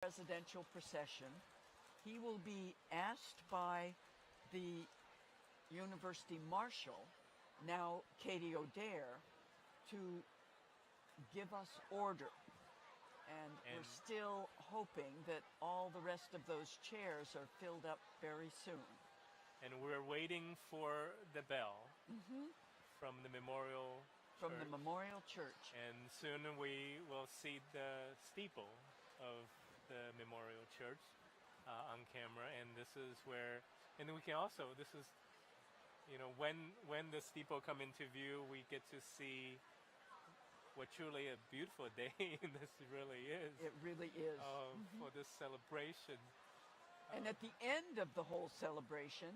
presidential procession. He will be asked by the University Marshal, now Katie O'Dare, to give us order. And we're still hoping that all the rest of those chairs are filled up very soon. And we're waiting for the bell from the memorial church. And soon we will see the steeple of the memorial church on camera. And this is where, and then we can also, this is, you know, when the steeple come into view, we get to see what truly a beautiful day this really is. It really is. For this celebration. And at the end of the whole celebration,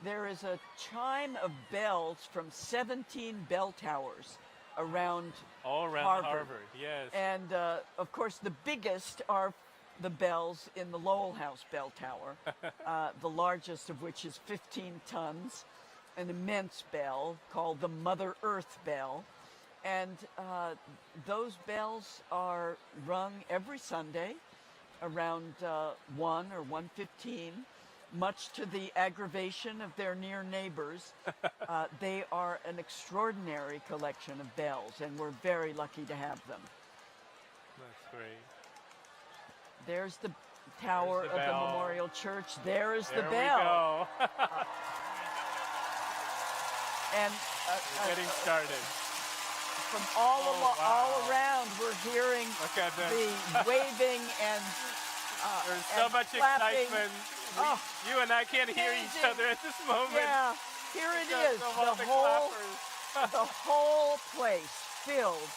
there is a chime of bells from 17 bell towers around all around Harvard, yes. And of course, the biggest are the bells in the Lowell House bell tower, the largest of which is 15 tons, an immense bell called the Mother Earth bell. And those bells are rung every Sunday around 1 or 1:15, much to the aggravation of their near neighbors. They are an extraordinary collection of bells, and we're very lucky to have them. That's great. There's the tower of the Memorial Church. There is the bell. There we go. And we're getting started. From all around, we're hearing the waving and there's so much clapping. excitement. You and I can't hear each other at this moment. Yeah, here it is. The whole place filled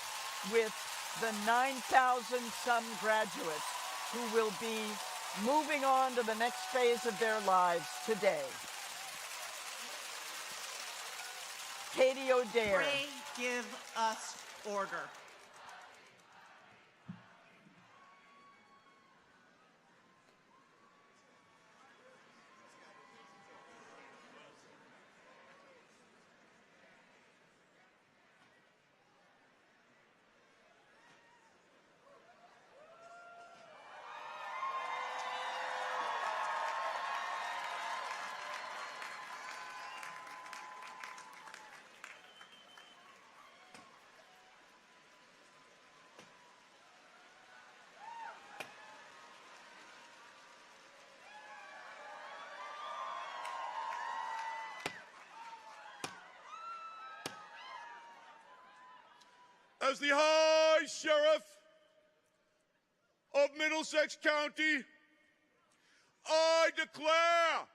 with the 9,000 some graduates who will be moving on to the next phase of their lives today. Katie O'Dare. Pray, give us order. As the High Sheriff of Middlesex County, I declare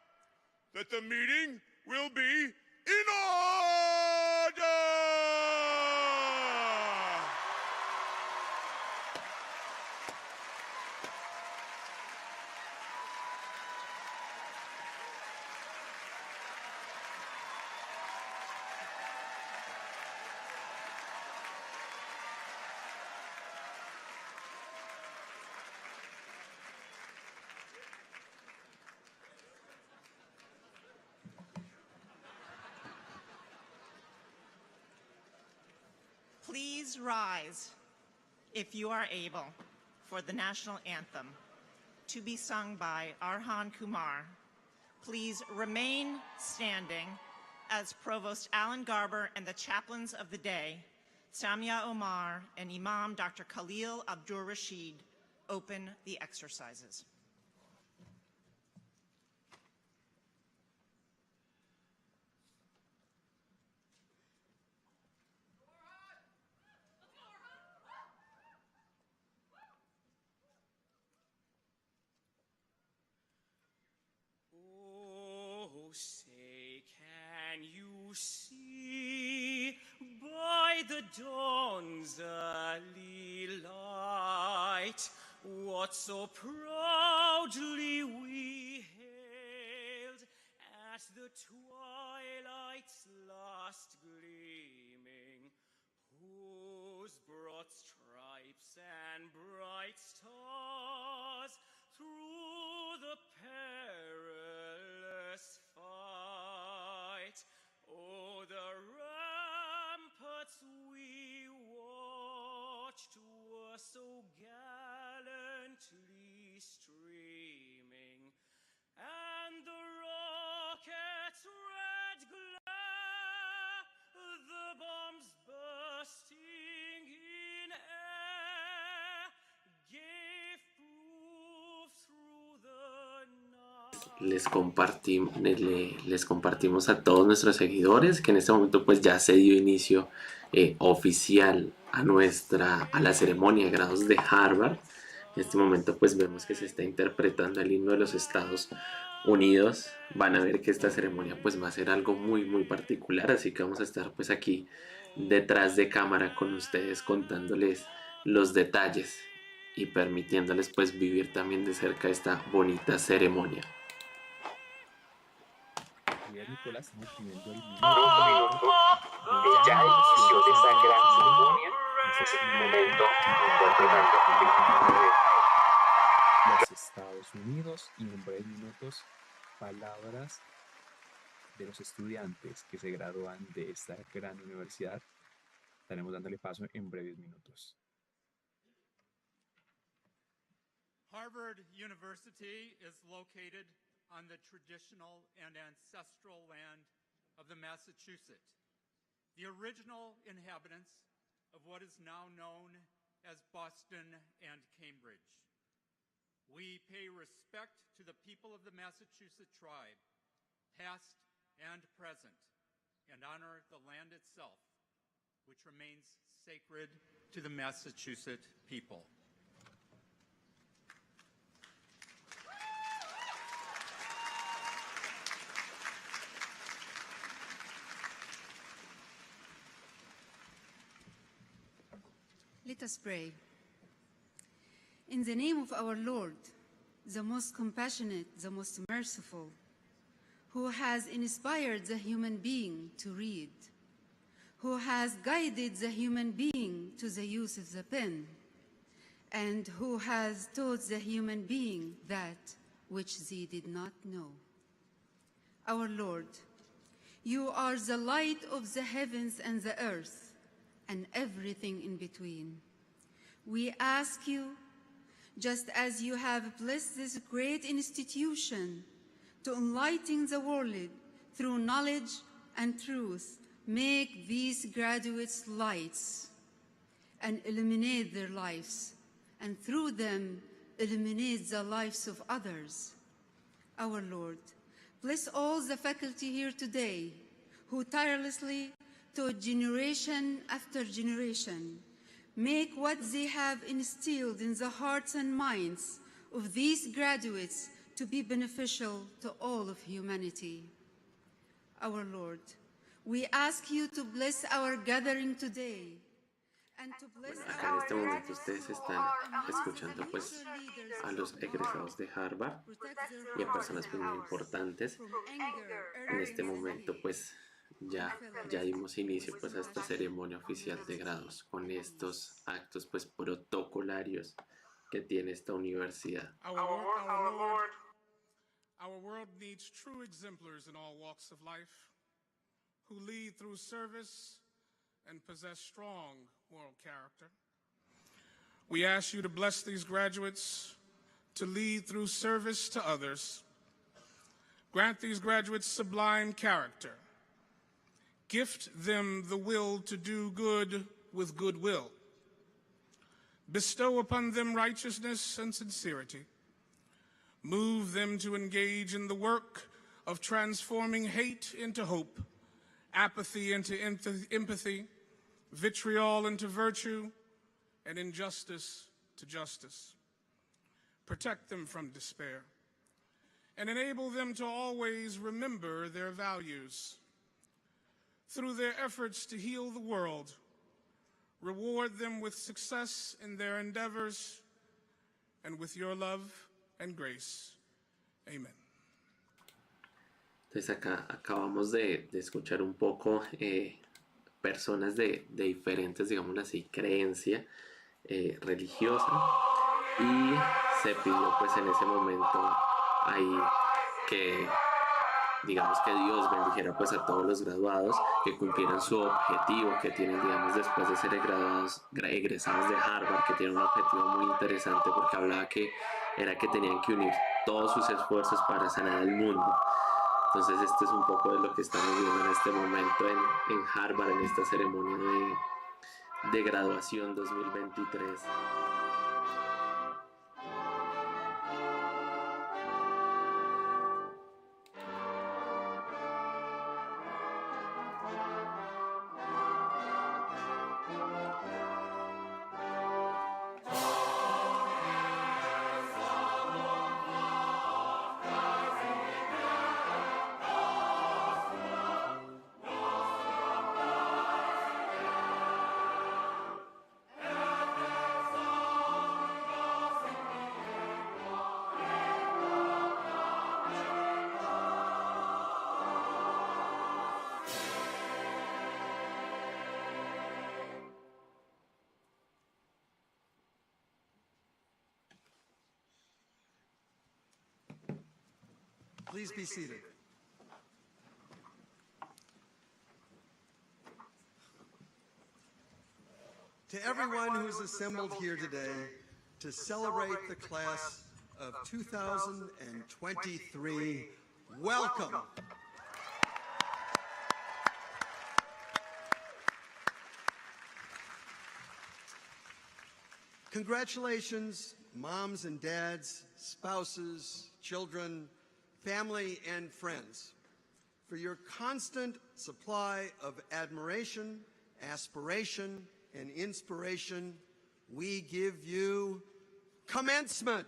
that the meeting will be in order. Please rise, if you are able, for the national anthem, to be sung by Arhan Kumar. Please remain standing as Provost Alan Garber and the chaplains of the day, Samia Omar and Imam Dr. Khalil Abdur Rashid, open the exercises. Say, can you see by the dawn's early light what so proudly we hailed at the twilight's last gleaming, whose broad stripes and bright stars through the perilous fight, oh, the ramparts we watched were so gallantly strong. les compartimos a todos nuestros seguidores que en este momento pues ya se dio inicio oficial a la ceremonia de grados de Harvard. En este momento pues vemos que se está interpretando el himno de los Estados Unidos. Van a ver que esta ceremonia pues va a ser algo muy muy particular, así que vamos a estar pues aquí detrás de cámara con ustedes contándoles los detalles y permitiéndoles pues vivir también de cerca esta bonita ceremonia. Nicolás, estamos viviendo el Minuto de ya inicio de esta gran ceremonia. Es el momento interpretando el himno de los Estados Unidos y en breves minutos palabras de los estudiantes que se gradúan de esta gran universidad. Estaremos dándole paso en breves minutos. Harvard University is located on the traditional and ancestral land of the Massachusetts, the original inhabitants of what is now known as Boston and Cambridge. We pay respect to the people of the Massachusetts tribe, past and present, and honor the land itself, which remains sacred to the Massachusetts people. Let us pray. In the name of our Lord, the most compassionate, the most merciful, who has inspired the human being to read, who has guided the human being to the use of the pen, and who has taught the human being that which they did not know. Our Lord, you are the light of the heavens and the earth, and everything in between. We ask you, just as you have blessed this great institution to enlighten the world through knowledge and truth, make these graduates lights and illuminate their lives, and through them illuminate the lives of others. Our Lord, bless all the faculty here today who tirelessly taught generation after generation, make what they have instilled in the hearts and minds of these graduates to be beneficial to all of humanity. Our Lord, we ask you to bless our gathering today and to bless Acá en este momento ustedes están escuchando pues a los egresados de Harvard y a personas pues muy importantes. En este momento pues ya dimos inicio pues a esta ceremonia oficial de grados con estos actos pues protocolarios que tiene esta universidad. Our world needs true exemplars in all walks of life who lead through service and possess strong moral character. We ask you to bless these graduates to lead through service to others. Grant these graduates sublime character. Gift them the will to do good with goodwill. Bestow upon them righteousness and sincerity. Move them to engage in the work of transforming hate into hope, apathy into empathy, vitriol into virtue, and injustice to justice. Protect them from despair, and enable them to always remember their values. Through their efforts to heal the world, reward them with success in their endeavors, and with your love and grace. Amen. Entonces acá acabamos de escuchar un poco personas de diferentes, digámoslo así, creencia religiosa, y se pidió pues en ese momento ahí que digamos que Dios bendijera pues a todos los graduados, que cumplieran su objetivo que tienen, digamos, después de ser egresados de Harvard, que tienen un objetivo muy interesante porque hablaba que era que tenían que unir todos sus esfuerzos para sanar el mundo. Entonces este es un poco de lo que estamos viendo en este momento en Harvard, en esta ceremonia de graduación 2023. Please be seated. To everyone who is assembled here today to celebrate the class of 2023, welcome. Congratulations, moms and dads, spouses, children, family, and friends, for your constant supply of admiration, aspiration, and inspiration. We give you commencement.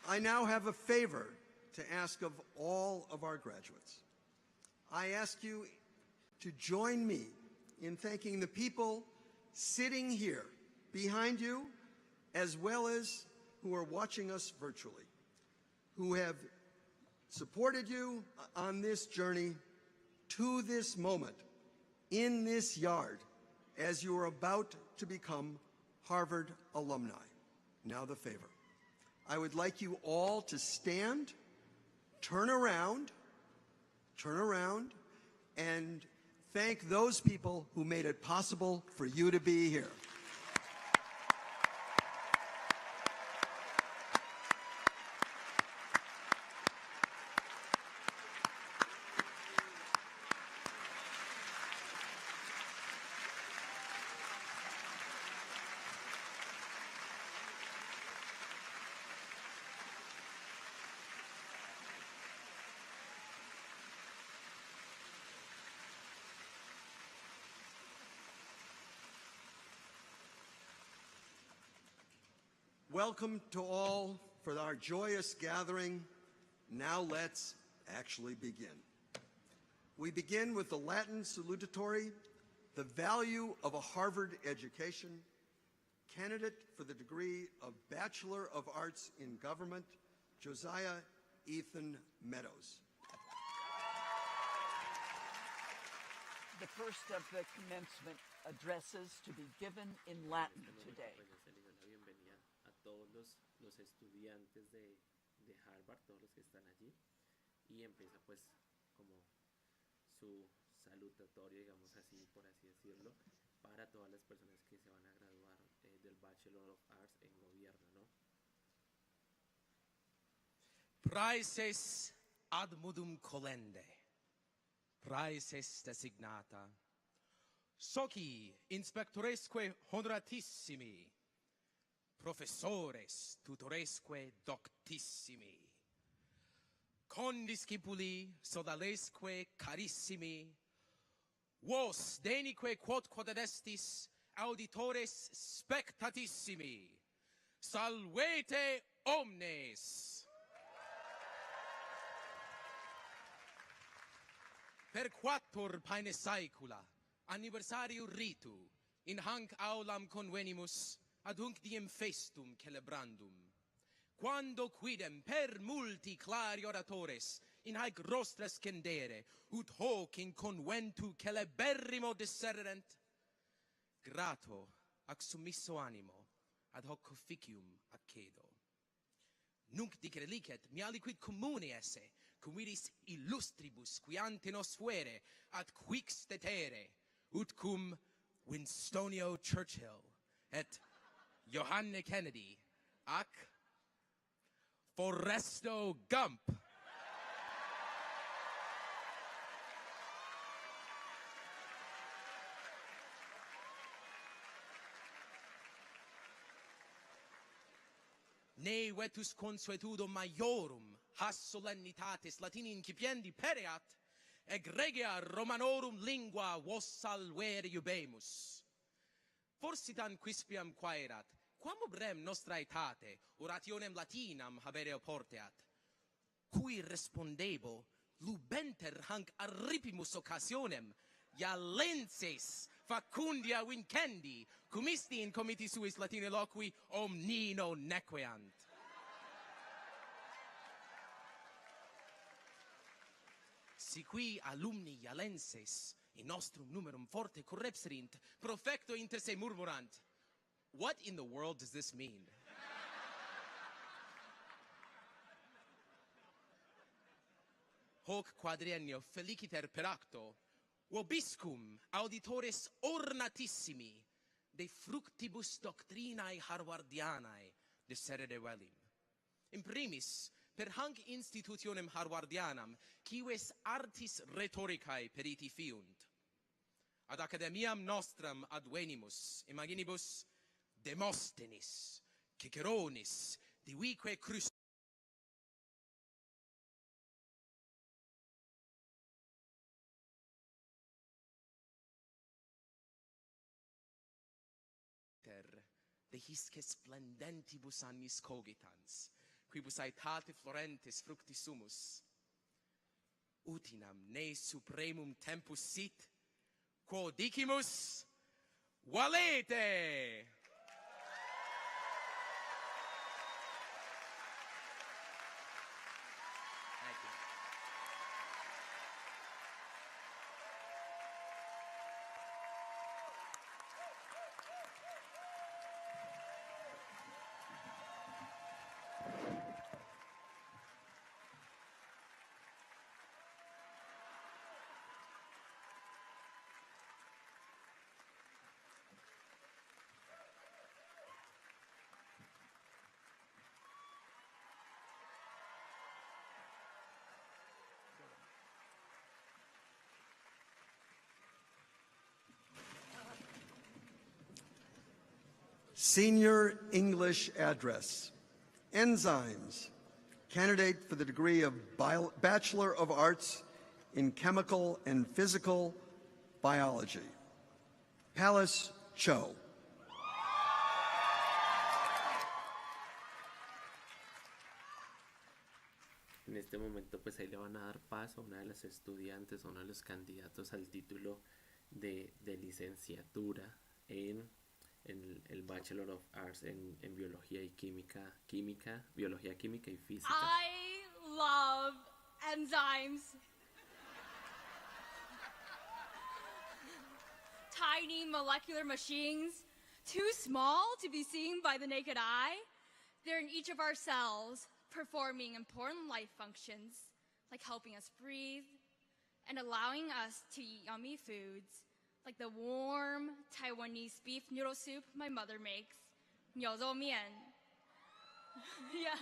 I now have a favor to ask of all of our graduates. I ask you to join me in thanking the people sitting here behind you, as well as who are watching us virtually, who have supported you on this journey to this moment, in this yard, as you are about to become Harvard alumni. Now the favor. I would like you all to stand, turn around, and thank those people who made it possible for you to be here. Welcome to all for our joyous gathering. Now let's actually begin. We begin with the Latin salutatory, the value of a Harvard education, candidate for the degree of Bachelor of Arts in Government, Josiah Ethan Meadows. The first of the commencement addresses to be given in Latin today. Todos los estudiantes de Harvard, todos los que están allí, y empieza pues como su salutatorio, digamos así, por así decirlo, para todas las personas que se van a graduar del Bachelor of Arts en gobierno, ¿no? Praeses ad modum colende, praeses designata, soci inspectoresque honoratissimi, professores tutoresque doctissimi, condiscipuli sodalesque carissimi, vos denique quod adestis auditores spectatissimi, salvete omnes. Per quattur paene saecula, anniversariu ritu, in hanc aulam convenimus, ad hunc diem festum celebrandum, quando quidem per multi clari oratores in haec rostra scendere, ut hoc in conventu celeberrimo disserrent, grato ac submisso animo ad hoc officium accedo. Nunc dicere licet mi aliquid commune esse, cum vidis illustribus qui ante nos fuere, ad quix detere, ut cum Winstonio Churchill, et Johanne Kennedy, ac Forresto Gump. Ne vetus consuetudo maiorum, has solennitatis Latini incipiendi pereat, egregia Romanorum lingua vos salvere iubemus. Forsitan quispiam quaerat, quam obrem nostra aetate orationem Latinam habere oporteat, cui respondebo lubenter hanc arripimus occasionem, ialenses facundia vincendi, cum isti in comiti suis Latine loqui omnino nequeant. Si qui alumni ialenses in nostrum numerum forte correpserint, profecto inter se murmurant, What in the world does this mean? Hoc quadriennio feliciter per acto, vobiscum auditores ornatissimi de fructibus doctrinae Harvardianae deserere velim. In primis, per hanc institutionem Harvardianam, cives artis rhetoricae periti fiunt, ad academiam nostram advenimus, imaginibus Demosthenis, Ciceronis, divique crus de hisce splendentibus annis cogitans, quibus aetate florentis fructis sumus, utinam ne supremum tempus sit, quo dicimus valete! Senior English Address. Enzymes. Candidate for the degree of Bachelor of Arts in Chemical and Physical Biology. Palace Cho. En este momento pues ahí le van a dar paso a una de las estudiantes, a uno de los candidatos al título de licenciatura en el Bachelor of Arts en Biología y Biología, Química y Física. I love enzymes. Tiny molecular machines, too small to be seen by the naked eye. They're in each of our cells, performing important life functions, like helping us breathe and allowing us to eat yummy foods, like the warm Taiwanese beef noodle soup my mother makes, 牛肉面. Yeah.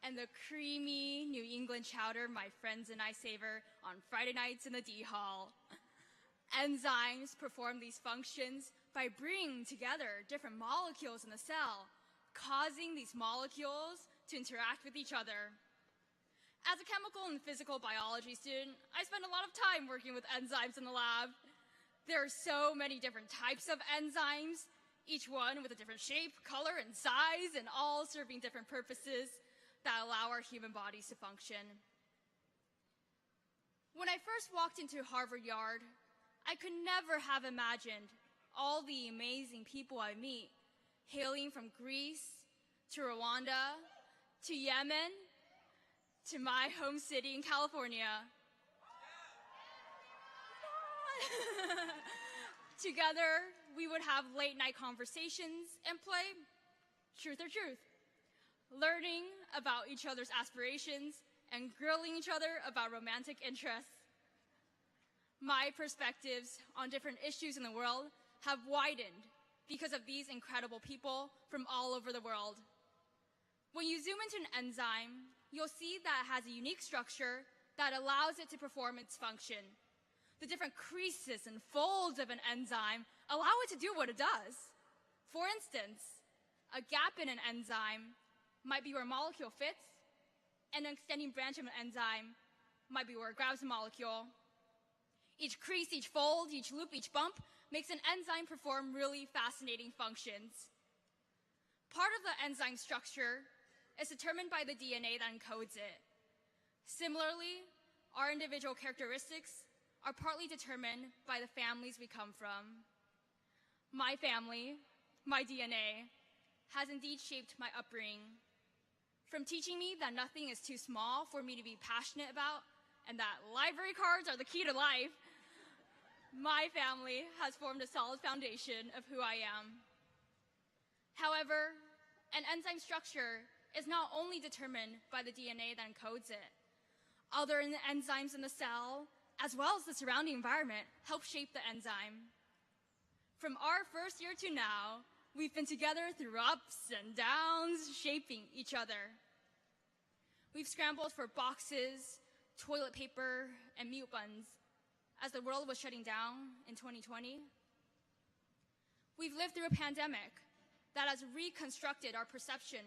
And the creamy New England chowder my friends and I savor on Friday nights in the D Hall. Enzymes perform these functions by bringing together different molecules in the cell, causing these molecules to interact with each other. As a chemical and physical biology student, I spend a lot of time working with enzymes in the lab. There are so many different types of enzymes, each one with a different shape, color, and size, and all serving different purposes that allow our human bodies to function. When I first walked into Harvard Yard, I could never have imagined all the amazing people I meet, hailing from Greece to Rwanda to Yemen to my home city in California. Together, we would have late-night conversations and play Truth or Truth, learning about each other's aspirations and grilling each other about romantic interests. My perspectives on different issues in the world have widened because of these incredible people from all over the world. When you zoom into an enzyme, you'll see that it has a unique structure that allows it to perform its function. The different creases and folds of an enzyme allow it to do what it does. For instance, a gap in an enzyme might be where a molecule fits, and an extending branch of an enzyme might be where it grabs a molecule. Each crease, each fold, each loop, each bump makes an enzyme perform really fascinating functions. Part of the enzyme structure is determined by the DNA that encodes it. Similarly, our individual characteristics are partly determined by the families we come from. My family, my DNA, has indeed shaped my upbringing. From teaching me that nothing is too small for me to be passionate about and that library cards are the key to life, my family has formed a solid foundation of who I am. However, an enzyme structure is not only determined by the DNA that encodes it. Other enzymes in the cell, as well as the surrounding environment, help shape the enzyme. From our first year to now, we've been together through ups and downs, shaping each other. We've scrambled for boxes, toilet paper, and mute buttons as the world was shutting down in 2020. We've lived through a pandemic that has reconstructed our perception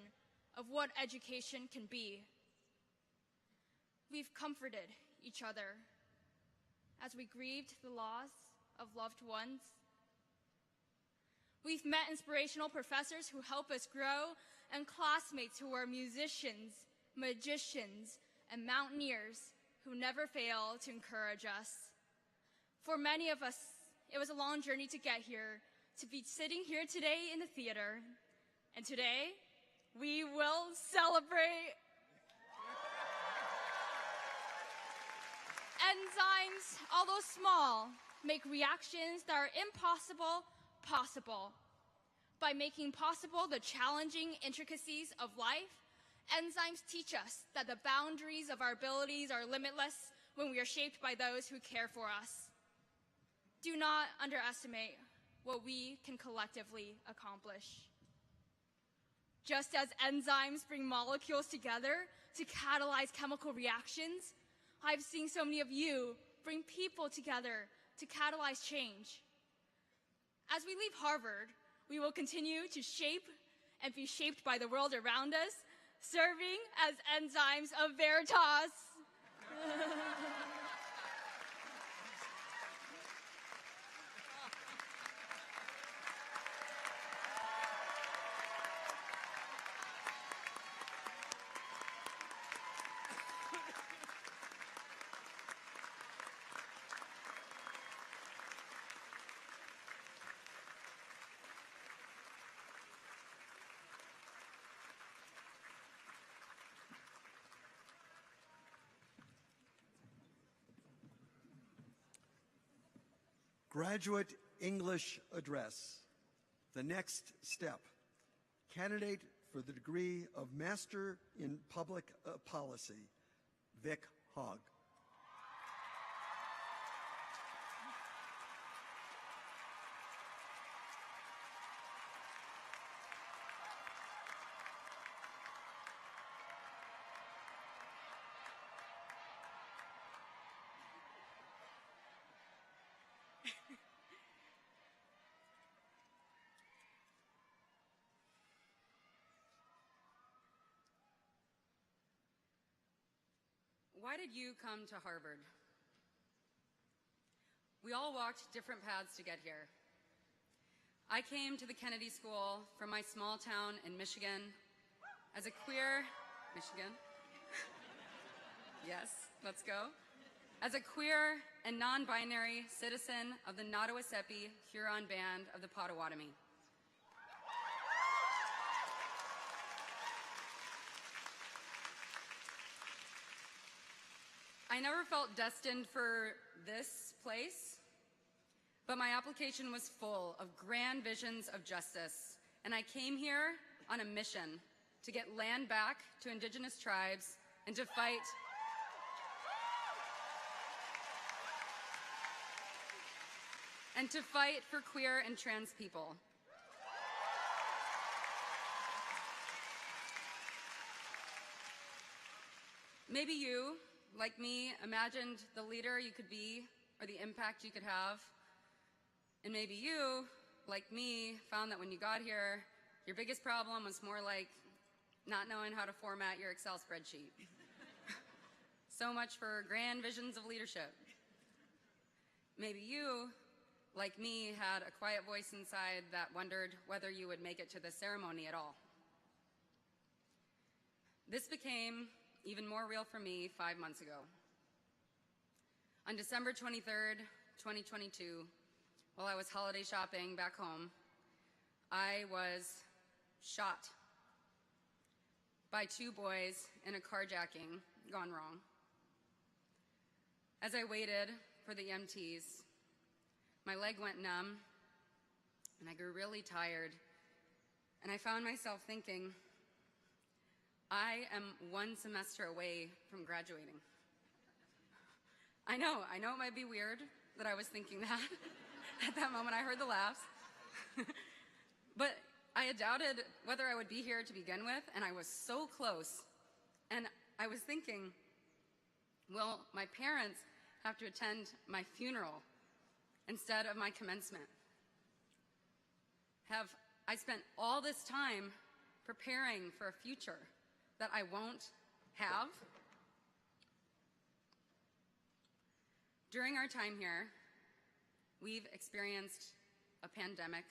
of what education can be. We've comforted each other as we grieved the loss of loved ones. We've met inspirational professors who help us grow and classmates who are musicians, magicians, and mountaineers who never fail to encourage us. For many of us, it was a long journey to get here, to be sitting here today in the theater. And today, we will celebrate. Enzymes, although small, make reactions that are impossible possible. By making possible the challenging intricacies of life, enzymes teach us that the boundaries of our abilities are limitless when we are shaped by those who care for us. Do not underestimate what we can collectively accomplish. Just as enzymes bring molecules together to catalyze chemical reactions, I've seen so many of you bring people together to catalyze change. As we leave Harvard, we will continue to shape and be shaped by the world around us, serving as enzymes of Veritas. Graduate English Address. The next step. Candidate for the degree of Master in Public Policy, Vic Hogg. Why did you come to Harvard? We all walked different paths to get here. I came to the Kennedy School from my small town in Michigan as a queer, Michigan? Yes, let's go. As a queer and non-binary citizen of the Nottawasepi Huron Band of the Potawatomi. I never felt destined for this place, but my application was full of grand visions of justice, and I came here on a mission to get land back to Indigenous tribes and to fight for queer and trans people. Maybe you, like me, imagined the leader you could be or the impact you could have. And maybe you, like me, found that when you got here, your biggest problem was more like not knowing how to format your Excel spreadsheet. So much for grand visions of leadership. Maybe you, like me, had a quiet voice inside that wondered whether you would make it to the ceremony at all. This became even more real for me 5 months ago. On December 23rd, 2022, while I was holiday shopping back home, I was shot by 2 boys in a carjacking gone wrong. As I waited for the EMTs, my leg went numb and I grew really tired and I found myself thinking, I am one semester away from graduating. I know it might be weird that I was thinking that. At that moment, I heard the laughs. But I had doubted whether I would be here to begin with, and I was so close. And I was thinking, will my parents have to attend my funeral instead of my commencement? Have I spent all this time preparing for a future that I won't have? During our time here, we've experienced a pandemic,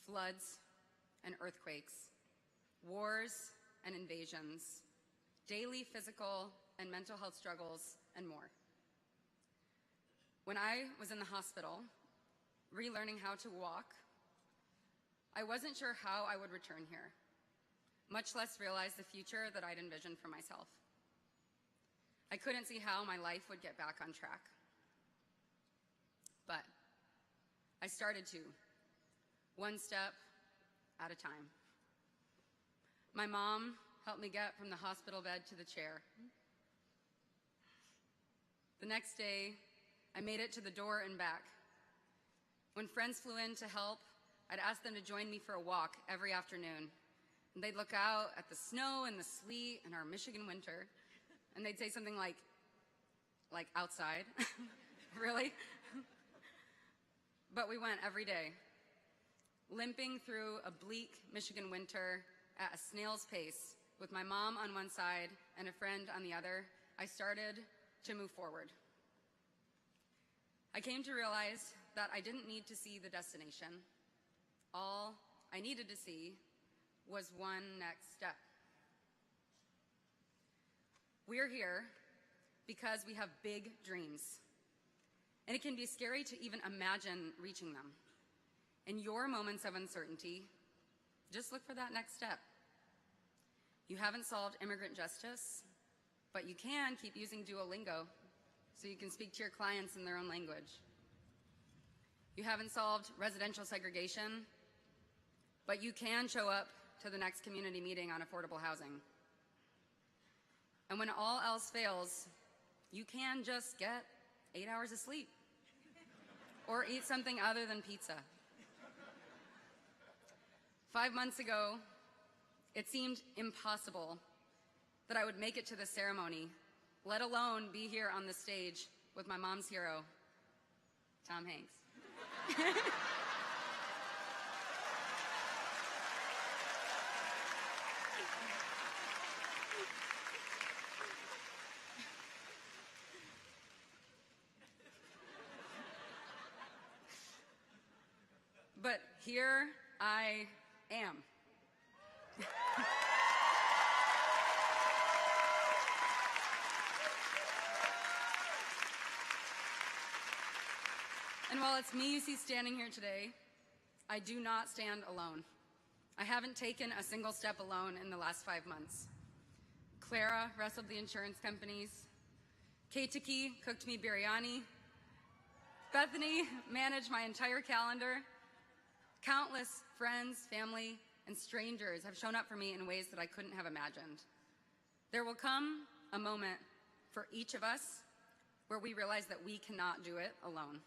floods and earthquakes, wars and invasions, daily physical and mental health struggles, and more. When I was in the hospital, relearning how to walk, I wasn't sure how I would return here, much less realize the future that I'd envisioned for myself. I couldn't see how my life would get back on track. But I started to, one step at a time. My mom helped me get from the hospital bed to the chair. The next day, I made it to the door and back. When friends flew in to help, I'd ask them to join me for a walk every afternoon. And they'd look out at the snow and the sleet in our Michigan winter, and they'd say something like outside, really? But we went every day, limping through a bleak Michigan winter at a snail's pace, with my mom on one side and a friend on the other. I started to move forward. I came to realize that I didn't need to see the destination. All I needed to see was one next step. We're here because we have big dreams, and it can be scary to even imagine reaching them. In your moments of uncertainty, just look for that next step. You haven't solved immigrant justice, but you can keep using Duolingo so you can speak to your clients in their own language. You haven't solved residential segregation, but you can show up to the next community meeting on affordable housing. And when all else fails, you can just get 8 hours of sleep or eat something other than pizza. 5 months ago, it seemed impossible that I would make it to the ceremony, let alone be here on the stage with my mom's hero, Tom Hanks. But here I am. And while it's me you see standing here today, I do not stand alone. I haven't taken a single step alone in the last 5 months. Clara wrestled the insurance companies. Kaitiki cooked me biryani. Bethany managed my entire calendar. Countless friends, family, and strangers have shown up for me in ways that I couldn't have imagined. There will come a moment for each of us where we realize that we cannot do it alone.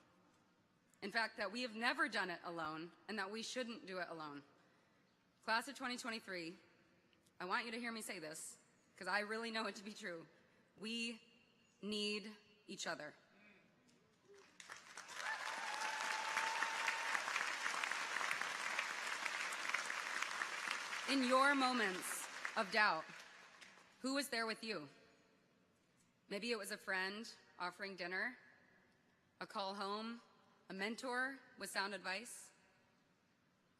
In fact, that we have never done it alone, and that we shouldn't do it alone. Class of 2023, I want you to hear me say this, because I really know it to be true. We need each other. In your moments of doubt, who was there with you? Maybe it was a friend offering dinner, a call home, a mentor with sound advice.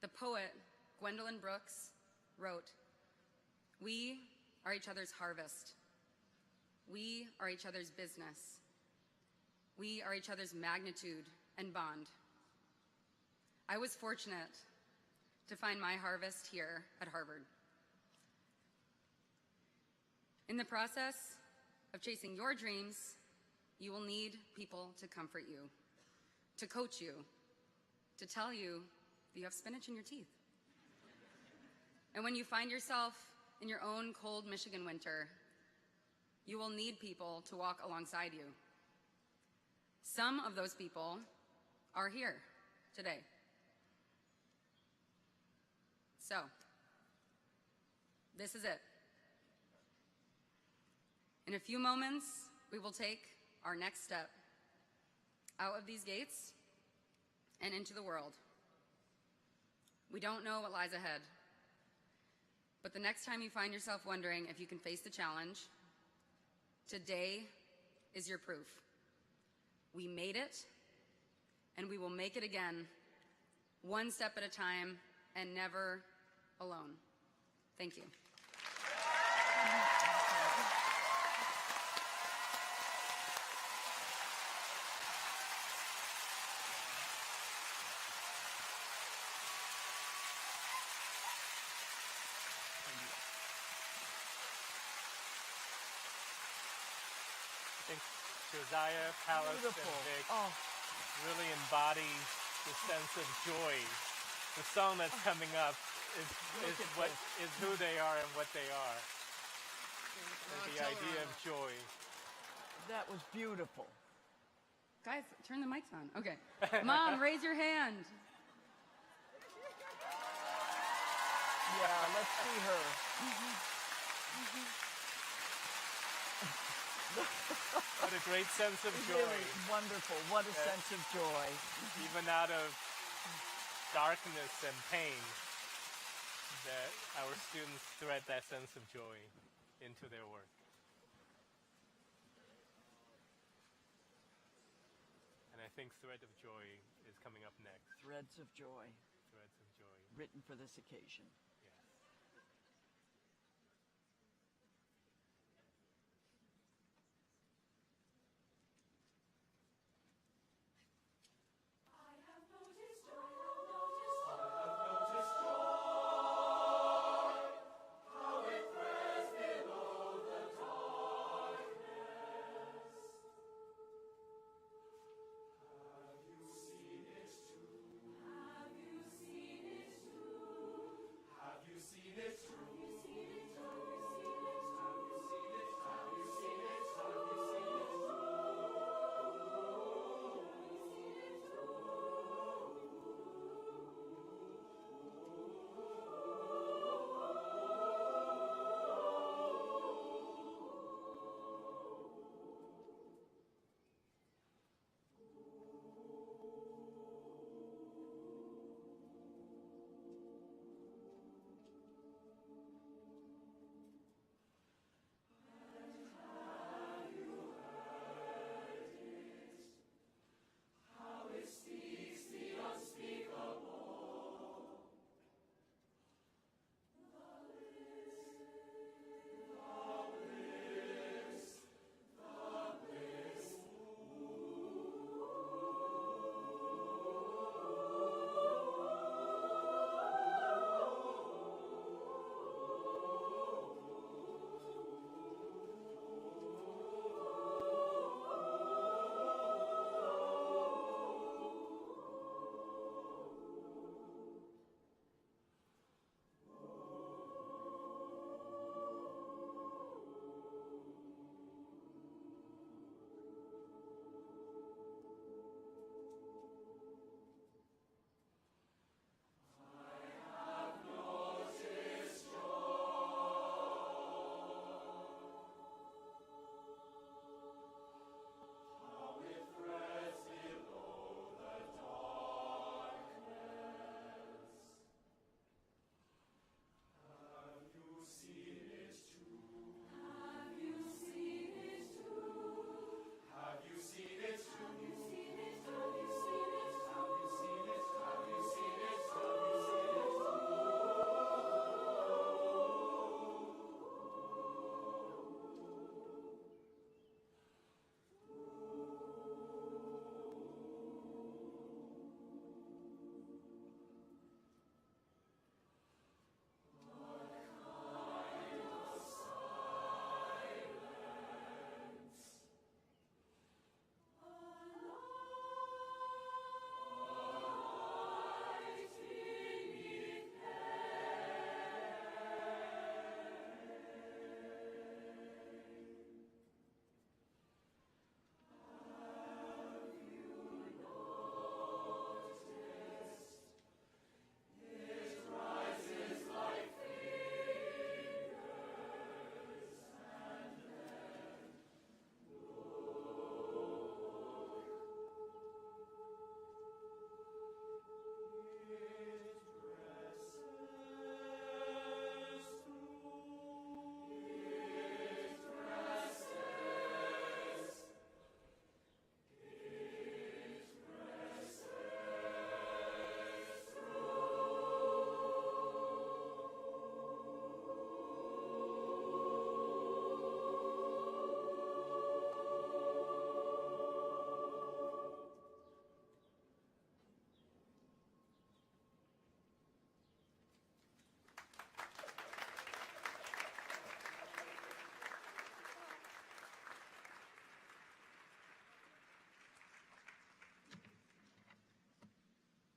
The poet Gwendolyn Brooks wrote, "We are each other's harvest. We are each other's business. We are each other's magnitude and bond." I was fortunate to find my harvest here at Harvard. In the process of chasing your dreams, you will need people to comfort you, to coach you, to tell you that you have spinach in your teeth. And when you find yourself in your own cold Michigan winter, you will need people to walk alongside you. Some of those people are here today. So, this is it. In a few moments, we will take our next step out of these gates and into the world. We don't know what lies ahead, but the next time you find yourself wondering if you can face the challenge, today is your proof. We made it, and we will make it again, one step at a time and never alone. Thank you. I think Josiah, Palace, Beautiful. and Vic Oh. really embodies the sense of joy. The song that's coming up is who they are and what they are. And the idea of joy. That was beautiful. Guys, turn the mics on. Okay. Mom, raise your hand. Yeah, let's see her. What a great sense of joy. Really wonderful. What a sense of joy. Even out of darkness and pain, that our students thread that sense of joy into their work. And I think Thread of Joy is coming up next. Threads of joy. Threads of Joy. Written for this occasion.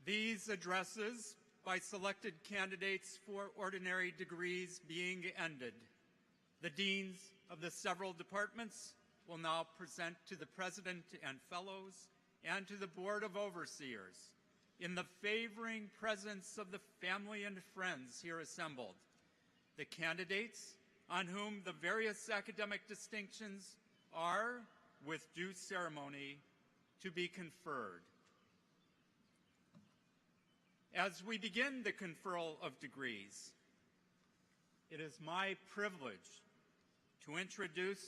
These addresses by selected candidates for ordinary degrees being ended, the deans of the several departments will now present to the President and Fellows and to the Board of Overseers, in the favoring presence of the family and friends here assembled, the candidates on whom the various academic distinctions are, with due ceremony, to be conferred. As we begin the conferral of degrees, it is my privilege to introduce,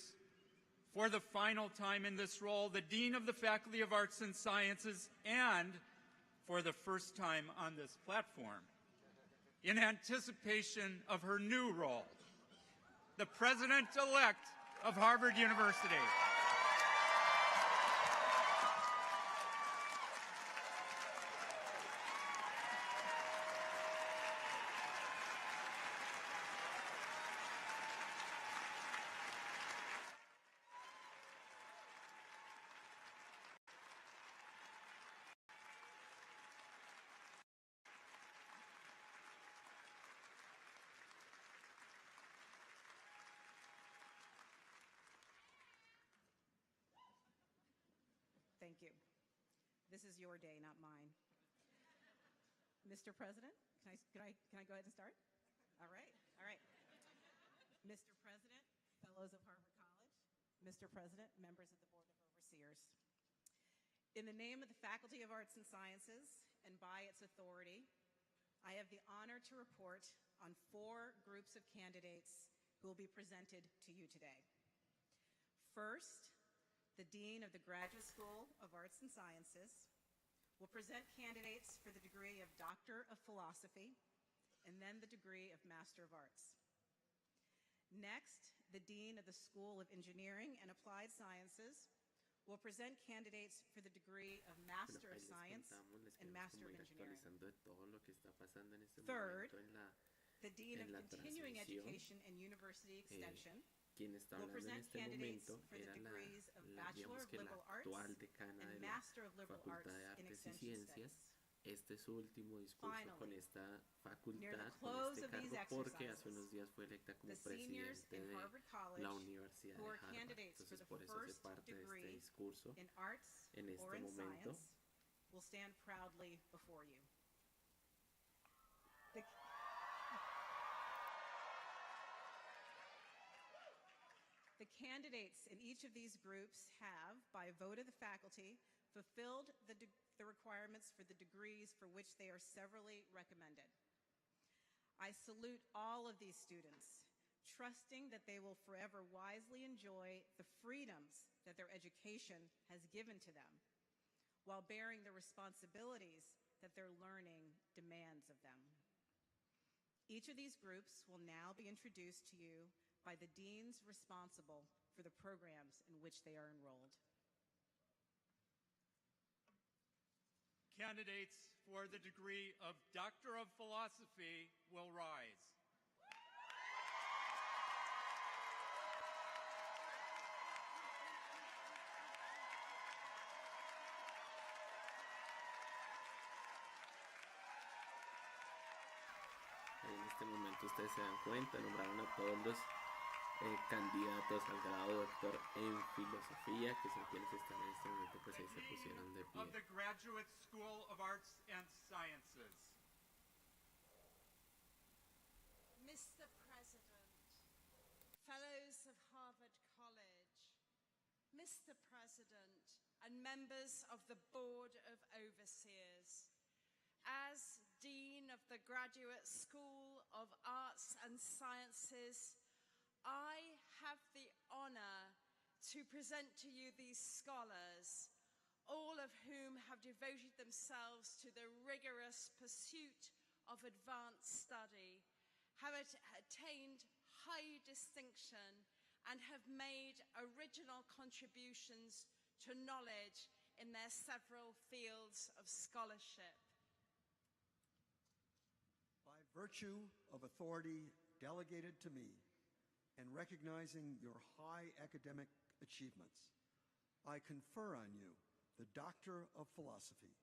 for the final time in this role, the Dean of the Faculty of Arts and Sciences, and for the first time on this platform, in anticipation of her new role, the President-elect of Harvard University. Thank you. This is your day, not mine. Mr. President, can I go ahead and start? All right. Mr. President, Fellows of Harvard College, Mr. President, members of the Board of Overseers. In the name of the Faculty of Arts and Sciences and by its authority, I have the honor to report on 4 groups of candidates who will be presented to you today. First, the Dean of the Graduate School of Arts and Sciences will present candidates for the degree of Doctor of Philosophy and then the degree of Master of Arts. Next, the Dean of the School of Engineering and Applied Sciences will present candidates for the degree of Master of Science and Master of Engineering. Third, the Dean of Continuing Education and University Extension quien está will hablando en present este candidates momento for the era degrees of la Bachelor of Liberal Arts decana and de la Master of Liberal Arts Facultad de in Artes y Extension Ciencias. Studies. Este es su último discurso con Finally, esta near the facultad, con close este of these cargo, porque hace exercises, unos días fue electa como the seniors presidente in de Harvard College la Universidad who de are Harvard. candidates for Entonces, the por eso hace first parte de este degree discurso in arts en este or in momento. science will stand proudly before you. The candidates in each of these groups have, by vote of the faculty, fulfilled the requirements for the degrees for which they are severally recommended. I salute all of these students, trusting that they will forever wisely enjoy the freedoms that their education has given to them, while bearing the responsibilities that their learning demands of them. Each of these groups will now be introduced to you by the deans responsible for the programs in which they are enrolled. Candidates for the degree of Doctor of Philosophy will rise. En este momento ustedes se dan cuenta, nombraron a todos los candidatos al grado doctor en filosofía, que son quienes están en este momento, pues ahí se pusieron de pie. Of the Graduate School of Arts and Sciences. Mr. President, Fellows of Harvard College, Mr. President, and members of the Board of Overseers, as Dean of the Graduate School of Arts and Sciences, I have the honor to present to you these scholars, all of whom have devoted themselves to the rigorous pursuit of advanced study, have attained high distinction, and have made original contributions to knowledge in their several fields of scholarship. By virtue of authority delegated to me and recognizing your high academic achievements, I confer on you the Doctor of Philosophy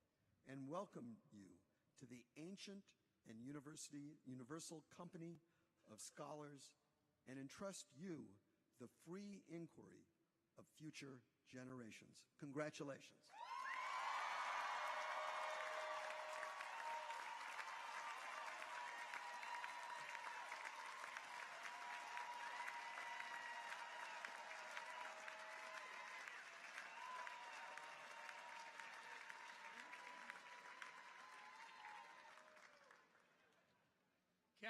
and welcome you to the ancient and universal company of scholars and entrust you the free inquiry of future generations. Congratulations.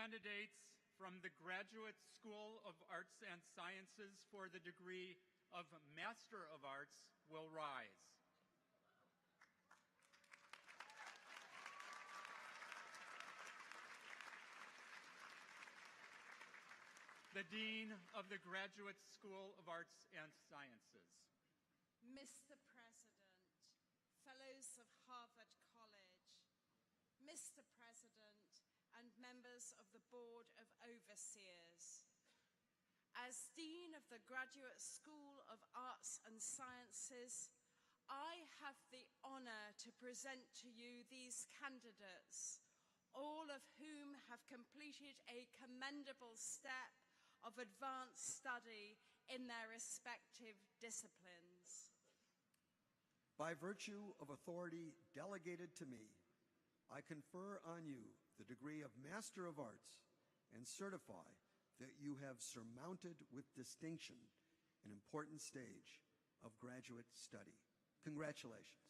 Candidates from the Graduate School of Arts and Sciences for the degree of Master of Arts will rise. The Dean of the Graduate School of Arts and Sciences. Mr. President, Fellows of Harvard College, Mr. President, and members of the Board of Overseers. As Dean of the Graduate School of Arts and Sciences, I have the honor to present to you these candidates, all of whom have completed a commendable step of advanced study in their respective disciplines. By virtue of authority delegated to me, I confer on you the degree of Master of Arts and certify that you have surmounted with distinction an important stage of graduate study. Congratulations.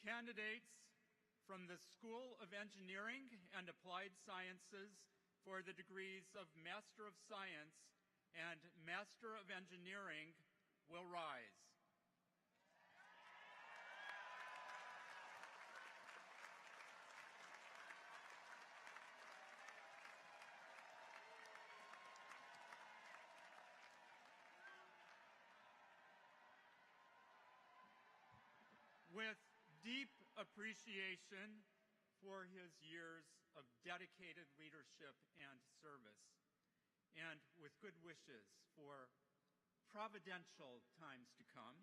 Candidates from the School of Engineering and Applied Sciences for the degrees of Master of Science and Master of Engineering will rise. With deep appreciation for his years of dedicated leadership and service, and with good wishes for providential times to come,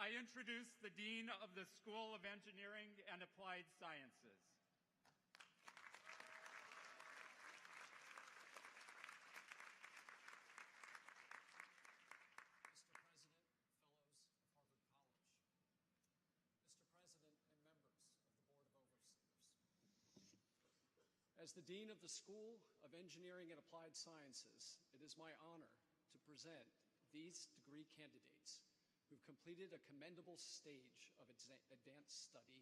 I introduce the Dean of the School of Engineering and Applied Sciences. Mr. President, Fellows of Harvard College, Mr. President and members of the Board of Overseers. As the Dean of the School of Engineering and Applied Sciences, it is my honor to present these degree candidates who've completed a commendable stage of advanced study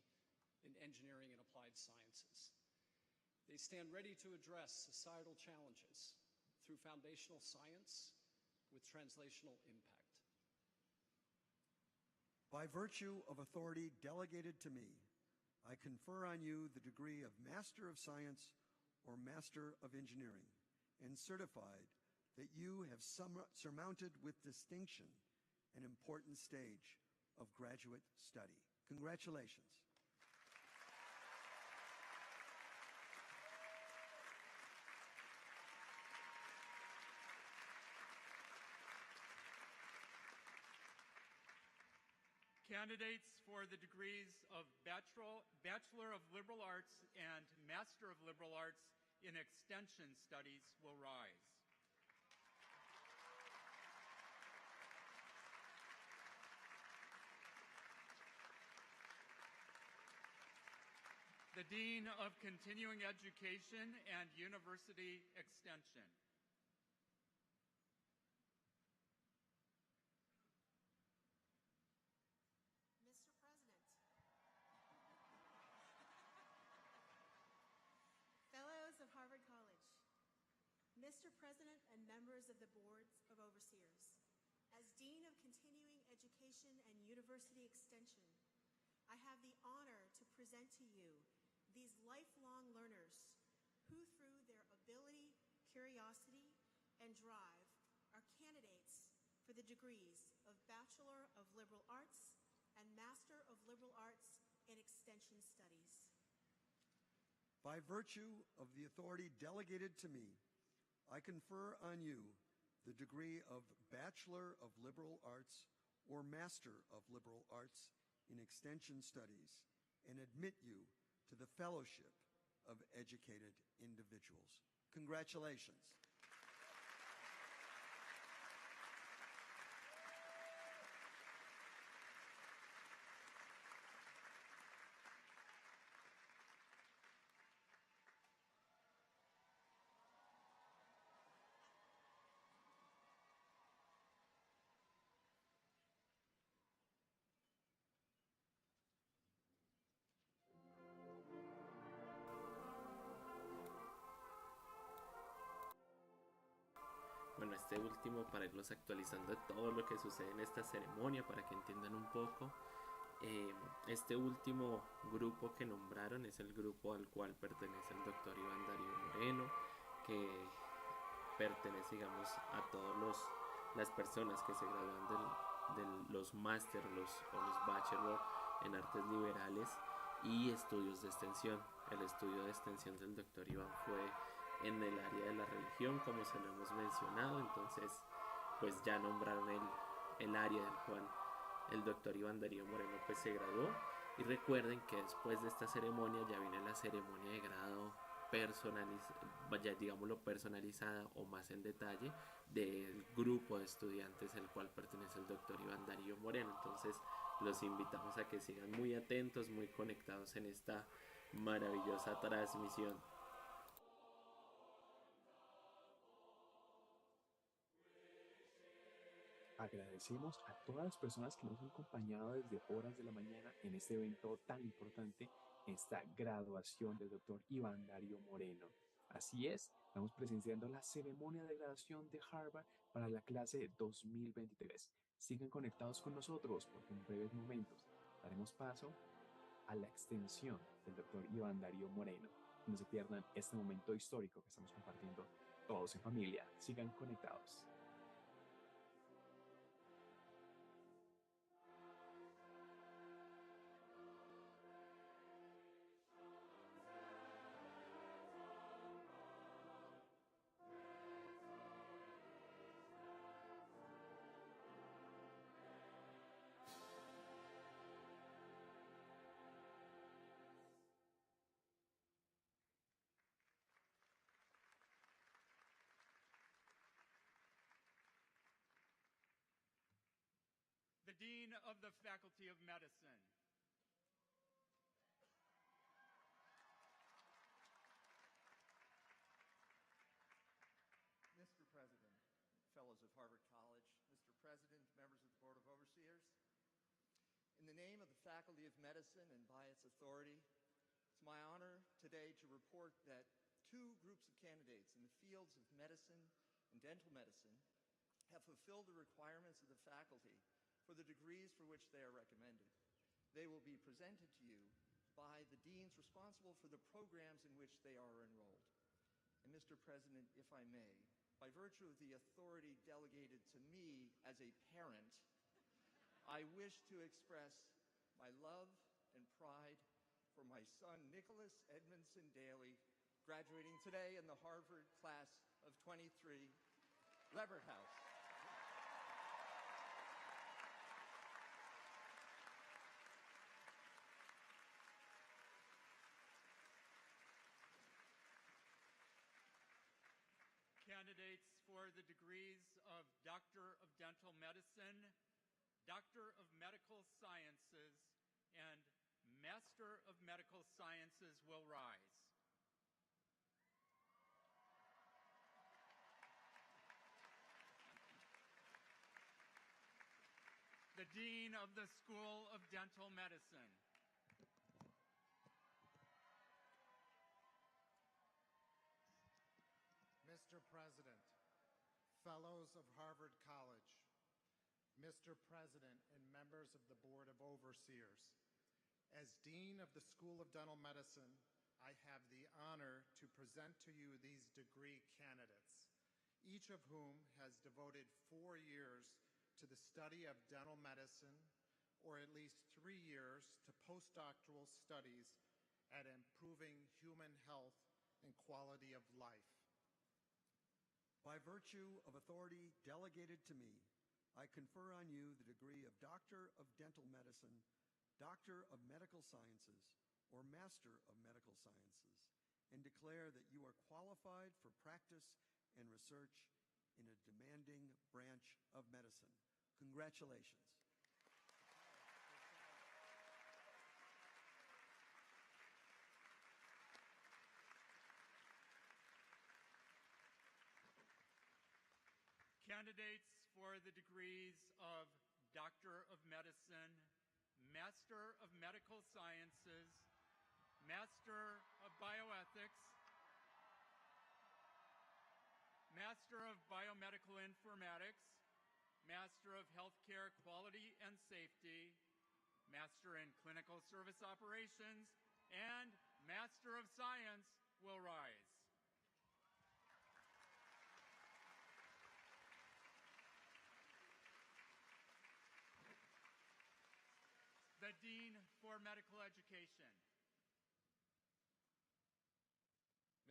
in engineering and applied sciences. They stand ready to address societal challenges through foundational science with translational impact. By virtue of authority delegated to me, I confer on you the degree of Master of Science or Master of Engineering, and certified that you have surmounted with distinction an important stage of graduate study. Congratulations. Candidates for the degrees of Bachelor of Liberal Arts and Master of Liberal Arts in Extension Studies will rise. The Dean of Continuing Education and University Extension. Mr. President, Fellows of Harvard College, Mr. President and members of the Boards of Overseers, as Dean of Continuing Education and University Extension, I have the honor to present to you these lifelong learners who, through their ability, curiosity, and drive, are candidates for the degrees of Bachelor of Liberal Arts and Master of Liberal Arts in Extension Studies. By virtue of the authority delegated to me, I confer on you the degree of Bachelor of Liberal Arts or Master of Liberal Arts in Extension Studies and admit you to the Fellowship of Educated Individuals. Congratulations. Bueno, este último para irlos actualizando de todo lo que sucede en esta ceremonia para que entiendan un poco. Este último grupo que nombraron es el grupo al cual pertenece el doctor Iván Darío Moreno, que pertenece, digamos, a todas las personas que se gradúan de los máster o los bachelor en artes liberales y estudios de extensión. El estudio de extensión del doctor Iván fue en el área de la religión, como se lo hemos mencionado. Entonces pues ya nombraron el área del cual el doctor Iván Darío Moreno pues se graduó. Y recuerden que después de esta ceremonia ya viene la ceremonia de grado personalizada o más en detalle del grupo de estudiantes al cual pertenece el doctor Iván Darío Moreno. Entonces los invitamos a que sigan muy atentos, muy conectados en esta maravillosa transmisión. Agradecemos a todas las personas que nos han acompañado desde horas de la mañana en este evento tan importante, esta graduación del doctor Iván Darío Moreno. Así es, estamos presenciando la ceremonia de graduación de Harvard para la clase 2023. Sigan conectados con nosotros porque en breves momentos daremos paso a la extensión del doctor Iván Darío Moreno. No se pierdan este momento histórico que estamos compartiendo todos en familia. Sigan conectados. The Dean of the Faculty of Medicine. Mr. President, Fellows of Harvard College, Mr. President, members of the Board of Overseers, in the name of the Faculty of Medicine and by its authority, it's my honor today to report that two groups of candidates in the fields of medicine and dental medicine have fulfilled the requirements of the faculty for the degrees for which they are recommended. They will be presented to you by the deans responsible for the programs in which they are enrolled. And Mr. President, if I may, by virtue of the authority delegated to me as a parent, I wish to express my love and pride for my son, Nicholas Edmondson Daly, graduating today in the Harvard class of 23, Lebert House. Candidates for the degrees of Doctor of Dental Medicine, Doctor of Medical Sciences, and Master of Medical Sciences will rise. The Dean of the School of Dental Medicine. Mr. President, Fellows of Harvard College, Mr. President and members of the Board of Overseers, as Dean of the School of Dental Medicine, I have the honor to present to you these degree candidates, each of whom has devoted 4 years to the study of dental medicine, or at least 3 years to postdoctoral studies at improving human health and quality of life. By virtue of authority delegated to me, I confer on you the degree of Doctor of Dental Medicine, Doctor of Medical Sciences, or Master of Medical Sciences, and declare that you are qualified for practice and research in a demanding branch of medicine. Congratulations. Candidates for the degrees of Doctor of Medicine, Master of Medical Sciences, Master of Bioethics, Master of Biomedical Informatics, Master of Healthcare Quality and Safety, Master in Clinical Service Operations, and Master of Science will rise. The Dean for Medical Education.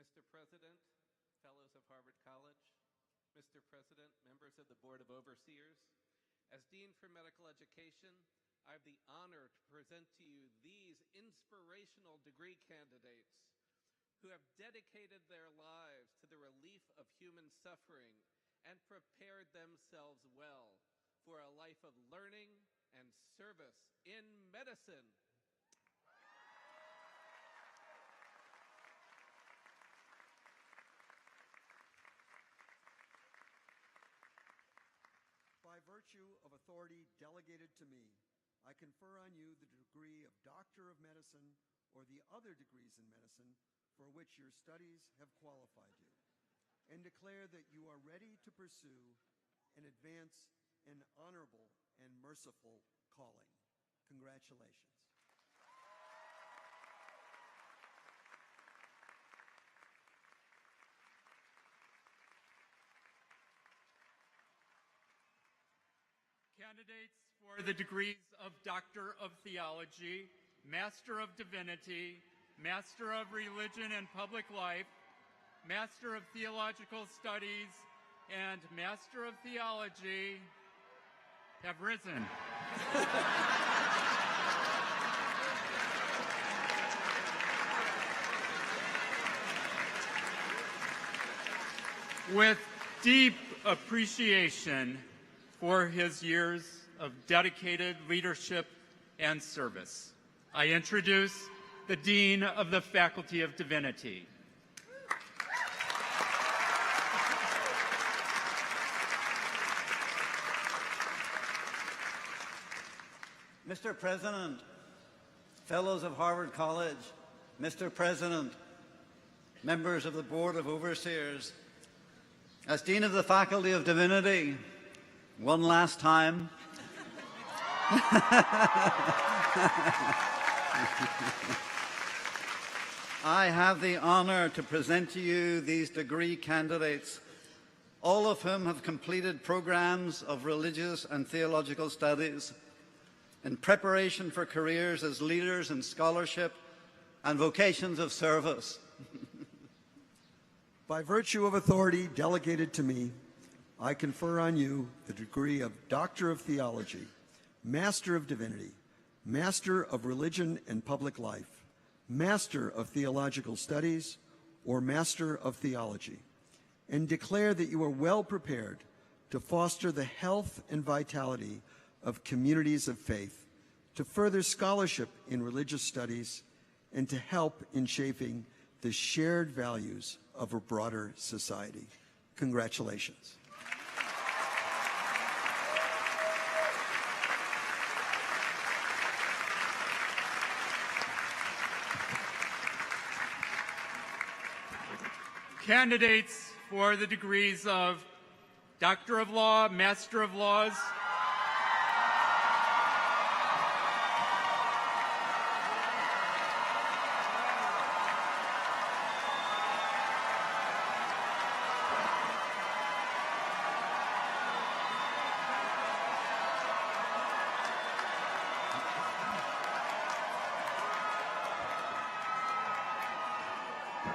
Mr. President, Fellows of Harvard College, Mr. President, members of the Board of Overseers, as Dean for Medical Education, I have the honor to present to you these inspirational degree candidates who have dedicated their lives to the relief of human suffering and prepared themselves well for a life of learning and service in medicine. By virtue of authority delegated to me, I confer on you the degree of Doctor of Medicine or the other degrees in medicine for which your studies have qualified you, and declare that you are ready to pursue and advance an honorable and merciful calling. Congratulations. Candidates for the degrees of Doctor of Theology, Master of Divinity, Master of Religion and Public Life, Master of Theological Studies, and Master of Theology have risen. With deep appreciation for his years of dedicated leadership and service, I introduce the Dean of the Faculty of Divinity. Mr. President, Fellows of Harvard College, Mr. President, members of the Board of Overseers, as Dean of the Faculty of Divinity, one last time, I have the honor to present to you these degree candidates, all of whom have completed programs of religious and theological studies in preparation for careers as leaders in scholarship and vocations of service. By virtue of authority delegated to me, I confer on you the degree of Doctor of Theology, Master of Divinity, Master of Religion and Public Life, Master of Theological Studies, or Master of Theology, and declare that you are well prepared to foster the health and vitality of communities of faith, to further scholarship in religious studies, and to help in shaping the shared values of a broader society. Congratulations. Candidates for the degrees of Doctor of Law, Master of Laws,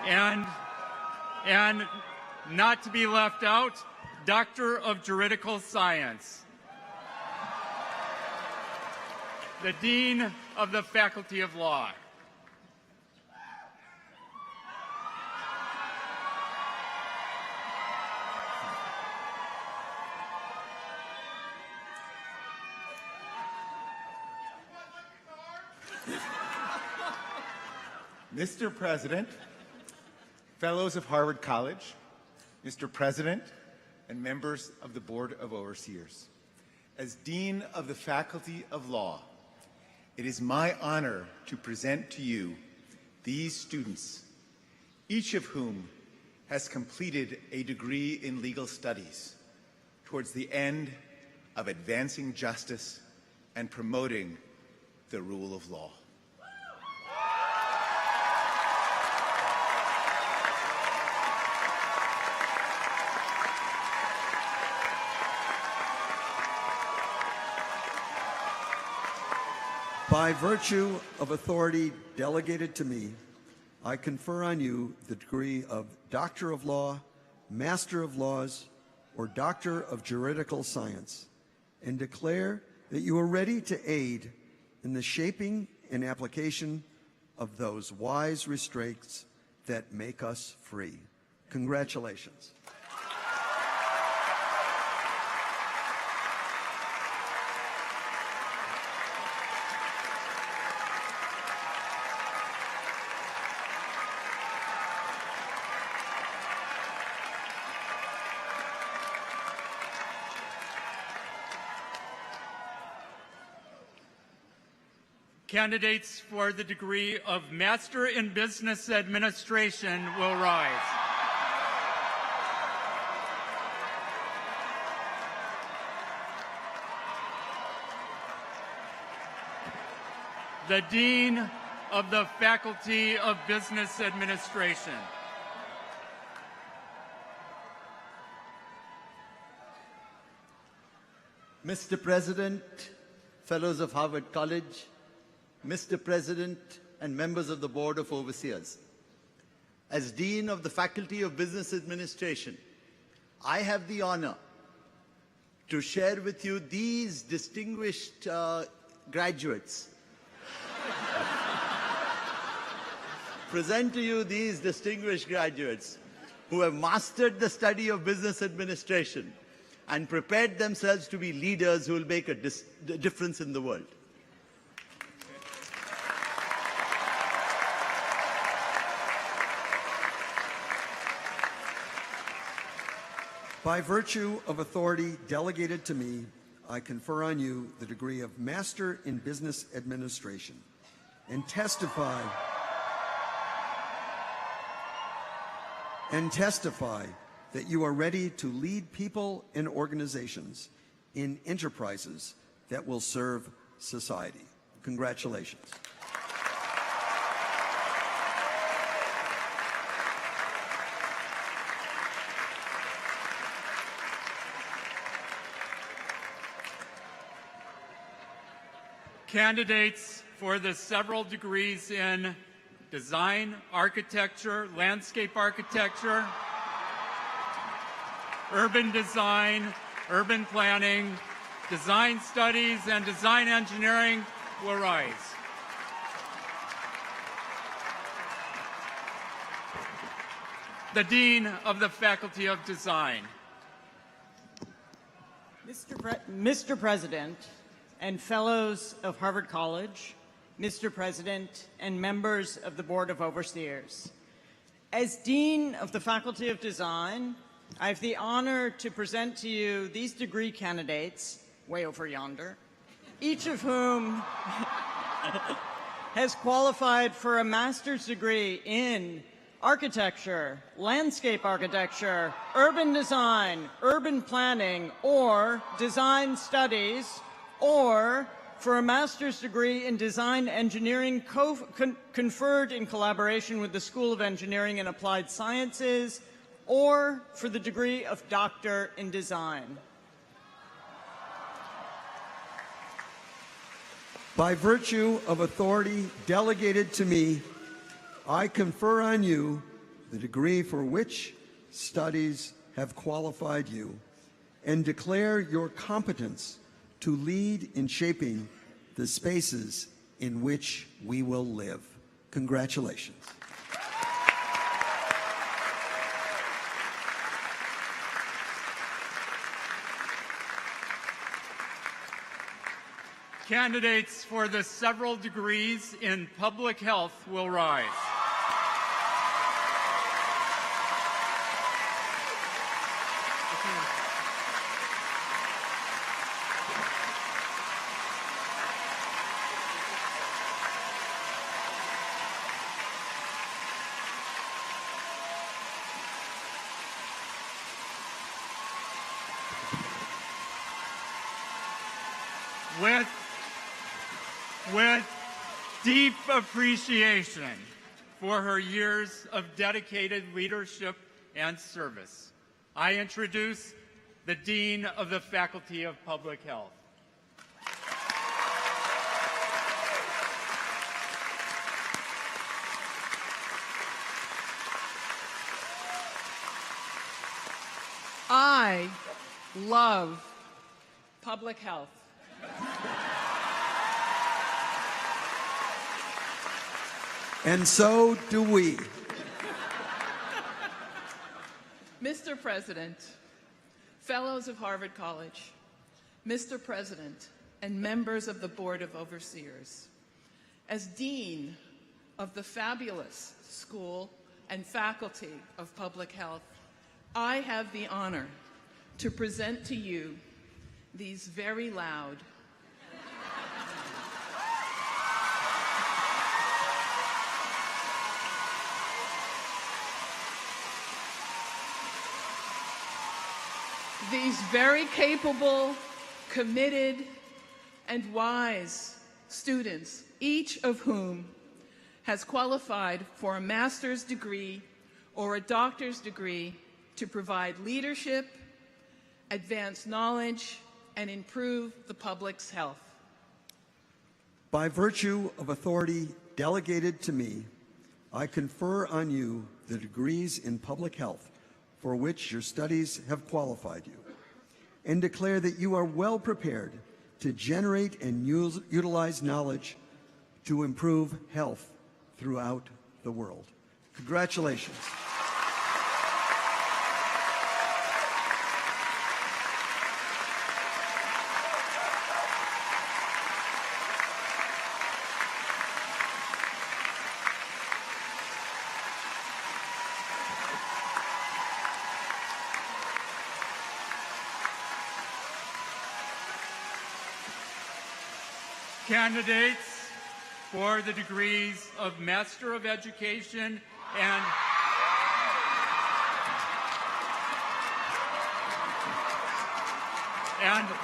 And not to be left out, Doctor of Juridical Science. The Dean of the Faculty of Law. Mr. President, Fellows of Harvard College, Mr. President, and members of the Board of Overseers. As Dean of the Faculty of Law, it is my honor to present to you these students, each of whom has completed a degree in legal studies towards the end of advancing justice and promoting the rule of law. By virtue of authority delegated to me, I confer on you the degree of Doctor of Law, Master of Laws, or Doctor of Juridical Science, and declare that you are ready to aid in the shaping and application of those wise restraints that make us free. Congratulations. Candidates for the degree of Master in Business Administration will rise. The Dean of the Faculty of Business Administration. Mr. President, Fellows of Harvard College, Mr. President, and members of the Board of Overseers. As Dean of the Faculty of Business Administration, I have the honor to share with you these distinguished graduates. Present to you these distinguished graduates who have mastered the study of business administration and prepared themselves to be leaders who will make a difference in the world. By virtue of authority delegated to me, I confer on you the degree of Master in Business Administration and testify that you are ready to lead people and organizations in enterprises that will serve society. Congratulations. Candidates for the several degrees in design, architecture, landscape architecture, urban design, urban planning, design studies, and design engineering will rise. The Dean of the Faculty of Design. Mr. President and Fellows of Harvard College, Mr. President, and members of the Board of Overseers. As Dean of the Faculty of Design, I have the honor to present to you these degree candidates, way over yonder, each of whom has qualified for a master's degree in architecture, landscape architecture, urban design, urban planning, or design studies, or for a master's degree in design engineering conferred in collaboration with the School of Engineering and Applied Sciences, or for the degree of Doctor in Design. By virtue of authority delegated to me, I confer on you the degree for which studies have qualified you, and declare your competence to lead in shaping the spaces in which we will live. Congratulations. Candidates for the several degrees in public health will rise. With deep appreciation for her years of dedicated leadership and service, I introduce the Dean of the Faculty of Public Health. I love public health. And so do we. Mr. President, Fellows of Harvard College, Mr. President, and members of the Board of Overseers, as Dean of the fabulous School and Faculty of Public Health, I have the honor to present to you these very loud, these very capable, committed, and wise students, each of whom has qualified for a master's degree or a doctor's degree to provide leadership, advance knowledge, and improve the public's health. By virtue of authority delegated to me, I confer on you the degrees in public health for which your studies have qualified you, and declare that you are well prepared to generate and utilize knowledge to improve health throughout the world. Congratulations. Candidates for the degrees of Master of Education and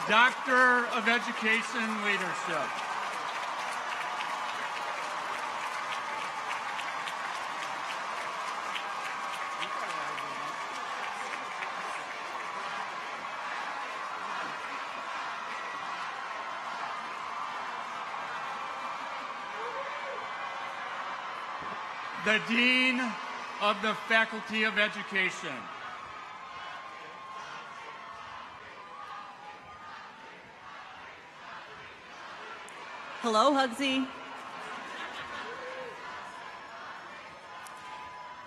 Doctor of Education Leadership. The Dean of the Faculty of Education. Hello, Hugsy.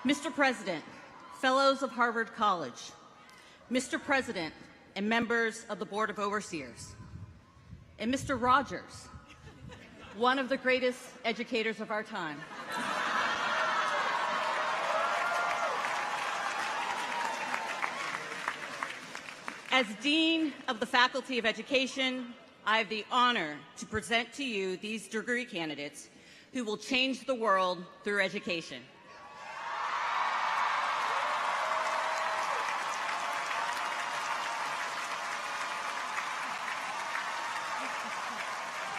Mr. President, Fellows of Harvard College, Mr. President, and members of the Board of Overseers, and Mr. Rogers, one of the greatest educators of our time. As Dean of the Faculty of Education, I have the honor to present to you these degree candidates who will change the world through education.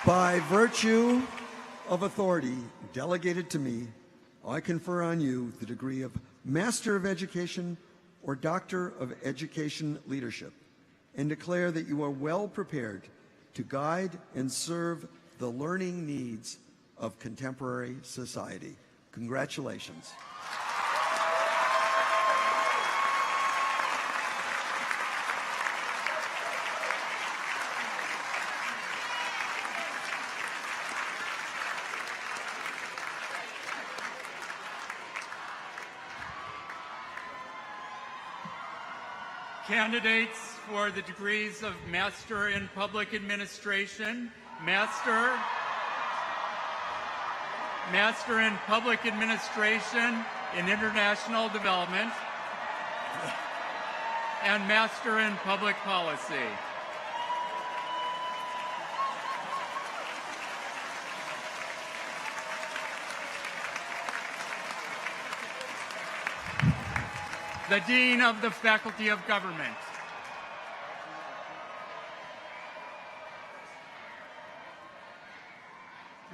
By virtue of authority delegated to me, I confer on you the degree of Master of Education or Doctor of Education Leadership, and declare that you are well prepared to guide and serve the learning needs of contemporary society. Congratulations. Candidates for the degrees of Master in Public Administration, Master in Public Administration in International Development, and Master in Public Policy. The Dean of the Faculty of Government.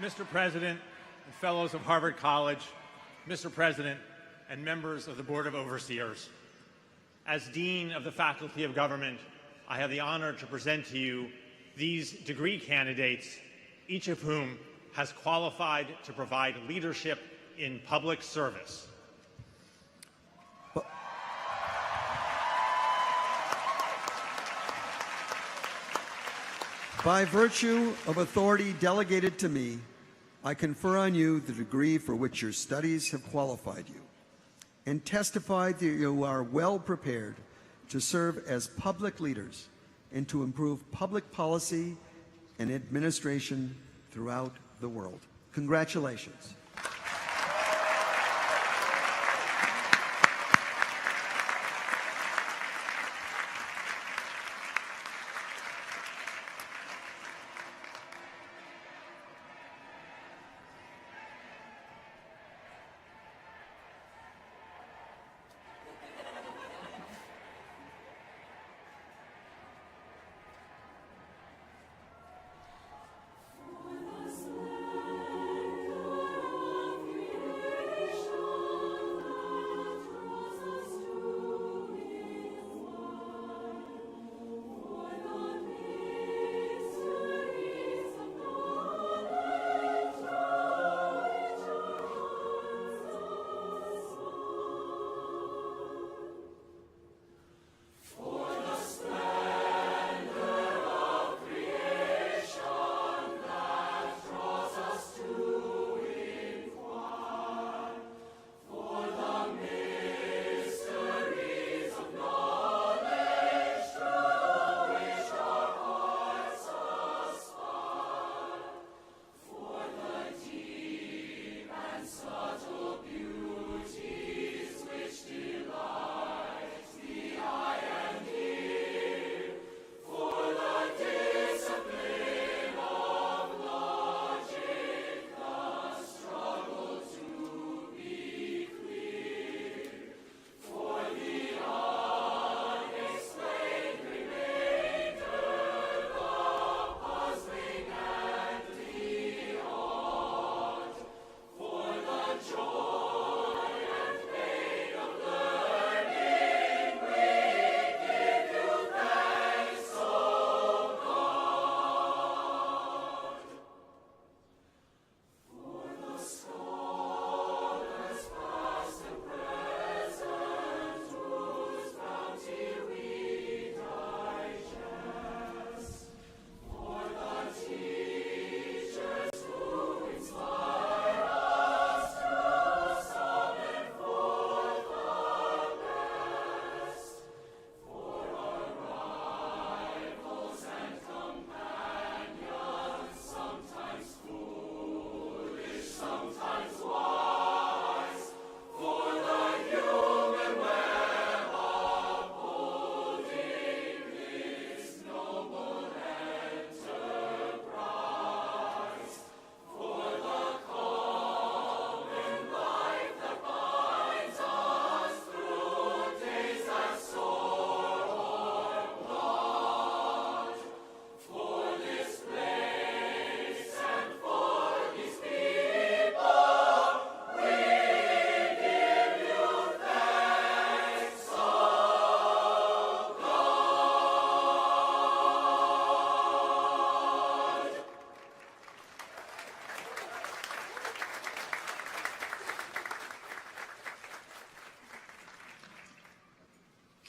Mr. President and Fellows of Harvard College, Mr. President and members of the Board of Overseers, as Dean of the Faculty of Government, I have the honor to present to you these degree candidates, each of whom has qualified to provide leadership in public service. By virtue of authority delegated to me, I confer on you the degree for which your studies have qualified you, and testify that you are well prepared to serve as public leaders and to improve public policy and administration throughout the world. Congratulations.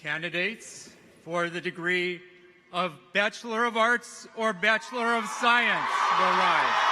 Candidates for the degree of Bachelor of Arts or Bachelor of Science will rise.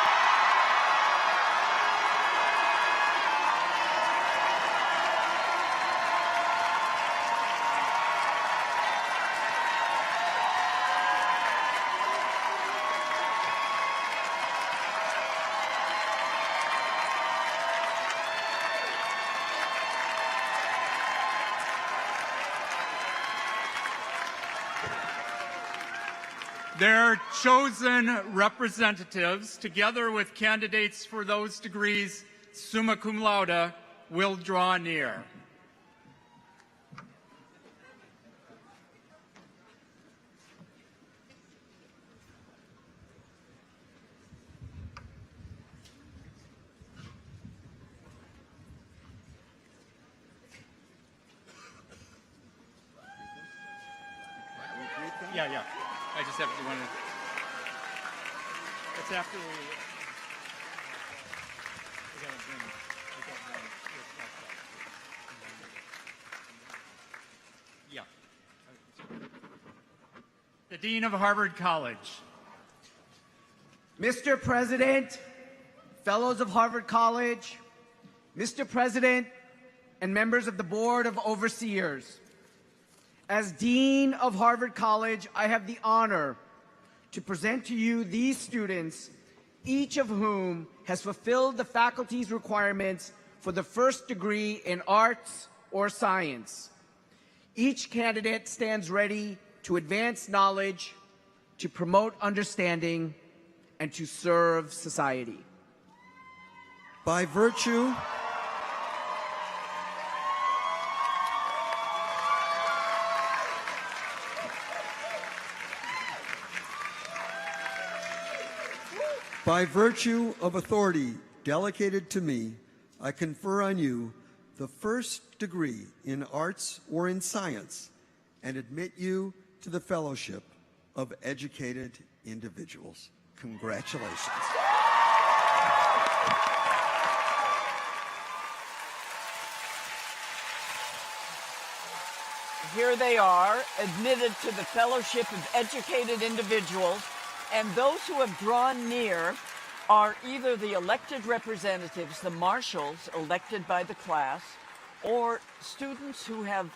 Their chosen representatives, together with candidates for those degrees summa cum laude, will draw near. Yeah. I just have to want to. It's after we got to bring. Yeah. The Dean of Harvard College. Mr. President, Fellows of Harvard College, Mr. President, and members of the Board of Overseers. As Dean of Harvard College, I have the honor to present to you these students, each of whom has fulfilled the faculty's requirements for the first degree in arts or science. Each candidate stands ready to advance knowledge, to promote understanding, and to serve society. By virtue of authority delegated to me, I confer on you the first degree in arts or in science and admit you to the fellowship of educated individuals. Congratulations. Here they are, admitted to the fellowship of educated individuals. And those who have drawn near are either the elected representatives, the marshals elected by the class, or students who have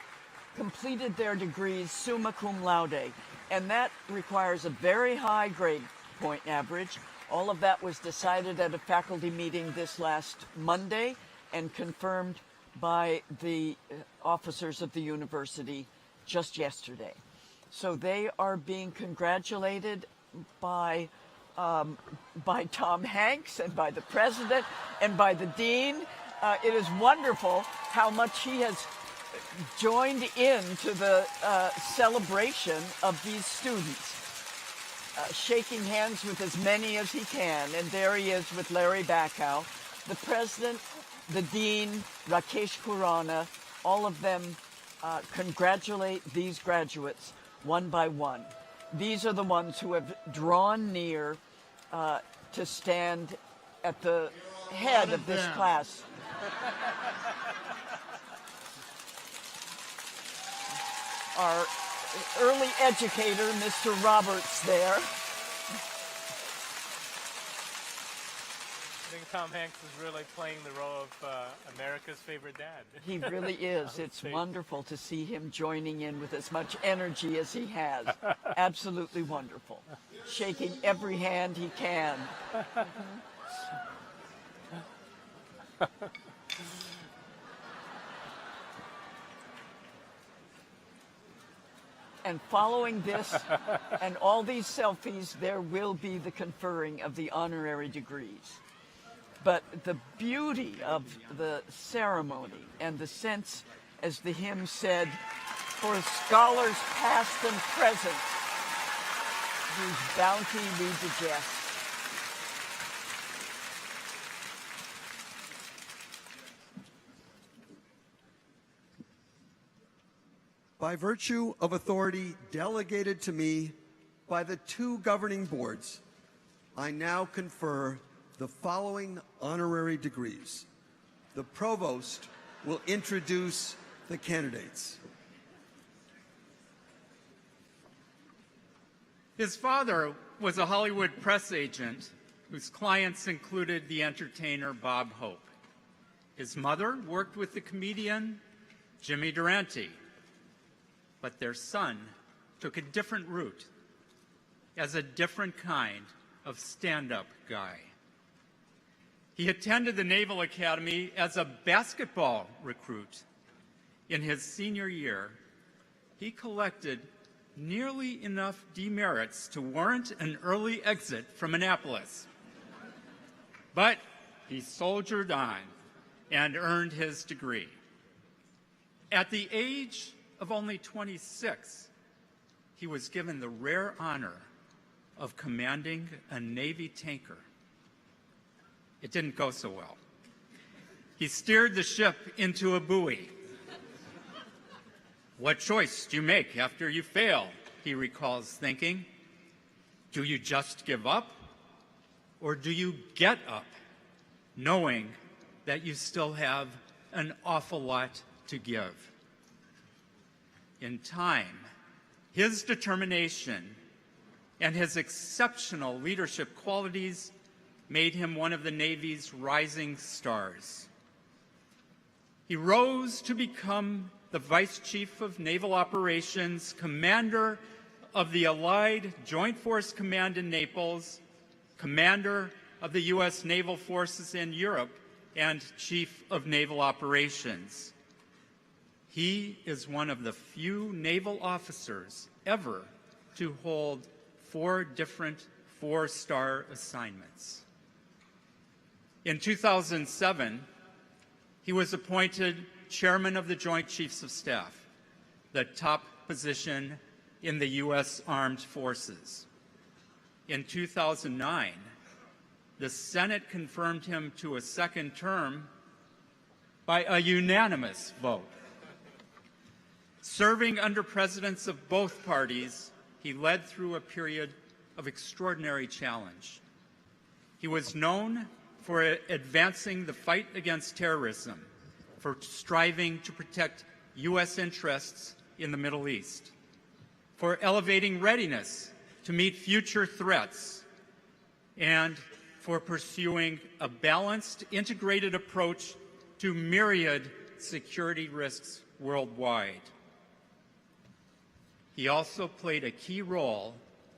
completed their degrees summa cum laude. And that requires a very high grade point average. All of that was decided at a faculty meeting this last Monday and confirmed by the officers of the university just yesterday. So they are being congratulated by Tom Hanks and by the president and by the dean. It is wonderful how much he has joined in to the celebration of these students, shaking hands with as many as he can. And there he is with Larry Bacow, the president, the dean, Rakesh Khurana, all of them congratulate these graduates one by one. These are the ones who have drawn near to stand at the head of this class. Our early educator, Mr. Roberts, there. I think Tom Hanks is really playing the role of America's favorite dad. He really is. It's wonderful to see him joining in with as much energy as he has. Absolutely wonderful. Shaking every hand he can. And following this and all these selfies, there will be the conferring of the honorary degrees. But the beauty of the ceremony and the sense, as the hymn said, for scholars past and present, whose bounty we digest. By virtue of authority delegated to me by the two governing boards, I now confer the following honorary degrees. The provost will introduce the candidates. His father was a Hollywood press agent whose clients included the entertainer Bob Hope. His mother worked with the comedian Jimmy Durante, but their son took a different route as a different kind of stand-up guy. He attended the Naval Academy as a basketball recruit. In his senior year, he collected nearly enough demerits to warrant an early exit from Annapolis. But he soldiered on and earned his degree. At the age of only 26, he was given the rare honor of commanding a Navy tanker. It didn't go so well. He steered the ship into a buoy. What choice do you make after you fail? He recalls thinking. Do you just give up? Or do you get up, knowing that you still have an awful lot to give? In time, his determination and his exceptional leadership qualities made him one of the Navy's rising stars. He rose to become the Vice Chief of Naval Operations, Commander of the Allied Joint Force Command in Naples, Commander of the U.S. Naval Forces in Europe, and Chief of Naval Operations. He is one of the few naval officers ever to hold 4 different 4-star assignments. In 2007, he was appointed Chairman of the Joint Chiefs of Staff, the top position in the U.S. Armed Forces. In 2009, the Senate confirmed him to a second term by a unanimous vote. Serving under presidents of both parties, he led through a period of extraordinary challenge. He was known for advancing the fight against terrorism, for striving to protect U.S. interests in the Middle East, for elevating readiness to meet future threats, and for pursuing a balanced, integrated approach to myriad security risks worldwide. He also played a key role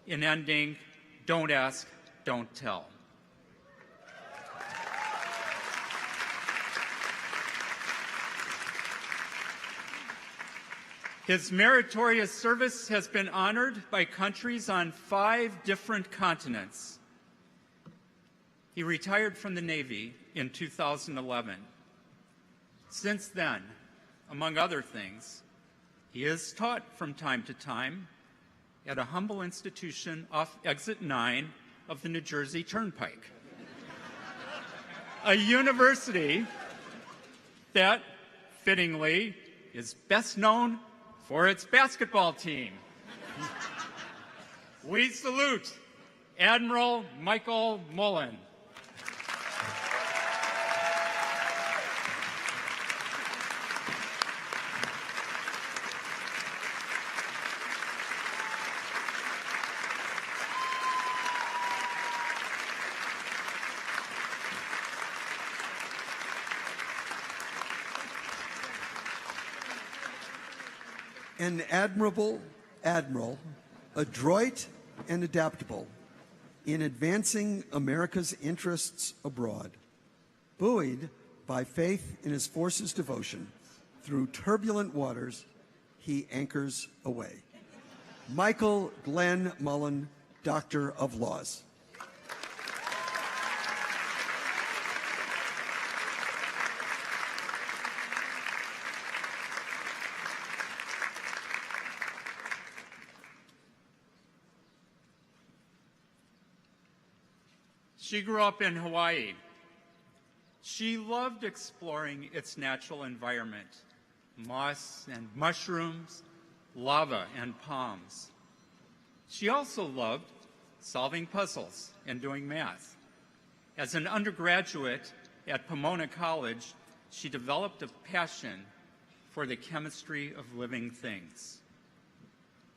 in ending Don't Ask, Don't Tell. His meritorious service has been honored by countries on 5 different continents. He retired from the Navy in 2011. Since then, among other things, he has taught from time to time at a humble institution off Exit 9 of the New Jersey Turnpike, a university that, fittingly, is best known for its basketball team. We salute Admiral Michael Mullen. An admirable admiral, adroit and adaptable in advancing America's interests abroad, buoyed by faith in his force's devotion, through turbulent waters, he anchors away. Michael Glenn Mullen, Doctor of Laws. She grew up in Hawaii. She loved exploring its natural environment, moss and mushrooms, lava and palms. She also loved solving puzzles and doing math. As an undergraduate at Pomona College, she developed a passion for the chemistry of living things.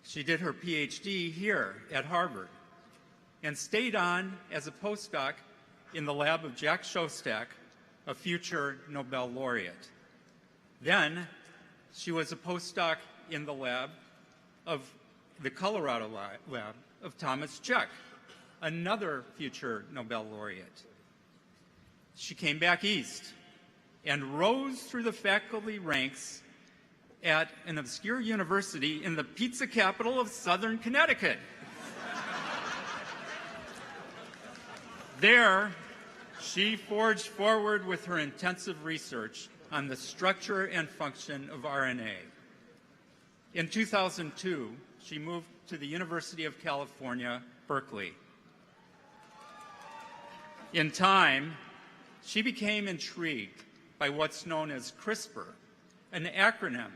She did her PhD here at Harvard and stayed on as a postdoc in the lab of Jack Szostak, a future Nobel laureate. Then she was a postdoc in the lab of the Colorado lab of Thomas Cech, another future Nobel laureate. She came back east and rose through the faculty ranks at an obscure university in the pizza capital of Southern Connecticut. There, she forged forward with her intensive research on the structure and function of RNA. In 2002, she moved to the University of California, Berkeley. In time, she became intrigued by what's known as CRISPR, an acronym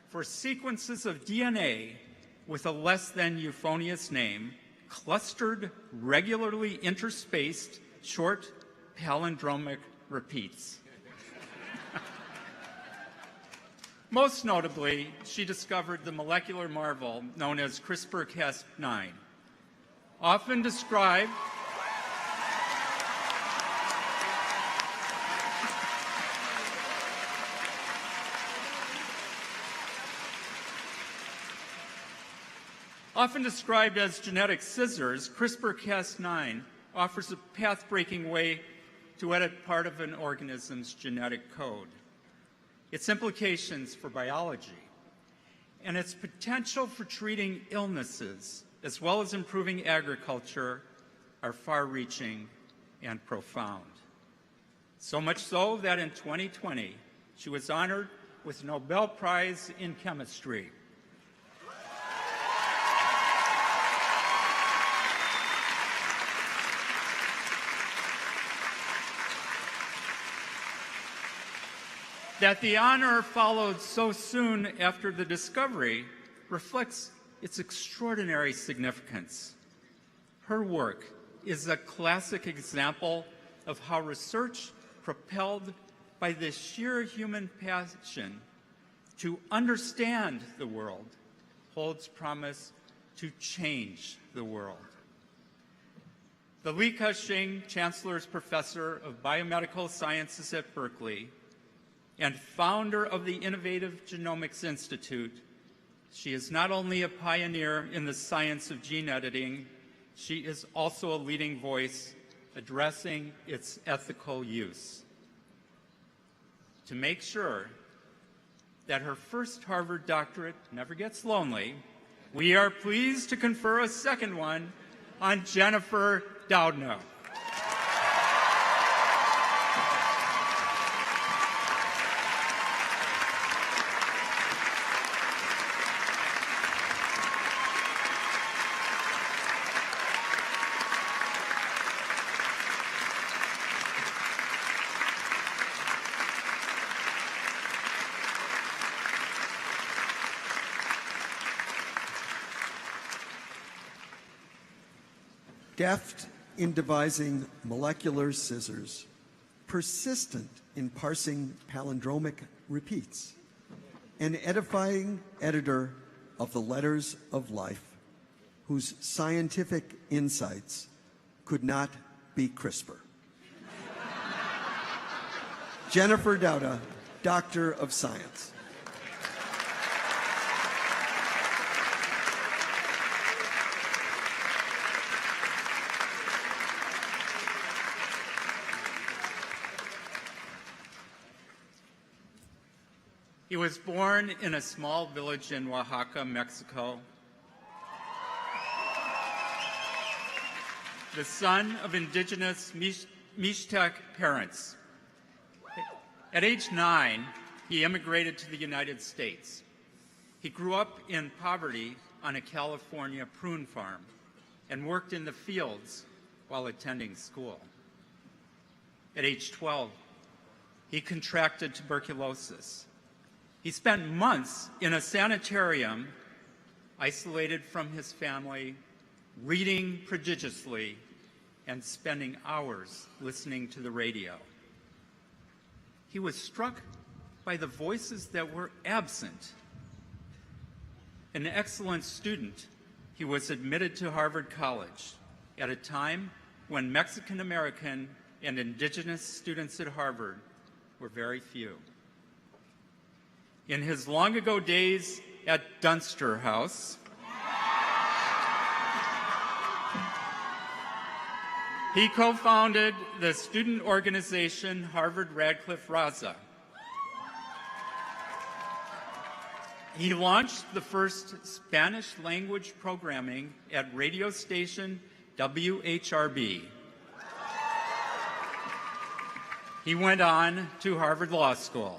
for sequences of DNA with a less than euphonious name, clustered, regularly interspaced, short palindromic repeats. Most notably, she discovered the molecular marvel known as CRISPR-Cas9, often described as genetic scissors. CRISPR-Cas9 offers a path-breaking way to edit part of an organism's genetic code. Its implications for biology and its potential for treating illnesses, as well as improving agriculture, are far-reaching and profound. So much so that in 2020, she was honored with the Nobel Prize in Chemistry. That the honor followed so soon after the discovery reflects its extraordinary significance. Her work is a classic example of how research propelled by the sheer human passion to understand the world holds promise to change the world. The Li Ka-shing Chancellor's Professor of Biomedical Sciences at Berkeley and founder of the Innovative Genomics Institute, she is not only a pioneer in the science of gene editing, she is also a leading voice addressing its ethical use. To make sure that her first Harvard doctorate never gets lonely, we are pleased to confer a second one on Jennifer Doudna. Deft in devising molecular scissors, persistent in parsing palindromic repeats, an edifying editor of the letters of life, whose scientific insights could not be crisper. Jennifer Doudna, Doctor of Science. He was born in a small village in Oaxaca, Mexico, the son of indigenous Mixtec parents. At age 9, he immigrated to the United States. He grew up in poverty on a California prune farm and worked in the fields while attending school. At age 12, he contracted tuberculosis. He spent months in a sanitarium, isolated from his family, reading prodigiously, and spending hours listening to the radio. He was struck by the voices that were absent. An excellent student, he was admitted to Harvard College at a time when Mexican American and indigenous students at Harvard were very few. In his long ago days at Dunster House, he co-founded the student organization Harvard-Radcliffe-Raza. He launched the first Spanish language programming at radio station WHRB. He went on to Harvard Law School.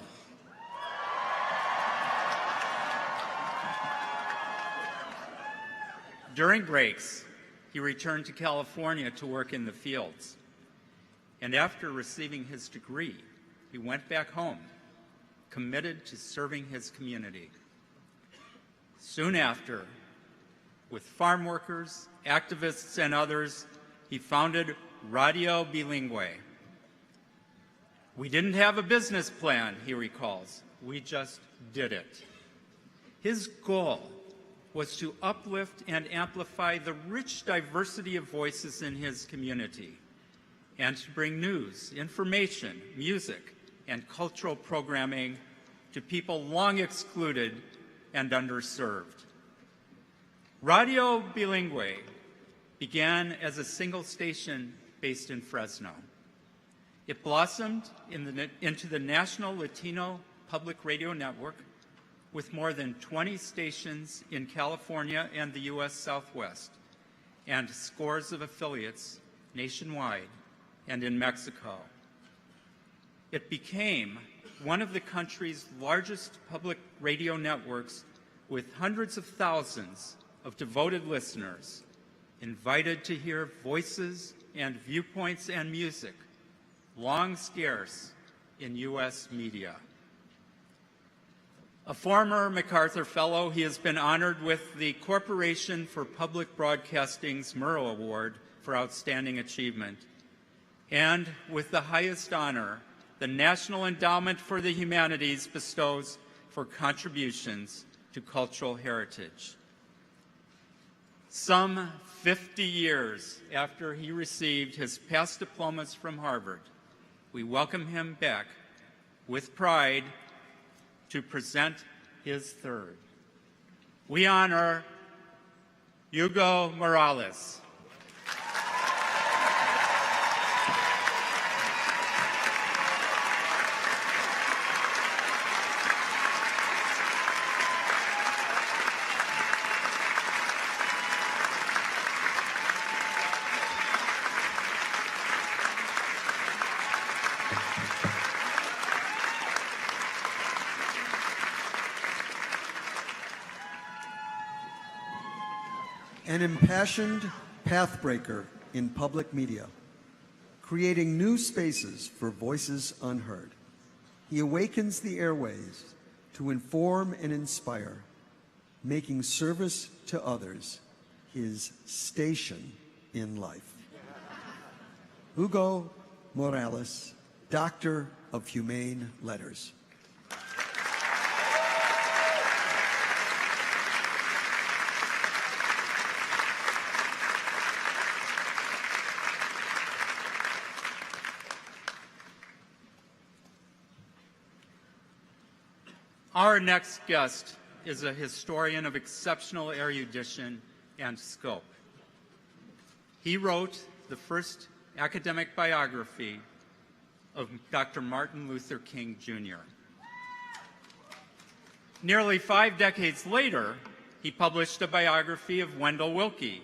During breaks, he returned to California to work in the fields. And after receiving his degree, he went back home, committed to serving his community. Soon after, with farm workers, activists, and others, he founded Radio Bilingüe. We didn't have a business plan, he recalls. We just did it. His goal was to uplift and amplify the rich diversity of voices in his community and to bring news, information, music, and cultural programming to people long excluded and underserved. Radio Bilingüe began as a single station based in Fresno. It blossomed into the National Latino Public Radio Network with more than 20 stations in California and the U.S. Southwest, and scores of affiliates nationwide and in Mexico. It became one of the country's largest public radio networks with hundreds of thousands of devoted listeners invited to hear voices and viewpoints and music long scarce in U.S. media. A former MacArthur Fellow, he has been honored with the Corporation for Public Broadcasting's Murrow Award for Outstanding Achievement, and with the highest honor the National Endowment for the Humanities bestows for contributions to cultural heritage. Some 50 years after he received his past diplomas from Harvard, we welcome him back with pride to present his third. We honor Hugo Morales. An impassioned pathbreaker in public media, creating new spaces for voices unheard. He awakens the airways to inform and inspire, making service to others his station in life. Hugo Morales, Doctor of Humane Letters. Our next guest is a historian of exceptional erudition and scope. He wrote the first academic biography of Dr. Martin Luther King, Jr. Nearly 5 decades later, he published a biography of Wendell Willkie,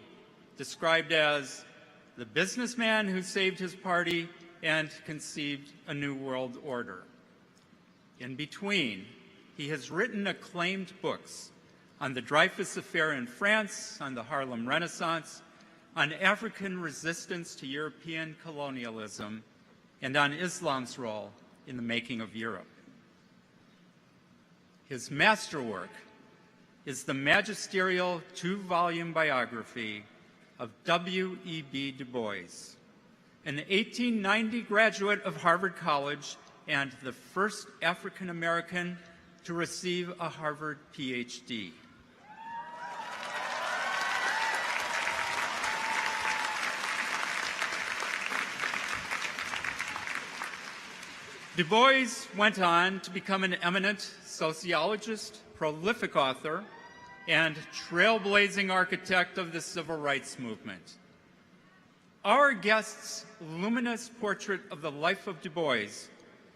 described as the businessman who saved his party and conceived a new world order. In between, he has written acclaimed books on the Dreyfus Affair in France, on the Harlem Renaissance, on African resistance to European colonialism, and on Islam's role in the making of Europe. His masterwork is the magisterial 2-volume biography of W.E.B. Du Bois, an 1890 graduate of Harvard College and the first African-American to receive a Harvard PhD. Du Bois went on to become an eminent sociologist, prolific author, and trailblazing architect of the civil rights movement. Our guest's luminous portrait of the life of Du Bois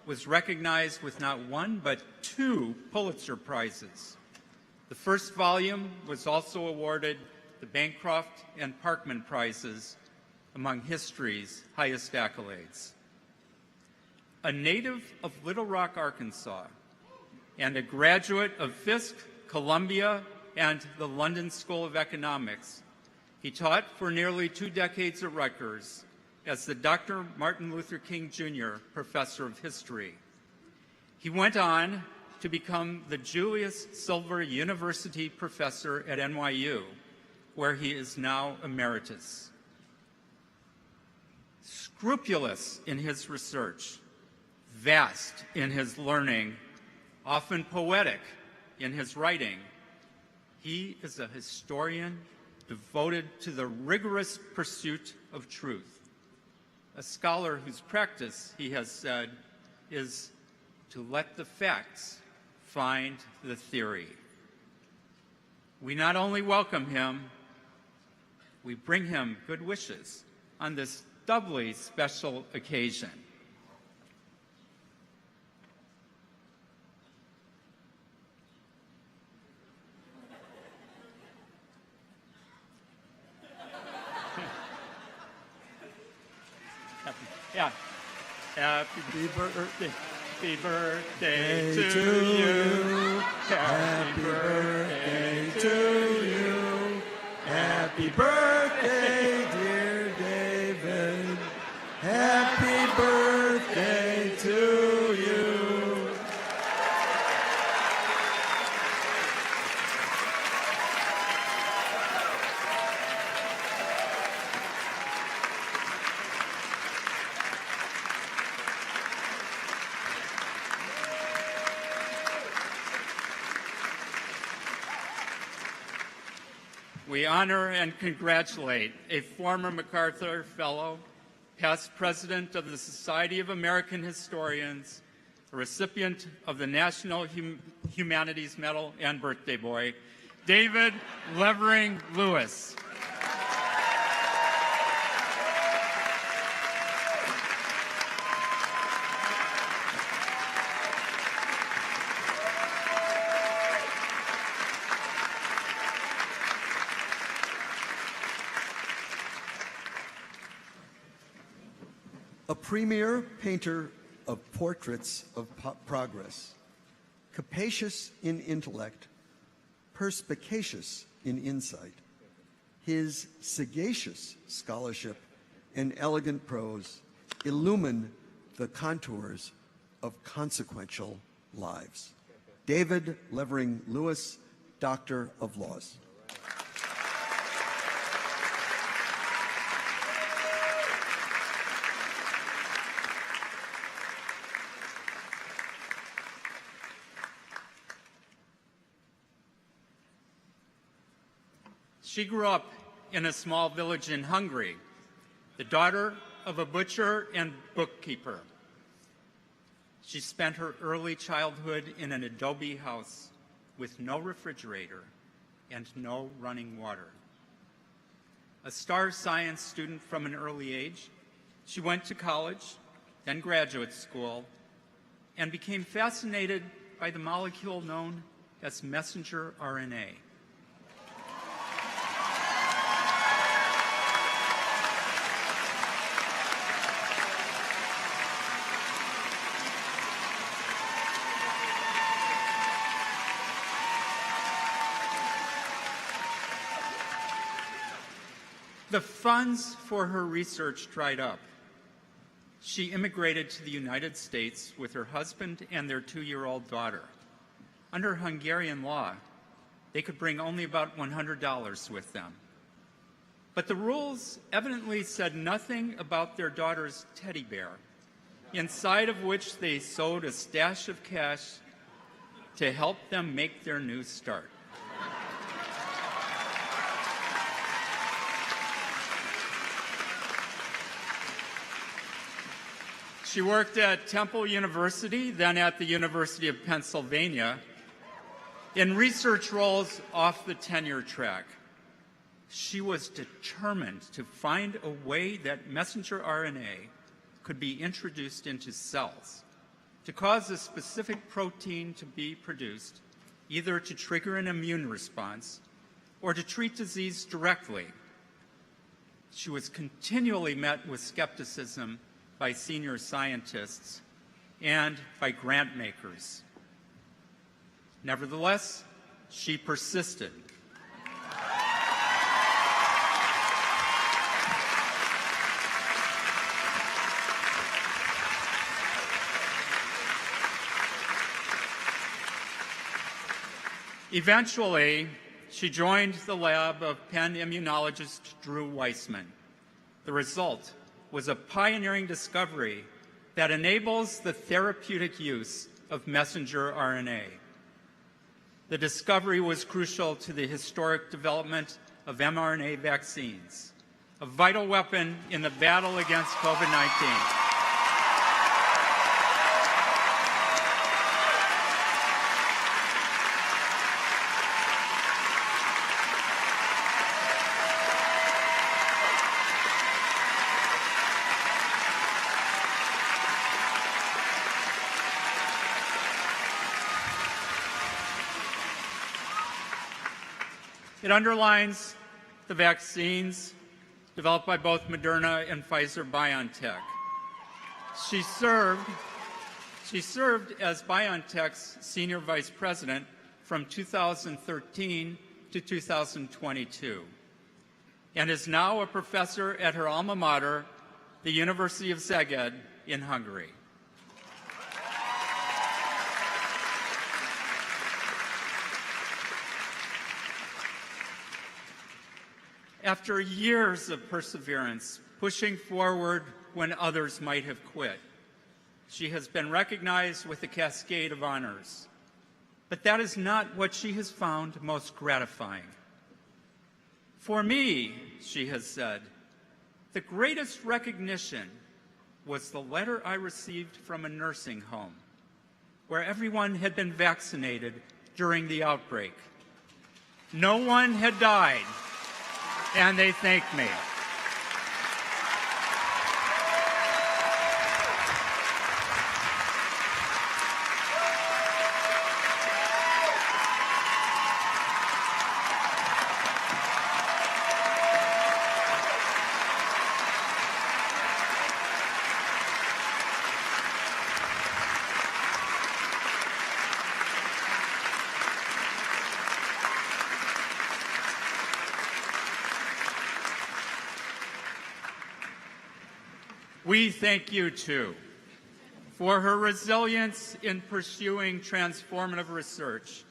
was recognized with not 1 but 2 Pulitzer Prizes, The first volume was also awarded the Bancroft and Parkman Prizes, among history's highest accolades. A native of Little Rock, Arkansas, and a graduate of Fisk, Columbia, and the London School of Economics, he taught for nearly 2 decades at Rutgers as the Dr. Martin Luther King Jr. Professor of History. He went on to become the Julius Silver University Professor at NYU, where he is now emeritus. Scrupulous in his research, vast in his learning, often poetic in his writing, he is a historian devoted to the rigorous pursuit of truth. A scholar whose practice, he has said, is to let the facts find the theory. We not only welcome him, we bring him good wishes on this doubly special occasion. Yeah. Happy birthday to you. Happy birthday to you. Happy birthday, dear David. Happy birthday to you. We honor and congratulate a former MacArthur Fellow, past president of the Society of American Historians, a recipient of the National Humanities Medal and Birthday Boy, David Levering Lewis. A premier painter of portraits of progress, capacious in intellect, perspicacious in insight, his sagacious scholarship and elegant prose illumine the contours of consequential lives. David Levering Lewis, Doctor of Laws. She grew up in a small village in Hungary, the daughter of a butcher and bookkeeper. She spent her early childhood in an adobe house with no refrigerator and no running water. A star science student from an early age, she went to college, then graduate school, and became fascinated by the molecule known as messenger RNA. The funds for her research dried up. She immigrated to the United States with her husband and their 2-year-old daughter. Under Hungarian law, they could bring only about $100 with them. But the rules evidently said nothing about their daughter's teddy bear, inside of which they sewed a stash of cash to help them make their new start. She worked at Temple University, then at the University of Pennsylvania, in research roles off the tenure track. She was determined to find a way that messenger RNA could be introduced into cells to cause a specific protein to be produced either to trigger an immune response or to treat disease directly. She was continually met with skepticism by senior scientists and by grant makers. Nevertheless, she persisted. Eventually, she joined the lab of Penn immunologist Drew Weissman. The result was a pioneering discovery that enables the therapeutic use of messenger RNA. The discovery was crucial to the historic development of mRNA vaccines, a vital weapon in the battle against COVID-19. It underlines the vaccines developed by both Moderna and Pfizer-BioNTech. She served as BioNTech's senior vice president from 2013 to 2022 and is now a professor at her alma mater, the University of Szeged in Hungary. After years of perseverance, pushing forward when others might have quit, she has been recognized with a cascade of honors. But that is not what she has found most gratifying. For me, she has said, the greatest recognition was the letter I received from a nursing home where everyone had been vaccinated during the outbreak. No one had died, and they thanked me. We thank you, too, for her resilience in pursuing transformative research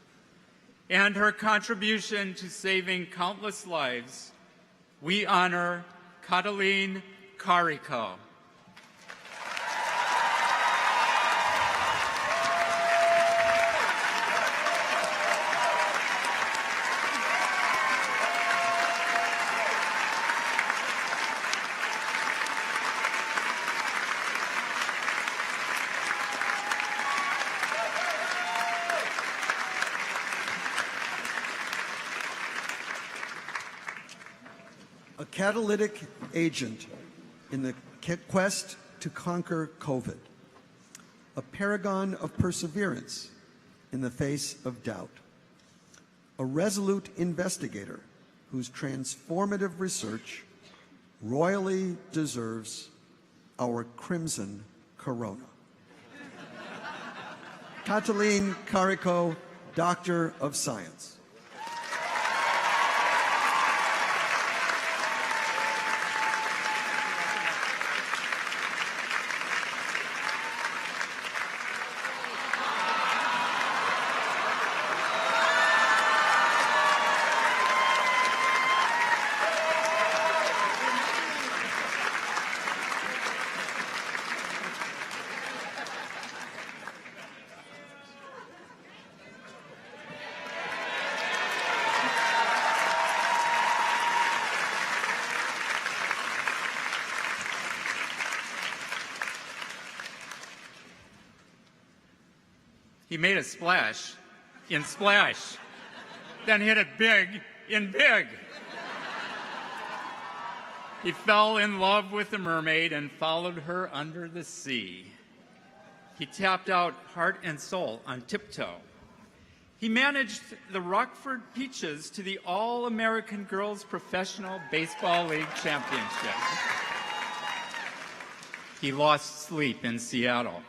and her contribution to saving countless lives. We honor Catalin Carico. A catalytic agent in the quest to conquer COVID, a paragon of perseverance in the face of doubt, a resolute investigator whose transformative research royally deserves our crimson corona. Catalin Carico, Doctor of Science. He made a splash in Splash, then hit it big in Big. He fell in love with the mermaid and followed her under the sea. He tapped out heart and soul on tiptoe. He managed the Rockford Peaches to the All-American Girls Professional Baseball League Championship. He lost sleep in Seattle.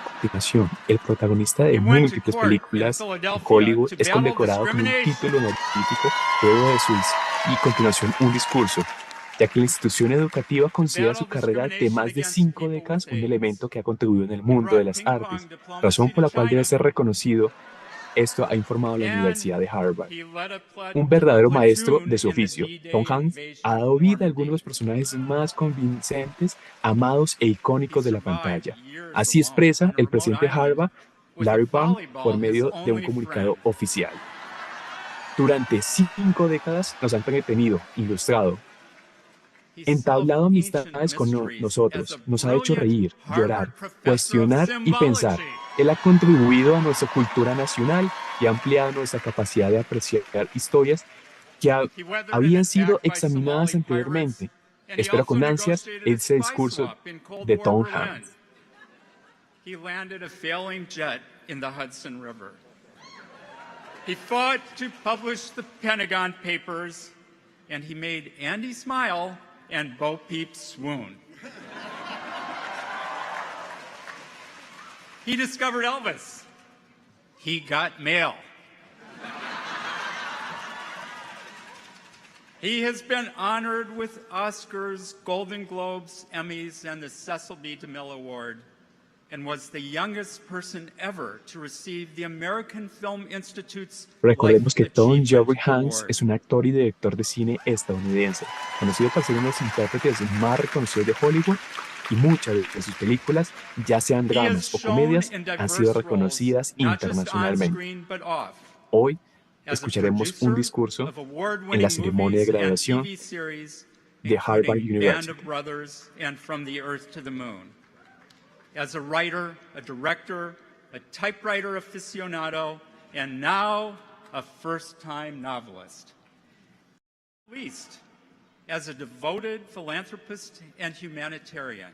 A continuación, el protagonista de múltiples películas en Hollywood es condecorado con un título honorífico luego de su y continuación un discurso, ya que la institución educativa considera su carrera de más de 5 décadas un elemento que ha contribuido en el mundo de las artes, razón por la cual debe ser reconocido. Esto ha informado la Universidad de Harvard. Un verdadero maestro de su oficio, Tom Hanks ha dado vida a algunos de los personajes más convincentes, amados e icónicos de la pantalla. Así expresa el presidente de Harvard, Larry Page, por medio de un comunicado oficial. Durante 5 décadas nos ha entretenido, ilustrado, entablado amistades con nosotros, nos ha hecho reír, llorar, cuestionar y pensar. Él ha contribuido a nuestra cultura nacional y ha ampliado nuestra capacidad de apreciar historias que habían sido examinadas anteriormente. Espero con ansias ese discurso de Tom Hanks. He landed a failing jet in the Hudson River. He fought to publish the Pentagon Papers, and he made Andy smile and Bo Peep swoon. He discovered Elvis. He got mail. He has been honored with Oscars, Golden Globes, Emmys, and the Cecil B. DeMille Award, and was the youngest person ever to receive the American Film Institute's Recordemos que Tom Jerry Hanks es un actor y director de cine estadounidense, conocido por ser uno de los intérpretes más reconocidos de Hollywood, y muchas de sus películas, ya sean dramas o comedias, han sido reconocidas internacionalmente. Hoy escucharemos un discurso en la ceremonia de graduación de Harvard University. As a writer, a director, a typewriter aficionado, and now a first-time novelist. At least as a devoted philanthropist and humanitarian.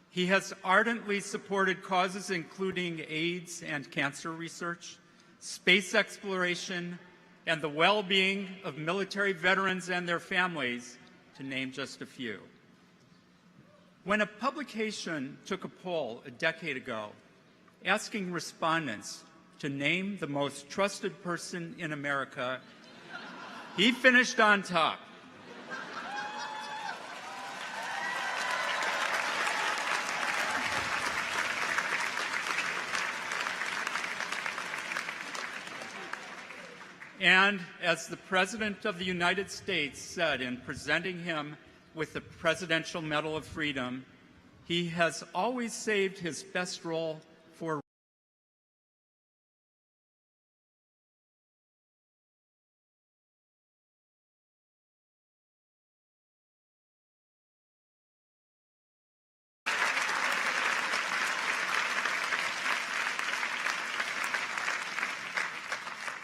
He has ardently supported causes including AIDS and cancer research, space exploration, and the well-being of military veterans and their families, to name just a few. When a publication took a poll a decade ago, asking respondents to name the most trusted person in America, he finished on top. And as the President of the United States said in presenting him with the Presidential Medal of Freedom, he has always saved his best role for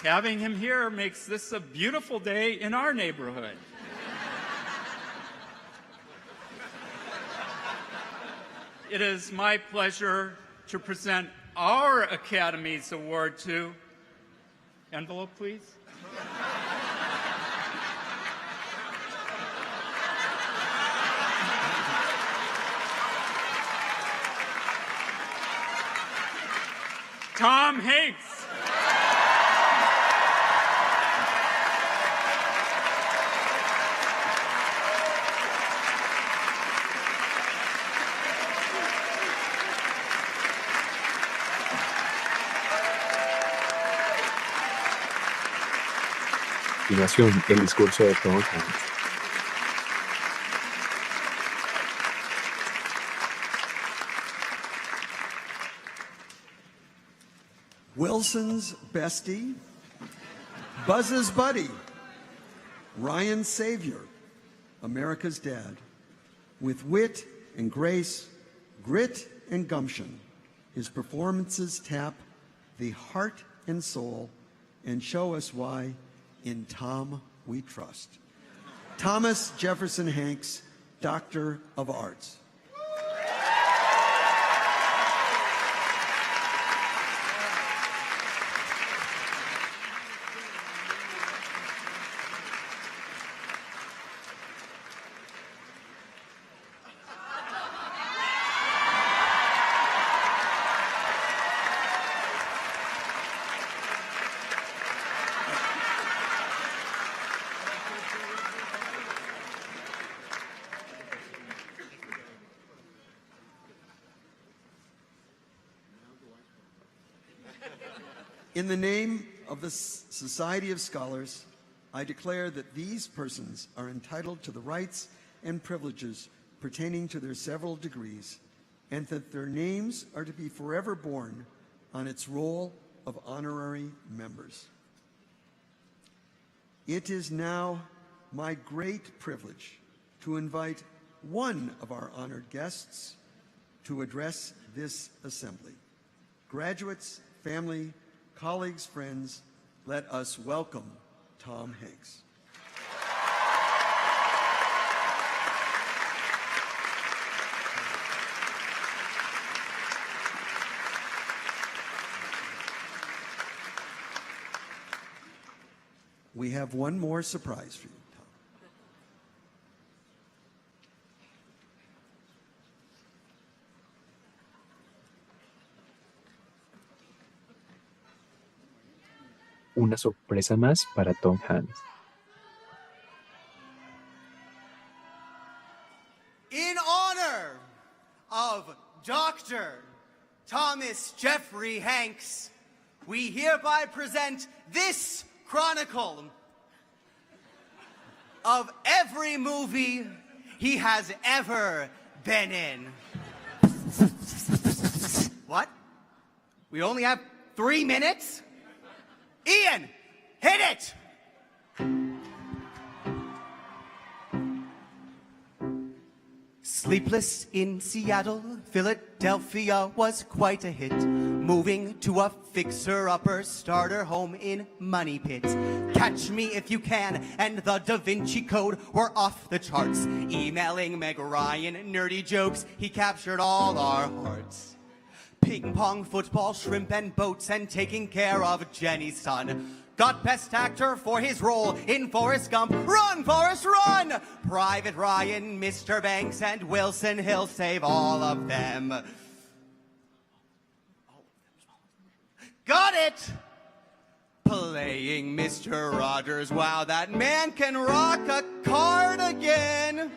having him here makes this a beautiful day in our neighborhood. It is my pleasure to present our Academy's Award to, envelope please. Tom Hanks. A continuación, el discurso de Tom Hanks. Wilson's bestie, Buzz's buddy, Ryan's savior, America's dad. With wit and grace, grit and gumption, his performances tap the heart and soul and show us why in Tom we trust. Thomas Jefferson Hanks, Doctor of Arts. In the name of the Society of Scholars, I declare that these persons are entitled to the rights and privileges pertaining to their several degrees, and that their names are to be forever borne on its roll of honorary members. It is now my great privilege to invite one of our honored guests to address this assembly. Graduates, family, colleagues, friends, let us welcome Tom Hanks. We have one more surprise for you, Tom. Una sorpresa más para Tom Hanks. In honor of Dr. Thomas Jeffrey Hanks, we hereby present this chronicle of every movie he has ever been in. What? We only have 3 minutes? Ian, hit it! Sleepless in Seattle, Philadelphia was quite a hit. Moving to a fixer-upper starter home in Money Pit. Catch Me If You Can and the Da Vinci Code were off the charts. Emailing Meg Ryan nerdy jokes, he captured all our hearts. Ping pong, football, shrimp and boats, and taking care of Jenny's son. Got Best Actor for his role in Forrest Gump. Run, Forrest, run! Private Ryan, Mr. Banks, and Wilson, he'll save all of them. Got it! Playing Mr. Rogers. Wow, that man can rock a cardigan.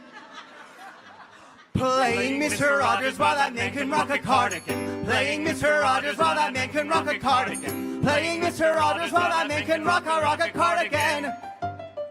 Playing Mr. Rogers while that man can rock a cardigan. Playing Mr. Rogers while that man can rock a cardigan. Playing Mr. Rogers while that man can rock a cardigan.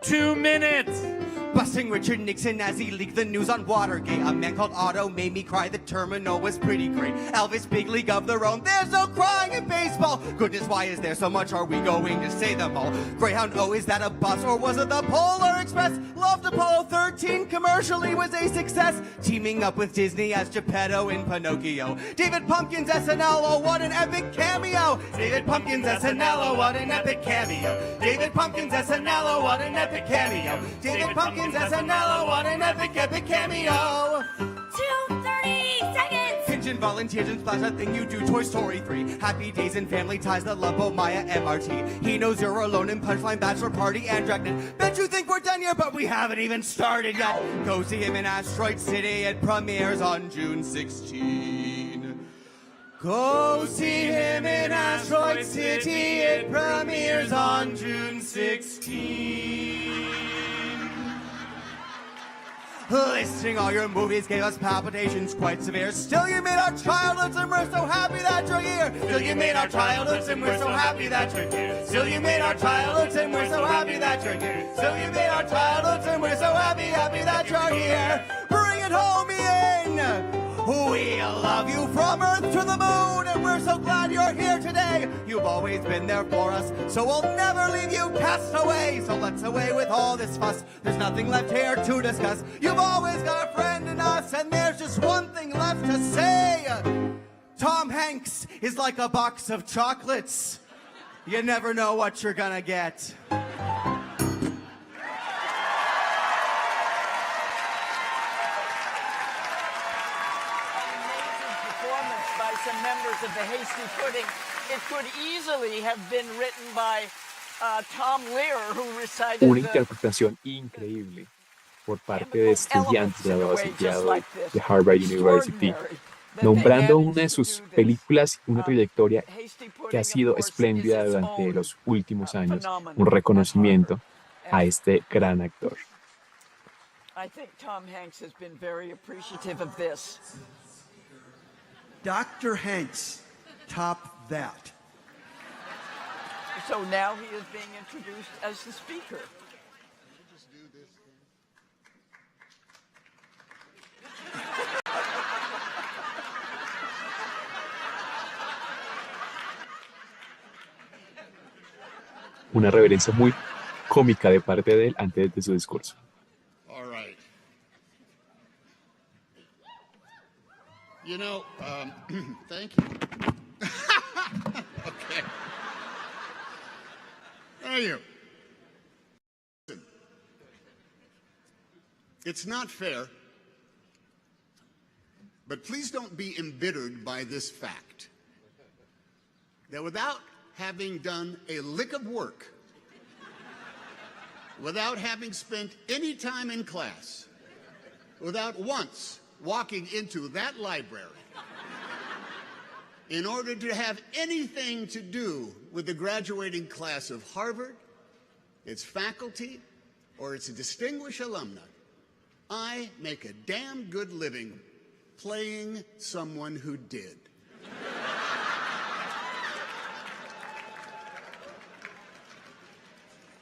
2 minutes! Busting Richard Nixon as he leaked the news on Watergate. A man called Otto made me cry, the terminal was pretty great. Elvis, big league of their own, there's no crying in baseball. Goodness, why is there so much? Are we going to say them all? Greyhound, oh, is that a bus or was it the Polar Express? Loved Apollo 13, commercially was a success. Teaming up with Disney as Geppetto in Pinocchio. David Pumpkins SNL, oh, what an epic cameo. David Pumpkins SNL, oh, what an epic cameo. David Pumpkins SNL, oh, what an epic cameo. David Pumpkins SNL, what an epic cameo. 2:30 seconds. Pigeon volunteers and splash that thing you do. Toy Story 3. Happy Days and Family Ties, the Lumbo Maya MRT. He Knows You're Alone in Punchline, Bachelor Party, and Dragnet. Bet you think we're done here, but we haven't even started yet. Go see him in Asteroid City. It premieres on June 16. Go see him in Asteroid City. It premieres on June 16. Listing all your movies gave us palpitations quite severe. Still you made our childhoods and we're so happy that you're here. Still you made our childhoods and we're so happy that you're here. Still you made our childhoods and we're so happy that you're here. Still you made our childhoods and we're so happy that you're here. Bring it home, Ian! We love you from Earth to the moon, and we're so glad you're here today. You've always been there for us, so we'll never leave you cast away. So let's away with all this fuss. There's nothing left here to discuss. You've always got a friend in us, and there's just one thing left to say. Tom Hanks is like a box of chocolates. You never know what you're gonna get. Some members of the Hasty Pudding. It could easily have been written by Tom Lear, who recited Una interpretación increíble por parte de estudiantes graduados de Harvard University, nombrando una de sus películas y una trayectoria que ha sido espléndida durante los últimos años, un reconocimiento a este gran actor. I think Tom Hanks has been very appreciative of this. Dr. Hanks, top that. So now he is being introduced as the speaker. Una reverencia muy cómica de parte de él antes de su discurso. All right. You know, thank you. Okay. Thank you. Listen, it's not fair, but please don't be embittered by this fact that without having done a lick of work, without having spent any time in class, without once walking into that library, in order to have anything to do with the graduating class of Harvard, its faculty, or its distinguished alumni, I make a damn good living playing someone who did.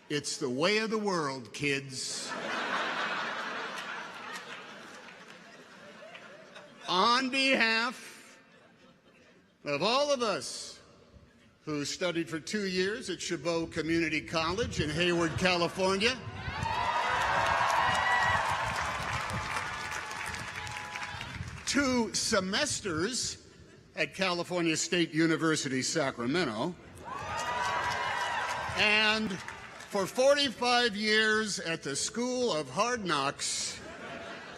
It's the way of the world, kids. On behalf of all of us who studied for 2 years at Chabot Community College in Hayward, California, 2 semesters at California State University, Sacramento, and for 45 years at the School of Hard Knocks,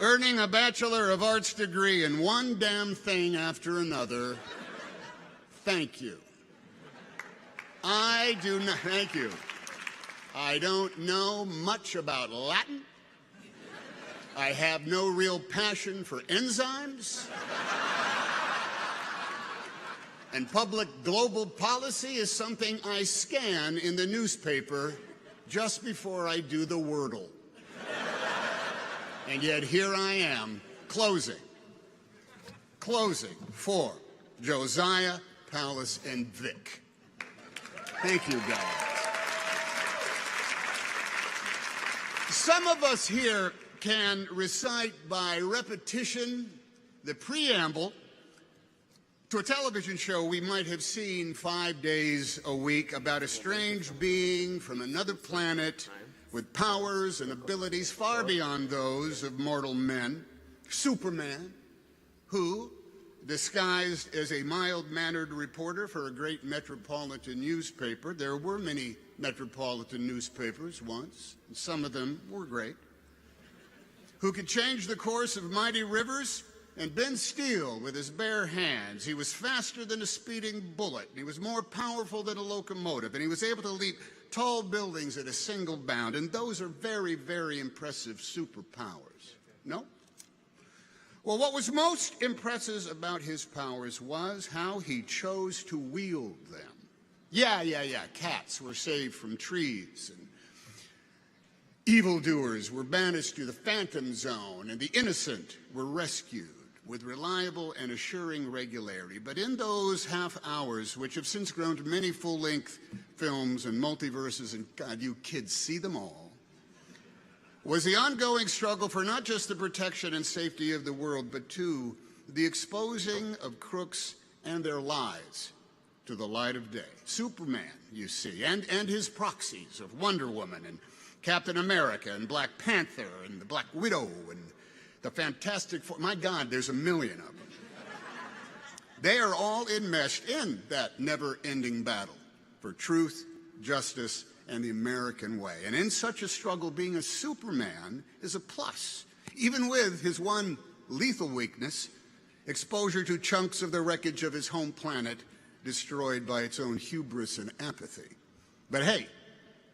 earning a Bachelor of Arts degree in one damn thing after another. Thank you. Thank you. I don't know much about Latin. I have no real passion for enzymes. And public global policy is something I scan in the newspaper just before I do the Wordle. And yet here I am, closing for Josiah, Palace, and Vic. Thank you, guys. Some of us here can recite by repetition the preamble to a television show we might have seen 5 days a week about a strange being from another planet with powers and abilities far beyond those of mortal men, Superman, who, disguised as a mild-mannered reporter for a great metropolitan newspaper — there were many metropolitan newspapers once, and some of them were great — who could change the course of mighty rivers and bend steel with his bare hands. He was faster than a speeding bullet. He was more powerful than a locomotive, and he was able to leap tall buildings at a single bound. And those are very, very impressive superpowers. No? Well, what was most impressive about his powers was how he chose to wield them. Yeah. Cats were saved from trees, and evildoers were banished to the Phantom Zone, and the innocent were rescued with reliable and assuring regularity. But in those half hours, which have since grown to many full-length films and multiverses, and God, you kids see them all, was the ongoing struggle for not just the protection and safety of the world, but too the exposing of crooks and their lies to the light of day. Superman, you see, and his proxies of Wonder Woman and Captain America and Black Panther and the Black Widow and the Fantastic Four. My God, there's a million of them. They are all enmeshed in that never-ending battle for truth, justice, and the American way. And in such a struggle, being a Superman is a plus, even with his one lethal weakness, exposure to chunks of the wreckage of his home planet destroyed by its own hubris and apathy. But hey,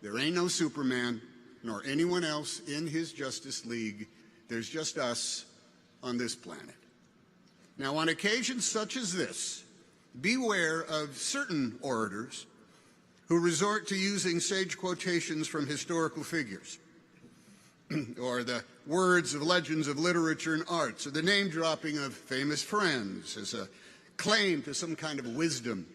there ain't no Superman nor anyone else in his Justice League. There's just us on this planet. Now, on occasions such as this, beware of certain orators who resort to using sage quotations from historical figures, or the words of legends of literature and arts, or the name-dropping of famous friends as a claim to some kind of wisdom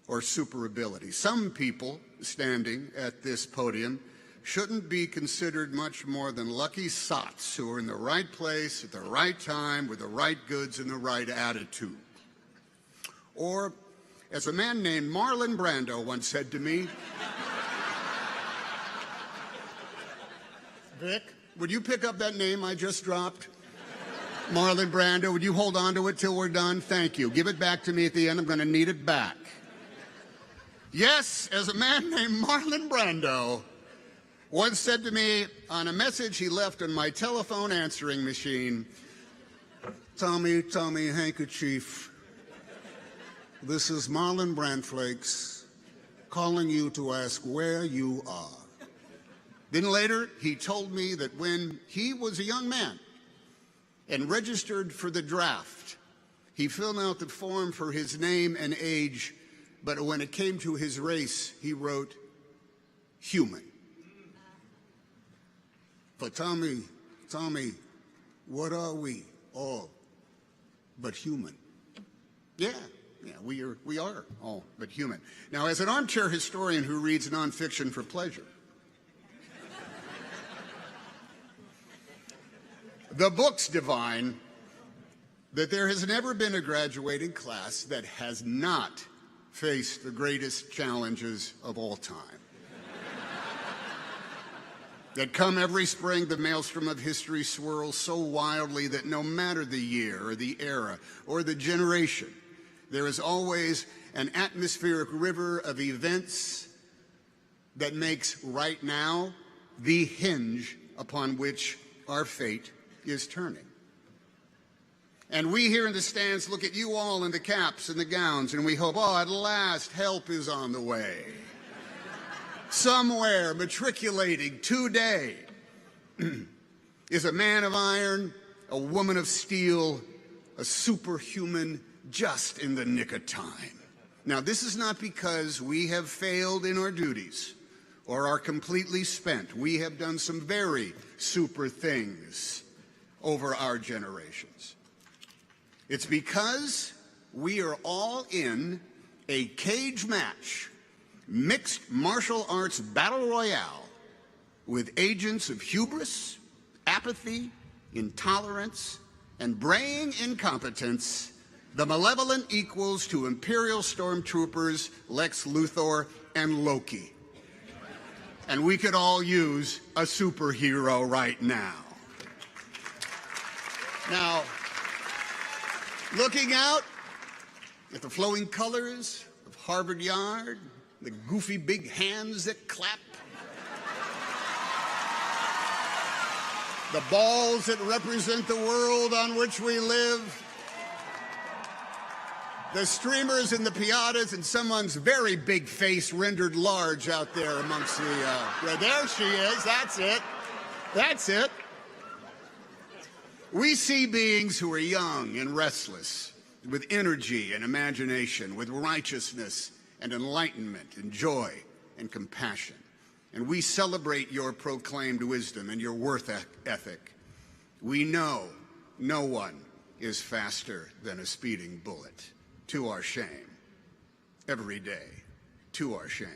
or super ability. Some people standing at this podium shouldn't be considered much more than lucky sots who are in the right place at the right time with the right goods and the right attitude. Or, as a man named Marlon Brando once said to me, Vic, would you pick up that name I just dropped? Marlon Brando, would you hold on to it till we're done? Thank you. Give it back to me at the end. I'm going to need it back. Yes, as a man named Marlon Brando once said to me on a message he left on my telephone answering machine, Tommy, handkerchief, this is Marlon Brandflakes calling you to ask where you are. Then later, he told me that when he was a young man and registered for the draft, he filled out the form for his name and age, but when it came to his race, he wrote human. For Tommy, what are we all but human? Yeah, we are all but human. Now, as an armchair historian who reads nonfiction for pleasure, the books divine that there has never been a graduating class that has not faced the greatest challenges of all time. That come every spring, the maelstrom of history swirls so wildly that no matter the year or the era or the generation, there is always an atmospheric river of events that makes right now the hinge upon which our fate is turning. And we here in the stands look at you all in the caps and the gowns, and we hope, oh, at last help is on the way. Somewhere matriculating today is a man of iron, a woman of steel, a superhuman just in the nick of time. Now, this is not because we have failed in our duties or are completely spent. We have done some very super things over our generations. It's because we are all in a cage match, mixed martial arts battle royale with agents of hubris, apathy, intolerance, and braying incompetence, the malevolent equals to Imperial stormtroopers Lex Luthor and Loki. And we could all use a superhero right now. Now, looking out at the flowing colors of Harvard Yard, the goofy big hands that clap, the balls that represent the world on which we live, the streamers and the piatas, and someone's very big face rendered large out there amongst the, there she is, that's it, that's it. We see beings who are young and restless, with energy and imagination, with righteousness and enlightenment and joy and compassion. And we celebrate your proclaimed wisdom and your worth ethic. We know no one is faster than a speeding bullet, to our shame, every day, to our shame.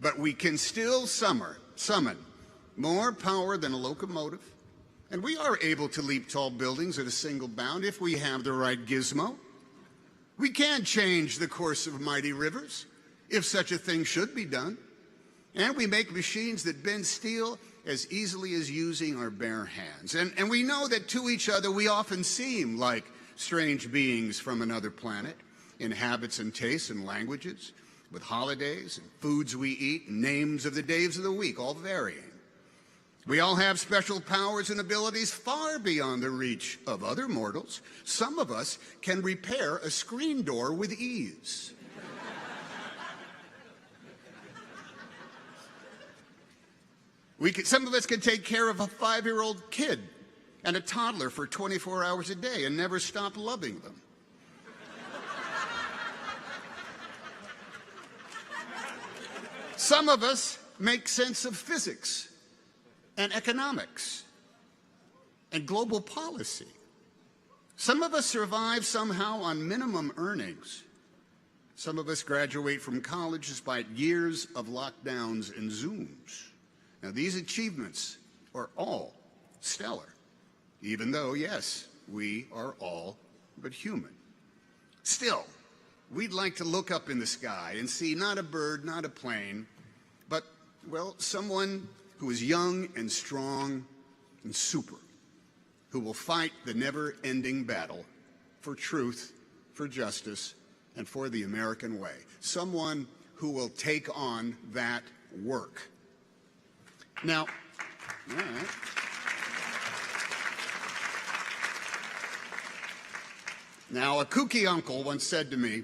But we can still summon more power than a locomotive, and we are able to leap tall buildings at a single bound if we have the right gizmo. We can change the course of mighty rivers, if such a thing should be done. And we make machines that bend steel as easily as using our bare hands. And we know that to each other we often seem like strange beings from another planet, in habits and tastes and languages, with holidays and foods we eat, and names of the days of the week, all varying. We all have special powers and abilities far beyond the reach of other mortals. Some of us can repair a screen door with ease. Some of us can take care of a 5-year-old kid and a toddler for 24 hours a day and never stop loving them. Some of us make sense of physics and economics and global policy. Some of us survive somehow on minimum earnings. Some of us graduate from college despite years of lockdowns and Zooms. Now, these achievements are all stellar, even though, yes, we are all but human. Still, we'd like to look up in the sky and see not a bird, not a plane, but, well, someone who is young and strong and super, who will fight the never-ending battle for truth, for justice, and for the American way. Someone who will take on that work. Now, all right. Now, a kooky uncle once said to me,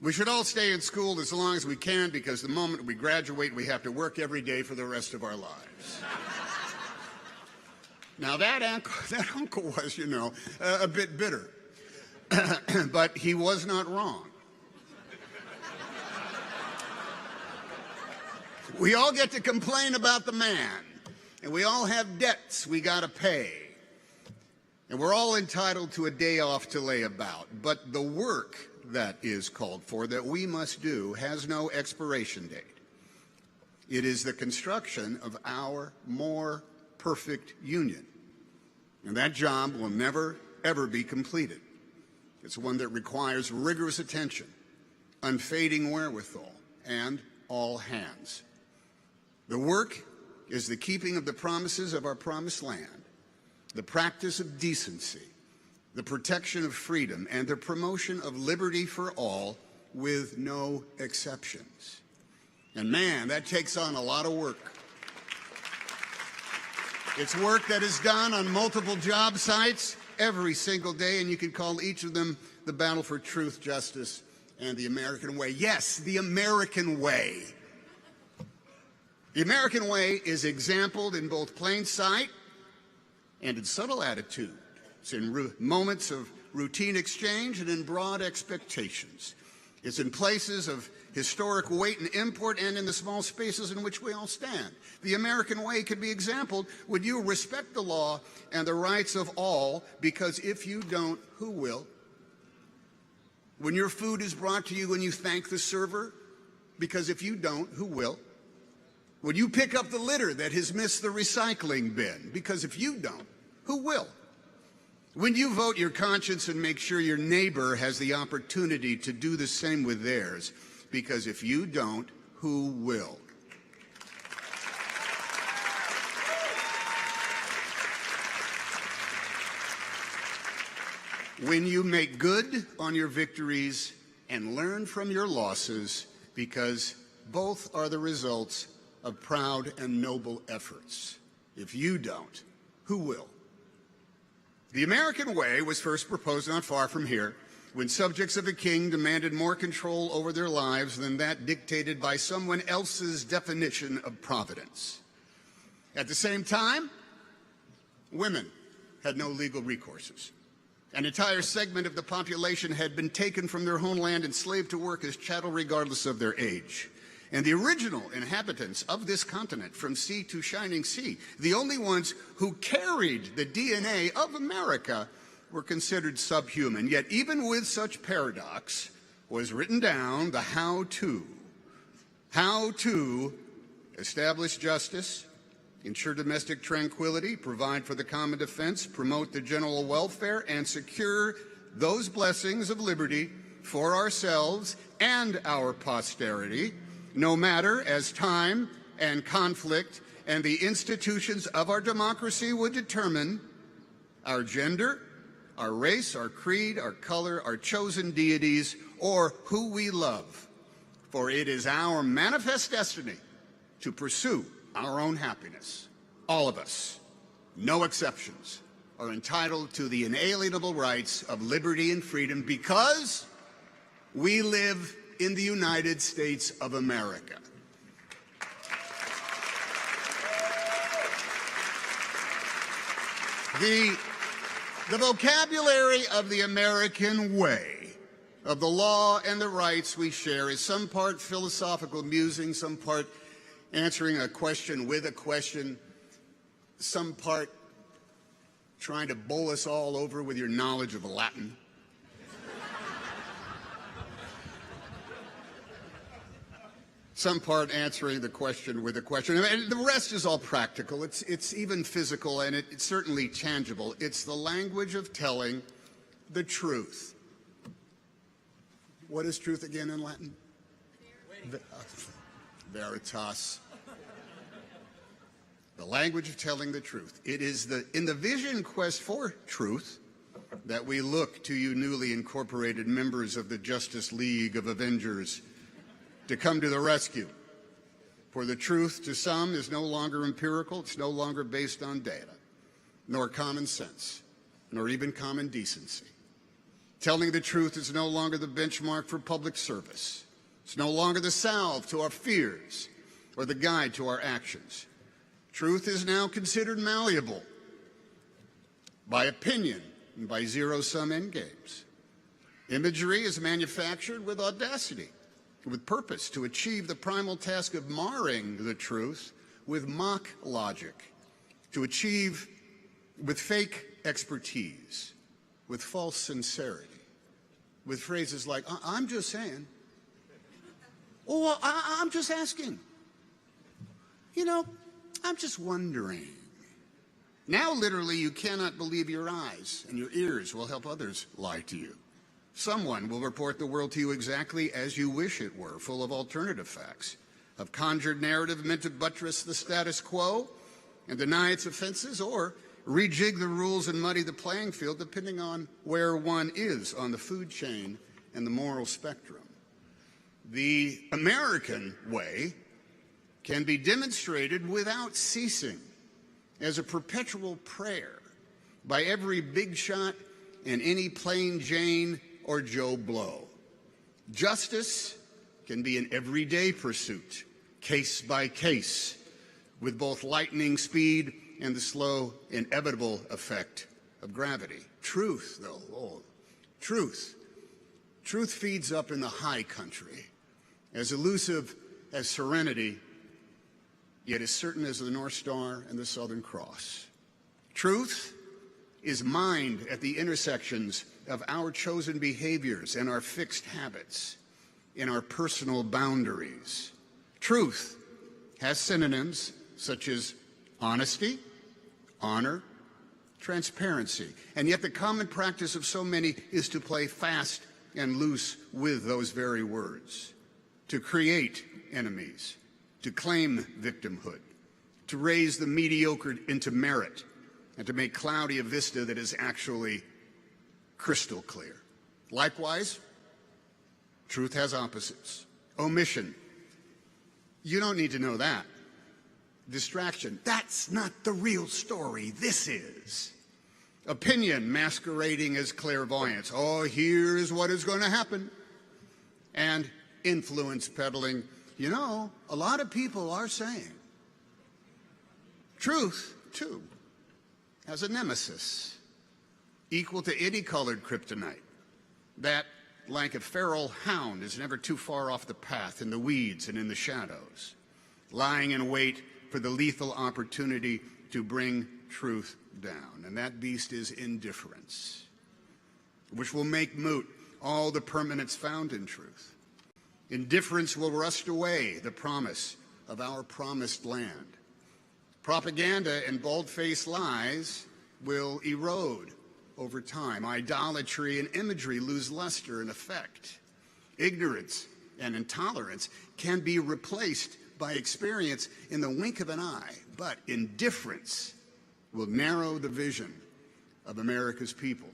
we should all stay in school as long as we can because the moment we graduate, we have to work every day for the rest of our lives. Now, that uncle was, you know, a bit bitter. But he was not wrong. We all get to complain about the man, and we all have debts we got to pay. And we're all entitled to a day off to lay about. But the work that is called for, that we must do, has no expiration date. It is the construction of our more perfect union. And that job will never, ever be completed. It's one that requires rigorous attention, unfading wherewithal, and all hands. The work is the keeping of the promises of our promised land, the practice of decency, the protection of freedom, and the promotion of liberty for all with no exceptions. And man, that takes on a lot of work. It's work that is done on multiple job sites every single day, and you can call each of them the battle for truth, justice, and the American way. Yes, the American way. The American way is exampled in both plain sight and in subtle attitude. It's in moments of routine exchange and in broad expectations. It's in places of historic weight and import and in the small spaces in which we all stand. The American way could be exampled when you respect the law and the rights of all, because if you don't, who will? When your food is brought to you and you thank the server, because if you don't, who will? When you pick up the litter that has missed the recycling bin, because if you don't, who will? When you vote your conscience and make sure your neighbor has the opportunity to do the same with theirs, because if you don't, who will? When you make good on your victories and learn from your losses, because both are the results of proud and noble efforts. If you don't, who will? The American way was first proposed not far from here, when subjects of a king demanded more control over their lives than that dictated by someone else's definition of providence. At the same time, women had no legal recourses. An entire segment of the population had been taken from their homeland and enslaved to work as chattel regardless of their age. And the original inhabitants of this continent, from sea to shining sea, the only ones who carried the DNA of America, were considered subhuman. Yet even with such paradox was written down the how-to. How to establish justice, ensure domestic tranquility, provide for the common defense, promote the general welfare, and secure those blessings of liberty for ourselves and our posterity, no matter as time and conflict and the institutions of our democracy would determine our gender, our race, our creed, our color, our chosen deities, or who we love. For it is our manifest destiny to pursue our own happiness. All of us, no exceptions, are entitled to the inalienable rights of liberty and freedom because we live in the United States of America. The vocabulary of the American way, of the law and the rights we share, is some part philosophical musing, some part answering a question with a question, some part trying to bowl us all over with your knowledge of Latin. some part answering the question with a question. And the rest is all practical. It's even physical, and it's certainly tangible. It's the language of telling the truth. What is truth again in Latin? Veritas. The language of telling the truth. It is in the vision quest for truth that we look to you newly incorporated members of the Justice League of Avengers to come to the rescue. For the truth to some is no longer empirical, it's no longer based on data, nor common sense, nor even common decency. Telling the truth is no longer the benchmark for public service. It's no longer the salve to our fears or the guide to our actions. Truth is now considered malleable by opinion and by zero-sum endgames. Imagery is manufactured with audacity, with purpose to achieve the primal task of marring the truth with mock logic, to achieve with fake expertise, with false sincerity, with phrases like, I'm just saying, or I'm just asking, you know, I'm just wondering. Now, literally, you cannot believe your eyes, and your ears will help others lie to you. Someone will report the world to you exactly as you wish it were, full of alternative facts, of conjured narrative meant to buttress the status quo and deny its offenses, or rejig the rules and muddy the playing field depending on where one is on the food chain and the moral spectrum. The American way can be demonstrated without ceasing as a perpetual prayer by every big shot and any plain Jane or Joe Blow. Justice can be an everyday pursuit, case by case, with both lightning speed and the slow, inevitable effect of gravity. Truth, though, truth. Truth feeds up in the high country, as elusive as serenity, yet as certain as the North Star and the Southern Cross. Truth is mined at the intersections of our chosen behaviors and our fixed habits, in our personal boundaries. Truth has synonyms such as honesty, honor, transparency, and yet the common practice of so many is to play fast and loose with those very words, to create enemies, to claim victimhood, to raise the mediocre into merit, and to make cloudy a vista that is actually crystal clear. Likewise, truth has opposites. Omission. You don't need to know that. Distraction. That's not the real story. This is. Opinion masquerading as clairvoyance. Oh, here's what is going to happen. And influence peddling. You know, a lot of people are saying. Truth, too, has a nemesis equal to any colored kryptonite. That, like a feral hound, is never too far off the path in the weeds and in the shadows, lying in wait for the lethal opportunity to bring truth down. And that beast is indifference, which will make moot all the permanence found in truth. Indifference will rust away the promise of our promised land. Propaganda and bald-faced lies will erode over time. Idolatry and imagery lose luster and effect. Ignorance and intolerance can be replaced by experience in the wink of an eye, but indifference will narrow the vision of America's people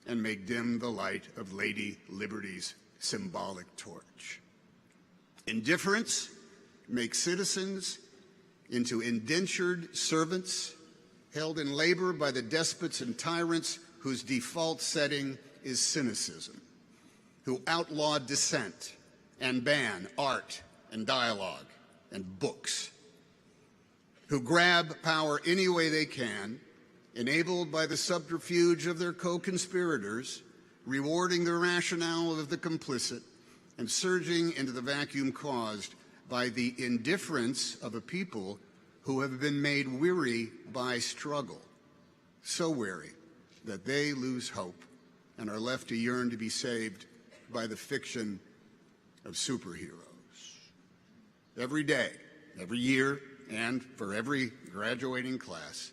and make dim the light of Lady Liberty's symbolic torch. Indifference makes citizens into indentured servants held in labor by the despots and tyrants whose default setting is cynicism, who outlaw dissent and ban art and dialogue and books, who grab power any way they can, enabled by the subterfuge of their co-conspirators, rewarding the rationale of the complicit, and surging into the vacuum caused by the indifference of a people who have been made weary by struggle, so weary that they lose hope and are left to yearn to be saved by the fiction of superheroes. every day, every year, and for every graduating class,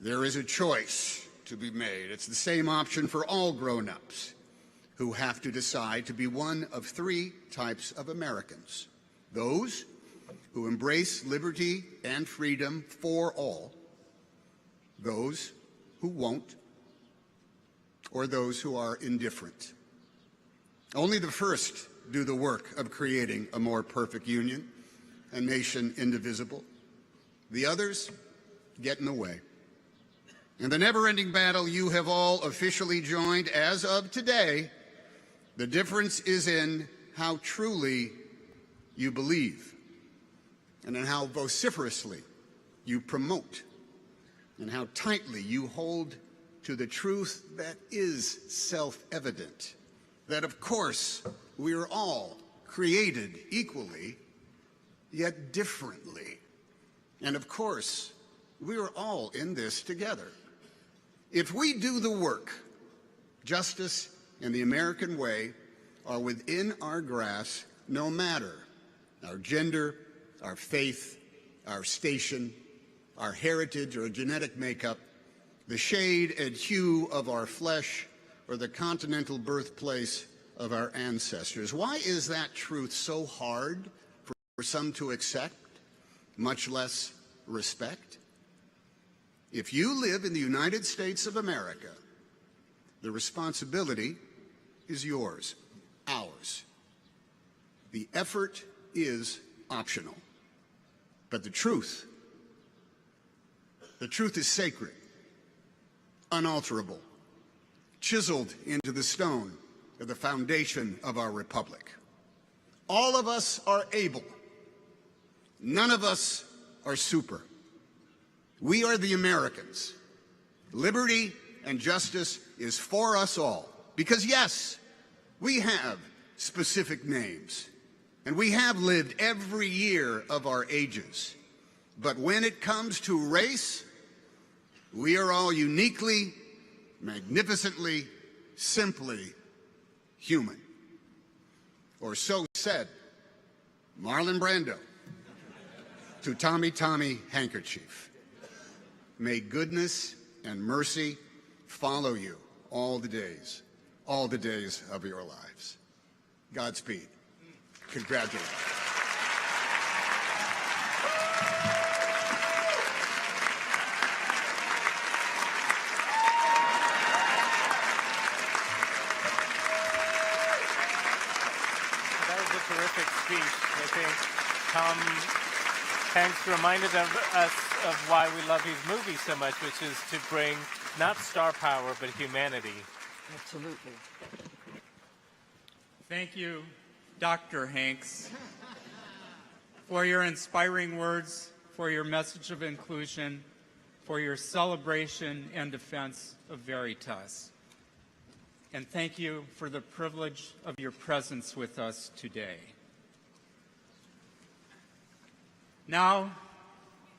there is a choice to be made. It's the same option for all grown-ups who have to decide to be one of three types of Americans: those who embrace liberty and freedom for all, those who won't, or those who are indifferent. Only the first do the work of creating a more perfect union, a nation indivisible. The others get in the way. In the never-ending battle you have all officially joined as of today, the difference is in how truly you believe and in how vociferously you promote and how tightly you hold to the truth that is self-evident, that of course we are all created equally, yet differently. And of course, we are all in this together. If we do the work, justice and the American way are within our grasp, no matter our gender, our faith, our station, our heritage or genetic makeup, the shade and hue of our flesh, or the continental birthplace of our ancestors. Why is that truth so hard for some to accept, much less respect? If you live in the United States of America, the responsibility is yours, ours. The effort is optional. But the truth is sacred, unalterable, chiseled into the stone of the foundation of our republic. All of us are able. None of us are super. We are the Americans. Liberty and justice is for us all. Because yes, we have specific names, and we have lived every year of our ages. But when it comes to race, we are all uniquely, magnificently, simply human. Or so said Marlon Brando to Tommy Tommy Handkerchief. May goodness and mercy follow you all the days of your lives. Godspeed. Congratulations. That was a terrific speech. I think Tom Hanks reminded us of why we love his movies so much, which is to bring not star power, but humanity. Absolutely. Thank you, Dr. Hanks, for your inspiring words, for your message of inclusion, for your celebration and defense of Veritas. And thank you for the privilege of your presence with us today. Now,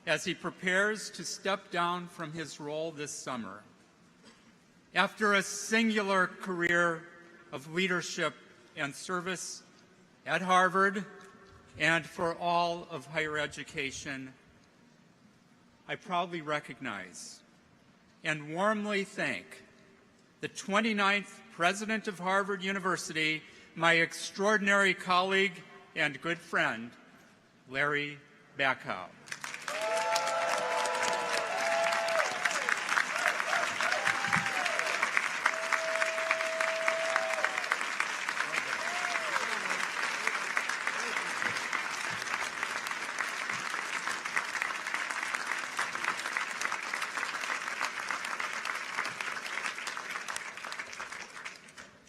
as he prepares to step down from his role this summer, after a singular career of leadership and service at Harvard and for all of higher education, I proudly recognize and warmly thank the 29th President of Harvard University, my extraordinary colleague and good friend, Larry Bacow.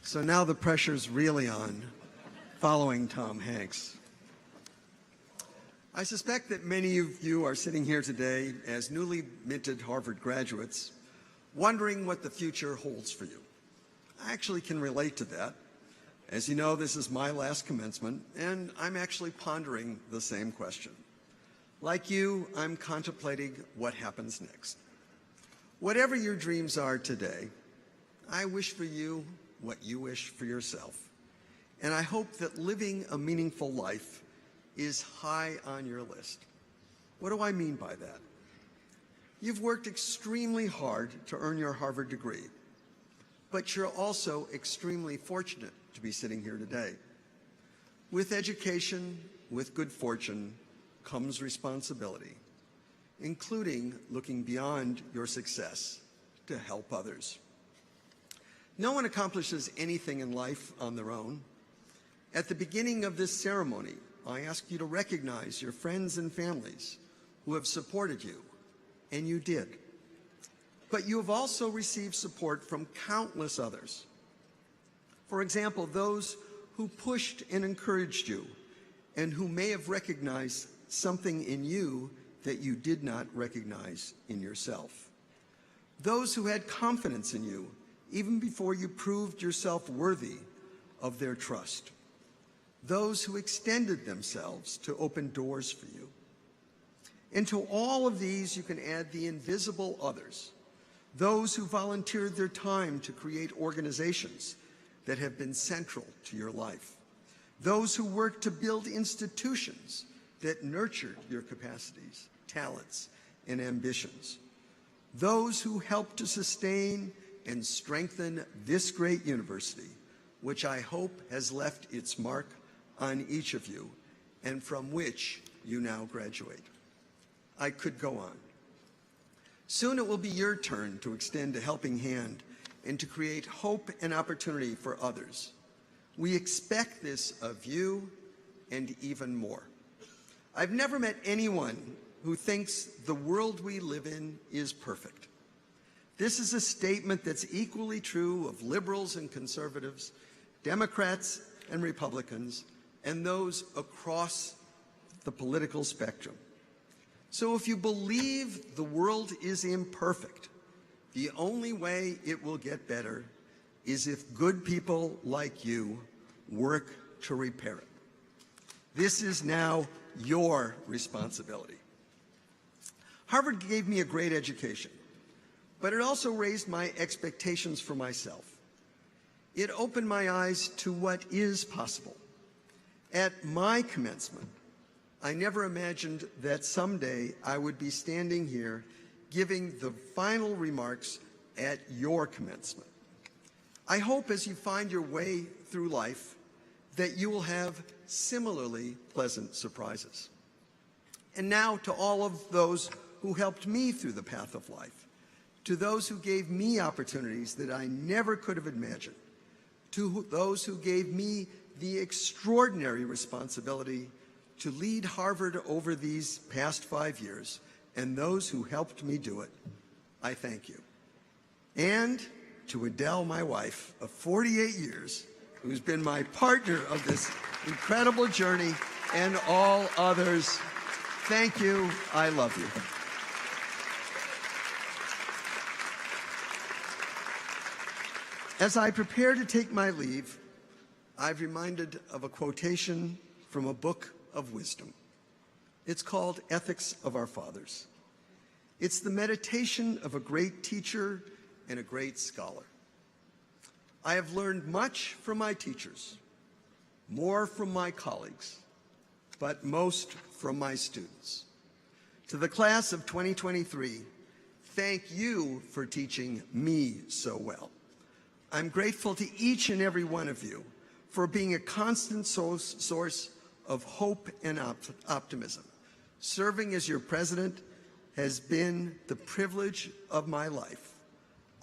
So now the pressure's really on, following Tom Hanks. I suspect that many of you are sitting here today as newly minted Harvard graduates, wondering what the future holds for you. I actually can relate to that. As you know, this is my last commencement, and I'm actually pondering the same question. Like you, I'm contemplating what happens next. Whatever your dreams are today, I wish for you what you wish for yourself. And I hope that living a meaningful life is high on your list. What do I mean by that? You've worked extremely hard to earn your Harvard degree, but you're also extremely fortunate to be sitting here today. With education, with good fortune, comes responsibility, including looking beyond your success to help others. No one accomplishes anything in life on their own. At the beginning of this ceremony, I ask you to recognize your friends and families who have supported you, and you did. But you have also received support from countless others. For example, those who pushed and encouraged you, and who may have recognized something in you that you did not recognize in yourself. Those who had confidence in you, even before you proved yourself worthy of their trust. Those who extended themselves to open doors for you. And to all of these, you can add the invisible others, those who volunteered their time to create organizations that have been central to your life, those who worked to build institutions that nurtured your capacities, talents, and ambitions, those who helped to sustain and strengthen this great university, which I hope has left its mark on each of you, and from which you now graduate. I could go on. Soon it will be your turn to extend a helping hand and to create hope and opportunity for others. We expect this of you and even more. I've never met anyone who thinks the world we live in is perfect. This is a statement that's equally true of liberals and conservatives, Democrats and Republicans, and those across the political spectrum. So if you believe the world is imperfect, the only way it will get better is if good people like you work to repair it. This is now your responsibility. Harvard gave me a great education, but it also raised my expectations for myself. It opened my eyes to what is possible. At my commencement, I never imagined that someday I would be standing here giving the final remarks at your commencement. I hope as you find your way through life that you will have similarly pleasant surprises. And now to all of those who helped me through the path of life, to those who gave me opportunities that I never could have imagined, to those who gave me the extraordinary responsibility to lead Harvard over these past 5 years, and those who helped me do it, I thank you. And to Adele, my wife, of 48 years, who's been my partner of this incredible journey, and all others, thank you. I love you. As I prepare to take my leave, I've reminded of a quotation from a book of wisdom. It's called Ethics of Our Fathers. It's the meditation of a great teacher and a great scholar. I have learned much from my teachers, more from my colleagues, but most from my students. To the class of 2023, thank you for teaching me so well. I'm grateful to each and every one of you for being a constant source of hope and optimism. Serving as your president has been the privilege of my life.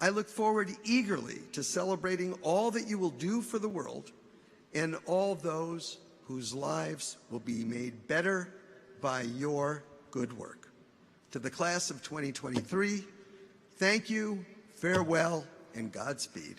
I look forward eagerly to celebrating all that you will do for the world and all those whose lives will be made better by your good work. To the class of 2023, thank you, farewell, and Godspeed.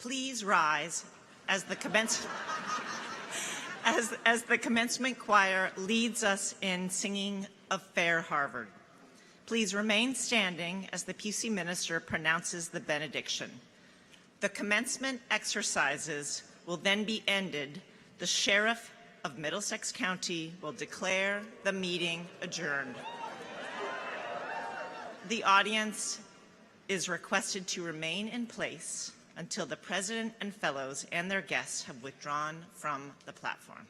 please rise as the as the commencement choir leads us in singing of Fair Harvard. Please remain standing as the PC minister pronounces the benediction. The commencement exercises will then be ended. The sheriff of Middlesex County will declare the meeting adjourned. The audience is requested to remain in place until the president and fellows and their guests have withdrawn from the platform.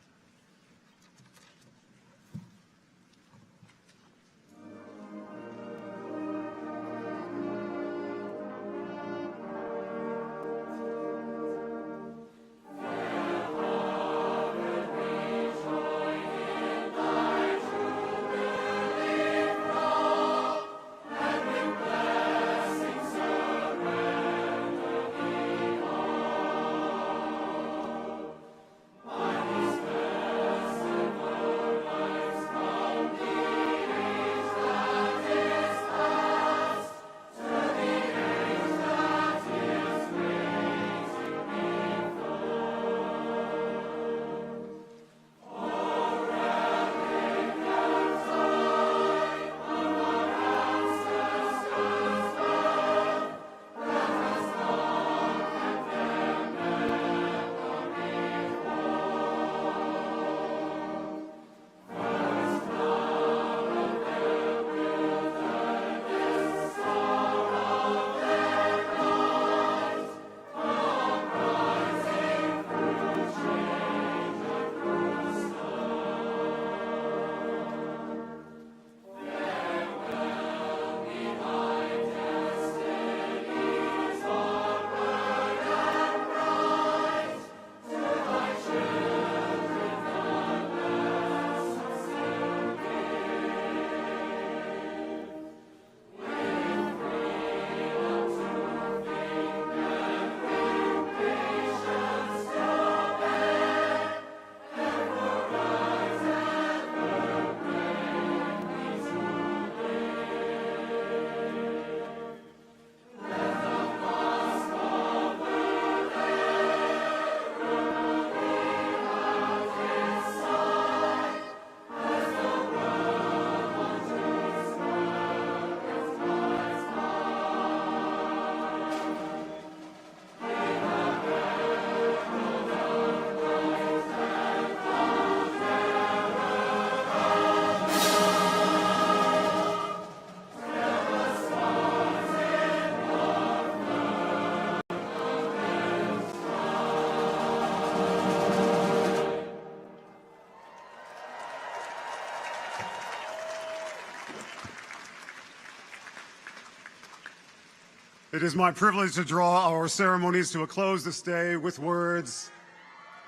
It is my privilege to draw our ceremonies to a close this day with words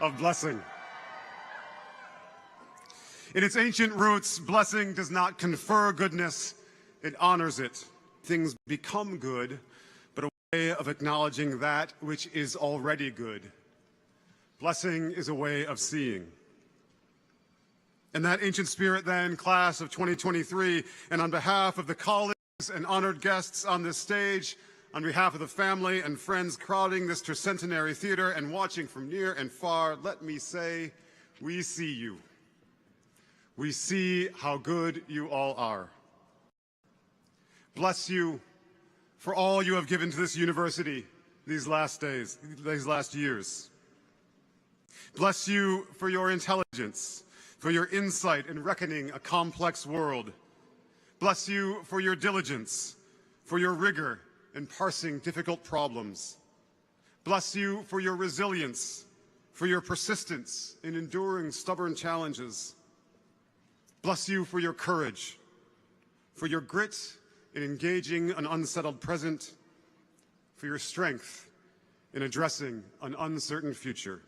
of blessing. In its ancient roots, blessing does not confer goodness, it honors it. Things become good, but a way of acknowledging that which is already good. Blessing is a way of seeing. In that ancient spirit then, class of 2023, and on behalf of the colleagues and honored guests on this stage, on behalf of the family and friends crowding this tercentenary theater and watching from near and far, let me say, we see you. We see how good you all are. Bless you for all you have given to this university these last days, these last years. Bless you for your intelligence, for your insight in reckoning a complex world. Bless you for your diligence, for your rigor in parsing difficult problems. Bless you for your resilience, for your persistence in enduring stubborn challenges. Bless you for your courage, for your grit in engaging an unsettled present, for your strength in addressing an uncertain future.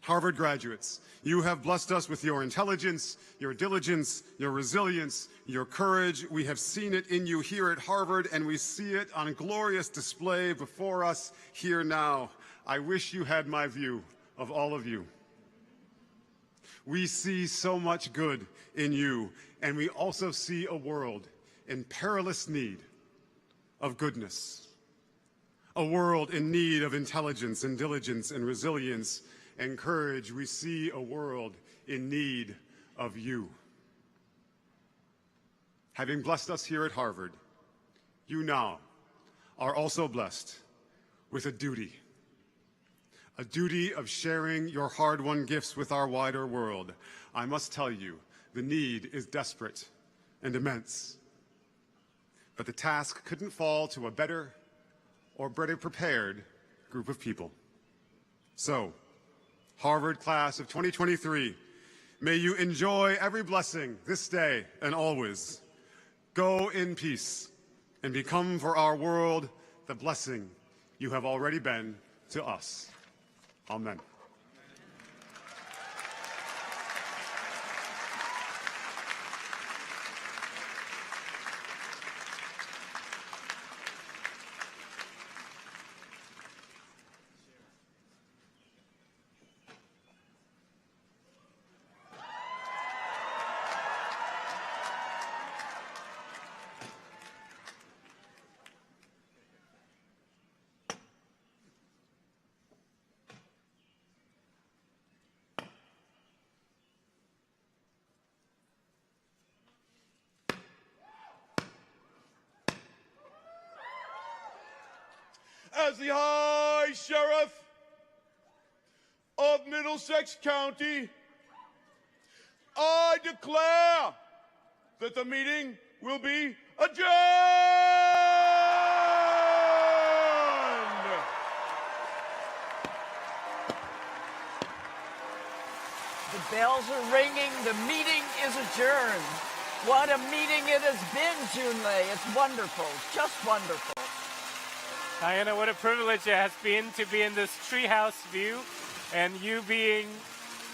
Harvard graduates, you have blessed us with your intelligence, your diligence, your resilience, your courage. We have seen it in you here at Harvard, and we see it on glorious display before us here now. I wish you had my view of all of you. We see so much good in you, and we also see a world in perilous need of goodness, a world in need of intelligence and diligence and resilience and courage. We see a world in need of you. Having blessed us here at Harvard, you now are also blessed with a duty of sharing your hard-won gifts with our wider world. I must tell you, the need is desperate and immense. But the task couldn't fall to a better or better prepared group of people. So, Harvard class of 2023, may you enjoy every blessing this day and always. Go in peace and become for our world the blessing you have already been to us. Amen. As the High Sheriff of Middlesex County, I declare that the meeting will be adjourned. The bells are ringing. The meeting is adjourned. What a meeting it has been, Junlei. It's wonderful, just wonderful. Diana, what a privilege it has been to be in this treehouse view, and you being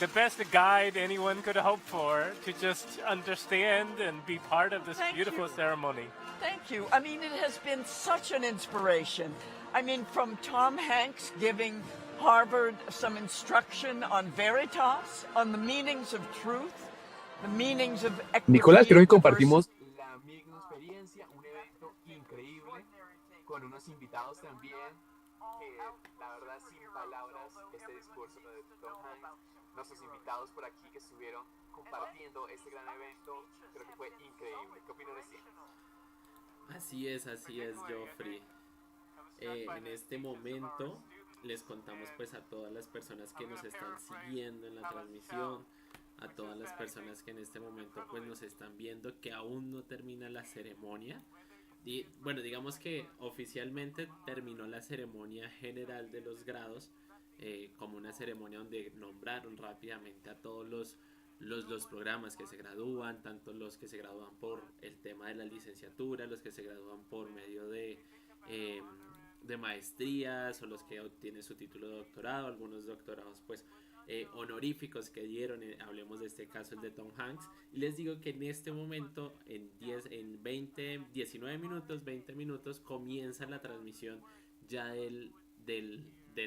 the best guide anyone could hope for to just understand and be part of this beautiful ceremony. Thank you. I mean, it has been such an inspiration. I mean, from Tom Hanks giving Harvard some instruction on veritas, on the meanings of truth, the meanings of equity. Nicolás, creo que compartimos la misma experiencia, un evento increíble, con unos invitados también, que la verdad sin palabras, este discurso de Tom Hanks, nuestros invitados por aquí que estuvieron compartiendo este gran evento, creo que fue increíble. ¿Qué opinas de ti? Así es, Joffrey. En este momento les contamos pues a todas las personas que nos están siguiendo en la transmisión, a todas las personas que en este momento pues nos están viendo, que aún no termina la ceremonia. Y bueno, digamos que oficialmente terminó la ceremonia general de los grados, como una ceremonia donde nombraron rápidamente a todos los programas que se gradúan, tanto los que se gradúan por el tema de la licenciatura, los que se gradúan por medio de maestrías, o los que obtienen su título de doctorado, algunos doctorados pues honoríficos que dieron, hablemos de este caso, el de Tom Hanks. Y les digo que en este momento, en 19 minutos, 20 minutos, comienza la transmisión ya de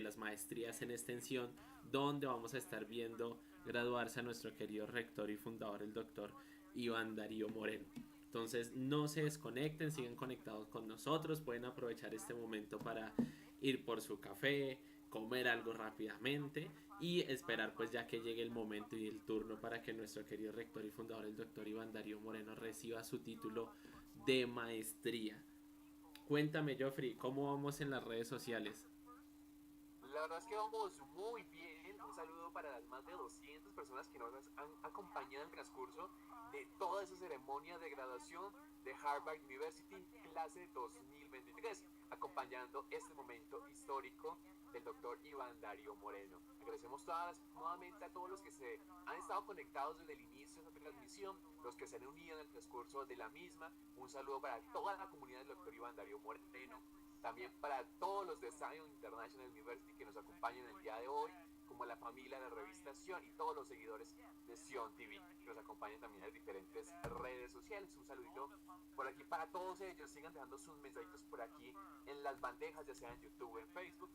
las maestrías en extensión, donde vamos a estar viendo graduarse a nuestro querido rector y fundador, el doctor Iván Darío Moreno. Entonces no se desconecten, sigan conectados con nosotros, pueden aprovechar este momento para ir por su café, comer algo rápidamente y esperar pues ya que llegue el momento y el turno para que nuestro querido rector y fundador, el doctor Iván Darío Moreno, reciba su título de maestría. Cuéntame, Joffrey, ¿cómo vamos en las redes sociales? La verdad es que vamos muy bien. Un saludo para las más de 200 personas que nos han acompañado en el transcurso de toda esa ceremonia de graduación de Harvard University clase 2023, acompañando este momento histórico del doctor Iván Darío Moreno. Agradecemos nuevamente a todos los que se han estado conectados desde el inicio de esta transmisión, los que se han unido en el transcurso de la misma. Un saludo para toda la comunidad del doctor Iván Darío Moreno, también para todos los de Zion International University que nos acompañan el día de hoy, como la familia de Revista Sion y todos los seguidores de Sion TV que nos acompañan también en diferentes redes sociales. Un saludito por aquí para todos ellos. Sigan dejando sus mensajitos por aquí en las bandejas, ya sea en YouTube o en Facebook.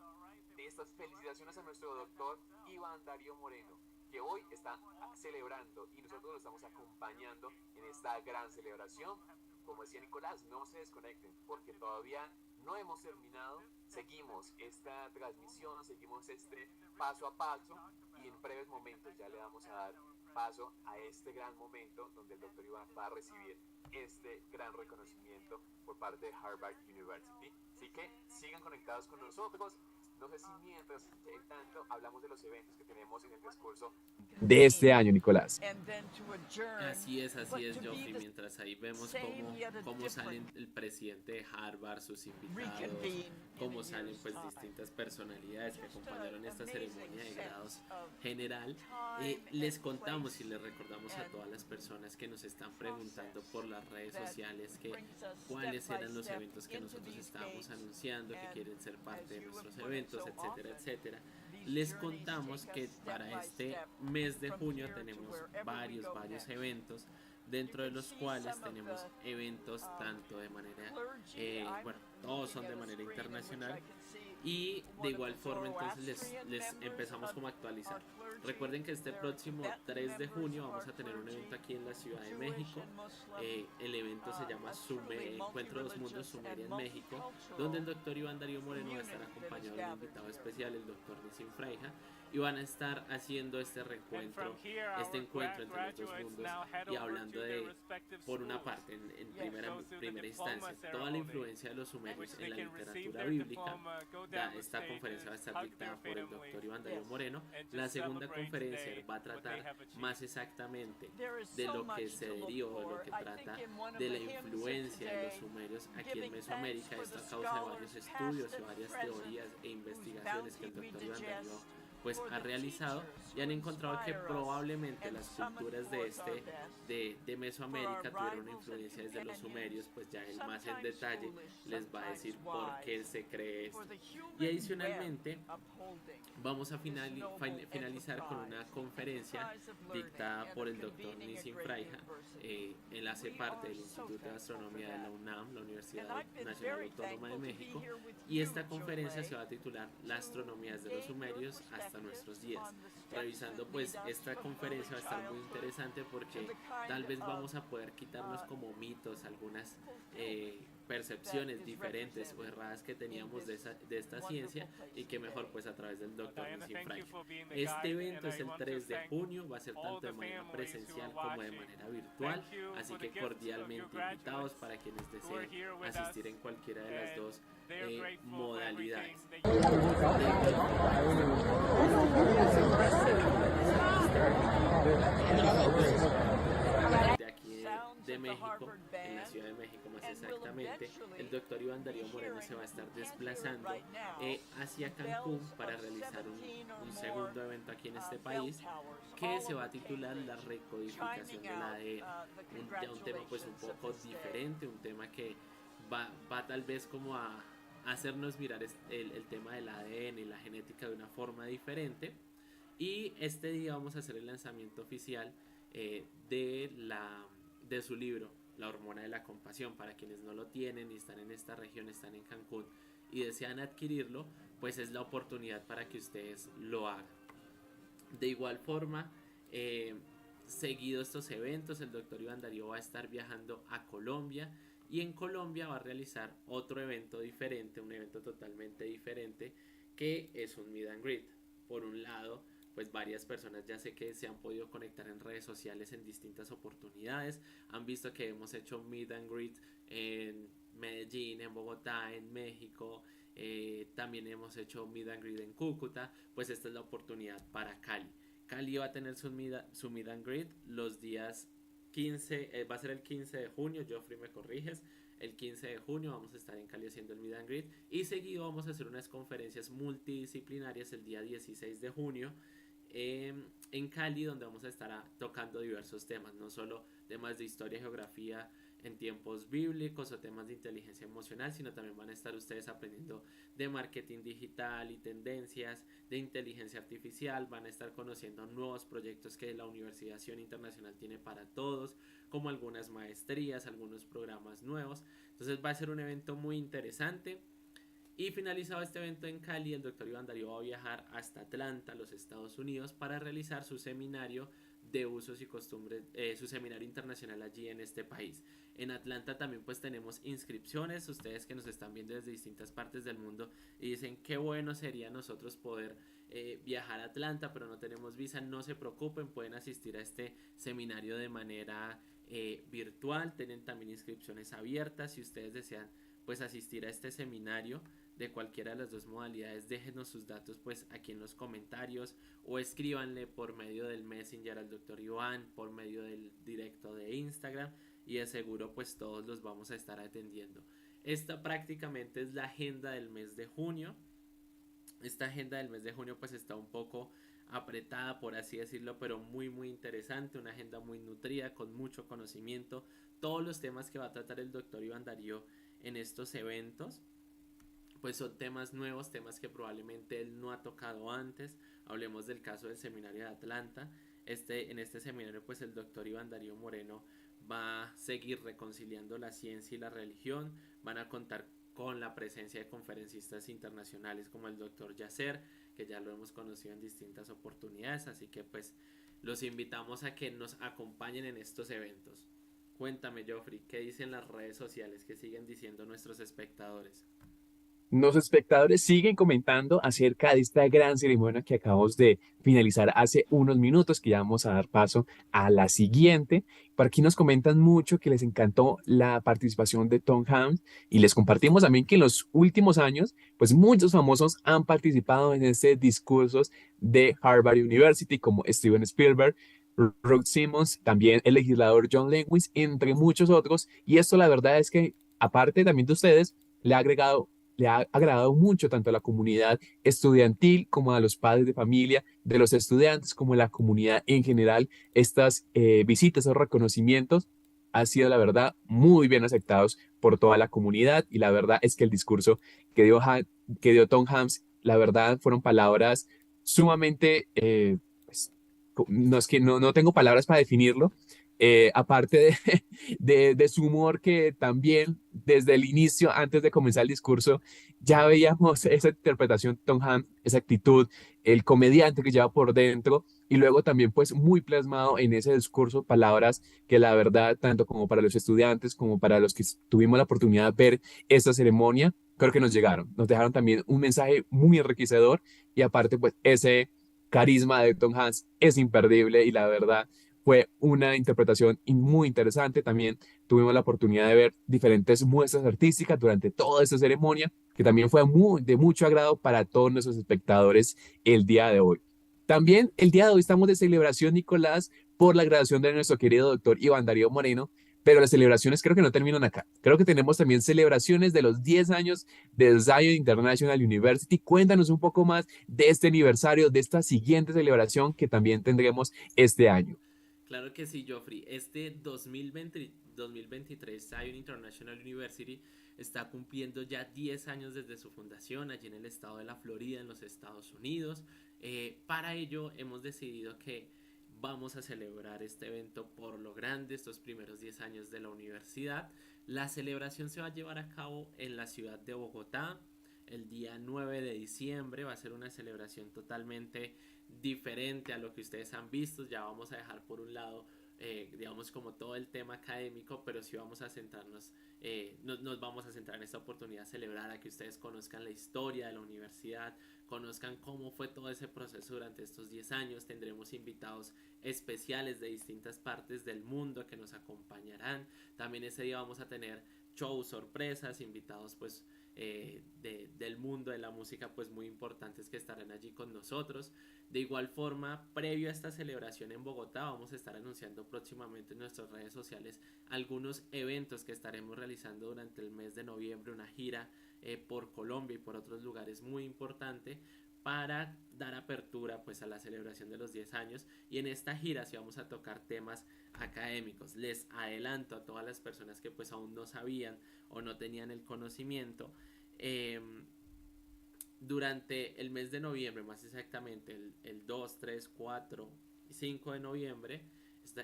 De estas felicitaciones a nuestro doctor Iván Darío Moreno. que hoy está celebrando y nosotros lo estamos acompañando en esta gran celebración. Como decía Nicolás, no se desconecten porque todavía no hemos terminado, seguimos esta transmisión, seguimos este paso a paso y en breves momentos ya le vamos a dar paso a este gran momento donde el doctor Iván va a recibir este gran reconocimiento por parte de Harvard University. Así que sigan conectados con nosotros. No sé si mientras tanto hablamos de los eventos que tenemos en el transcurso de este año, Nicolás. Así es, Joffrey. Mientras ahí vemos cómo salen el presidente de Harvard, sus invitados, cómo salen pues distintas personalidades que acompañaron esta ceremonia de grados general. Les contamos y les recordamos a todas las personas que nos están preguntando por las redes sociales cuáles eran los eventos que nosotros estábamos anunciando, que quieren ser parte de nuestros eventos, etcétera, etcétera. Les contamos que para este mes de junio tenemos varios eventos, dentro de los cuales tenemos eventos tanto de manera, todos son de manera internacional, y de igual forma entonces les empezamos como a actualizar. Recuerden que este próximo 3 de junio vamos a tener un evento aquí en la Ciudad de México. El evento se llama Encuentro de los Mundos Sumeria en México, donde el doctor Iván Darío Moreno va a estar acompañado de un invitado especial, el doctor Fraija, y van a estar haciendo este encuentro entre los dos mundos y hablando de, por una parte, en primera instancia, toda la influencia de los sumerios en la literatura bíblica. Esta conferencia va a estar dictada por el doctor Iván Darío Moreno. La segunda conferencia va a tratar más exactamente de lo que se deriva, de lo que trata de la influencia de los sumerios aquí en Mesoamérica. Esto a causa de varios estudios y varias teorías e investigaciones que el doctor Iván Darío pues ha realizado, y han encontrado que probablemente las culturas de Mesoamérica tuvieron una influencia desde los sumerios. Pues ya él más en detalle les va a decir por qué se cree esto. Y adicionalmente vamos a finalizar con una conferencia dictada por el doctor Fraija. Él hace parte del Instituto de Astronomía de la UNAM, la Universidad Nacional Autónoma de México, y esta conferencia se va a titular La astronomía de los sumerios hasta nuestros días. Revisando pues esta conferencia va a estar muy interesante porque tal vez vamos a poder quitarnos como mitos algunas percepciones diferentes o erradas que teníamos de esta ciencia, y que mejor pues a través del doctor Fraija. Este evento es el 3 de junio, va a ser tanto de manera presencial como de manera virtual, así que cordialmente invitados para quienes deseen asistir en cualquiera de las dos modalidades. De aquí de México, en la Ciudad de México más exactamente, el doctor Iván Darío Moreno se va a estar desplazando hacia Cancún para realizar un segundo evento aquí en este país, que se va a titular La recodificación del ADN. Ya un tema pues un poco diferente, un tema que va tal vez como a hacernos mirar el tema del ADN y la genética de una forma diferente. Y este día vamos a hacer el lanzamiento oficial de su libro, La hormona de la compasión. Para quienes no lo tienen y están en esta región, están en Cancún y desean adquirirlo, pues es la oportunidad para que ustedes lo hagan. De igual forma, seguido estos eventos, el doctor Iván Darío va a estar viajando a Colombia, y en Colombia va a realizar otro evento diferente, un evento totalmente diferente, que es un meet and greet. Por un lado, pues varias personas ya sé que se han podido conectar en redes sociales en distintas oportunidades, han visto que hemos hecho meet and greet en Medellín, en Bogotá, en México, también hemos hecho meet and greet en Cúcuta. Pues esta es la oportunidad para Cali. Cali va a tener su meet and greet los días 15, va a ser el 15 de junio, Joffrey me corriges, el 15 de junio vamos a estar en Cali haciendo el meet and greet, y seguido vamos a hacer unas conferencias multidisciplinarias el día 16 de junio en Cali, donde vamos a estar tocando diversos temas, no solo temas de historia y geografía en tiempos bíblicos o temas de inteligencia emocional, sino también van a estar ustedes aprendiendo de marketing digital y tendencias, de inteligencia artificial, van a estar conociendo nuevos proyectos que la Universidad Internacional tiene para todos, como algunas maestrías, algunos programas nuevos. Entonces va a ser un evento muy interesante. Y finalizado este evento en Cali, el doctor Iván Darío va a viajar hasta Atlanta, los Estados Unidos, para realizar su seminario de usos y costumbres, su seminario internacional allí en este país. En Atlanta también pues tenemos inscripciones, ustedes que nos están viendo desde distintas partes del mundo y dicen qué bueno sería nosotros poder viajar a Atlanta, pero no tenemos visa, no se preocupen, pueden asistir a este seminario de manera virtual, tienen también inscripciones abiertas. Si ustedes desean pues asistir a este seminario de cualquiera de las dos modalidades, déjenos sus datos pues aquí en los comentarios o escríbanle por medio del Messenger al doctor Iván, por medio del directo de Instagram, y de seguro pues todos los vamos a estar atendiendo. Esta prácticamente es la agenda del mes de junio. Esta agenda del mes de junio pues está un poco apretada, por así decirlo, pero muy interesante, una agenda muy nutrida, con mucho conocimiento, todos los temas que va a tratar el doctor Iván Darío en estos eventos pues son temas nuevos, temas que probablemente él no ha tocado antes. Hablemos del caso del seminario de Atlanta. En este seminario pues el doctor Iván Darío Moreno va a seguir reconciliando la ciencia y la religión. Van a contar con la presencia de conferencistas internacionales como el doctor Yasser, que ya lo hemos conocido en distintas oportunidades, así que pues los invitamos a que nos acompañen en estos eventos. Cuéntame, Joffrey, ¿qué dicen las redes sociales? ¿Qué siguen diciendo nuestros espectadores? Los espectadores siguen comentando acerca de esta gran ceremonia que acabamos de finalizar hace unos minutos, que ya vamos a dar paso a la siguiente. Por aquí nos comentan mucho que les encantó la participación de Tom Hanks, y les compartimos también que en los últimos años, pues muchos famosos han participado en este discursos de Harvard University, como Steven Spielberg, Ruth Simmons, también el legislador John Lewis, entre muchos otros. Y esto la verdad es que, aparte también de ustedes, le ha agradado mucho tanto a la comunidad estudiantil como a los padres de familia de los estudiantes, como a la comunidad en general. Estas visitas o reconocimientos han sido, la verdad, muy bien aceptados por toda la comunidad, y la verdad es que el discurso que dio Tom Hanks, la verdad, fueron palabras sumamente, pues, no es que no tengo palabras para definirlo. Aparte de su humor, que también desde el inicio, antes de comenzar el discurso, ya veíamos esa interpretación Tom Hanks, esa actitud, el comediante que lleva por dentro, y luego también pues muy plasmado en ese discurso, palabras que la verdad, tanto como para los estudiantes como para los que tuvimos la oportunidad de ver esta ceremonia, creo que nos llegaron, nos dejaron también un mensaje muy enriquecedor. Y aparte pues ese carisma de Tom Hanks es imperdible, y la verdad fue una interpretación muy interesante. También tuvimos la oportunidad de ver diferentes muestras artísticas durante toda esta ceremonia, que también fue de mucho agrado para todos nuestros espectadores el día de hoy. También el día de hoy estamos de celebración, Nicolás, por la graduación de nuestro querido doctor Iván Darío Moreno, pero las celebraciones creo que no terminan acá. Creo que tenemos también celebraciones de los 10 años de Zion International University. Cuéntanos un poco más de este aniversario, de esta siguiente celebración que también tendremos este año. Claro que sí, Joffrey. Este 2023 Zion International University está cumpliendo ya 10 años desde su fundación allí en el estado de la Florida, en los Estados Unidos. Para ello hemos decidido que vamos a celebrar este evento por lo grande, estos primeros 10 años de la universidad. La celebración se va a llevar a cabo en la ciudad de Bogotá el día 9 de diciembre. Va a ser una celebración totalmente diferente a lo que ustedes han visto. Ya vamos a dejar por un lado digamos como todo el tema académico, pero sí vamos a centrarnos, nos vamos a centrar en esta oportunidad a celebrar, a que ustedes conozcan la historia de la universidad, conozcan cómo fue todo ese proceso durante estos 10 años. Tendremos invitados especiales de distintas partes del mundo que nos acompañarán. También ese día vamos a tener shows, sorpresas, invitados pues del mundo de la música pues muy importantes que estarán allí con nosotros. De igual forma, previo a esta celebración en Bogotá, vamos a estar anunciando próximamente en nuestras redes sociales algunos eventos que estaremos realizando durante el mes de noviembre, una gira por Colombia y por otros lugares muy importante para dar apertura pues a la celebración de los 10 años. Y en esta gira sí vamos a tocar temas académicos. Les adelanto a todas las personas que pues aún no sabían o no tenían el conocimiento, durante el mes de noviembre, más exactamente el 2, 3, 4 y 5 de noviembre,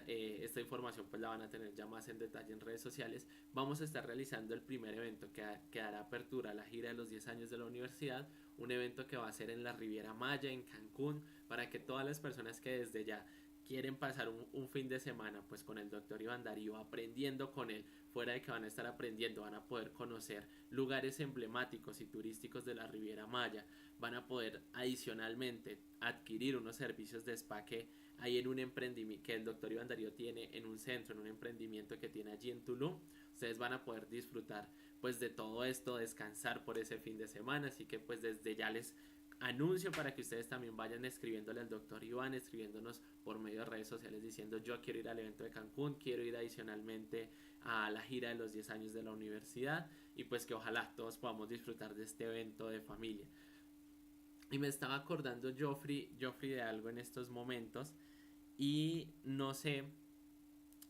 Esta información pues la van a tener ya más en detalle en redes sociales. Vamos a estar realizando el primer evento que dará apertura a la gira de los 10 años de la universidad, un evento que va a ser en la Riviera Maya, en Cancún, para que todas las personas que desde ya quieren pasar un fin de semana pues con el doctor Iván Darío, aprendiendo con él, fuera de que van a estar aprendiendo, van a poder conocer lugares emblemáticos y turísticos de la Riviera Maya, van a poder adicionalmente adquirir unos servicios de spa que hay en un emprendimiento que el doctor Iván Darío tiene en un centro, en un emprendimiento que tiene allí en Tulum. Ustedes van a poder disfrutar pues de todo esto, descansar por ese fin de semana, así que pues desde ya les anuncio para que ustedes también vayan escribiéndole al doctor Iván, escribiéndonos por medio de redes sociales diciendo yo quiero ir al evento de Cancún, quiero ir adicionalmente a la gira de los 10 años de la universidad, y pues que ojalá todos podamos disfrutar de este evento de familia. Y me estaba acordando Joffrey de algo en estos momentos, y no sé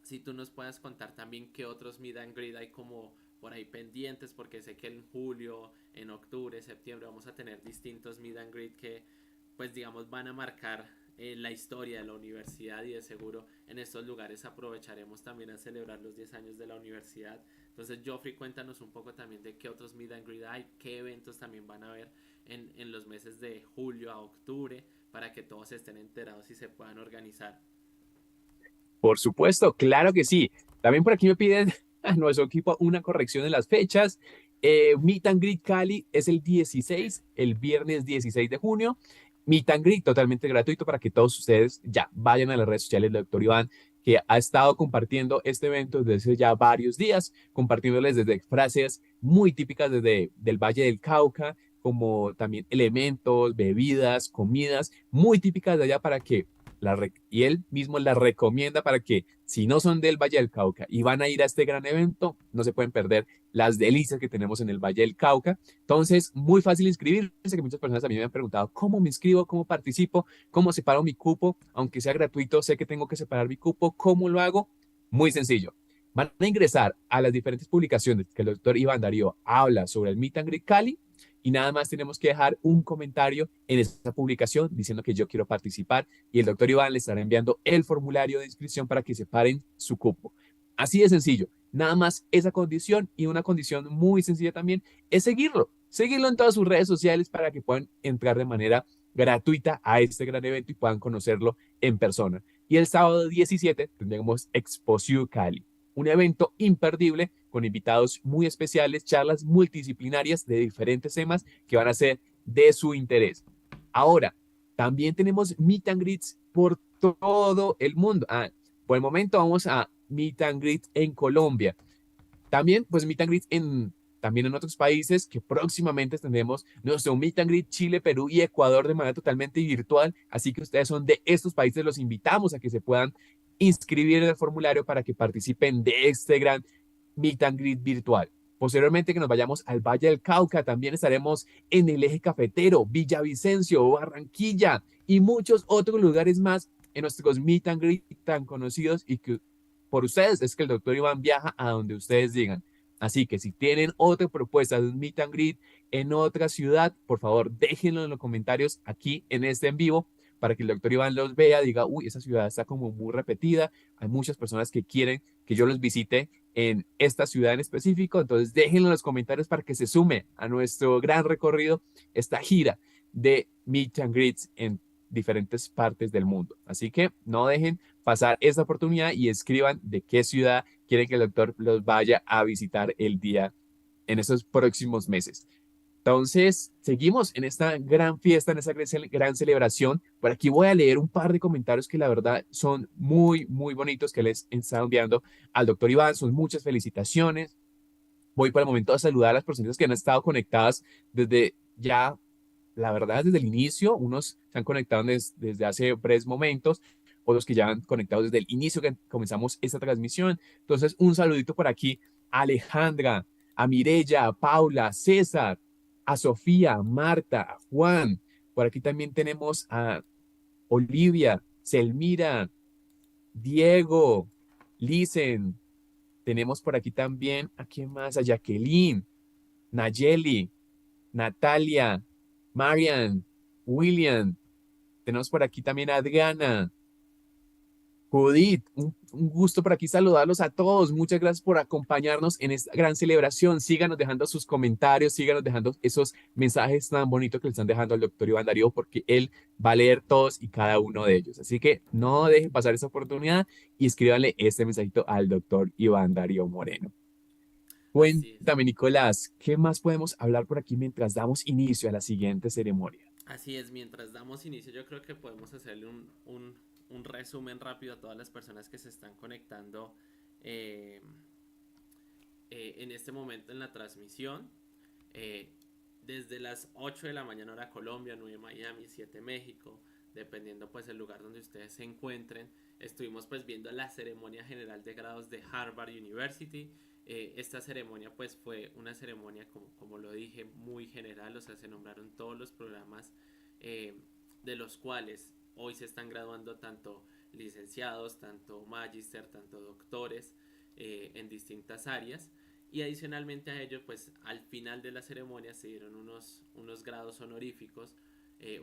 si tú nos puedas contar también qué otros meet and greet hay como por ahí pendientes, porque sé que en julio, en octubre, septiembre vamos a tener distintos meet and greet que pues digamos van a marcar la historia de la universidad, y de seguro en estos lugares aprovecharemos también a celebrar los 10 años de la universidad. Entonces Joffrey, cuéntanos un poco también de qué otros meet and greet hay, qué eventos también van a haber en los meses de julio a octubre, para que todos estén enterados y se puedan organizar. Por supuesto, claro que sí. También por aquí me piden a nuestro equipo una corrección de las fechas. Meet and Greet Cali es el 16, el viernes 16 de junio. Meet and Greet totalmente gratuito para que todos ustedes ya vayan a las redes sociales del doctor Iván, que ha estado compartiendo este evento desde ya varios días, compartiéndoles desde frases muy típicas desde del Valle del Cauca, como también elementos, bebidas, comidas muy típicas de allá, para que y él mismo la recomienda para que si no son del Valle del Cauca y van a ir a este gran evento, no se pueden perder las delicias que tenemos en el Valle del Cauca. Entonces, muy fácil inscribirse, que muchas personas también me han preguntado cómo me inscribo, cómo participo, cómo separo mi cupo, aunque sea gratuito, sé que tengo que separar mi cupo, ¿cómo lo hago? Muy sencillo. Van a ingresar a las diferentes publicaciones que el doctor Iván Darío habla sobre el Meet and Greet Cali, y nada más tenemos que dejar un comentario en esta publicación diciendo que yo quiero participar, y el doctor Iván le estará enviando el formulario de inscripción para que separen su cupo. Así de sencillo, nada más esa condición, y una condición muy sencilla también es seguirlo en todas sus redes sociales para que puedan entrar de manera gratuita a este gran evento y puedan conocerlo en persona. Y el sábado 17 tendremos Exposio Cali, un evento imperdible con invitados muy especiales, charlas multidisciplinarias de diferentes temas que van a ser de su interés. Ahora, también tenemos meet and greets por todo el mundo. Por el momento vamos a meet and greet en Colombia. También, pues, meet and greet también en otros países, que próximamente tendremos nuestro meet and greet Chile, Perú y Ecuador de manera totalmente virtual. Así que ustedes son de estos países, los invitamos a que se puedan inscribir en el formulario para que participen de este gran meet and greet virtual. Posteriormente, que nos vayamos al Valle del Cauca, también estaremos en el Eje Cafetero, Villavicencio, Barranquilla y muchos otros lugares más en nuestros meet and greet tan conocidos, y que por ustedes es que el doctor Iván viaja a donde ustedes digan. Así que si tienen otra propuesta de un meet and greet en otra ciudad, por favor déjenlo en los comentarios aquí en este en vivo, para que el doctor Iván los vea, diga, uy, esa ciudad está como muy repetida, hay muchas personas que quieren que yo los visite en esta ciudad en específico. Entonces déjenlo en los comentarios para que se sume a nuestro gran recorrido, esta gira de meet and greets en diferentes partes del mundo. Así que no dejen pasar esta oportunidad y escriban de qué ciudad quieren que el doctor los vaya a visitar en estos próximos meses. Entonces, seguimos en esta gran fiesta, en esta gran celebración. Por aquí voy a leer un par de comentarios que la verdad son muy, muy bonitos, que les he estado enviando al doctor Iván. Son muchas felicitaciones. Voy por el momento a saludar a las personas que han estado conectadas desde ya, la verdad, desde el inicio. Unos se han conectado desde hace breves momentos, otros que ya han conectado desde el inicio que comenzamos esta transmisión. Entonces, un saludito por aquí a Alejandra, a Mirella, a Paula, a César, a Sofía, a Marta, a Juan. Por aquí también tenemos a Olivia, Selmira, Diego, Licen. Tenemos por aquí también, ¿a quién más? A Jacqueline, Nayeli, Natalia, Marian, William. Tenemos por aquí también a Adriana, Judith, un gusto por aquí saludarlos a todos. Muchas gracias por acompañarnos en esta gran celebración. Síganos dejando sus comentarios, síganos dejando esos mensajes tan bonitos que le están dejando al doctor Iván Darío, porque él va a leer todos y cada uno de ellos. Así que no dejen pasar esa oportunidad y escríbanle este mensajito al doctor Iván Darío Moreno. Cuéntame, Nicolás, ¿qué más podemos hablar por aquí mientras damos inicio a la siguiente ceremonia? Así es, mientras damos inicio, yo creo que podemos hacerle un resumen rápido a todas las personas que se están conectando en este momento en la transmisión. Desde las 8 de la mañana hora Colombia, 9 Miami, 7 México, dependiendo pues el lugar donde ustedes se encuentren. Estuvimos pues viendo la ceremonia general de grados de Harvard University. Esta ceremonia pues fue una ceremonia, como lo dije, muy general, o sea, se nombraron todos los programas de los cuales hoy se están graduando tanto licenciados, tanto magíster, tanto doctores en distintas áreas. Y adicionalmente a ello, pues al final de la ceremonia se dieron unos grados honoríficos,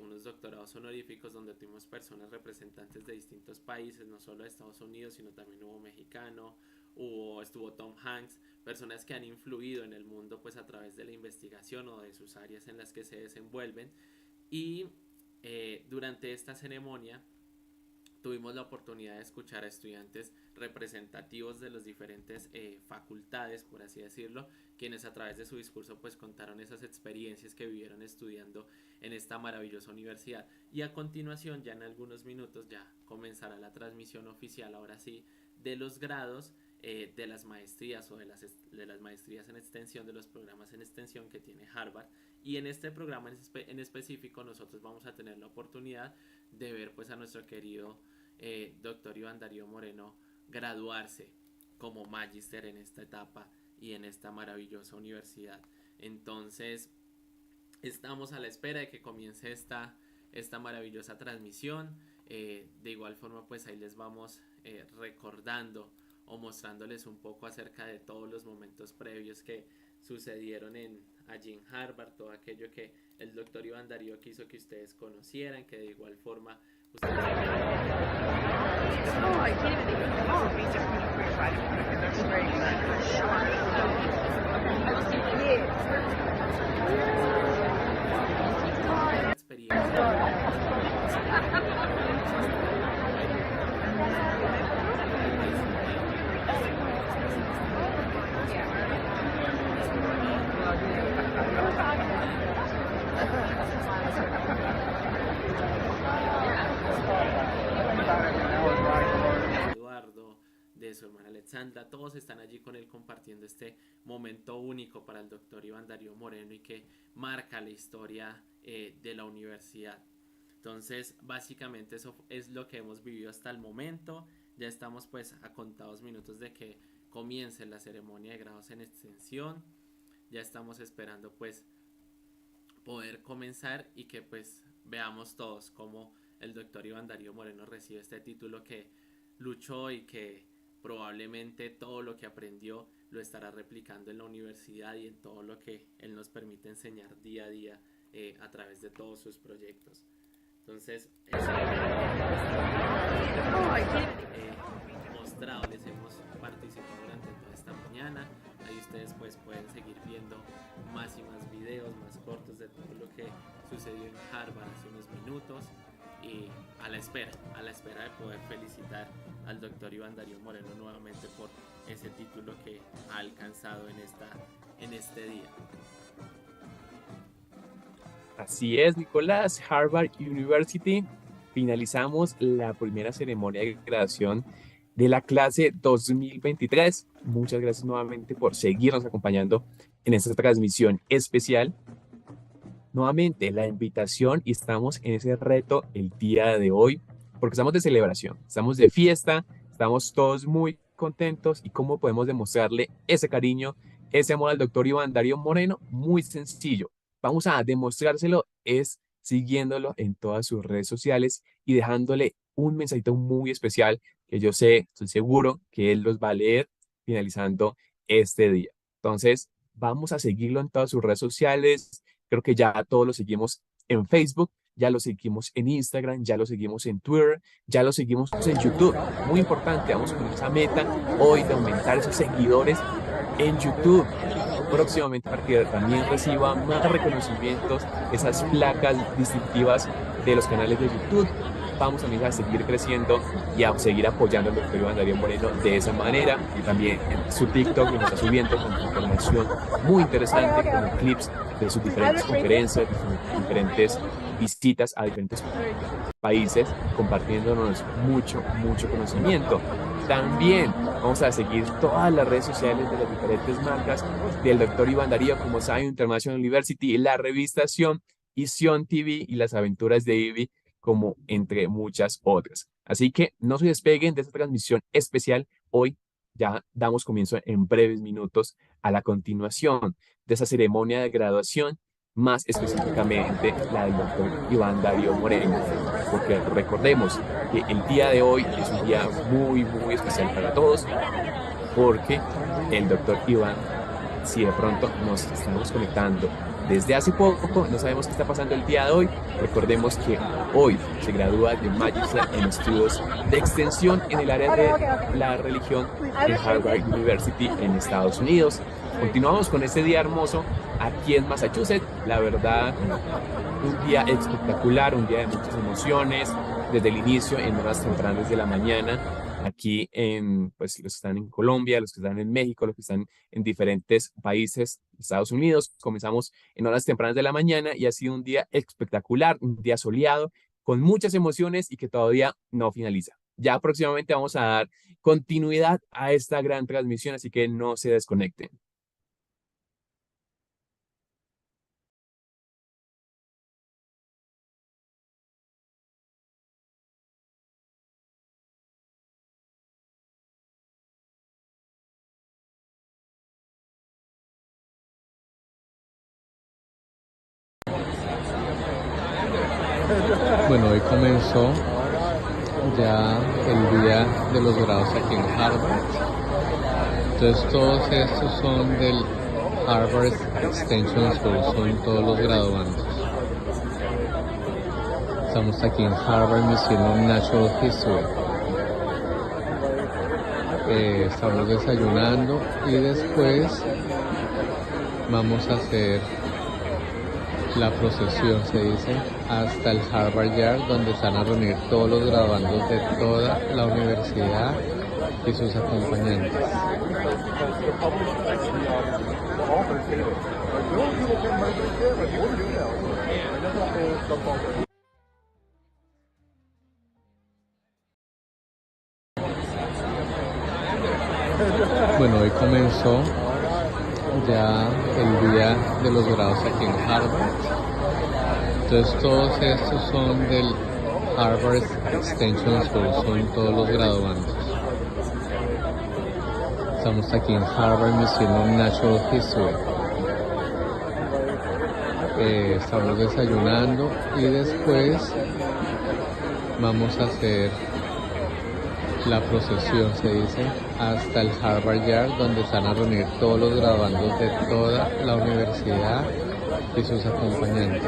unos doctorados honoríficos donde tuvimos personas representantes de distintos países, no solo de Estados Unidos, sino también hubo mexicano, estuvo Tom Hanks, personas que han influido en el mundo pues a través de la investigación o de sus áreas en las que se desenvuelven. Y durante esta ceremonia tuvimos la oportunidad de escuchar a estudiantes representativos de las diferentes facultades, por así decirlo, quienes a través de su discurso pues contaron esas experiencias que vivieron estudiando en esta maravillosa universidad. Y a continuación, ya en algunos minutos, ya comenzará la transmisión oficial, ahora sí, de los grados de las maestrías o de las maestrías en extensión, de los programas en extensión que tiene Harvard. Y en este programa en específico nosotros vamos a tener la oportunidad de ver pues a nuestro querido doctor Iván Darío Moreno graduarse como magíster en esta etapa y en esta maravillosa universidad. Entonces estamos a la espera de que comience esta maravillosa transmisión. De igual forma pues ahí les vamos recordando o mostrándoles un poco acerca de todos los momentos previos que sucedieron allí en Harvard, todo aquello que el doctor Iván Darío quiso que ustedes conocieran, que de igual forma ustedes... de su hermana Alexandra, todos están allí con él compartiendo este momento único para el doctor Iván Darío Moreno y que marca la historia de la universidad. Entonces básicamente eso es lo que hemos vivido hasta el momento. Ya estamos pues a contados minutos de que comience la ceremonia de grados en extensión. Ya estamos esperando pues poder comenzar y que pues veamos todos cómo el doctor Iván Darío Moreno recibe este título que luchó y que probablemente todo lo que aprendió lo estará replicando en la universidad y en todo lo que él nos permite enseñar día a día a través de todos sus proyectos. Entonces, mostrado, les hemos participado durante toda esta mañana. Ahí ustedes pues pueden seguir viendo más y más videos más cortos de todo lo que sucedió en Harvard hace unos minutos. Y a la espera de poder felicitar al doctor Iván Darío Moreno nuevamente por ese título que ha alcanzado en este día. Así es, Nicolás, Harvard University. Finalizamos la primera ceremonia de graduación de la clase 2023. Muchas gracias nuevamente por seguirnos acompañando en esta transmisión especial. Nuevamente la invitación y estamos en ese reto el día de hoy porque estamos de celebración, estamos de fiesta, estamos todos muy contentos y cómo podemos demostrarle ese cariño, ese amor al doctor Iván Darío Moreno. Muy sencillo, vamos a demostrárselo es siguiéndolo en todas sus redes sociales y dejándole un mensajito muy especial que yo sé, estoy seguro que él los va a leer finalizando este día. Entonces vamos a seguirlo en todas sus redes sociales. Creo que ya todos lo seguimos en Facebook. ya lo seguimos en Instagram, ya lo seguimos en Twitter, ya lo seguimos en YouTube. Muy importante, vamos con esa meta hoy de aumentar esos seguidores en YouTube. Próximamente para que también reciba más reconocimientos, esas placas distintivas de los canales de YouTube. Vamos también a seguir creciendo y a seguir apoyando al doctor Iván Darío Moreno de esa manera. Y también en su TikTok nos está subiendo con información muy interesante, con clips de sus diferentes conferencias, de sus diferentes visitas a diferentes países, compartiéndonos mucho conocimiento. También vamos a seguir todas las redes sociales de las diferentes marcas del doctor Iván Darío, como Zion International University, la revista Sion y Sion TV y las aventuras de Ivy, como entre muchas otras. Así que no se despeguen de esta transmisión especial. Hoy ya damos comienzo en breves minutos a la continuación de esa ceremonia de graduación, más específicamente la del doctor Iván Darío Moreno, porque recordemos que el día de hoy es un día muy especial para todos, porque el doctor Iván, si de pronto nos estamos conectando desde hace poco, no sabemos qué está pasando el día de hoy, recordemos que hoy se gradúa de Magister en Estudios de Extensión en el área de la religión de Harvard-Maestría en Estados Unidos. Continuamos con este día hermoso aquí en Massachusetts. La verdad, un día espectacular, un día de muchas emociones, desde el inicio en horas tempranas de la mañana. Aquí pues los que están en Colombia, los que están en México, los que están en diferentes países, Estados Unidos. Comenzamos en horas tempranas de la mañana y ha sido un día espectacular, un día soleado, con muchas emociones y que todavía no finaliza. Ya próximamente vamos a dar continuidad a esta gran transmisión, así que no se desconecten. Bueno, hoy comenzó ya el día de los grados aquí en Harvard. Entonces todos estos son del Harvard Extension School, son todos los graduandos. Estamos aquí en Harvard-Maestría Natural History. Estamos desayunando y después vamos a hacer la procesión, se dice, hasta el Harvard Yard, donde están a reunir todos los graduandos de toda la universidad y sus acompañantes. Bueno, hoy comenzó ya el día de los grados aquí en Harvard. Entonces todos estos son del Harvard Extension School, son todos los graduandos. Estamos aquí en Harvard-Maestría Natural History. Estamos desayunando y después vamos a hacer la procesión, se dice, hasta el Harvard Yard, donde están a reunir todos los graduandos de toda la universidad y sus acompañantes.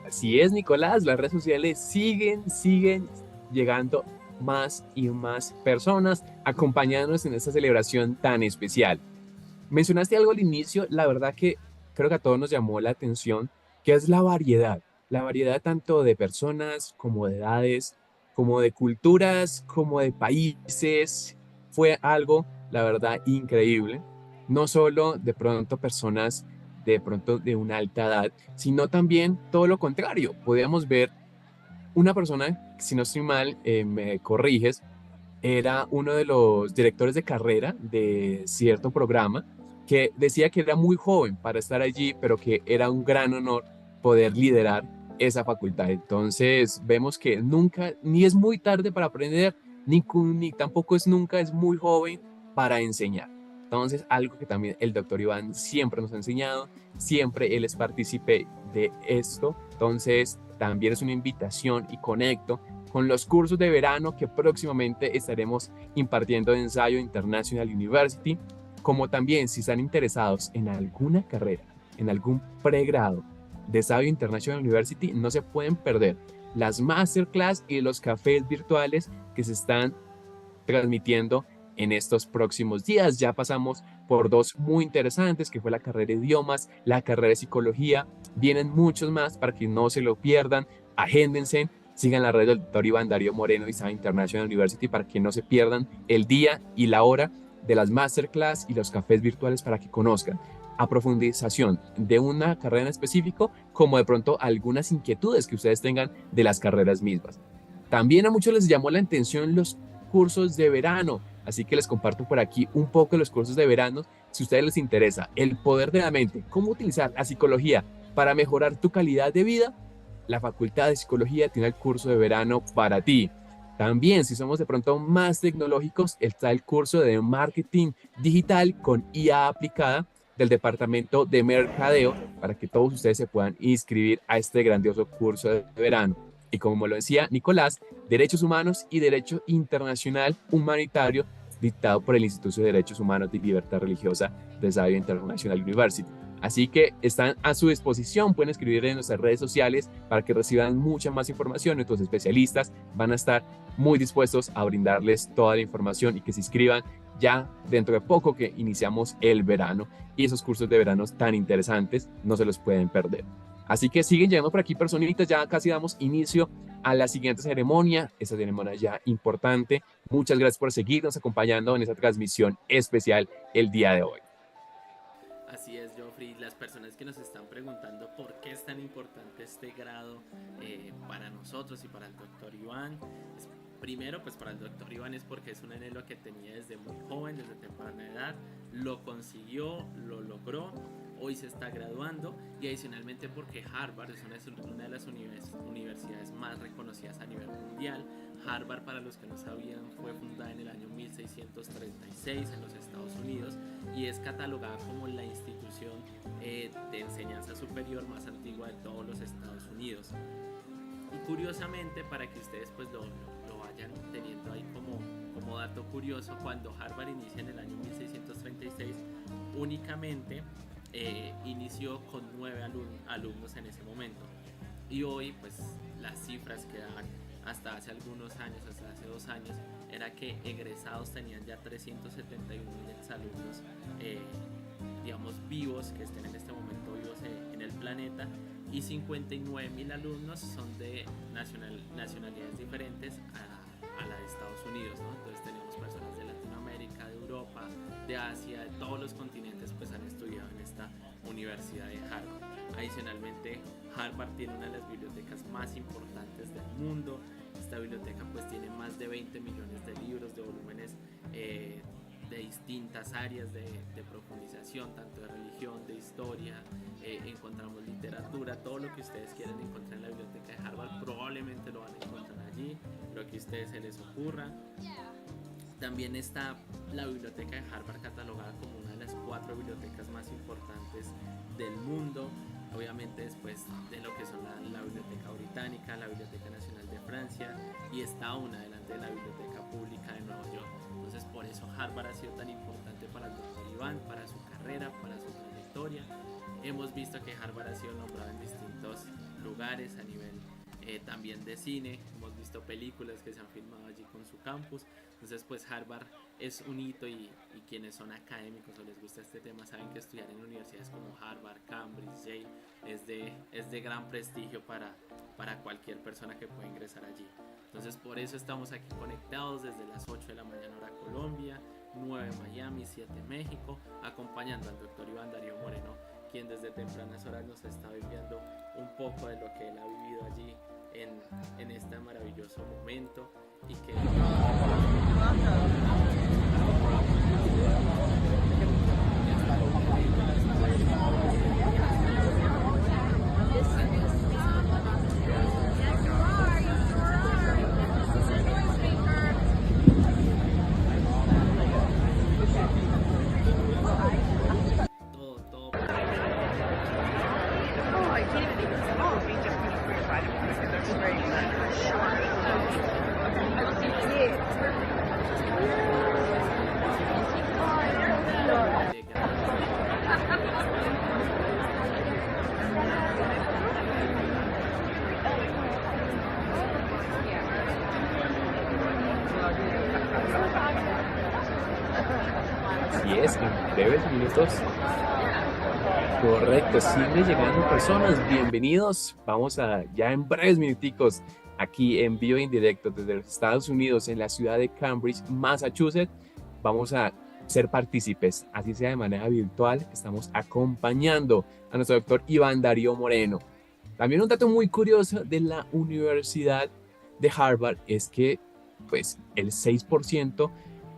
Así es, Nicolás, las redes sociales siguen llegando más y más personas acompañándonos en esta celebración tan especial. Mencionaste algo al inicio, la verdad que creo que a todos nos llamó la atención, que es la variedad tanto de personas como de edades, como de culturas, como de países. Fue algo, la verdad, increíble. No solo de pronto personas de pronto de una alta edad, sino también todo lo contrario. Podíamos ver una persona, si no estoy mal, me corriges, era uno de los directores de carrera de cierto programa que decía que era muy joven para estar allí, pero que era un gran honor poder liderar esa facultad. Entonces vemos que nunca, ni es muy tarde para aprender, ni tampoco es nunca es muy joven para enseñar. Entonces, algo que también el doctor Iván siempre nos ha enseñado, siempre él es partícipe de esto. Entonces, también es una invitación y conecto con los cursos de verano que próximamente estaremos impartiendo en Ensayo International University, como también si están interesados en alguna carrera, en algún pregrado de Ensayo International University, no se pueden perder las masterclass y los cafés virtuales que se están transmitiendo en estos próximos días. Ya pasamos por dos muy interesantes, que fue la carrera de idiomas, la carrera de psicología. Vienen muchos más para que no se lo pierdan. Agéndense, sigan la red del doctor Iván, Darío Moreno y Science International University para que no se pierdan el día y la hora de las masterclass y los cafés virtuales para que conozcan a profundización de una carrera en específico, como de pronto algunas inquietudes que ustedes tengan de las carreras mismas. También a muchos les llamó la atención los cursos de verano, así que les comparto por aquí un poco de los cursos de verano. Si a ustedes les interesa el poder de la mente, cómo utilizar la psicología para mejorar tu calidad de vida, la Facultad de Psicología tiene el curso de verano para ti. También, si somos de pronto más tecnológicos, está el curso de marketing digital con IA aplicada del Departamento de Mercadeo para que todos ustedes se puedan inscribir a este grandioso curso de verano. Y como lo decía Nicolás, Derechos Humanos y Derecho Internacional Humanitario, dictado por el Instituto de Derechos Humanos y Libertad Religiosa de Xavier International University. Así que están a su disposición, pueden escribir en nuestras redes sociales para que reciban mucha más información. Nuestros especialistas van a estar muy dispuestos a brindarles toda la información y que se inscriban ya dentro de poco que iniciamos el verano, y esos cursos de verano tan interesantes no se los pueden perder. Así que siguen llegando por aquí personitas, ya casi damos inicio a la siguiente ceremonia, esta ceremonia ya importante. Muchas gracias por seguirnos acompañando en esta transmisión especial el día de hoy. Así es, Joffrey. Las personas que nos están preguntando por qué es tan importante este grado para nosotros y para el doctor Iván. Primero, pues para el doctor Iván es porque es un anhelo que tenía desde muy joven, desde temprana edad. Lo consiguió, lo logró. Hoy se está graduando, y adicionalmente porque Harvard es una de las universidades más reconocidas a nivel mundial. Harvard, para los que no sabían, fue fundada en el año 1636 en los Estados Unidos y es catalogada como la institución de enseñanza superior más antigua de todos los Estados Unidos. Y curiosamente, para que ustedes pues lo vayan teniendo ahí como dato curioso, cuando Harvard inicia en el año 1636, únicamente inició con 9 alumnos en ese momento, y hoy pues las cifras que dan hasta hace algunos años, hasta hace 2 años, era que egresados tenían ya 371.000 exalumnos digamos vivos, que estén en este momento vivos en el planeta, y 59.000 alumnos son de nacionalidades diferentes a la de Estados Unidos, ¿no? Entonces tenemos personas de Latinoamérica, de Europa, de Asia, de todos los continentes, pues han estudiado en esta universidad de Harvard. Adicionalmente, Harvard tiene una de las bibliotecas más importantes del mundo. Esta biblioteca pues tiene más de 20 millones de libros, de volúmenes de distintas áreas de profundización, tanto de religión, de historia, encontramos literatura, todo lo que ustedes quieran encontrar en la biblioteca de Harvard probablemente lo van a encontrar allí, lo que a ustedes se les ocurra. También está la biblioteca de Harvard catalogada como una de las 4 bibliotecas más importantes del mundo, obviamente después de lo que son la Biblioteca Británica, la Biblioteca Nacional de Francia, y está una delante de la Biblioteca Pública de Nueva York. Entonces por eso Harvard ha sido tan importante para el doctor Iván, para su carrera, para su trayectoria. Hemos visto que Harvard ha sido nombrado en distintos lugares a nivel también de cine. Hemos visto películas que se han filmado allí con su campus. Entonces pues Harvard es un hito y quienes son académicos o les gusta este tema saben que estudiar en universidades como Harvard, Cambridge, Yale es de gran prestigio para cualquier persona que pueda ingresar allí. Entonces por eso estamos aquí conectados desde las 8 de la mañana hora Colombia, 9 Miami, 7 México, acompañando al doctor Iván Darío Moreno, quien desde tempranas horas nos está enviando un poco de lo que él ha vivido allí en este maravilloso momento y que Así es, en breves minutos. Correcto, siguen llegando personas, bienvenidos. Vamos a, ya en breves minuticos, aquí en vivo e indirecto desde los Estados Unidos, en la ciudad de Cambridge, Massachusetts, vamos a ser partícipes, así sea de manera virtual. Estamos acompañando a nuestro doctor Iván Darío Moreno. También un dato muy curioso de la Universidad de Harvard es que pues el 6%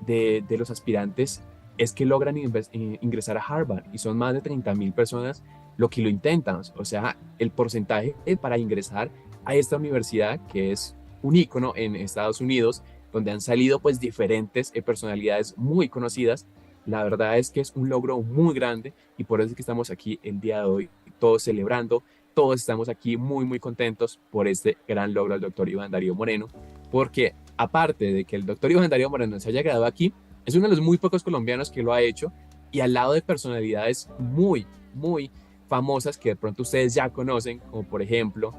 de los aspirantes es que logran ingresar a Harvard y son más de 30,000 personas lo que lo intentan. O sea, el porcentaje para ingresar a esta universidad, que es un ícono en Estados Unidos, donde han salido pues diferentes personalidades muy conocidas, la verdad es que es un logro muy grande y por eso es que estamos aquí el día de hoy, todos celebrando, todos estamos aquí muy contentos por este gran logro del doctor Iván Darío Moreno, porque aparte de que el doctor Iván Darío Moreno se haya graduado aquí, es uno de los muy pocos colombianos que lo ha hecho y al lado de personalidades muy famosas que de pronto ustedes ya conocen, como por ejemplo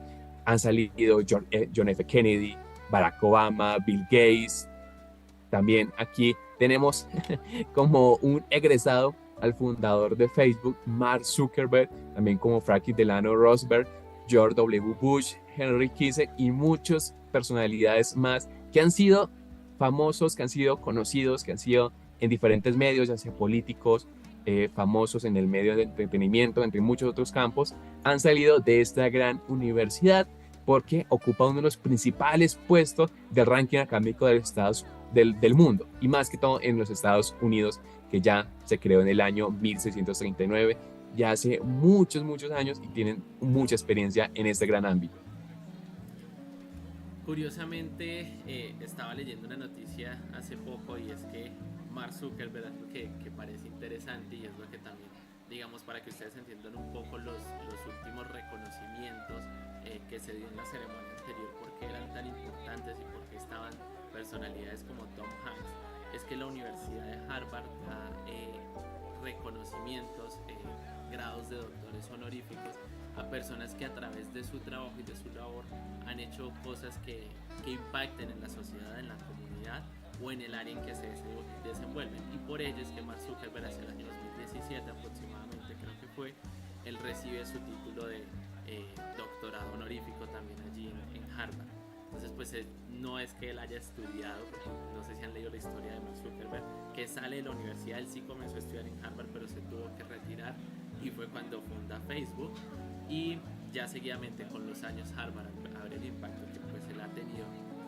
han salido John F. Kennedy, Barack Obama, Bill Gates. También aquí tenemos como un egresado al fundador de Facebook, Mark Zuckerberg, también como Franklin Delano Roosevelt, George W. Bush, Henry Kissinger y muchas personalidades más que han sido famosos, que han sido conocidos, que han sido en diferentes medios, ya sea políticos, famosos en el medio del entretenimiento, entre muchos otros campos, han salido de esta gran universidad porque ocupa uno de los principales puestos del ranking académico del mundo, y más que todo en los Estados Unidos, que ya se creó en el año 1639, ya hace muchos años y tienen mucha experiencia en este gran ámbito. Curiosamente, estaba leyendo una noticia hace poco y es que Mark Zuckerberg, algo que parece interesante y es lo que también, digamos, para que ustedes entiendan un poco los últimos reconocimientos que se dio en la ceremonia anterior, por qué eran tan importantes y por qué estaban personalidades como Tom Hanks, es que la Universidad de Harvard da reconocimientos, grados de doctores honoríficos a personas que a través de su trabajo y de su labor han hecho cosas que impacten en la sociedad, en la comunidad o en el área en que se desenvuelven. Y por ello es que Mark Zuckerberg hacia el año 2017 aproximadamente, creo que fue, él recibe su título de doctorado honorífico también allí en Harvard. Entonces pues no es que él haya estudiado, porque no sé si han leído la historia de Mark Zuckerberg, que sale de la universidad, él sí comenzó a estudiar en Harvard pero se tuvo que retirar y fue cuando funda Facebook. Y ya seguidamente con los años Harvard, a ver el impacto que pues él ha tenido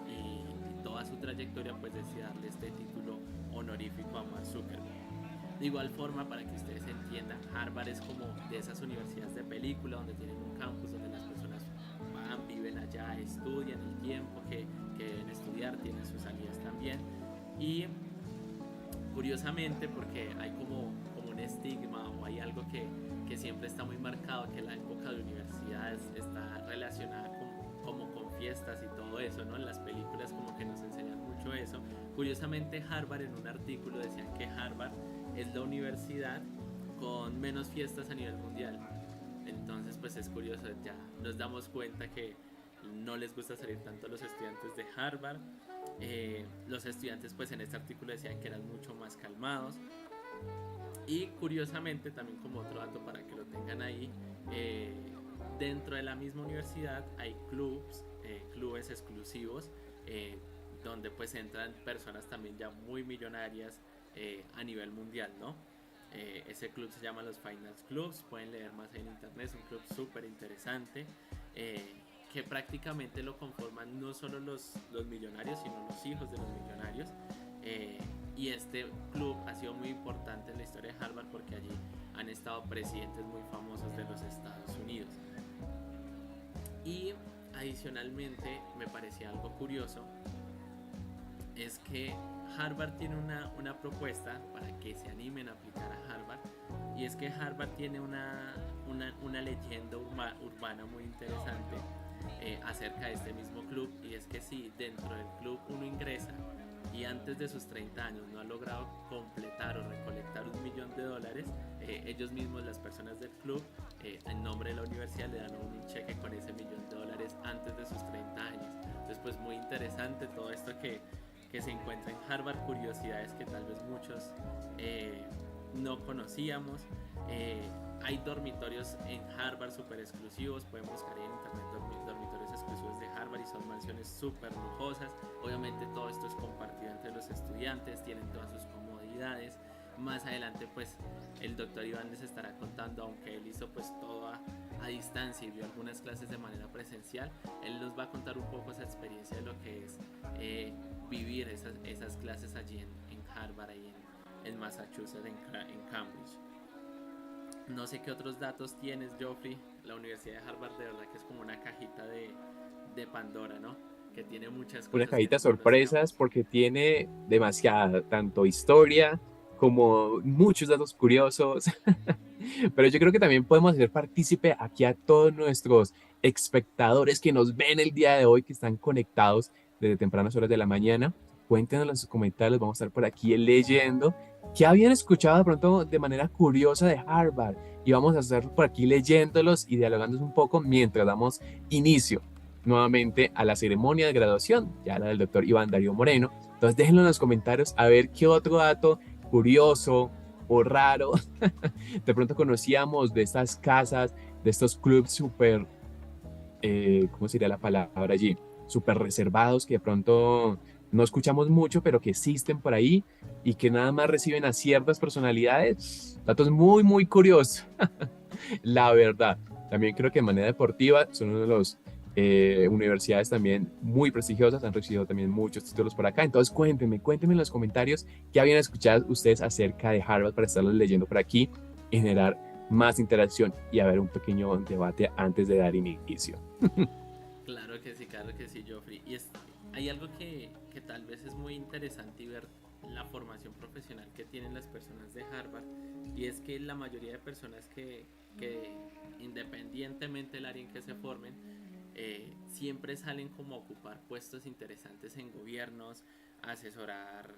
y toda su trayectoria, pues decide darle este título honorífico a Mark Zuckerberg. De igual forma, para que ustedes entiendan, Harvard es como de esas universidades de película donde tienen un campus donde las personas van, viven allá, estudian el tiempo que deben estudiar, tienen sus salidas también. Y curiosamente, porque hay como un estigma o hay algo que siempre está muy marcado, que la época de universidades está relacionada como con fiestas y todo eso, ¿no? En las películas como que nos enseñan mucho eso. Curiosamente, Harvard, en un artículo decían que Harvard es la universidad con menos fiestas a nivel mundial. Entonces pues es curioso, ya nos damos cuenta que no les gusta salir tanto a los estudiantes de Harvard. Los estudiantes pues en este artículo decían que eran mucho más calmados. Y curiosamente, también como otro dato para que lo tengan ahí, dentro de la misma universidad hay clubes exclusivos, donde pues entran personas también ya muy millonarias a nivel mundial, ¿no? Ese club se llama los Finance Clubs, pueden leer más ahí en internet, es un club súper interesante, que prácticamente lo conforman no solo los millonarios, sino los hijos de los millonarios. Y este club ha sido muy importante en la historia de Harvard porque allí han estado presidentes muy famosos de los Estados Unidos. Y adicionalmente me parecía algo curioso, es que Harvard tiene una propuesta para que se animen a aplicar a Harvard, y es que Harvard tiene una leyenda urbana muy interesante acerca de este mismo club, y es que si dentro del club uno ingresa y antes de sus 30 años no ha logrado completar o recolectar $1 millón, ellos mismos, las personas del club, en nombre de la universidad, le dan un cheque con ese $1 millón antes de sus 30 años. Entonces pues muy interesante todo esto que se encuentra en Harvard, curiosidades que tal vez muchos no conocíamos. Hay dormitorios en Harvard súper exclusivos, pueden buscar ahí en internet dormitorios exclusivos de Harvard, y son mansiones súper lujosas. Obviamente todo esto es compartido entre los estudiantes, tienen todas sus comodidades. Más adelante pues el doctor Iván les estará contando, aunque él hizo pues todo a distancia y vio algunas clases de manera presencial, él nos va a contar un poco esa experiencia de lo que es vivir esas clases allí en Harvard, ahí en Massachusetts, en Cambridge. No sé qué otros datos tienes, Geoffrey. La Universidad de Harvard de verdad que es como una cajita de Pandora, ¿no? Que tiene muchas cosas. Una cajita de sorpresas porque tiene demasiada, tanto historia como muchos datos curiosos. Pero yo creo que también podemos hacer partícipe aquí a todos nuestros espectadores que nos ven el día de hoy, que están conectados desde tempranas horas de la mañana. Cuéntenos en los comentarios, vamos a estar por aquí leyendo qué habían escuchado de pronto de manera curiosa de Harvard, y vamos a estar por aquí leyéndolos y dialogándonos un poco mientras damos inicio nuevamente a la ceremonia de graduación, ya la del doctor Iván Darío Moreno. Entonces déjenlo en los comentarios a ver qué otro dato curioso o raro de pronto conocíamos de estas casas, de estos clubs súper, ¿cómo sería la palabra allí? Súper reservados, que de pronto no escuchamos mucho, pero que existen por ahí y que nada más reciben a ciertas personalidades. Datos muy, muy curiosos. La verdad, también creo que de manera deportiva son uno de los universidades también muy prestigiosas, han recibido también muchos títulos por acá. Entonces cuéntenme en los comentarios qué habían escuchado ustedes acerca de Harvard para estarlos leyendo por aquí y generar más interacción y haber un pequeño debate antes de dar inicio. Claro que sí, Geoffrey. Y hay algo que tal vez es muy interesante, y ver la formación profesional que tienen las personas de Harvard, y es que la mayoría de personas que independientemente del área en que se formen, siempre salen como a ocupar puestos interesantes en gobiernos, a asesorar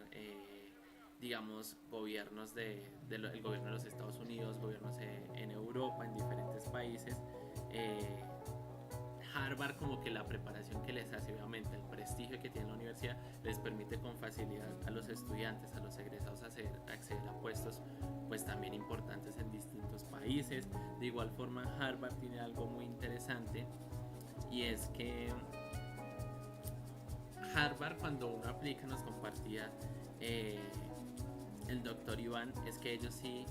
digamos gobiernos el gobierno de los Estados Unidos, gobiernos en Europa, en diferentes países. Harvard, como que la preparación que les hace, obviamente el prestigio que tiene la universidad, les permite con facilidad a los estudiantes, a los egresados, acceder a puestos pues también importantes en distintos países. De igual forma, Harvard tiene algo muy interesante, y es que Harvard, cuando uno aplica, nos compartía el doctor Iván, es que ellos sí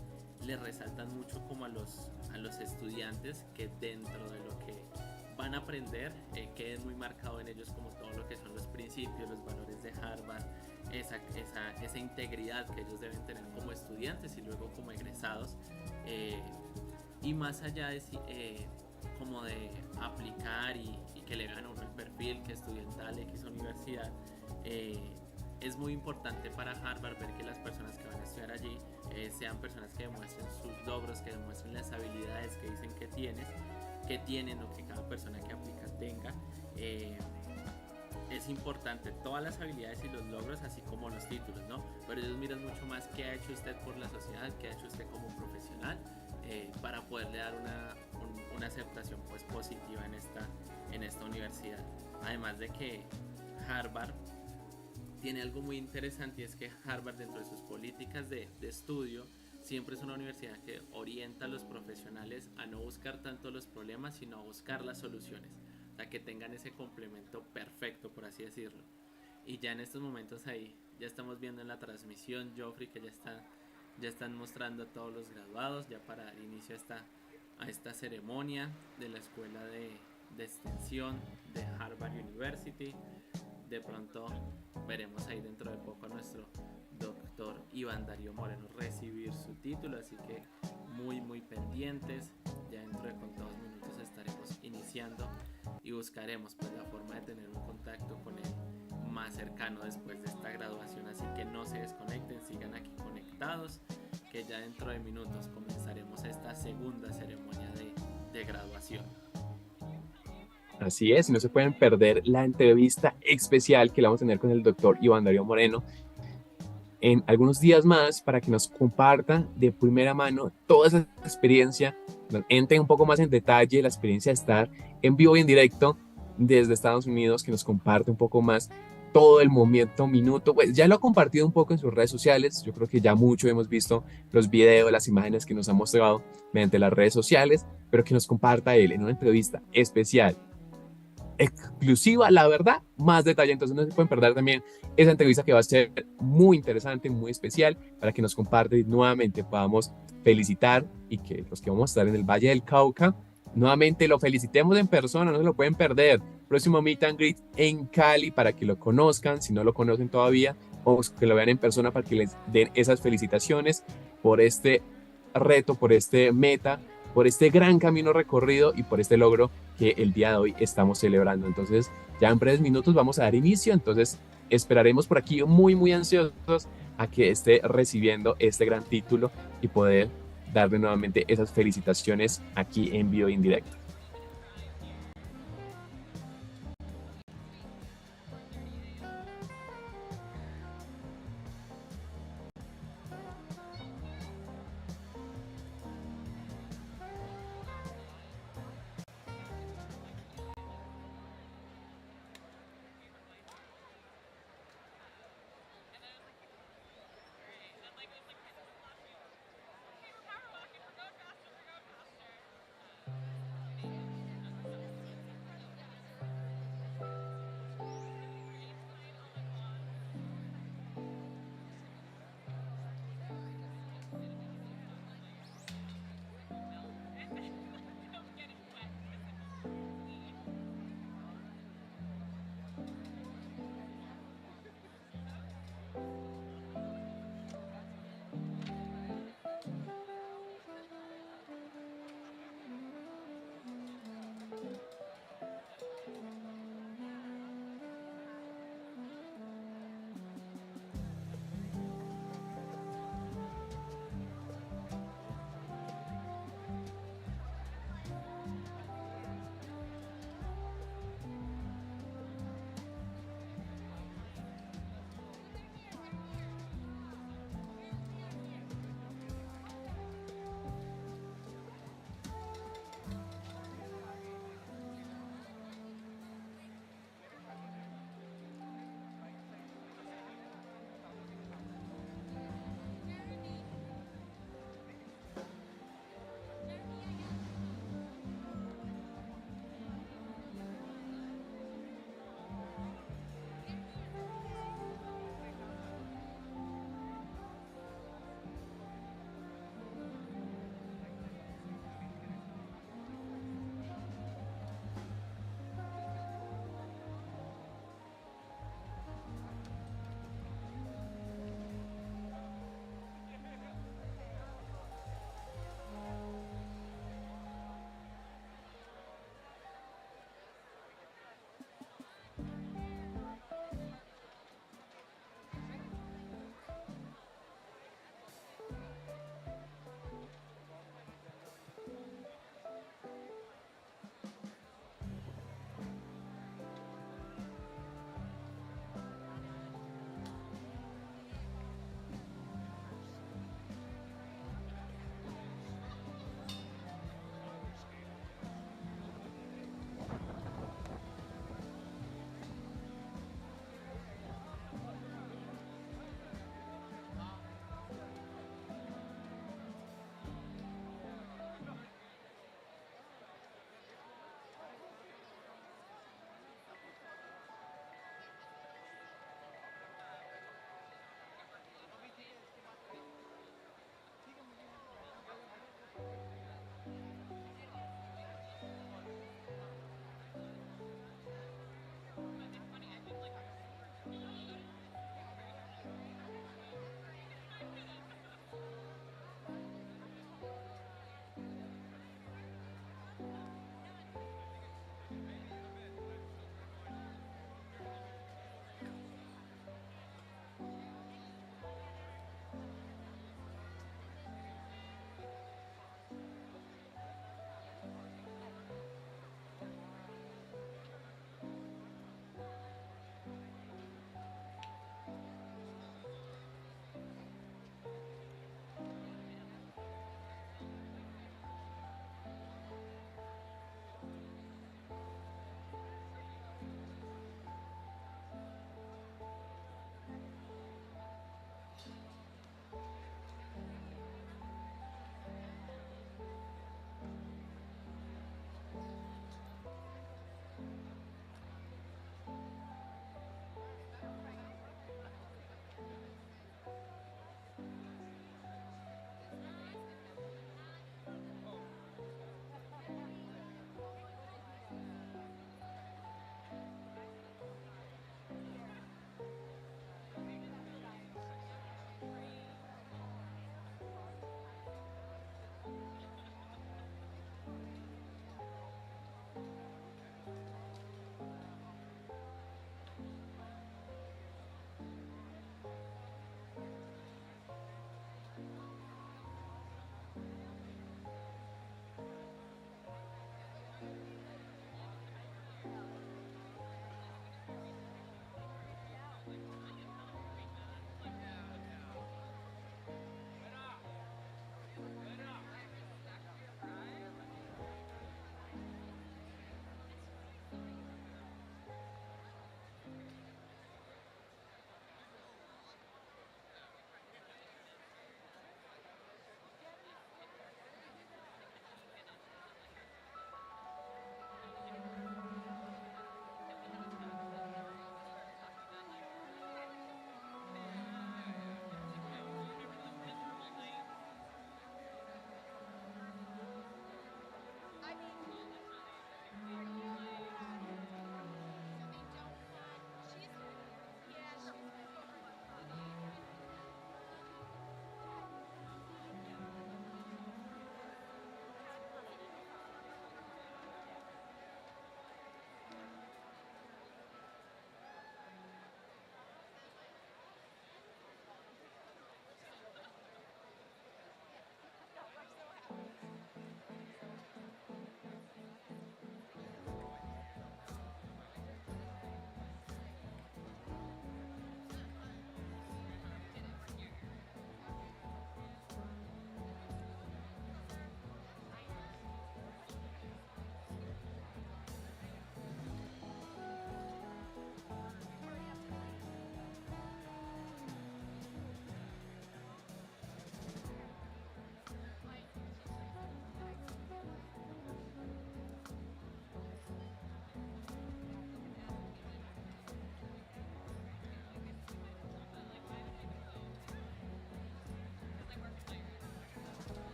le resaltan mucho como a los estudiantes que dentro de lo que van a aprender quede muy marcado en ellos como todo lo que son los principios, los valores de Harvard, esa integridad que ellos deben tener como estudiantes y luego como egresados, y más allá de como de aplicar y que le vean a uno el perfil que estudió en tal X universidad. Es muy importante para Harvard ver que las personas que van a estudiar allí sean personas que demuestren sus logros, que demuestren las habilidades que dicen que tienen o que cada persona que aplica tenga. Es importante todas las habilidades y los logros, así como los títulos, ¿no? Pero ellos miran mucho más qué ha hecho usted por la sociedad, qué ha hecho usted como profesional, para poderle dar una aceptación pues positiva en esta universidad. Además de que Harvard tiene algo muy interesante, y es que Harvard, dentro de sus políticas de estudio, siempre es una universidad que orienta a los profesionales a no buscar tanto los problemas, sino a buscar las soluciones, o sea, que tengan ese complemento perfecto, por así decirlo. Y ya en estos momentos ahí, ya estamos viendo en la transmisión, Joffrey, que ya están mostrando a todos los graduados, ya para dar inicio a esta ceremonia de la escuela de extensión de Harvard University. De pronto veremos ahí dentro de poco a nuestro doctor Iván Darío Moreno recibir su título, así que muy pendientes. Ya dentro de contados minutos estaremos iniciando y buscaremos pues la forma de tener un contacto con él más cercano después de esta graduación, así que no se desconecten, sigan aquí conectados, que ya dentro de minutos comenzaremos esta segunda ceremonia de graduación. Así es, y no se pueden perder la entrevista especial que la vamos a tener con el doctor Iván Darío Moreno en algunos días más, para que nos comparta de primera mano toda esa experiencia, entre un poco más en detalle la experiencia de estar en vivo y en directo desde Estados Unidos, que nos comparte un poco más todo el momento, minuto. Pues ya lo ha compartido un poco en sus redes sociales, yo creo que ya mucho hemos visto los videos, las imágenes que nos ha mostrado mediante las redes sociales, pero que nos comparta él en una entrevista especial, exclusiva, la verdad, más detalle. Entonces no se pueden perder también esa entrevista, que va a ser muy interesante, muy especial, para que nos comparte y nuevamente podamos felicitar, y que los que vamos a estar en el Valle del Cauca nuevamente lo felicitemos en persona. No se lo pueden perder. Próximo meet and greet en Cali, para que lo conozcan si no lo conocen todavía, o que lo vean en persona para que les den esas felicitaciones por este reto, por este meta, por este gran camino recorrido y por este logro que el día de hoy estamos celebrando. Entonces ya en breves minutos vamos a dar inicio, entonces esperaremos por aquí muy ansiosos a que esté recibiendo este gran título y poder darle nuevamente esas felicitaciones aquí en vivo y en directo.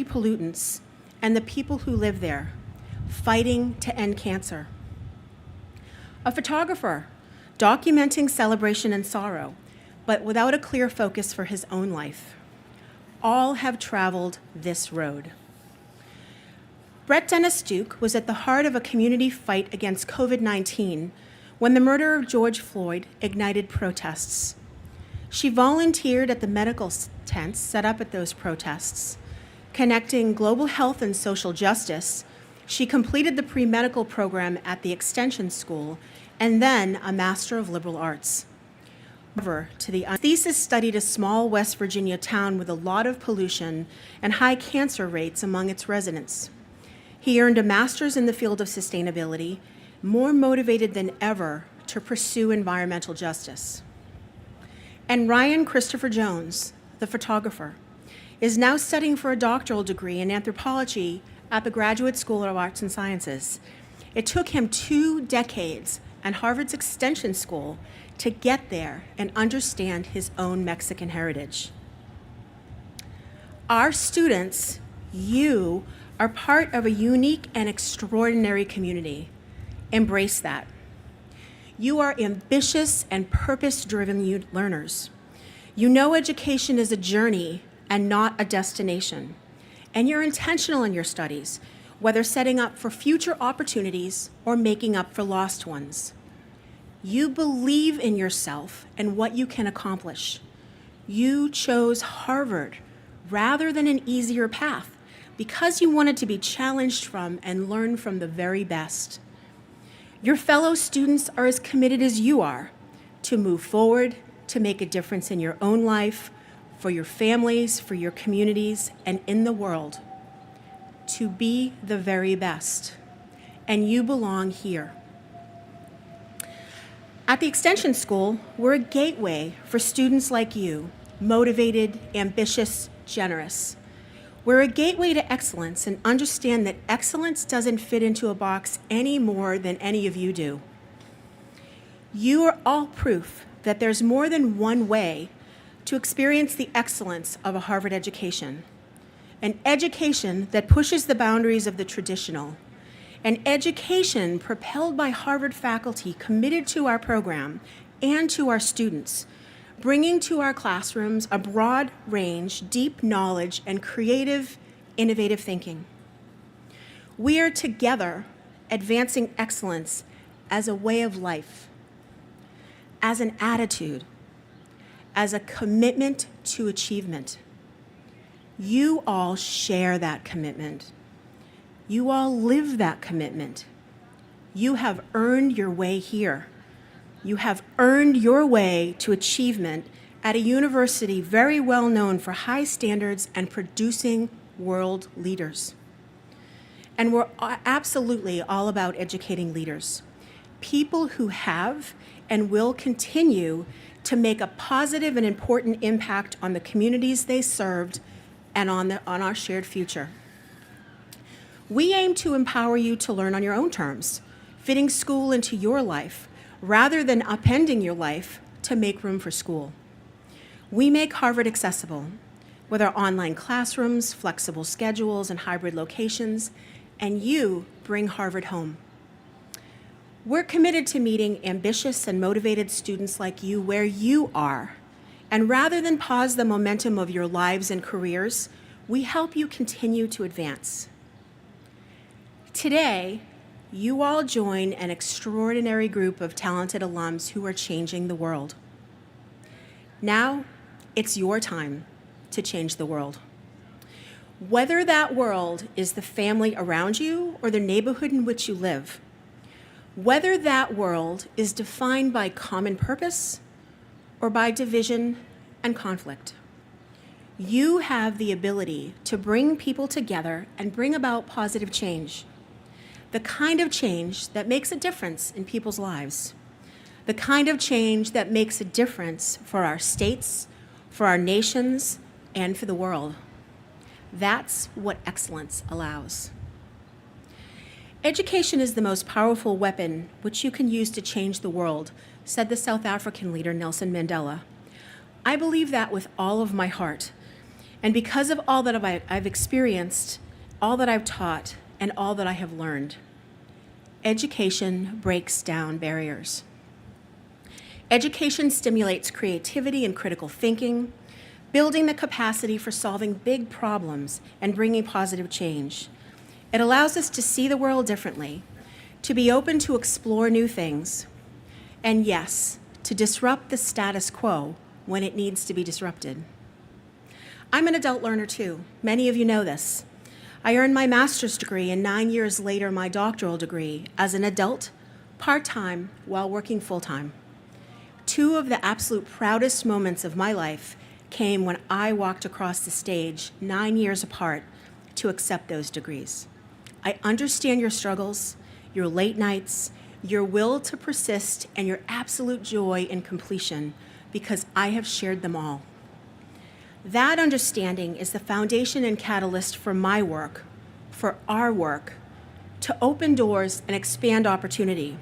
pollutants and the people who live there, fighting to end cancer. A photographer documenting celebration and sorrow, but without a clear focus for his own life. All have traveled this road. Brett Dennis Duke was at the heart of a community fight against COVID-19 when the murder of George Floyd ignited protests. She volunteered at the medical tents set up at those protests. Connecting global health and social justice, she completed the pre-medical program at the Extension School and then a Master of Liberal Arts. Thesis studied a small West Virginia town with a lot of pollution and high cancer rates among its residents. He earned a master's in the field of sustainability, more motivated than ever to pursue environmental justice. And Ryan Christopher Jones, the photographer, is now studying for a doctoral degree in anthropology at the Graduate School of Arts and Sciences. It took him 2 decades and Harvard's Extension School to get there and understand his own Mexican heritage. Our students, you, are part of a unique and extraordinary community. Embrace that. You are ambitious and purpose-driven learners. You know education is a journey and not a destination. And you're intentional in your studies, whether setting up for future opportunities or making up for lost ones. You believe in yourself and what you can accomplish. You chose Harvard rather than an easier path because you wanted to be challenged from and learn from the very best. Your fellow students are as committed as you are to move forward, to make a difference in your own life, for your families, for your communities, and in the world. To be the very best. And you belong here. At the Extension School, we're a gateway for students like you, motivated, ambitious, generous. We're a gateway to excellence and understand that excellence doesn't fit into a box any more than any of you do. You are all proof that there's more than one way to experience the excellence of a Harvard education. An education that pushes the boundaries of the traditional. An education propelled by Harvard faculty committed to our program and to our students, bringing to our classrooms a broad range, deep knowledge, and creative, innovative thinking. We are together advancing excellence as a way of life, as an attitude, as a commitment to achievement. You all share that commitment. You all live that commitment. You have earned your way here. You have earned your way to achievement at a university very well known for high standards and producing world leaders. And we're absolutely all about educating leaders, people who have and will continue to make a positive and important impact on the communities they served and on our shared future. We aim to empower you to learn on your own terms, fitting school into your life, rather than upending your life to make room for school. We make Harvard accessible with our online classrooms, flexible schedules, and hybrid locations, and you bring Harvard home. We're committed to meeting ambitious and motivated students like you where you are, and rather than pause the momentum of your lives and careers, we help you continue to advance. Today, you all join an extraordinary group of talented alums who are changing the world. Now, it's your time to change the world. Whether that world is the family around you or the neighborhood in which you live, whether that world is defined by common purpose or by division and conflict, you have the ability to bring people together and bring about positive change. The kind of change that makes a difference in people's lives. The kind of change that makes a difference for our states, for our nations, and for the world. That's what excellence allows. Education is the most powerful weapon which you can use to change the world, said the South African leader Nelson Mandela. I believe that with all of my heart. And because of all that I've experienced, all that I've taught, and all that I have learned, education breaks down barriers. Education stimulates creativity and critical thinking, building the capacity for solving big problems and bringing positive change. It allows us to see the world differently, to be open to explore new things, and yes, to disrupt the status quo when it needs to be disrupted. I'm an adult learner too. Many of you know this. I earned my master's degree and 9 years later my doctoral degree as an adult, part-time, while working full-time. Two of the absolute proudest moments of my life came when I walked across the stage 9 years apart to accept those degrees. I understand your struggles, your late nights, your will to persist, and your absolute joy in completion, because I have shared them all. That understanding is the foundation and catalyst for my work, for our work, to open doors and expand opportunity,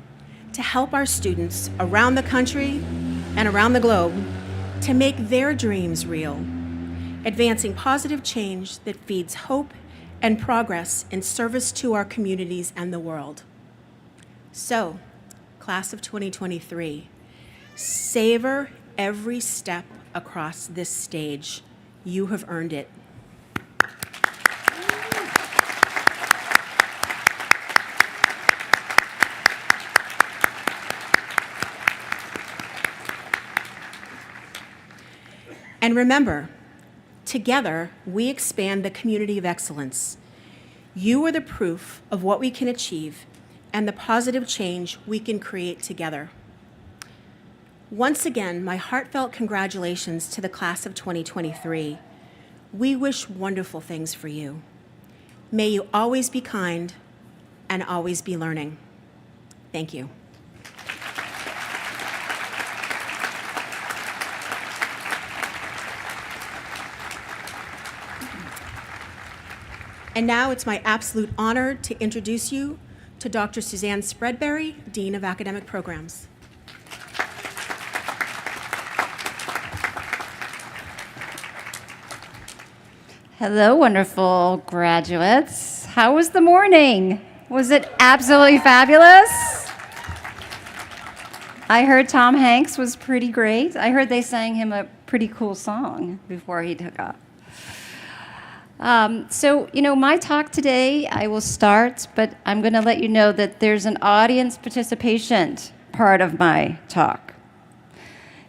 to help our students around the country and around the globe to make their dreams real, advancing positive change that feeds hope and progress in service to our communities and the world. So, class of 2023, savor every step across this stage. You have earned it. And remember, together we expand the community of excellence. You are the proof of what we can achieve and the positive change we can create together. Once again, my heartfelt congratulations to the class of 2023. We wish wonderful things for you. May you always be kind and always be learning. Thank you. And now it's my absolute honor to introduce you to Dr. Suzanne Spreadberry, Dean of Academic Programs. Hello, wonderful graduates. How was the morning? Was it absolutely fabulous? I heard Tom Hanks was pretty great. I heard they sang him a pretty cool song before he took off. My talk today, I will start, but I'm going to let you know that there's an audience participation part of my talk.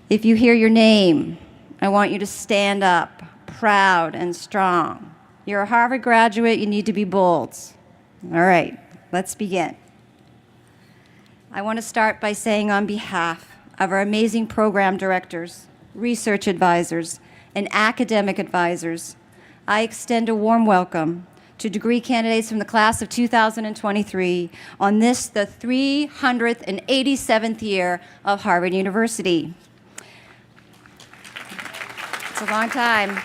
If you hear your name, I want you to stand up, proud and strong. You're a Harvard graduate, you need to be bold. All right, let's begin. I want to start by saying on behalf of our amazing program directors, research advisors, and academic advisors, I extend a warm welcome to degree candidates from the class of 2023 on this, the 387th year of Harvard University. It's a long time.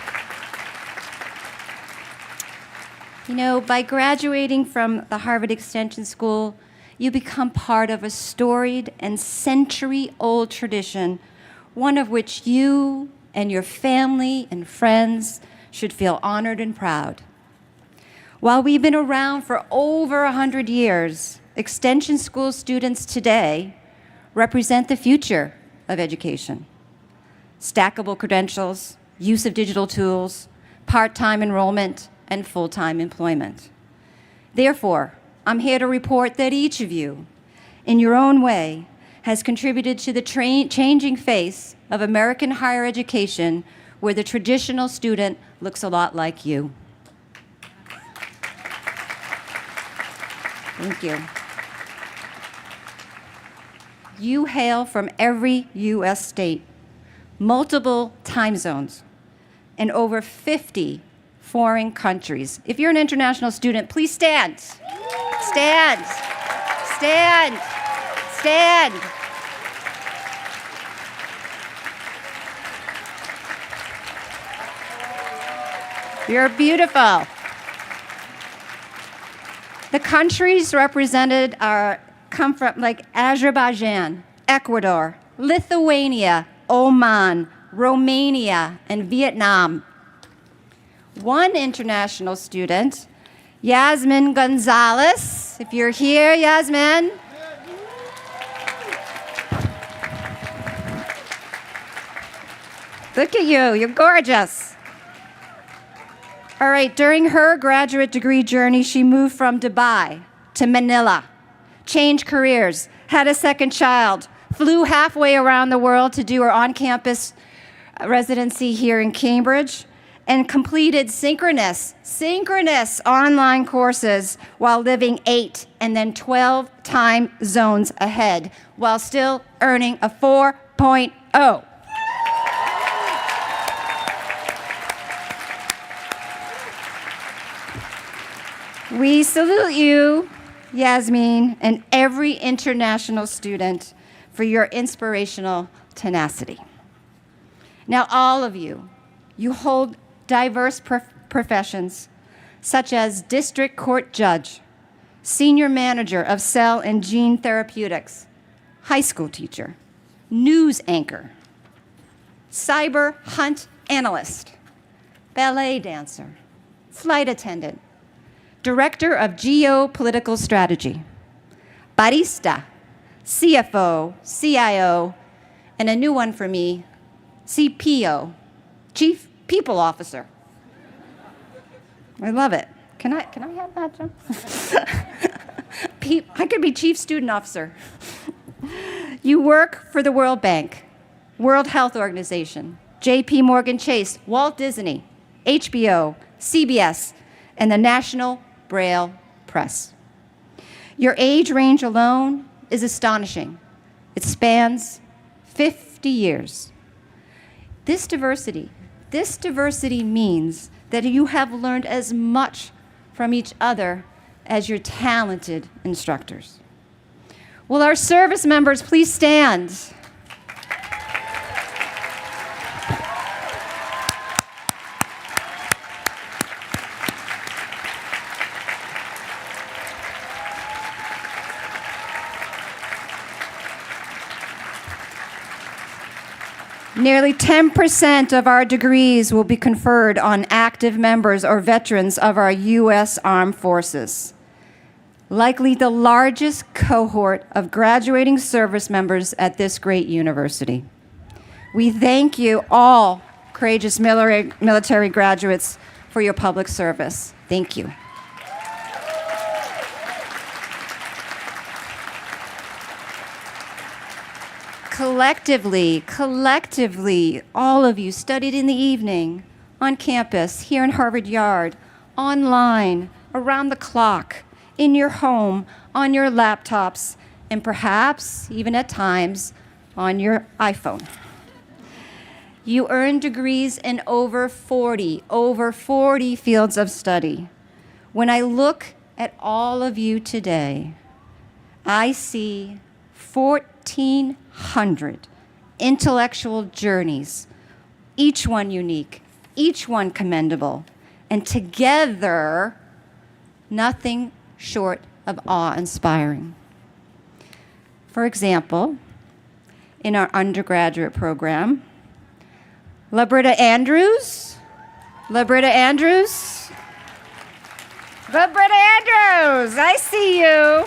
By graduating from the Harvard Extension School, you become part of a storied and century-old tradition, one of which you and your family and friends should feel honored and proud. While we've been around for over 100 years, Extension School students today represent the future of education. Stackable credentials, use of digital tools, part-time enrollment, and full-time employment. Therefore, I'm here to report that each of you, in your own way, has contributed to the changing face of American higher education, where the traditional student looks a lot like you. Thank you. You hail from every U.S. state, multiple time zones, and over 50 foreign countries. If you're an international student, please stand. Stand. Stand. Stand. You're beautiful. The countries represented come from Azerbaijan, Ecuador, Lithuania, Oman, Romania, and Vietnam. one international student, Yasmin Gonzalez. If you're here, Yasmin. Look at you, you're gorgeous. All right, during her graduate degree journey, she moved from Dubai to Manila, changed careers, had a second child, flew halfway around the world to do her on-campus residency here in Cambridge, and completed synchronous online courses while living 8 and then 12 time zones ahead, while still earning a 4.0. We salute you, Yasmin, and every international student for your inspirational tenacity. Now, all of you hold diverse professions, such as district court judge, senior manager of cell and gene therapeutics, high school teacher, news anchor, cyber hunt analyst, ballet dancer, flight attendant, director of geopolitical strategy, barista, CFO, CIO, and a new one for me, CPO, Chief People Officer. I love it. Can I have that, John? I could be Chief Student Officer. You work for the World Bank, World Health Organization, JP Morgan Chase, Walt Disney, HBO, CBS, and the National Braille Press. Your age range alone is astonishing. It spans 50 years. This diversity means that you have learned as much from each other as your talented instructors. Will our service members please stand? Nearly 10% of our degrees will be conferred on active members or veterans of our U.S. Armed Forces, likely the largest cohort of graduating service members at this great university. We thank you all, courageous military graduates, for your public service. Thank you. Collectively, all of you studied in the evening, on campus, here in Harvard Yard, online, around the clock, in your home, on your laptops, and perhaps, even at times, on your iPhone. You earned degrees in over 40 fields of study. When I look at all of you today, I see 1,400 intellectual journeys, each one unique, each one commendable, and together, nothing short of awe-inspiring. For example, in our undergraduate program, LaBritta Andrews, I see you.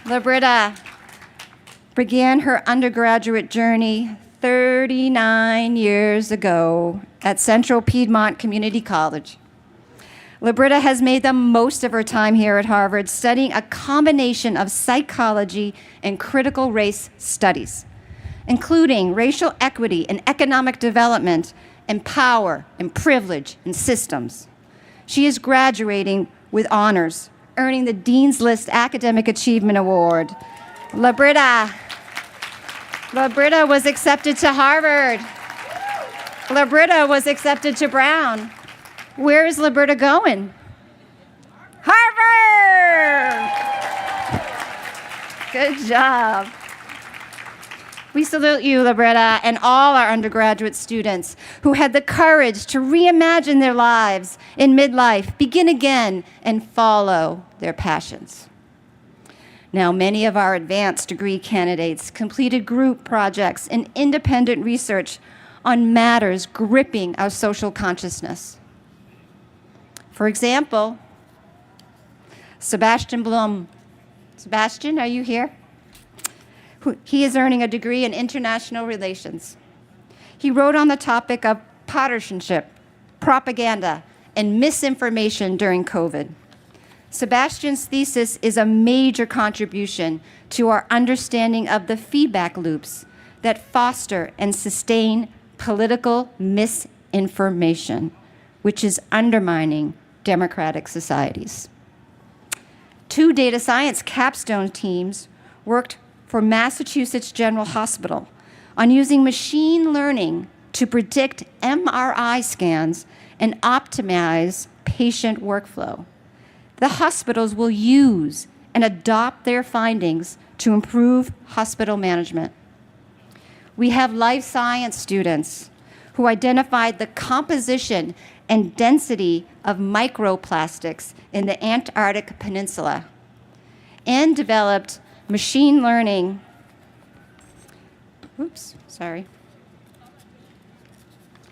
LaBritta began her undergraduate journey 39 years ago at Central Piedmont Community College. LaBritta has made the most of her time here at Harvard, studying a combination of psychology and critical race studies, including racial equity and economic development, and power and privilege and systems. She is graduating with honors, earning the Dean's List Academic Achievement Award. LaBritta was accepted to Harvard. LaBritta was accepted to Brown. Where is LaBritta going? Harvard! Good job. We salute you, LaBritta, and all our undergraduate students who had the courage to reimagine their lives in midlife, begin again, and follow their passions. Now, many of our advanced degree candidates completed group projects and independent research on matters gripping our social consciousness. For example, Sebastian Blum. Sebastian, are you here? He is earning a degree in international relations. He wrote on the topic of partisanship, propaganda, and misinformation during COVID. Sebastian's thesis is a major contribution to our understanding of the feedback loops that foster and sustain political misinformation, which is undermining democratic societies. 2 data science capstone teams worked for Massachusetts General Hospital on using machine learning to predict MRI scans and optimize patient workflow. The hospitals will use and adopt their findings to improve hospital management. We have life science students who identified the composition and density of microplastics in the Antarctic Peninsula and developed machine learning,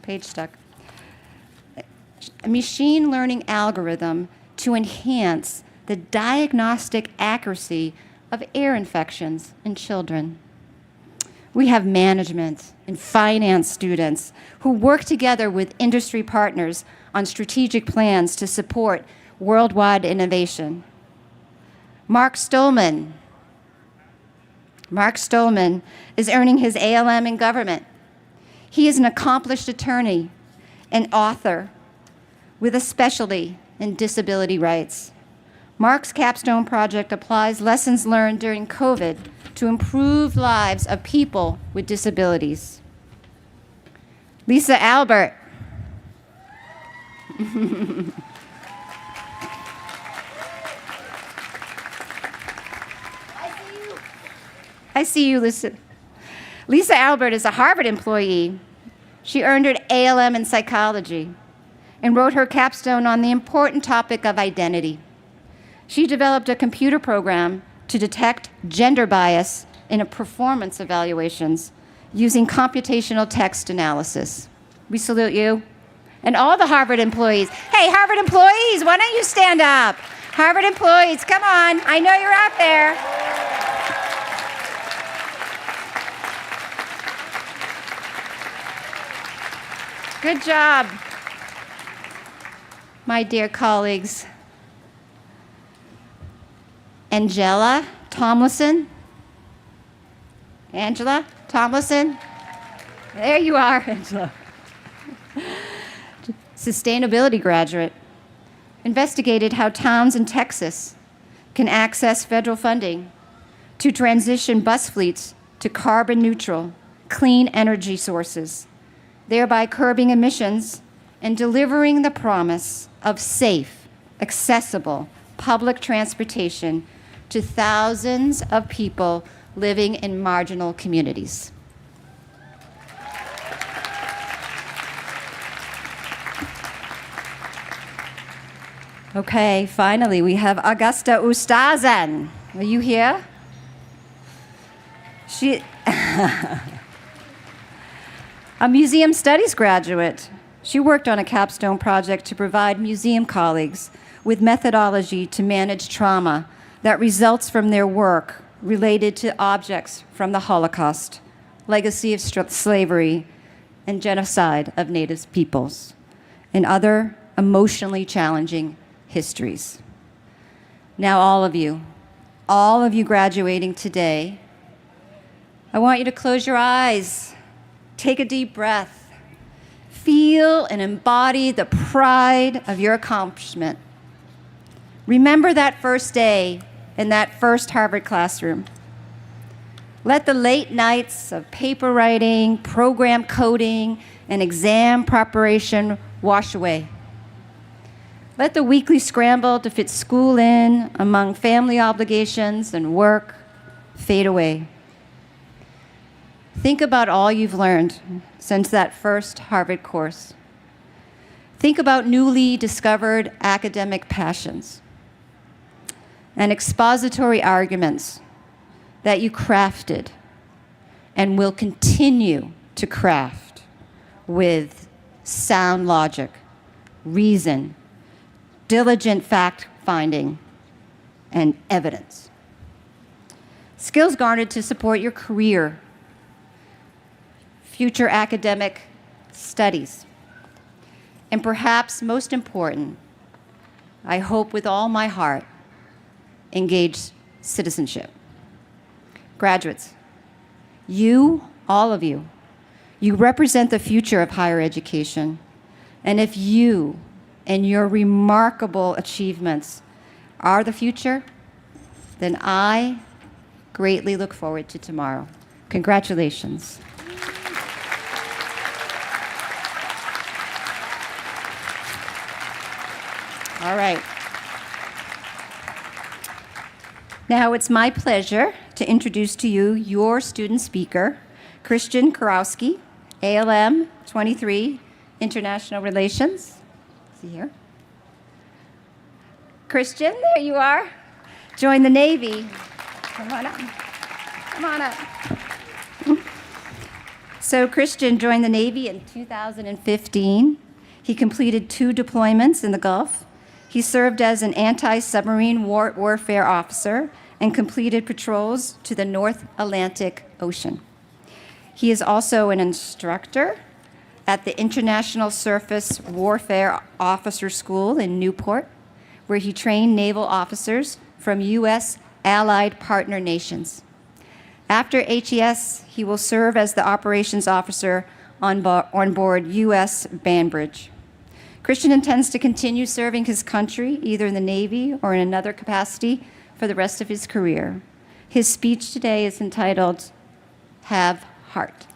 page stuck, a machine learning algorithm to enhance the diagnostic accuracy of air infections in children. We have management and finance students who work together with industry partners on strategic plans to support worldwide innovation. Mark Stolman is earning his ALM in government. He is an accomplished attorney and author with a specialty in disability rights. Mark's capstone project applies lessons learned during COVID to improve lives of people with disabilities. Lisa Albert. I see you, Lisa. Lisa Albert is a Harvard employee. She earned her ALM in psychology and wrote her capstone on the important topic of identity. She developed a computer program to detect gender bias in performance evaluations using computational text analysis. We salute you. And all the Harvard employees. Hey, Harvard employees, why don't you stand up? Harvard employees, come on. I know you're out there. Good job, my dear colleagues. Angela Tomlinson. Angela Tomlinson. There you are, Angela. Sustainability graduate. Investigated how towns in Texas can access federal funding to transition bus fleets to carbon neutral, clean energy sources, thereby curbing emissions and delivering the promise of safe, accessible public transportation to thousands of people living in marginal communities. Okay, finally, we have Augusta Ustazen. Are you here? She, a museum studies graduate. She worked on a capstone project to provide museum colleagues with methodology to manage trauma that results from their work related to objects from the Holocaust, legacy of slavery, and genocide of Native peoples, and other emotionally challenging histories. Now, all of you graduating today, I want you to close your eyes, take a deep breath, feel and embody the pride of your accomplishment. Remember that first day in that first Harvard classroom. Let the late nights of paper writing, program coding, and exam preparation wash away. Let the weekly scramble to fit school in among family obligations and work fade away. Think about all you've learned since that first Harvard course. Think about newly discovered academic passions and expository arguments that you crafted and will continue to craft with sound logic, reason, diligent fact-finding, and evidence. Skills garnered to support your career, future academic studies, and perhaps most important, I hope with all my heart, engaged citizenship. Graduates, you, all of you represent the future of higher education. And if you and your remarkable achievements are the future, then I greatly look forward to tomorrow. Congratulations. All right. Now it's my pleasure to introduce to you your student speaker, Christian Kurowski, ALM 23, International Relations. See here. Christian, there you are. Joined the Navy. Come on up. Come on up. So Christian joined the Navy in 2015. He completed 2 deployments in the Gulf. He served as an anti-submarine warfare officer and completed patrols to the North Atlantic Ocean. He is also an instructor at the International Surface Warfare Officer School in Newport, where he trained naval officers from U.S. allied partner nations. After HES, he will serve as the operations officer on board U.S. Banbridge. Christian intends to continue serving his country, either in the Navy or in another capacity, for the rest of his career. His speech today is entitled, Have Heart.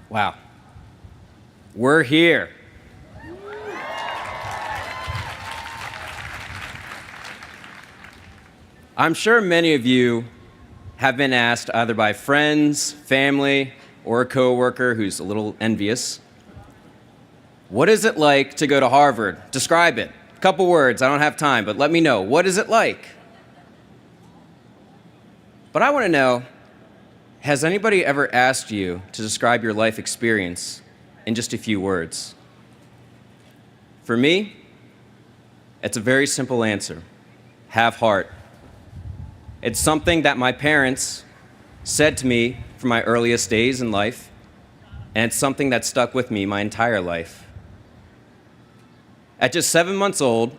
Wow. We're here. I'm sure many of you have been asked either by friends, family, or a coworker who's a little envious, what is it like to go to Harvard? Describe it. A couple words, I don't have time, but let me know. What is it like? But I want to know, has anybody ever asked you to describe your life experience in just a few words? For me, it's a very simple answer. Have heart. It's something that my parents said to me from my earliest days in life, and it's something that stuck with me my entire life. At just 7 months old,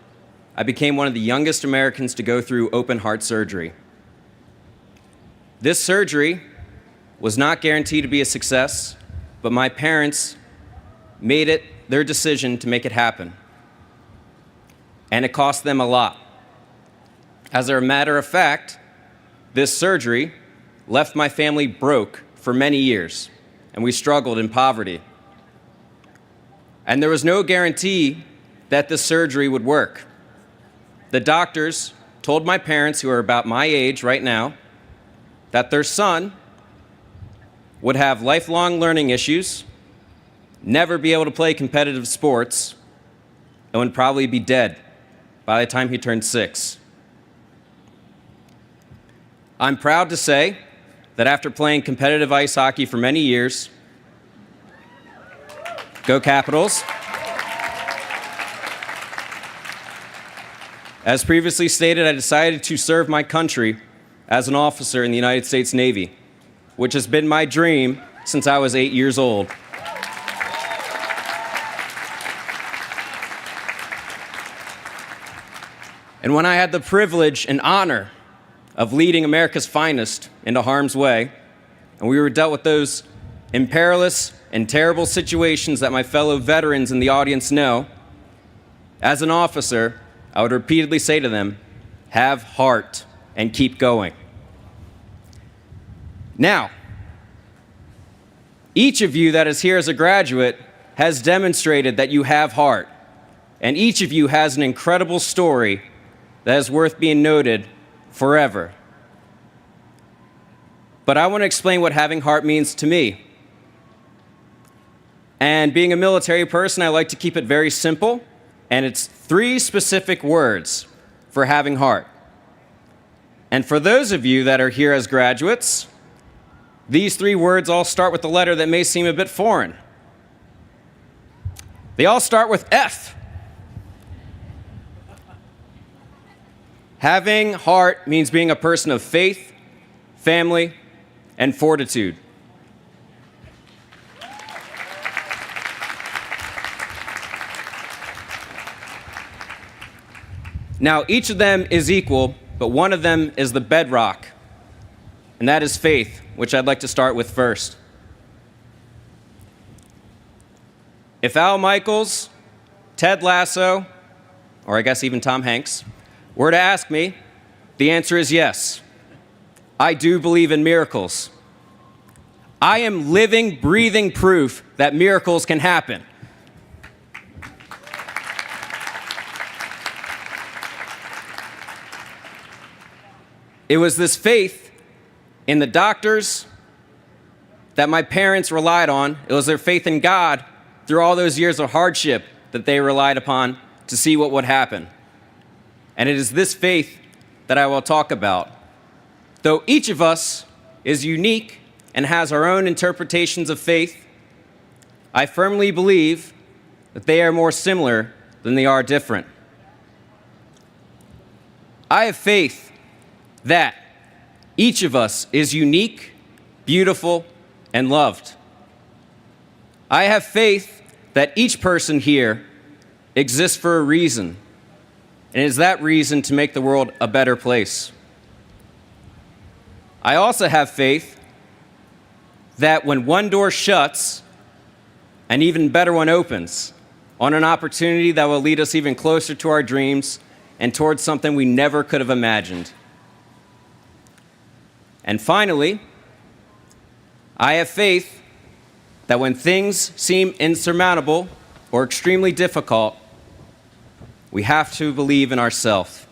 I became one of the youngest Americans to go through open heart surgery. This surgery was not guaranteed to be a success, but my parents made it their decision to make it happen. And it cost them a lot. As a matter of fact, this surgery left my family broke for many years, and we struggled in poverty. And there was no guarantee that this surgery would work. The doctors told my parents, who are about my age right now, that their son would have lifelong learning issues, never be able to play competitive sports, and would probably be dead by the time he turned 6. I'm proud to say that after playing competitive ice hockey for many years, go Capitals, as previously stated, I decided to serve my country as an officer in the United States Navy, which has been my dream since I was 8 years old. And when I had the privilege and honor of leading America's finest into harm's way, and we were dealt with those perilous and terrible situations that my fellow veterans in the audience know, as an officer, I would repeatedly say to them, have heart and keep going. Now, each of you that is here as a graduate has demonstrated that you have heart, and each of you has an incredible story that is worth being noted forever. But I want to explain what having heart means to me. And being a military person, I like to keep it very simple. And it's 3 specific words for having heart. And for those of you that are here as graduates, these 3 words all start with a letter that may seem a bit foreign. They all start with F. Having heart means being a person of faith, family, and fortitude. Now, each of them is equal, but one of them is the bedrock, and that is faith, which I'd like to start with first. If Al Michaels, Ted Lasso, or I guess even Tom Hanks, were to ask me, the answer is yes. I do believe in miracles. I am living, breathing proof that miracles can happen. It was this faith in the doctors that my parents relied on. It was their faith in God through all those years of hardship that they relied upon to see what would happen. And it is this faith that I will talk about. Though each of us is unique and has our own interpretations of faith, I firmly believe that they are more similar than they are different. I have faith that each of us is unique, beautiful, and loved. I have faith that each person here exists for a reason, and it is that reason to make the world a better place. I also have faith that when one door shuts, an even better one opens, on an opportunity that will lead us even closer to our dreams and towards something we never could have imagined. And finally, I have faith that when things seem insurmountable or extremely difficult, we have to believe in ourselves.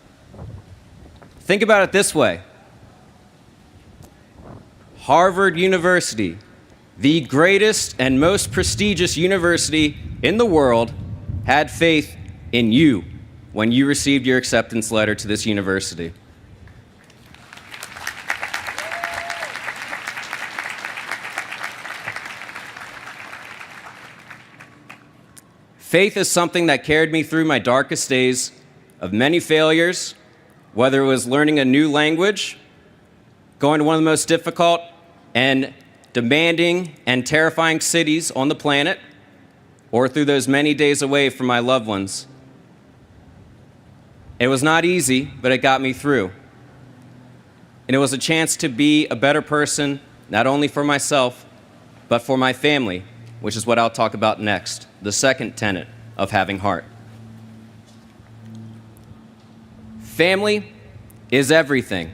Think about it this way. Harvard University, the greatest and most prestigious university in the world, had faith in you when you received your acceptance letter to this university. Faith is something that carried me through my darkest days of many failures, whether it was learning a new language, going to one of the most difficult and demanding and terrifying cities on the planet, or through those many days away from my loved ones. It was not easy, but it got me through. And it was a chance to be a better person, not only for myself, but for my family, which is what I'll talk about next, the second tenet of having heart. Family is everything.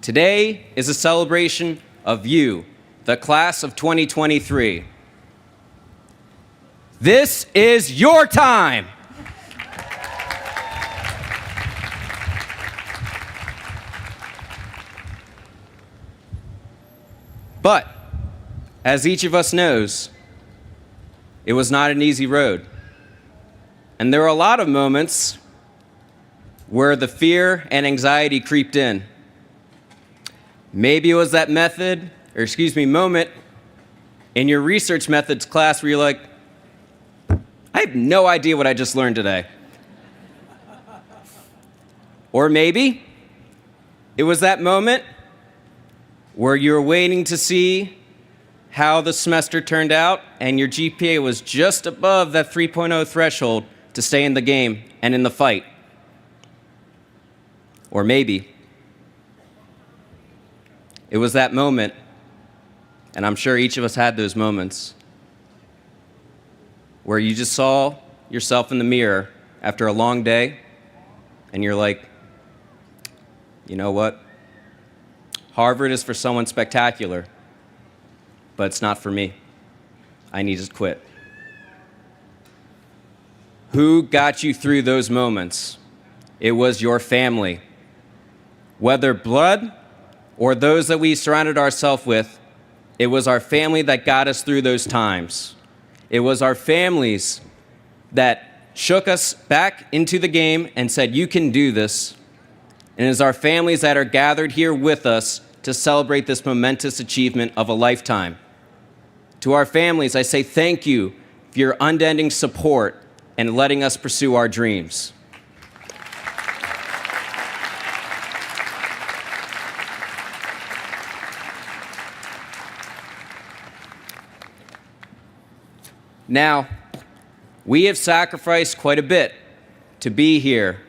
Today is a celebration of you, the class of 2023. This is your time. But, as each of us knows, it was not an easy road. And there were a lot of moments where the fear and anxiety creeped in. Maybe it was that moment in your research methods class where you're like, I have no idea what I just learned today. Or maybe it was that moment where you were waiting to see how the semester turned out, and your GPA was just above that 3.0 threshold to stay in the game and in the fight. Or maybe it was that moment, and I'm sure each of us had those moments, where you just saw yourself in the mirror after a long day, and you're like, you know what? Harvard is for someone spectacular, but it's not for me. I need to quit. Who got you through those moments? It was your family. Whether blood or those that we surrounded ourselves with, It was our family that got us through those times. It was our families that shook us back into the game and said, you can do this. And it is our families that are gathered here with us to celebrate this momentous achievement of a lifetime. To our families, I say thank you for your unending support and letting us pursue our dreams. Now, we have sacrificed quite a bit to be here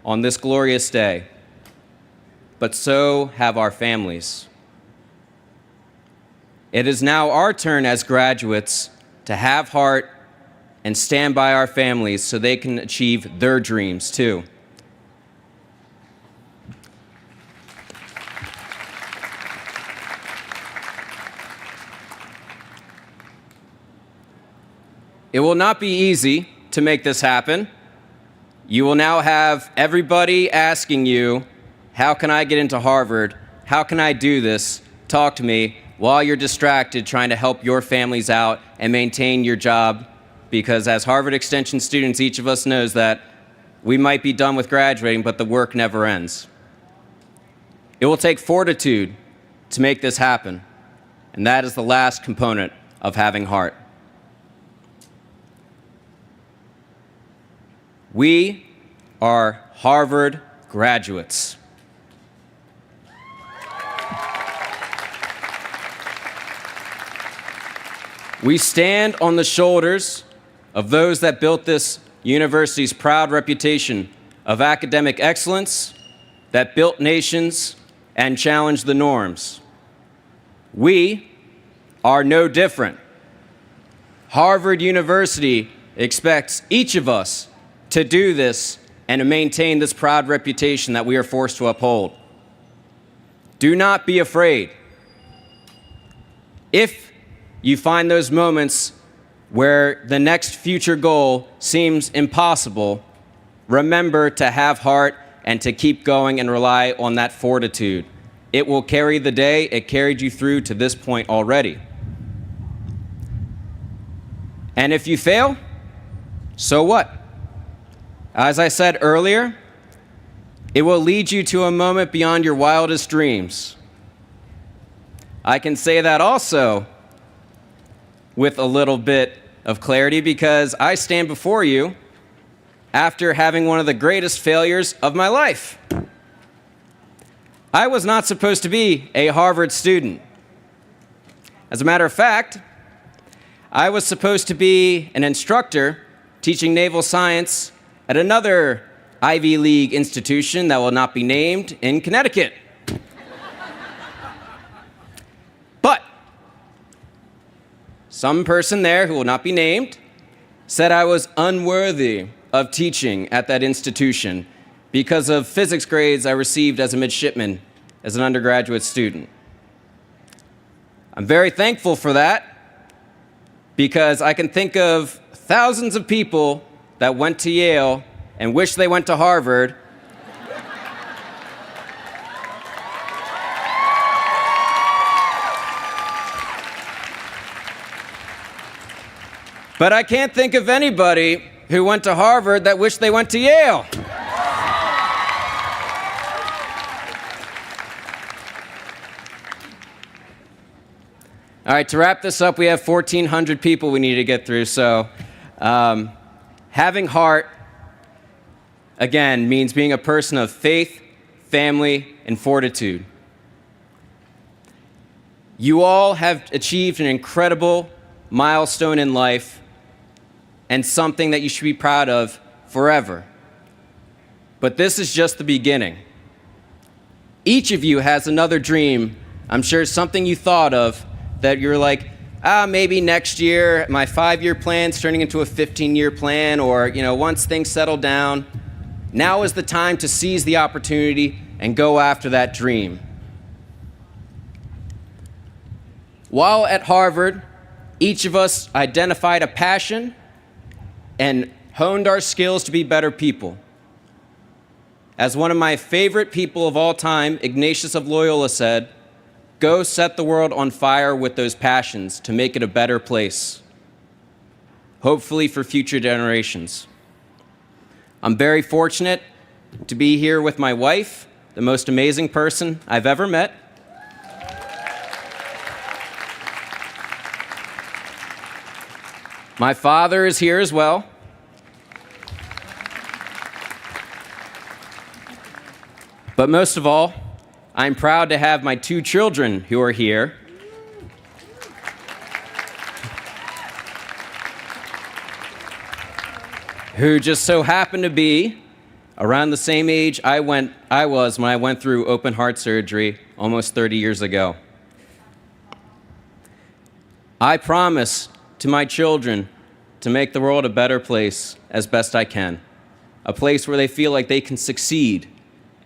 on this glorious day, but so have our families. It is now our turn as graduates to have heart and stand by our families so they can achieve their dreams too. It will not be easy to make this happen. You will now have everybody asking you, how can I get into Harvard? How can I do this? Talk to me, while you're distracted trying to help your families out and maintain your job. Because as Harvard Extension students, each of us knows that we might be done with graduating, but the work never ends. It will take fortitude to make this happen. And that is the last component of having heart. We are Harvard graduates. We stand on the shoulders of those that built this university's proud reputation of academic excellence, that built nations and challenged the norms. We are no different. Harvard University expects each of us to do this and to maintain this proud reputation that we are forced to uphold. Do not be afraid. If you find those moments where the next future goal seems impossible, remember to have heart and to keep going and rely on that fortitude. It will carry the day. It carried you through to this point already. And if you fail, so what? As I said earlier, it will lead you to a moment beyond your wildest dreams. I can say that also with a little bit of clarity because I stand before you after having one of the greatest failures of my life. I was not supposed to be a Harvard student. As a matter of fact, I was supposed to be an instructor teaching naval science at another Ivy League institution that will not be named in Connecticut. But some person there who will not be named said I was unworthy of teaching at that institution because of physics grades I received as a midshipman as an undergraduate student. I'm very thankful for that because I can think of thousands of people that went to Yale and wish they went to Harvard. But I can't think of anybody who went to Harvard that wished they went to Yale. All right, to wrap this up, we have 1,400 people we need to get through, so having heart, again, means being a person of faith, family, and fortitude. You all have achieved an incredible milestone in life and something that you should be proud of forever. But this is just the beginning. Each of you has another dream, I'm sure something you thought of that you're like, maybe next year, my 5-year plan's turning into a 15-year plan, or, once things settle down. Now is the time to seize the opportunity and go after that dream. While at Harvard, each of us identified a passion and honed our skills to be better people. As one of my favorite people of all time, Ignatius of Loyola, said, Go set the world on fire with those passions to make it a better place, hopefully for future generations. I'm very fortunate to be here with my wife, the most amazing person I've ever met. My father is here as well. But most of all, I'm proud to have my 2 children who are here. Who just so happen to be around the same age I was when I went through open heart surgery almost 30 years ago. I promise to my children to make the world a better place as best I can, a place where they feel like they can succeed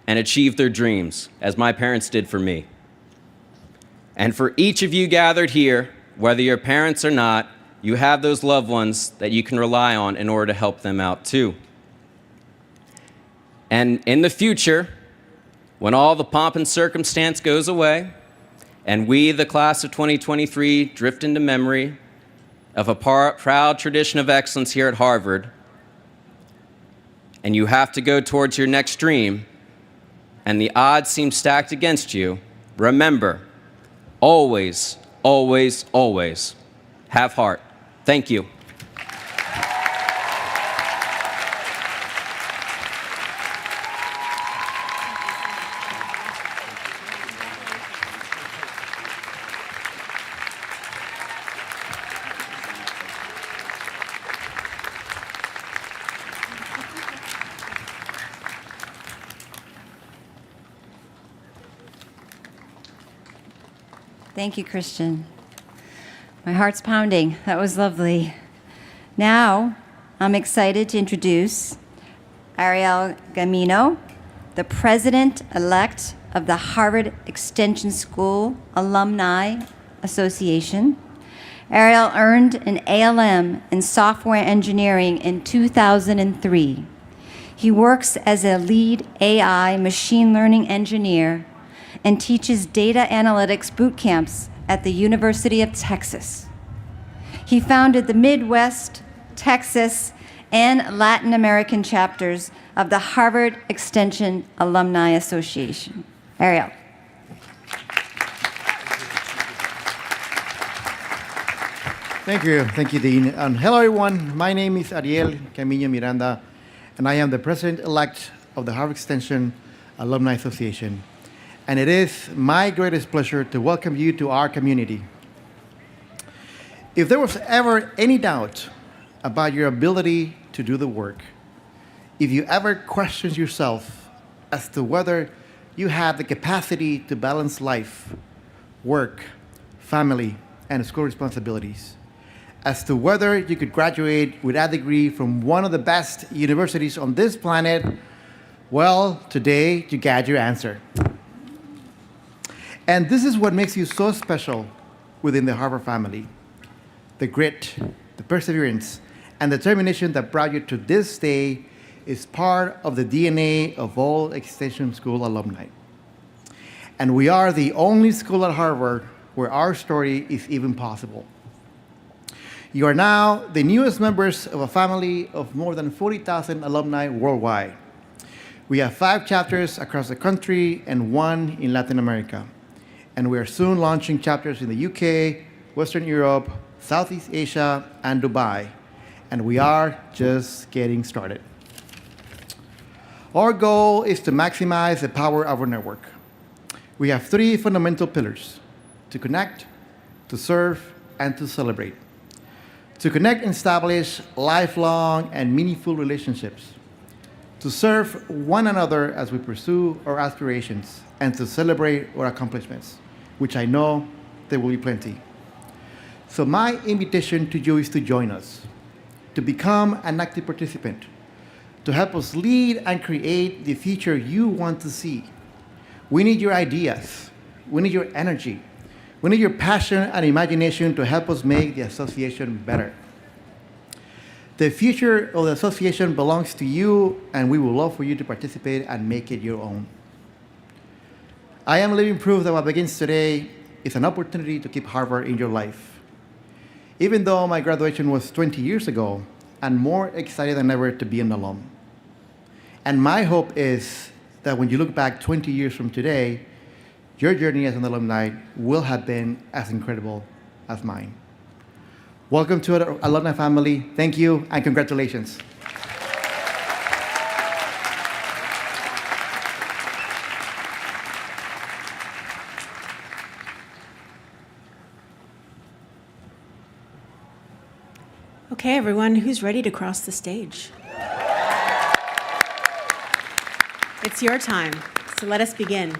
and achieve their dreams, as my parents did for me. And for each of you gathered here, whether you're parents or not, you have those loved ones that you can rely on in order to help them out too. And in the future, when all the pomp and circumstance goes away, and we, the class of 2023, drift into memory of a proud tradition of excellence here at Harvard, and you have to go towards your next dream, and the odds seem stacked against you, remember, always, always, always have heart. Thank you. Thank you, Christian. My heart's pounding. That was lovely. Now, I'm excited to introduce Ariel Gamino, the president-elect of the Harvard Extension School Alumni Association. Ariel earned an ALM in software engineering in 2003. He works as a lead AI machine learning engineer and teaches data analytics boot camps at the University of Texas. He founded the Midwest, Texas, and Latin American chapters of the Harvard Extension Alumni Association. Ariel. Thank you, Dean. Hello, everyone. My name is Ariel Camino Miranda, and I am the president-elect of the Harvard Extension Alumni Association. And it is my greatest pleasure to welcome you to our community. If there was ever any doubt about your ability to do the work, if you ever questioned yourself as to whether you have the capacity to balance life, work, family, and school responsibilities, as to whether you could graduate with a degree from one of the best universities on this planet, well, today you got your answer. And this is what makes you so special within the Harvard family. The grit, the perseverance, and determination that brought you to this day is part of the DNA of all Extension School alumni. And we are the only school at Harvard where our story is even possible. You are now the newest members of a family of more than 40,000 alumni worldwide. We have 5 chapters across the country and 1 in Latin America. And we are soon launching chapters in the UK, Western Europe, Southeast Asia, and Dubai. And we are just getting started. Our goal is to maximize the power of our network. We have 3 fundamental pillars: to connect, to serve, and to celebrate. To connect and establish lifelong and meaningful relationships. To serve one another as we pursue our aspirations, and to celebrate our accomplishments, which I know there will be plenty. So my invitation to you is to join us, to become an active participant, to help us lead and create the future you want to see. We need your ideas. We need your energy. We need your passion and imagination to help us make the association better. The future of the association belongs to you, and we would love for you to participate and make it your own. I am living proof that what begins today is an opportunity to keep Harvard in your life. Even though my graduation was 20 years ago, I'm more excited than ever to be an alum. And my hope is that when you look back 20 years from today, your journey as an alumni will have been as incredible as mine. Welcome to our alumni family. Thank you and congratulations. Okay, everyone, who's ready to cross the stage? It's your time, so let us begin.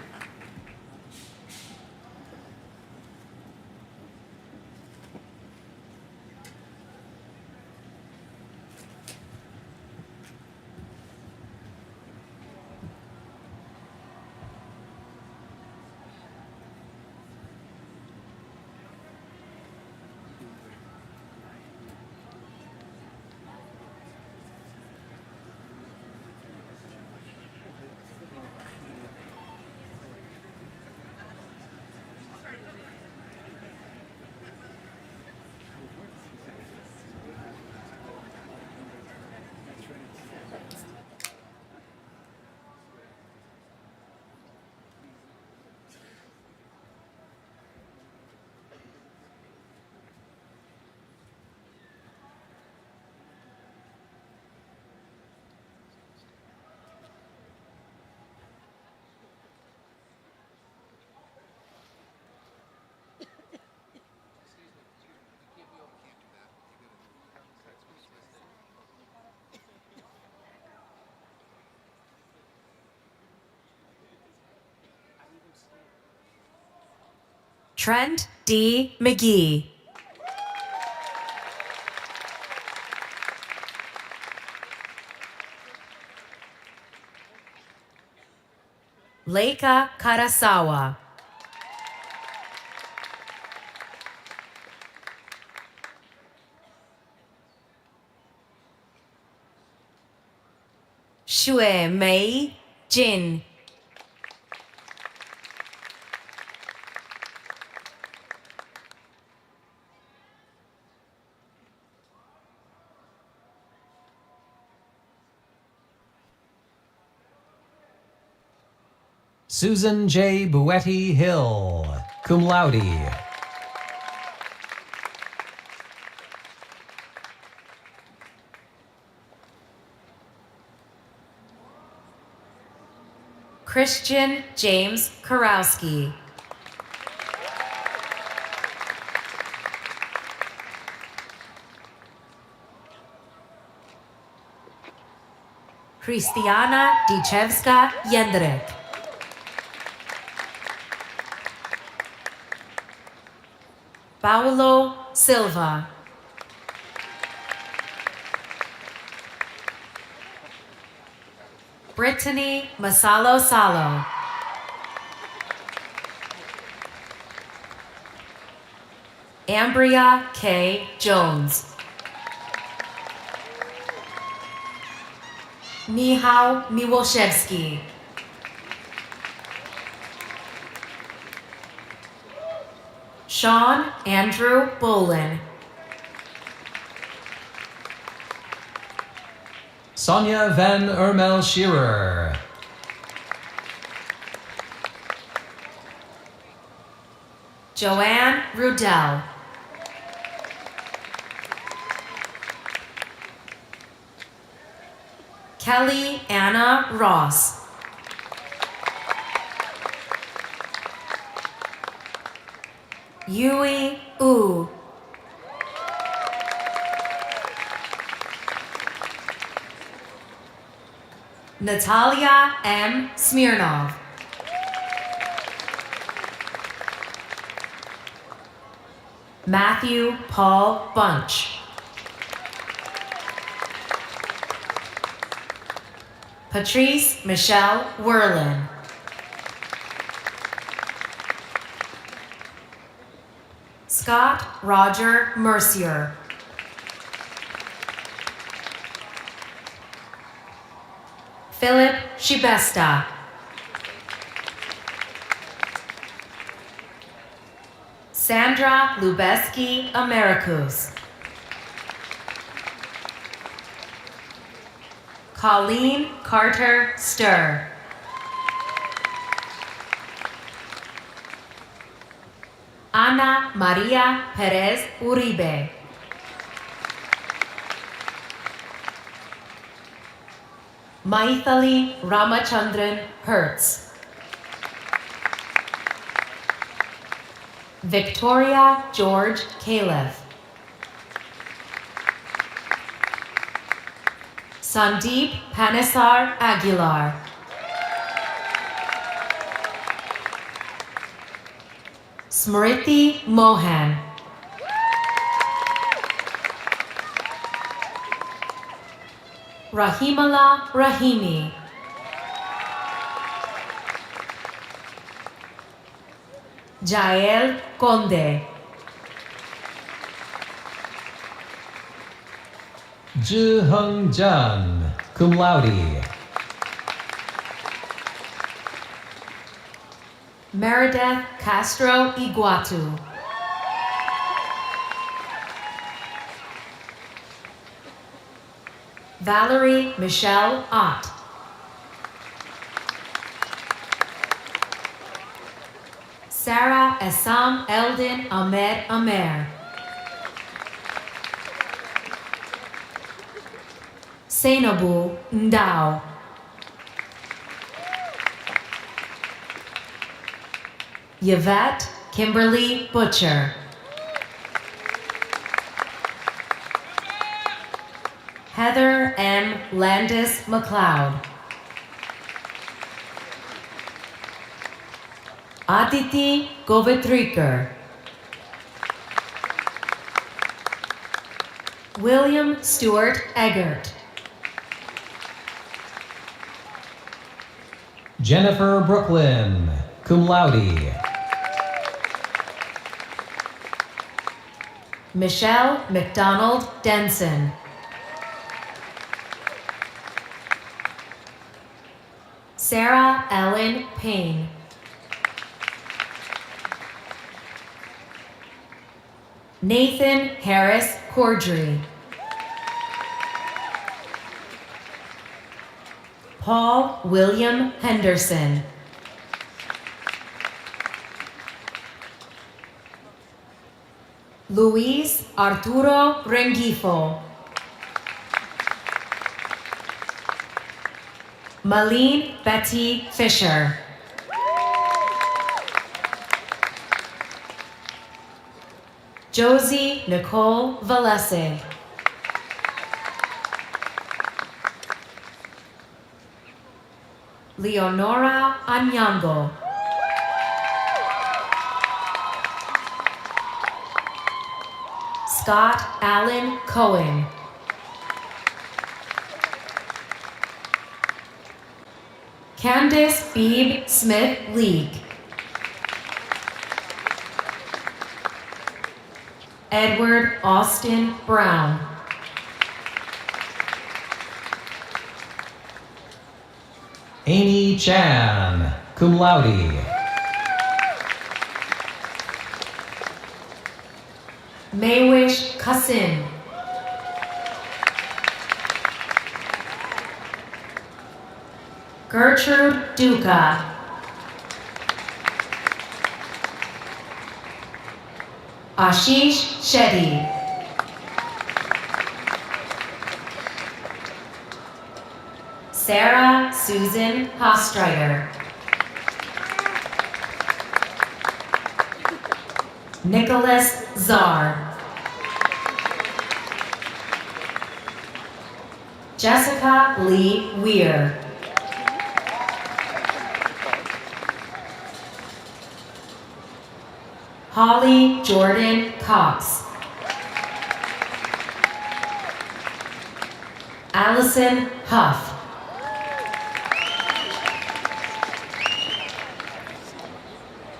Trent D. McGee. Leica Karasawa. Xue Mei Jin. Susan J. Buetti Hill, cum laude. Christian James Karowski. Christiana Dichewska Jędrek. Paulo Silva. Brittany Masalo Salo. Ambria K. Jones. Michał Miłoszewski. Sean Andrew Bolin. Sonia Van Ermel Shearer. Joanne Rudell. Kelly Anna Ross. Yui U. Natalia M. Smirnov. Matthew Paul Bunch. Patrice Michelle Werlin. Scott Roger Mercier. Philip Shibesta. Sandra Lubeski Americus. Colleen Carter Stir. Ana Maria Perez Uribe. Maithali Ramachandran Hertz. Victoria George Califf. Sandeep Panisar Aguilar. Smriti Mohan. Rahimala Rahimi. Jael Conde. Zhiheng Zhang, cum laude. Meredith Castro Iguatu. Valerie Michelle Ott. Sarah Essam Eldin Ahmed Amer. Seinabu Ndao. Yvette Kimberly Butcher. Heather M. Landis McLeod. Aditi Govitrikar. William Stewart Eggert. Jennifer Brooklyn, cum laude. Michelle McDonald Denson. Sarah Ellen Payne. Nathan Harris Cordry. Paul William Henderson. Luis Arturo Rengifo. Malene Betty Fisher. Josie Nicole Valese. Leonora Anyango. Scott Allen Cohen. Candice Beebe Smith League. Edward Austin Brown. Amy Chan, cum laude. Maywish Kassim. Gertrude Duca. Ashish Shetty. Sarah Susan Hostreiter. Nicholas Czar. Jessica Lee Weir. Holly Jordan Cox. Allison Huff.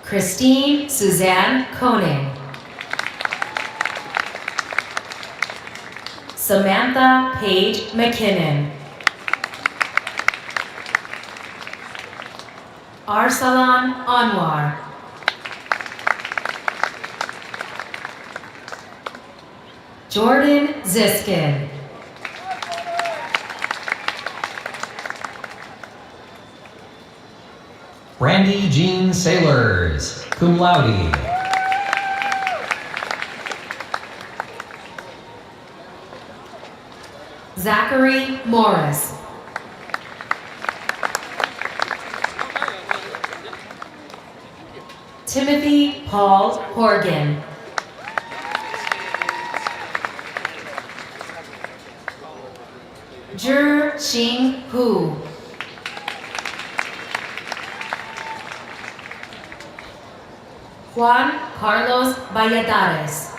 Christine Suzanne Koenig. Samantha Paige McKinnon. Arsalan Anwar. Jordan Ziskin. Brandy Jean Sailors, cum laude. Zachary Morris. Timothy Paul Horgan. Zhi Xing Hu. Juan Carlos Valladares.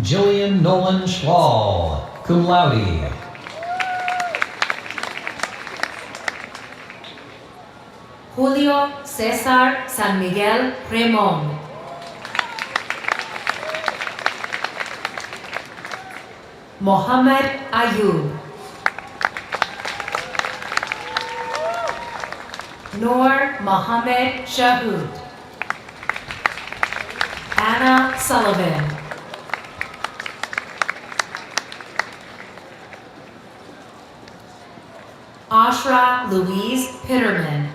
Jillian Nolan Schwall, cum laude. Julio César San Miguel Remón. Mohammed Ayub. Noor Mohammed Shahud. Anna Sullivan. Ashra Louise Pitterman.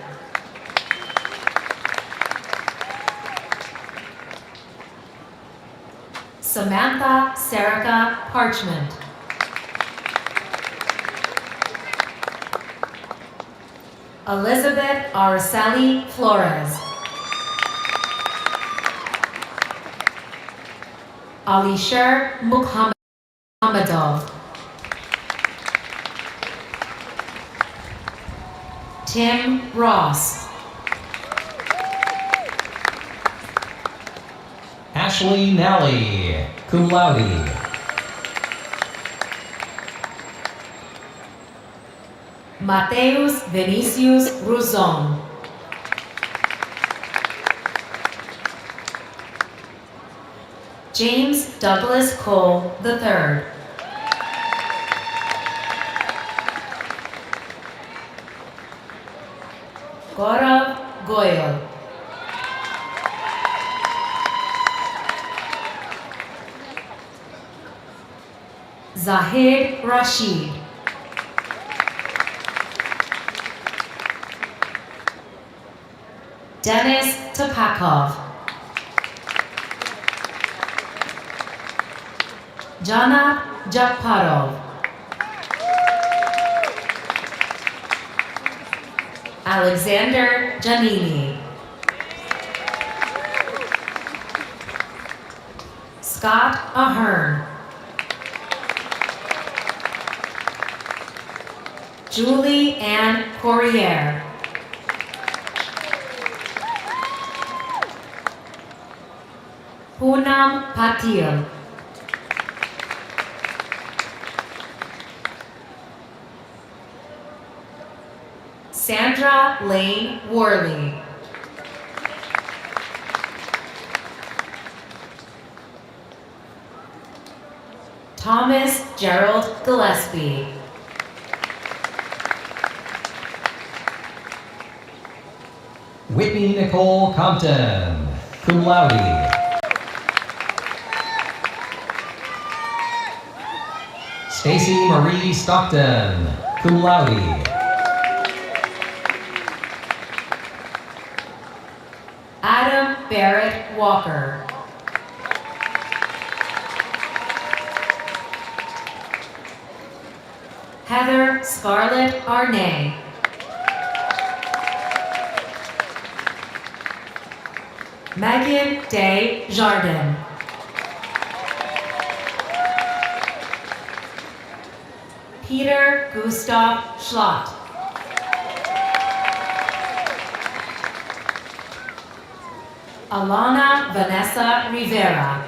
Samantha Serica Parchment. Elizabeth Araceli Flores. Alisher Muhammadov. Tim Ross. Ashley Nally, cum laude. Mateus Vinicius Ruzon. James Douglas Cole III. Gaurav Goyal. Zahid Rashid. Denis Topakov. Jana Japarov. Alexander Janini. Scott Ahern. Julie Ann Poirier. Poonam Patil. Sandra Lane Worley. Thomas Gerald Gillespie. Whitney Nicole Compton, cum laude. Stacy Marie Stockton, cum laude. Adam Barrett Walker. Heather Scarlett Arnay. Megan Day Jardin. Peter Gustav Schlott. Alana Vanessa Rivera.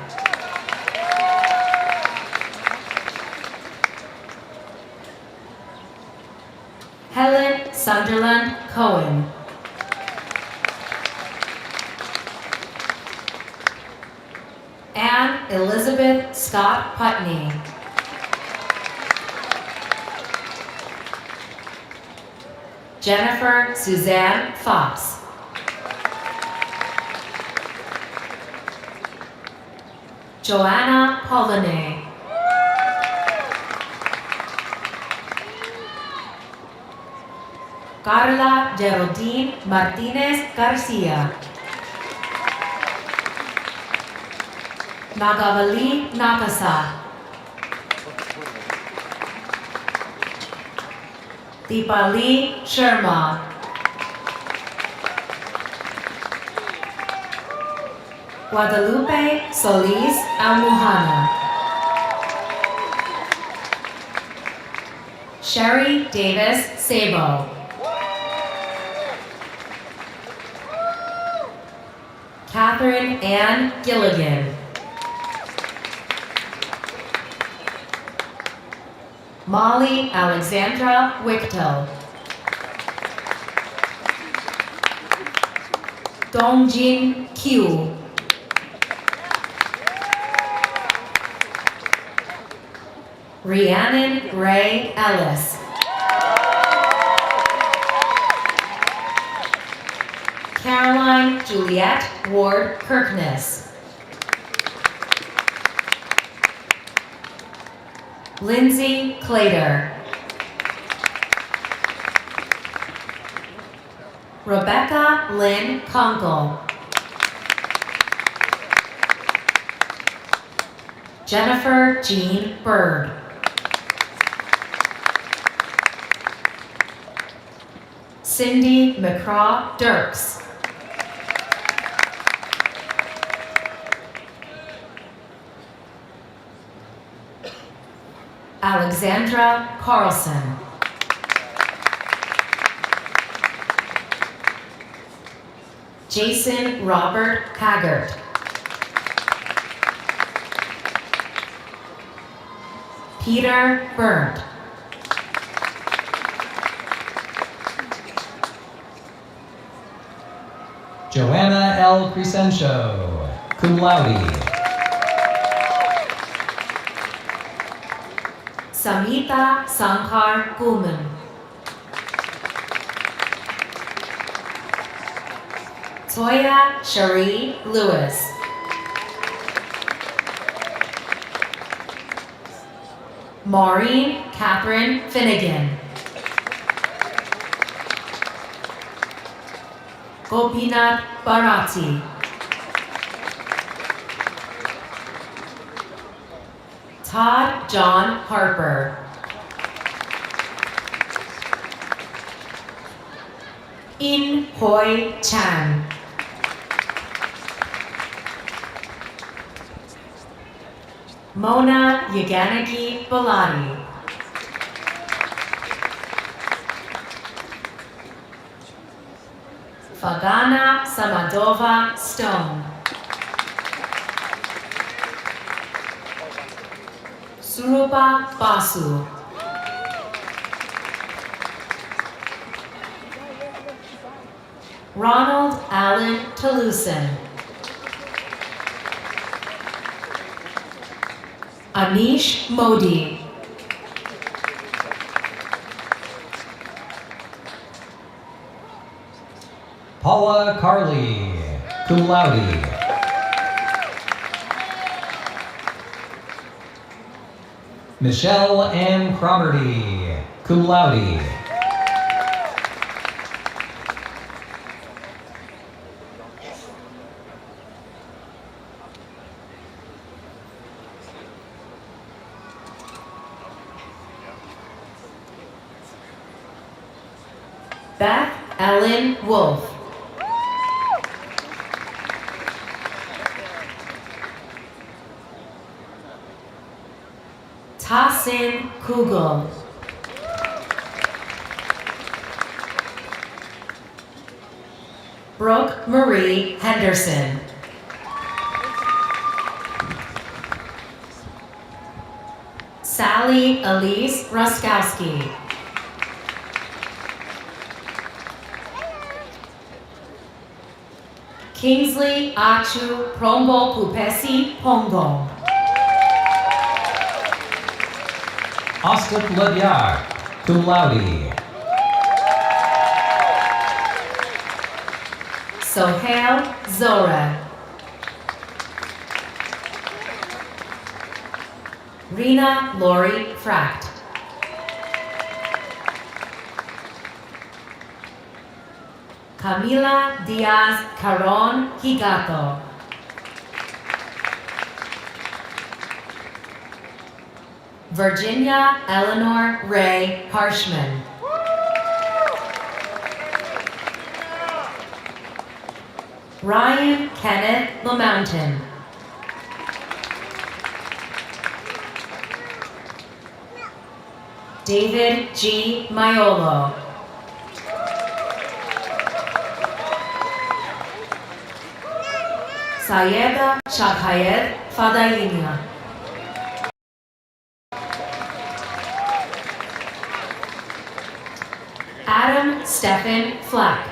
Helen Sunderland Cohen. Anne Elizabeth Scott Putney. Jennifer Suzanne Fox. Joanna Polonay. Carla Geraldine Martinez Garcia. Nagavali Nakasa. Deepali Sharma. Guadalupe Solis Almuhana. Sherry Davis Sabo. Catherine Ann Gilligan. Molly Alexandra Wichtel. Dongjin Q. Rhiannon Ray Ellis. Caroline Juliette Ward Kirkness. Lindsay Clater. Rebecca Lynn Conkle. Jennifer Jean Bird. Cindy McCraw Dirks. Alexandra Carlson. Jason Robert Haggart. Peter Burnt. Joanna L. Crescencio, cum laude. Samhita Sankar Guman. Toya Cherie Lewis. Maureen Catherine Finnegan. Gopinath Bharati. Todd John Harper. In Hoi Chan. Mona Yaganagi Baladi. Fagana Samadova Stone. Surupa Basu. Ronald Allen Toulousan. Anish Modi. Paula Carley, cum laude. Michelle Ann Cromarty, cum laude. Beth Ellen Wolf. Tassin Kugel. Brooke Marie Henderson. Sally Elise Ruskowski. Kingsley Achu Prombo Pupesi Pongo. Ostap Ledyar, cum laude. Sohail Zora. Rena Lori Fract. Camila Diaz Caron Higato. Virginia Eleanor Ray Harshman. Ryan Kenneth LaMountain. David G. Maiolo. Sayeda Shakayed Fadainia. Adam Stephen Flack.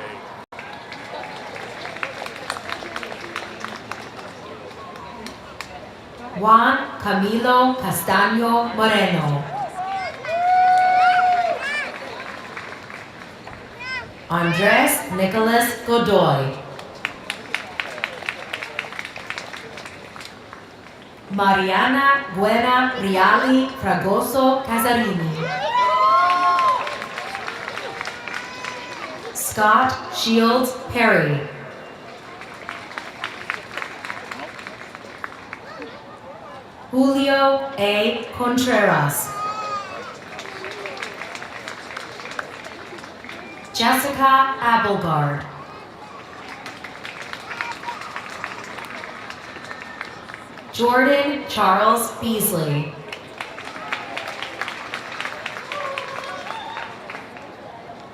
Juan Camilo Castaño Moreno. Andres Nicholas Godoy. Mariana Buena Riali Fragoso Casarini. Scott Shields Perry. Julio A. Contreras. Jessica Abelgard. Jordan Charles Beasley.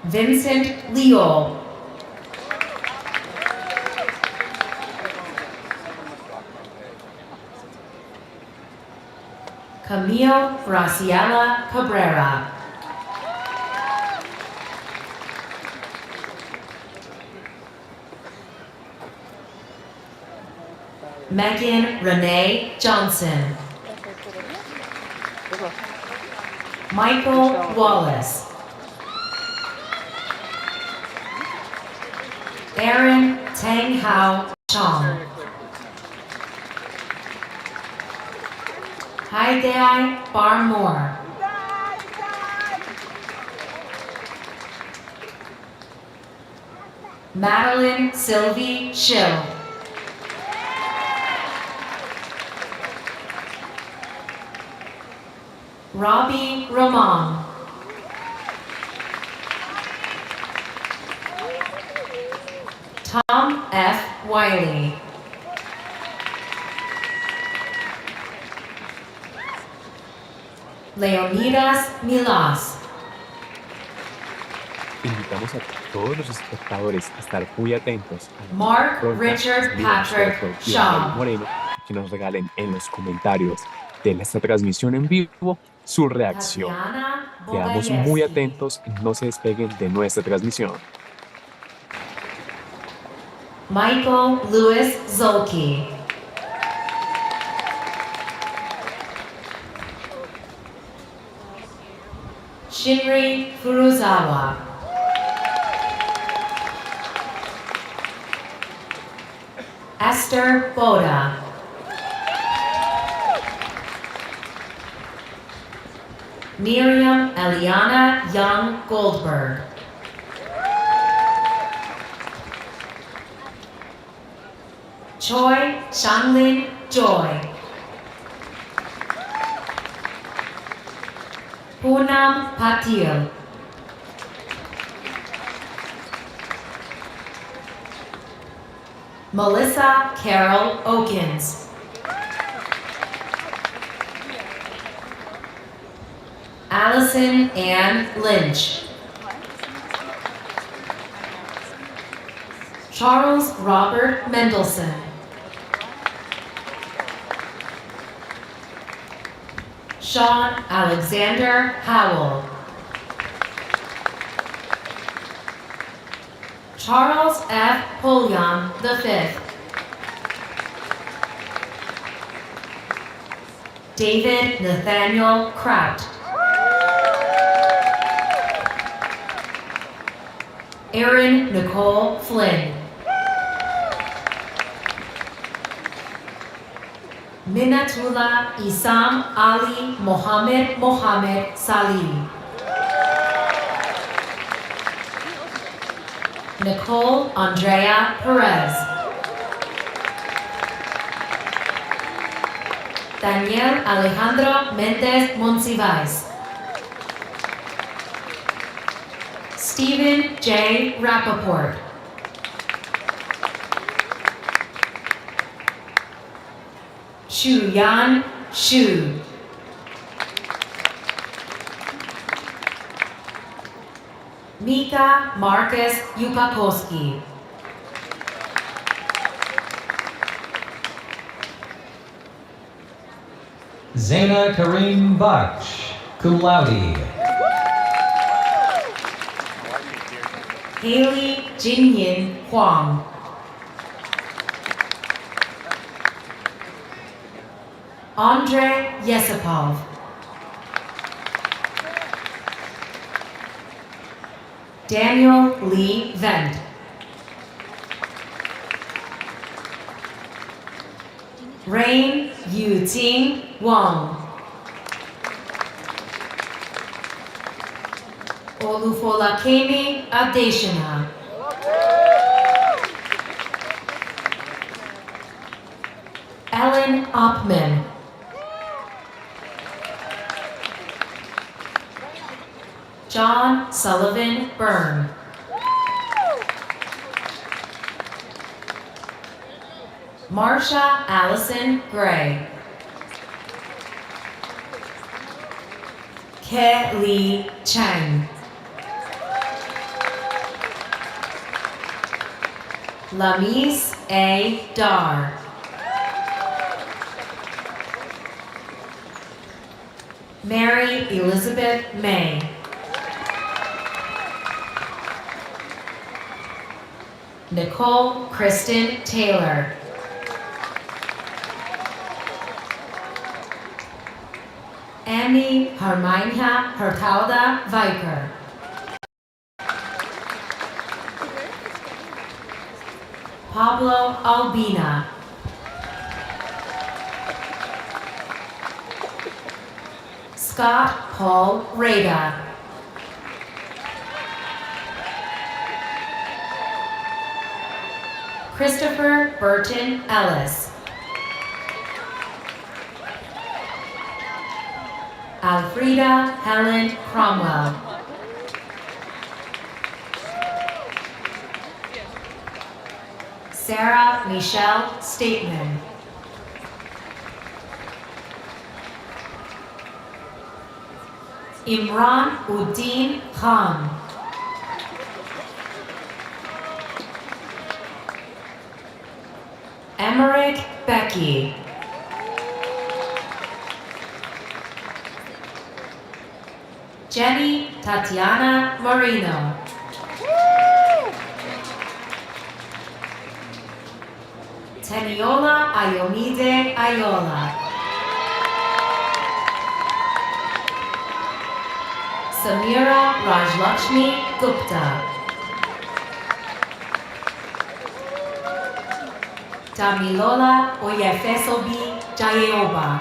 Vincent Leol. Camille Graciela Cabrera. Megan Renee Johnson. Michael Wallace. Aaron Tang Hao Chong. Haidai Barmore. Madeline Sylvie Schill. Robbie Roman. Tom F. Wiley. Leonidas Milas. Invitamos a todos los espectadores a estar muy atentos a Mark Richard Patrick Shaw. Moreno, que nos regalen en los comentarios de esta transmisión en vivo su reacción. Quedamos muy atentos y no se despeguen de nuestra transmisión. Michael Lewis Zolke. Shinri Furuzawa. Esther Boda. Miriam Eliana Young Goldberg. Choi Shanglin Joy. Poonam Patil. Melissa Carol Okins. Allison Ann Lynch. Charles Robert Mendelson. Sean Alexander Howell. Charles F. Polyan V. David Nathaniel Kraut. Erin Nicole Flynn. Minatullah Isam Ali Mohammed Salih. Nicole Andrea Perez. Daniel Alejandro Mendez Monsiváis. Stephen J. Rappaport. Shu Yan Shu. Mika Marcus Yupakowski. Zaina Kareem Baksh, cum laude. Haley Jinyin Huang. Andre Yesipov. Daniel Lee Vent. Rain Yuting Wang. Olufolakemi Adeshina. Ellen Oppman. John Sullivan Byrne. Marsha Allison Gray. Kelly Chang. Lamise A. Dar. Mary Elizabeth May. Nicole Kristen Taylor. Amy Herminia Hertauda Viker. Pablo Albina. Scott Paul Rada. Christopher Burton Ellis. Alfreda Helen Cromwell. Sarah Michelle Stateman. Imran Uddin Khan. Emmerich Becky. Jenny Tatiana Moreno. Teniola Ayomide Ayola. Samira Rajlakshmi Gupta. Damilola Oyefesobi Jayeoba.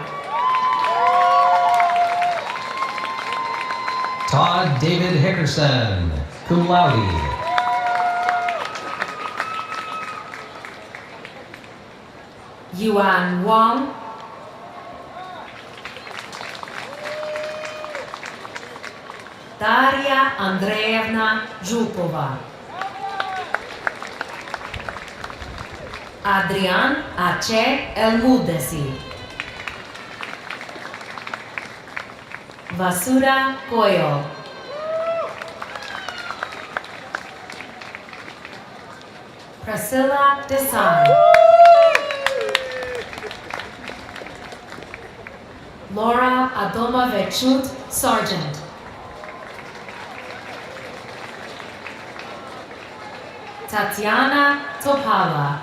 Todd David Hickerson, cum laude. Yuan Wang. Daria Andreevna Zhukova. Adrian Ace Elmudesi. Vasudha Koyo. Priscilla Desai. Laura Adomavechut Sargent. Tatiana Topala.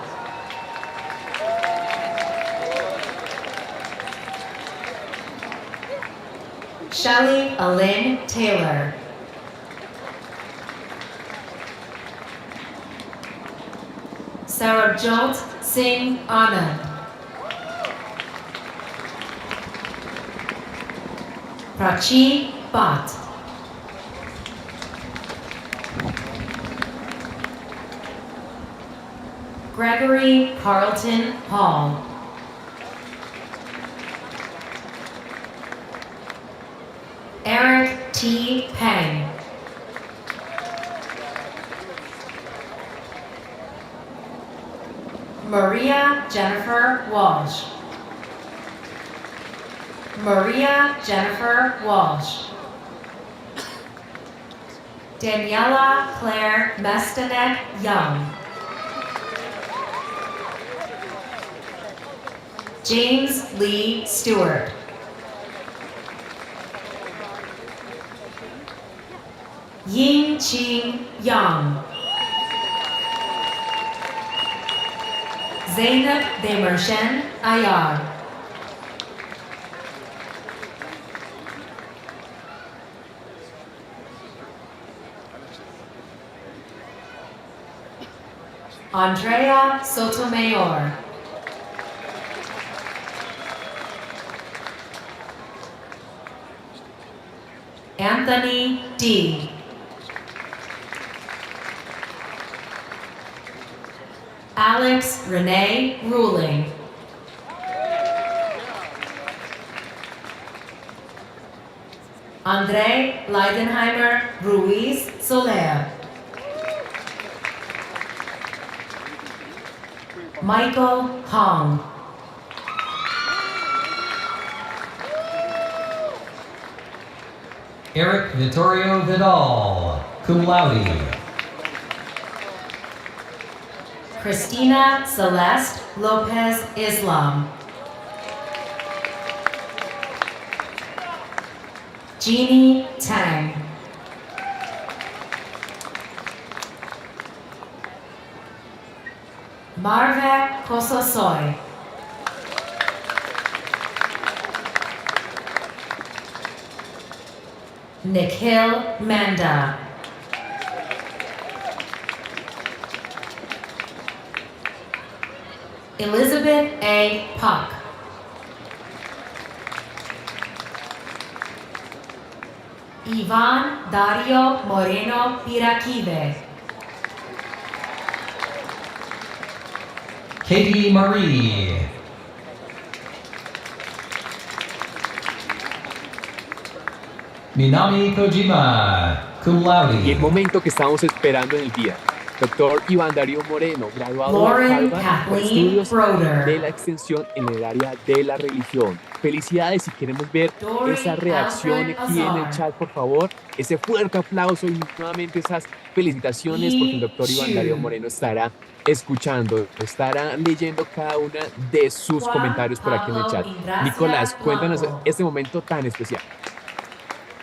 Shelley Alyn Taylor. Sarabjot Singh Anand. Prachi Bhatt. Gregory Carlton Hall. Eric T. Peng. Maria Jennifer Walsh. Maria Jennifer Walsh. Daniela Claire Mestanek Young. James Lee Stewart. Ying Ching Yang. Zainab Demershen Ayar. Andrea Sotomayor. Anthony D. Alex Renee Ruling. Andre Leidenheimer Ruiz Soler. Michael Hong. Eric Vittorio Vidal, cum laude. Christina Celeste Lopez Islam. Jeannie Tang. Marve Kososoy. Nikhil Manda. Elizabeth A. Puck. Iván Darío Moreno Piraquive. Katie Marie. Minami Kojima, cum laude. Y el momento que estamos esperando en el día. Doctor Iván Darío Moreno, graduado de Harvard por Estudios de la Extensión en el área de la religión. Felicidades, y queremos ver esa reacción aquí en el chat, por favor. Ese fuerte aplauso y nuevamente esas felicitaciones, porque el doctor Iván Darío Moreno estará escuchando, estará leyendo cada una de sus comentarios por aquí en el chat. Nicolás, cuéntanos este momento tan especial.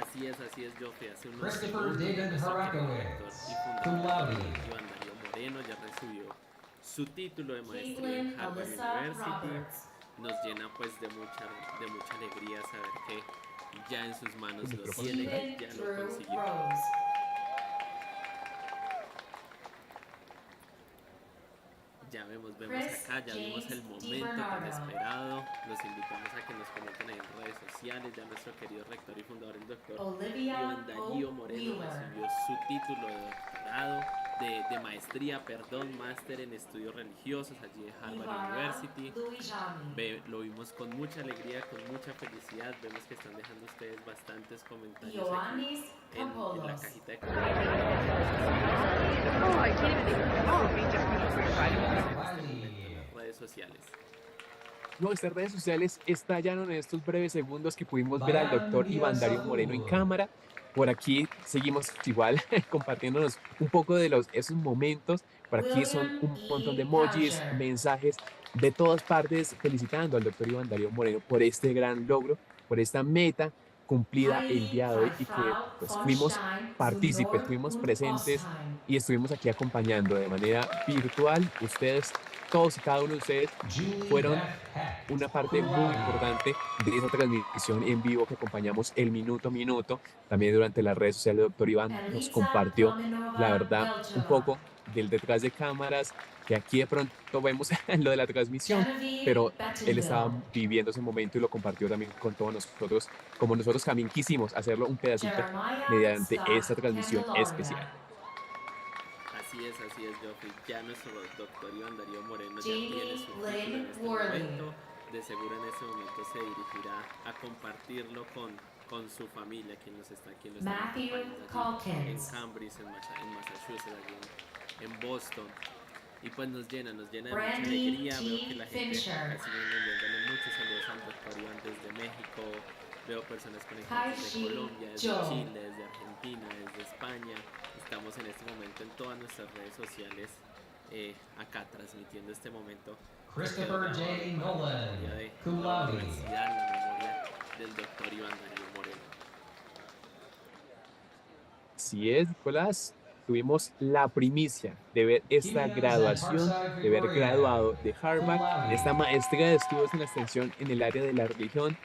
Así es, Joffrey. Hace unos segundos, nuestro querido rector y fundador Iván Darío Moreno ya recibió su título de maestría en Harvard University. Nos llena pues de mucha alegría saber que ya en sus manos lo tiene, ya lo consiguió. Ya vemos acá, ya vimos el momento tan esperado. Los invitamos a que nos comenten en redes sociales. Ya nuestro querido rector y fundador, el doctor Iván Darío Moreno, recibió su título de doctorado, de maestría, máster en estudios religiosos allí en Harvard University. Lo vimos con mucha alegría, con mucha felicidad. Vemos que están dejando ustedes bastantes comentarios aquí en la cajita de comentarios. Redes sociales. Nuestras redes sociales estallaron en estos breves segundos que pudimos ver al doctor Iván Darío Moreno en cámara. Por aquí seguimos igual compartiéndonos un poco de esos momentos. Por aquí son un montón de emojis, mensajes de todas partes felicitando al doctor Iván Darío Moreno por este gran logro, por esta meta cumplida el día de hoy, y que pues fuimos partícipes, fuimos presentes y estuvimos aquí acompañando de manera virtual. Ustedes, todos y cada uno de ustedes, fueron una parte muy importante de esa transmisión en vivo que acompañamos el minuto a minuto. También durante las redes sociales el doctor Iván nos compartió, la verdad, un poco del detrás de cámaras, que aquí de pronto vemos lo de la transmisión, pero él estaba viviendo ese momento y lo compartió también con todos nosotros, como nosotros también quisimos hacerlo un pedacito mediante esta transmisión especial. Así es, Joffrey. Ya nuestro doctor Iván Darío Moreno ya tiene su título en este momento. De seguro en este momento se dirigirá a compartirlo con su familia, quien nos está aquí, lo están acompañando allí en Cambridge, en Massachusetts, allí en Boston. Y pues nos llena de mucha alegría. Veo que la gente acá sigue enviándole muchos saludos al doctor Iván desde México. Veo personas conectadas desde Colombia, desde Chile, desde Argentina, desde España. Estamos en este momento en todas nuestras redes sociales acá transmitiendo este momento. Christopher J. Nolan, cum La laude. universidad, la memoria del doctor Iván Darío Moreno. Así es, Nicolás. Tuvimos la primicia de ver esta graduación, de ver graduado de Harvard, esta maestría de estudios en la extensión en el área de la religión,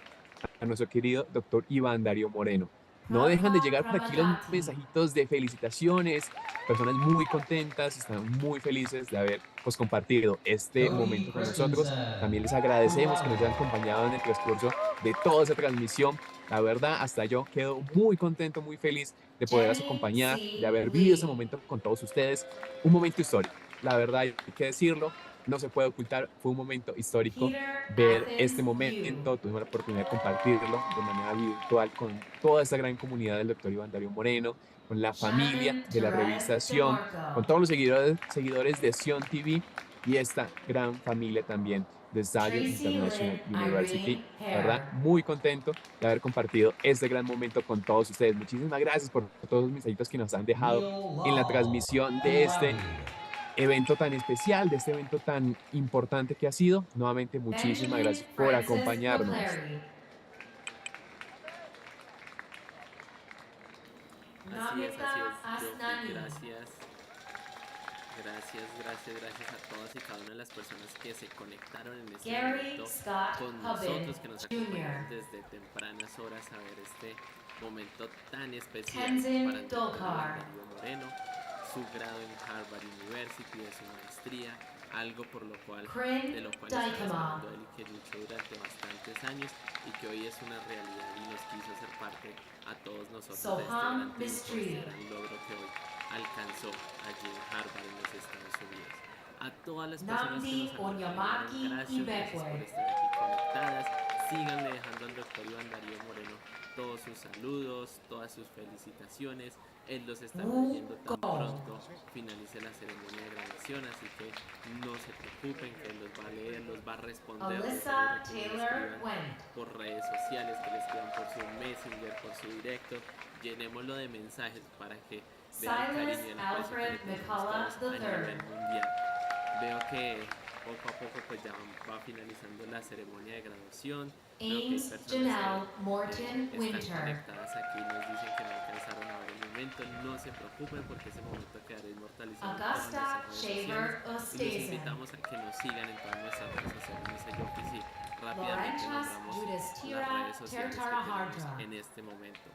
a nuestro querido doctor Iván Darío Moreno. No dejan de llegar por aquí los mensajitos de felicitaciones, personas muy contentas, están muy felices de haber pues, compartido este momento con nosotros. También les agradecemos que nos hayan acompañado en el transcurso de toda esa transmisión. La verdad, hasta yo quedo muy contento, muy feliz de poderlas acompañar, de haber vivido ese momento con todos ustedes. Un momento histórico, la verdad hay que decirlo, no se puede ocultar, fue un momento histórico ver este momento, tuvimos la oportunidad de compartirlo de manera virtual con toda esta gran comunidad del doctor Iván Darío Moreno, con la familia de la revista Sion, con todos los seguidores de Sion TV y esta gran familia también de Zion International University. La verdad, muy contento de haber compartido este gran momento con todos ustedes. Muchísimas gracias por todos los mensajitos que nos han dejado en la transmisión de este evento tan especial, de este evento tan importante que ha sido. Nuevamente, muchísimas gracias por acompañarnos. Así es, Joffrey. Gracias a todas y cada una de las personas que se conectaron en este momento con nosotros, que nos acompañan desde tempranas horas a ver este momento tan especial para el doctor Darío Moreno, su grado en Harvard University, de su maestría, algo de lo cual estaba esperando él y que luchó durante bastantes años y que hoy es una realidad y nos quiso hacer parte a todos nosotros de este gran triunfo, este gran logro que hoy alcanzó allí en Harvard en los Estados Unidos. A todas las personas que nos acompañaron, gracias por estar aquí conectadas. Síganle dejando al doctor Iván Darío Moreno todos sus saludos, todas sus felicitaciones. Él los está leyendo tan pronto finalice la ceremonia de graduación, así que no se preocupen, que él los va a leer, los va a responder, que les escriban por redes sociales, que les escriban por su messenger, por su directo. Llenémoslo de mensajes para que vean el cariño y el aprecio que le tenemos todos a nivel mundial. Veo que poco a poco pues ya va finalizando la ceremonia de graduación. Ames Janelle Morton Están Winter. conectadas aquí, nos dicen que no alcanzaron a ver el momento. No se preocupen porque ese momento quedará inmortalizado en todas Augusta nuestras redes Shaver sociales. Y los Ostazen. invitamos a que nos sigan en todas nuestras redes sociales. Dice yo que sí, rápidamente Laurentas nombramos Judas las Tira redes sociales que Tertara tenemos Hardra. en este momento.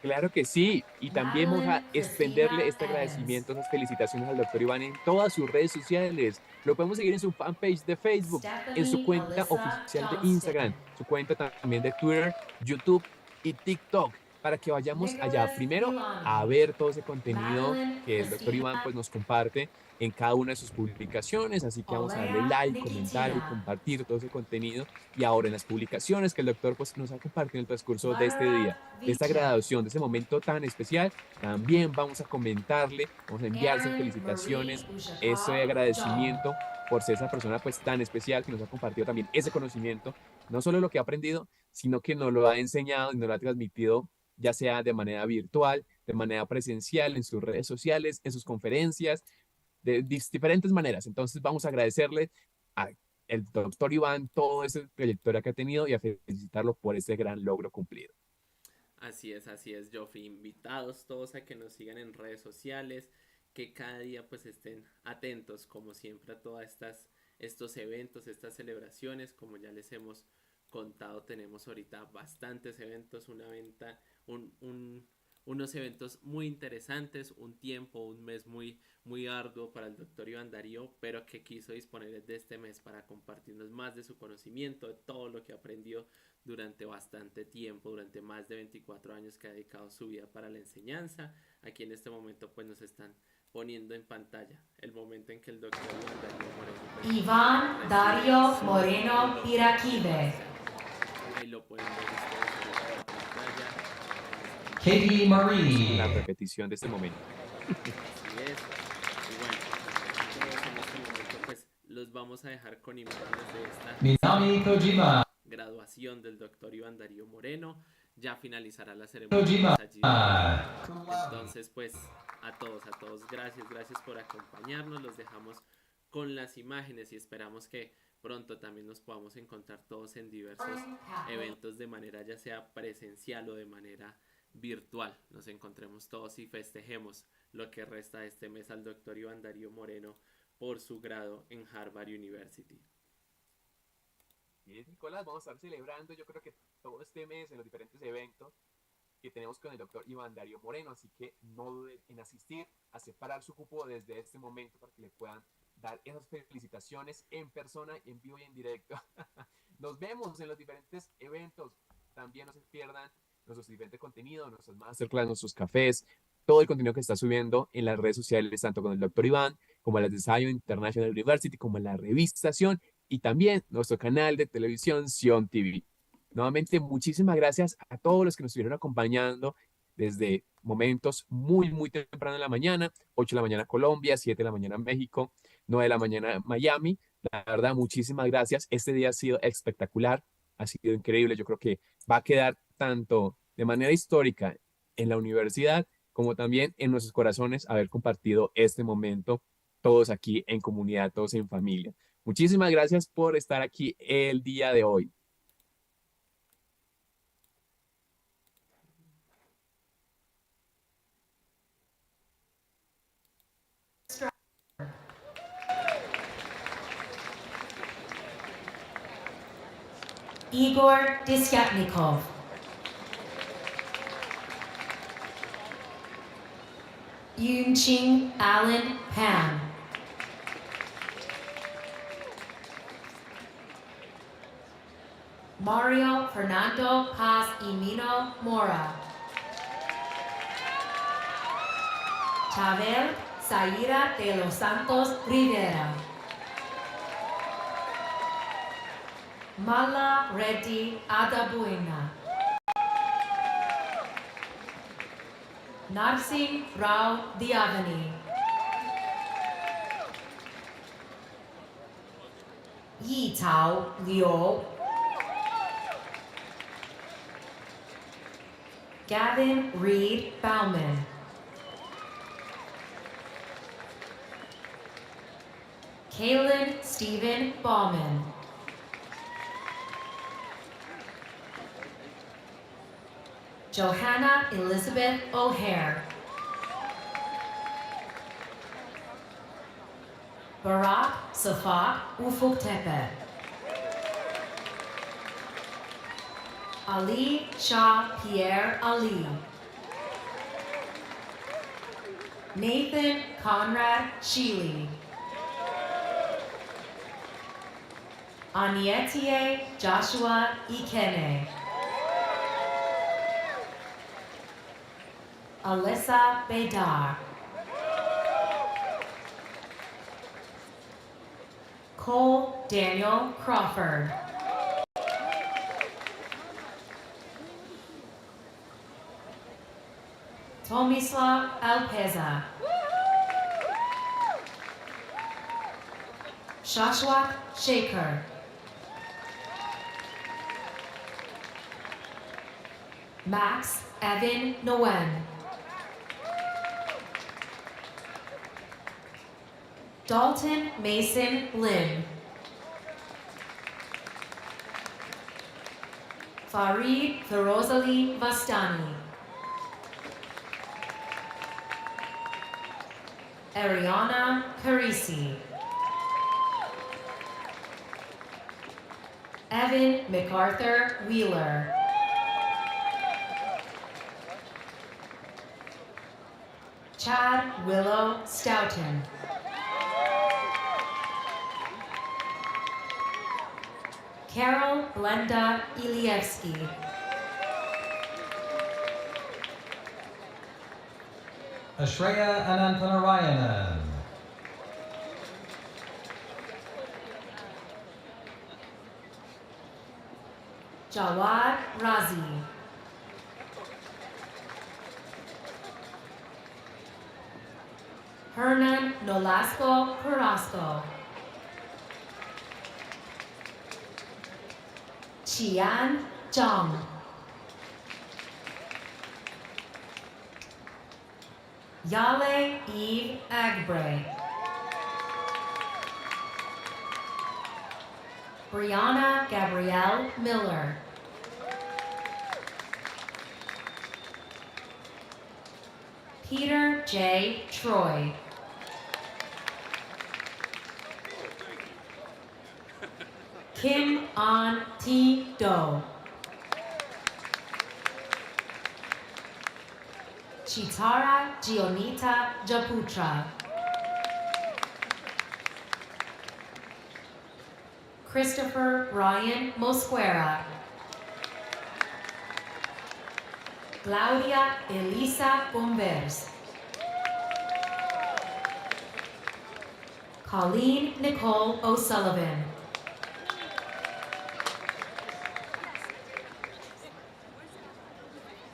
Claro que sí, y también vamos a Madeline extenderle Cristina este Evans. agradecimiento, esas felicitaciones al doctor Iván en todas sus redes sociales. Lo podemos seguir en su fanpage de Facebook, en su Stephanie cuenta Alyssa oficial de Johnston. Instagram, su cuenta también de Twitter, YouTube y TikTok, para que vayamos allá Nicholas primero Villani. a ver todo ese contenido Madeline que el doctor Iván Cristina pues, nos comparte en cada una de sus publicaciones, así que vamos a darle like, comentar y Nikitina. compartir todo ese contenido. Y ahora en las publicaciones que el doctor pues, nos ha compartido en el transcurso de este día, de esta Vita. graduación, de ese momento tan especial, también vamos a comentarle, vamos a enviar esas Aaron felicitaciones, Marie ese Ushakov agradecimiento por ser esa persona pues tan especial que nos ha compartido también ese conocimiento, no solo lo que ha aprendido, sino que nos lo ha enseñado y nos lo ha transmitido ya sea de manera virtual, de manera presencial, en sus redes sociales, en sus conferencias, de diferentes maneras. Entonces vamos a agradecerle al doctor Iván toda esa trayectoria que ha tenido y a felicitarlo por ese gran logro cumplido. Así es, Joffrey. Invitados todos a que nos sigan en redes sociales, que cada día pues estén atentos, como siempre, a todas estos eventos, estas celebraciones. Como ya les hemos contado, tenemos ahorita bastantes eventos, una unos eventos muy interesantes, un tiempo, un mes muy arduo para el doctor Iván Darío, pero que quiso disponer de este mes para compartirnos más de su conocimiento, de todo lo que aprendió durante bastante tiempo, durante más de 24 años que ha dedicado su vida para la enseñanza. Aquí en este momento pues nos están poniendo en pantalla el momento en que el doctor Iván Darío Moreno Iván Darío Moreno Iraquive. Ahí lo pueden ver ustedes en la pantalla. Katie Marie. La repetición de este momento. Así es. Y bueno, todos en este momento pues los vamos a dejar con imágenes de esta Minami Kojima. graduación del doctor Iván Darío Moreno. Ya finalizará la ceremonia Kojima. allí. Entonces pues a todos, gracias por acompañarnos. Los dejamos con las imágenes y esperamos que pronto también nos podamos encontrar todos en diversos eventos de manera ya sea presencial o de manera virtual. Nos encontremos todos y festejemos lo que resta de este mes al doctor Iván Darío Moreno por su grado en Harvard University. Y Nicolás, vamos a estar celebrando yo creo que todo este mes en los diferentes eventos que tenemos con el doctor Iván Darío Moreno, así que no duden en asistir, a separar su cupo desde este momento para que le puedan dar esas felicitaciones en persona, en vivo y en directo. Nos vemos en los diferentes eventos, también no se pierdan nuestros diferentes contenidos, nuestros masterclass, nuestros cafés, todo el contenido que está subiendo en las redes sociales, tanto con el doctor Iván, como las de Zion International University, como la revistación y también nuestro canal de televisión Sion TV. Nuevamente, muchísimas gracias a todos los que nos estuvieron acompañando desde momentos muy temprano en la mañana, 8 de la mañana Colombia, 7 de la mañana México, 9 de la mañana Miami. La verdad, muchísimas gracias. Este día ha sido espectacular, ha sido increíble. Yo creo que va a quedar tanto de manera histórica en la universidad como también en nuestros corazones haber compartido este momento todos aquí en comunidad, todos en familia. Muchísimas gracias por estar aquí el día de hoy. Igor Dysyatnikov. Yunqing Alan Pan. Mario Fernando Paz Imino Mora. Chabel Zaira de los Santos Rivera. Mala Reddy Adabuena. Narsing Rao Diavani. Yi Tao Liu. Gavin Reed Bauman. Kaylin Stephen Bauman. Johanna Elizabeth O'Hare. Barack Safak Ufuktepe. Ali Shah Pierre Ali. Nathan Conrad Sheely. Anietie Joshua Ikene. Alyssa Bedar. Cole Daniel Crawford. Tomislav Alpeza. Shashwat Shaker. Max Evan Nguyen. Dalton Mason Lin. Farid Firozali Vastani. Ariana Carisi. Evan MacArthur Wheeler. Chad Willow Stoughton. Carol Glenda Ilievsky. Ashreya Ananthanarayanan. Jawad Razi. Hernan Nolasco Carrasco. Qian Zhang. Yale Eve Agbre. Brianna Gabrielle Miller. Peter J. Troy. Kim An T. Do. Chitara Gionita Japutra. Christopher Ryan Mosquera. Claudia Elisa Bombers. Colleen Nicole O'Sullivan.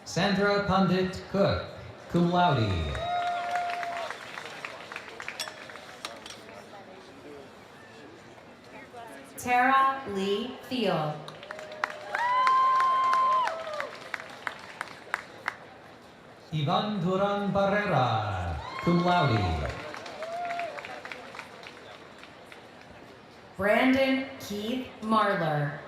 Sandra Pandit Cook, cum laude. Tara Lee Thiel. Iván Duran Barrera, cum laude. Brandon Keith Marler.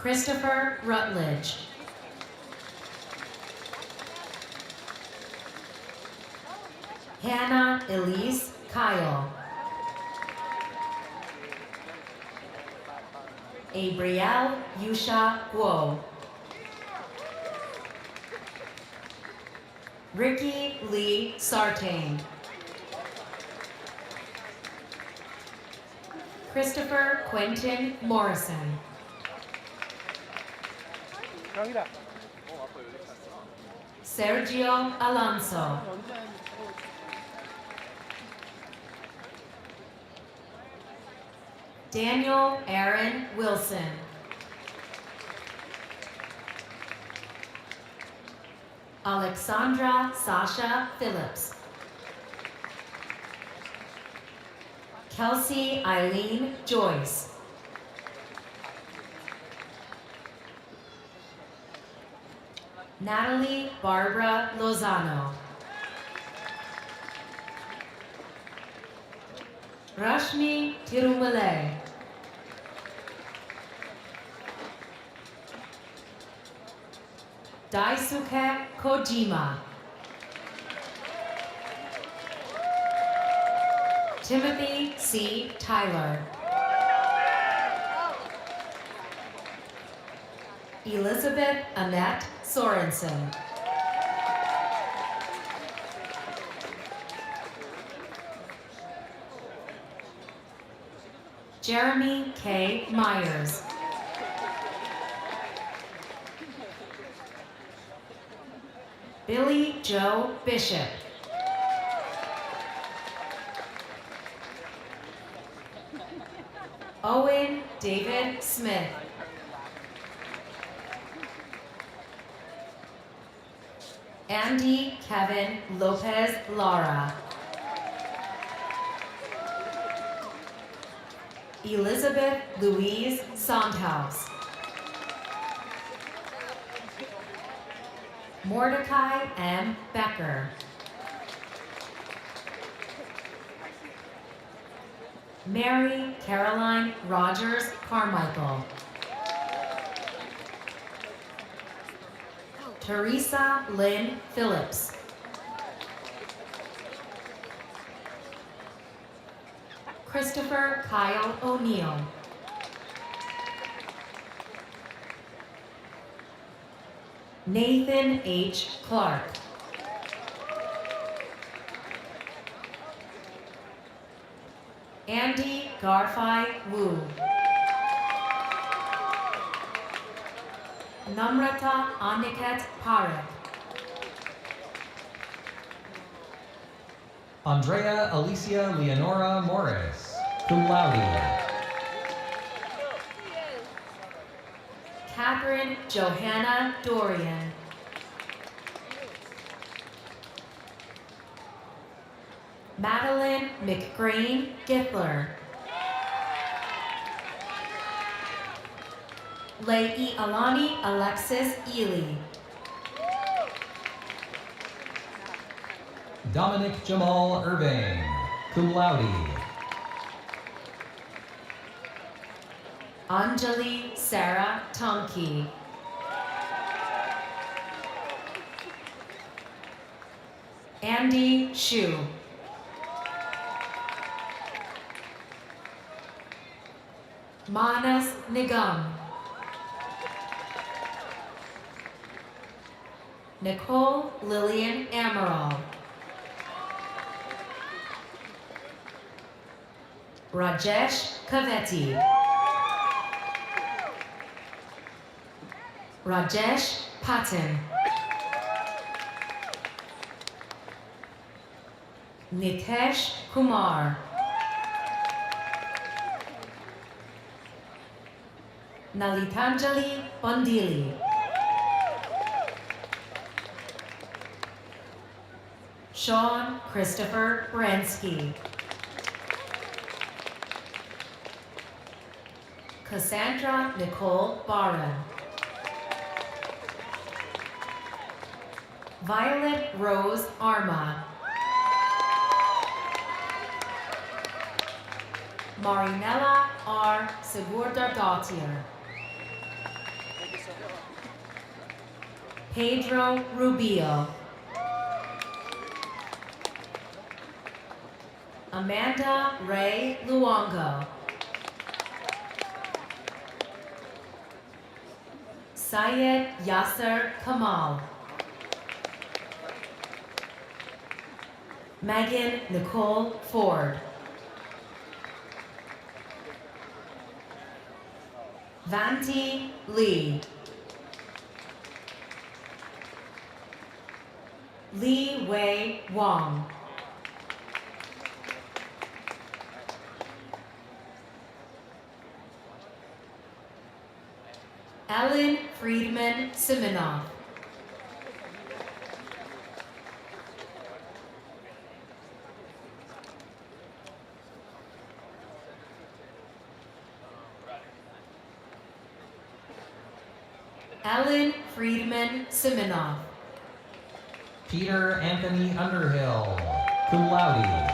Christopher Rutledge. Hannah Elise Kyle. Abrielle Yusha Guo. Ricky Lee Sartain. Christopher Quentin Morrison. Sergio Alonso. Daniel Aaron Wilson. Alexandra Sasha Phillips. Kelsey Eileen Joyce. Natalie Barbara Lozano. Rashmi Tirumale. Daisuke Kojima. Timothy C. Tyler. Elizabeth Annette Sorensen. Jeremy K. Myers. Billy Joe Bishop. Owen David Smith. Andy Kevin Lopez Lara. Elizabeth Louise Sondhaus. Mordecai M. Becker. Mary Caroline Rogers Carmichael. Teresa Lynn Phillips. Christopher Kyle O'Neill. Nathan H. Clark. Andy Garfi Wu. Namrata Aniket Parekh. Andrea Alicia Leonora Morris, cum laude. Catherine Johanna Dorian. Madeline McGrain Giffler. Le'i Alani Alexis Ely. Dominic Jamal Irving, cum laude. Anjali Sarah Tonki. Andy Shu. Manas Nigam. Nicole Lillian Amaral. Rajesh Kaveti. Rajesh Patin. Nitesh Kumar. Nalitanjali Bandili. Sean Christopher Bransky. Cassandra Nicole Barron. Violet Rose Arma. Marinella R. Sigurdardottir. Pedro Rubio. Amanda Ray Luongo. Syed Yasser Kamal. Megan Nicole Ford. Vanti Lee. Li Wei Wong. Ellen Friedman Siminoff. Ellen Friedman Siminoff. Peter Anthony Underhill, cum laude.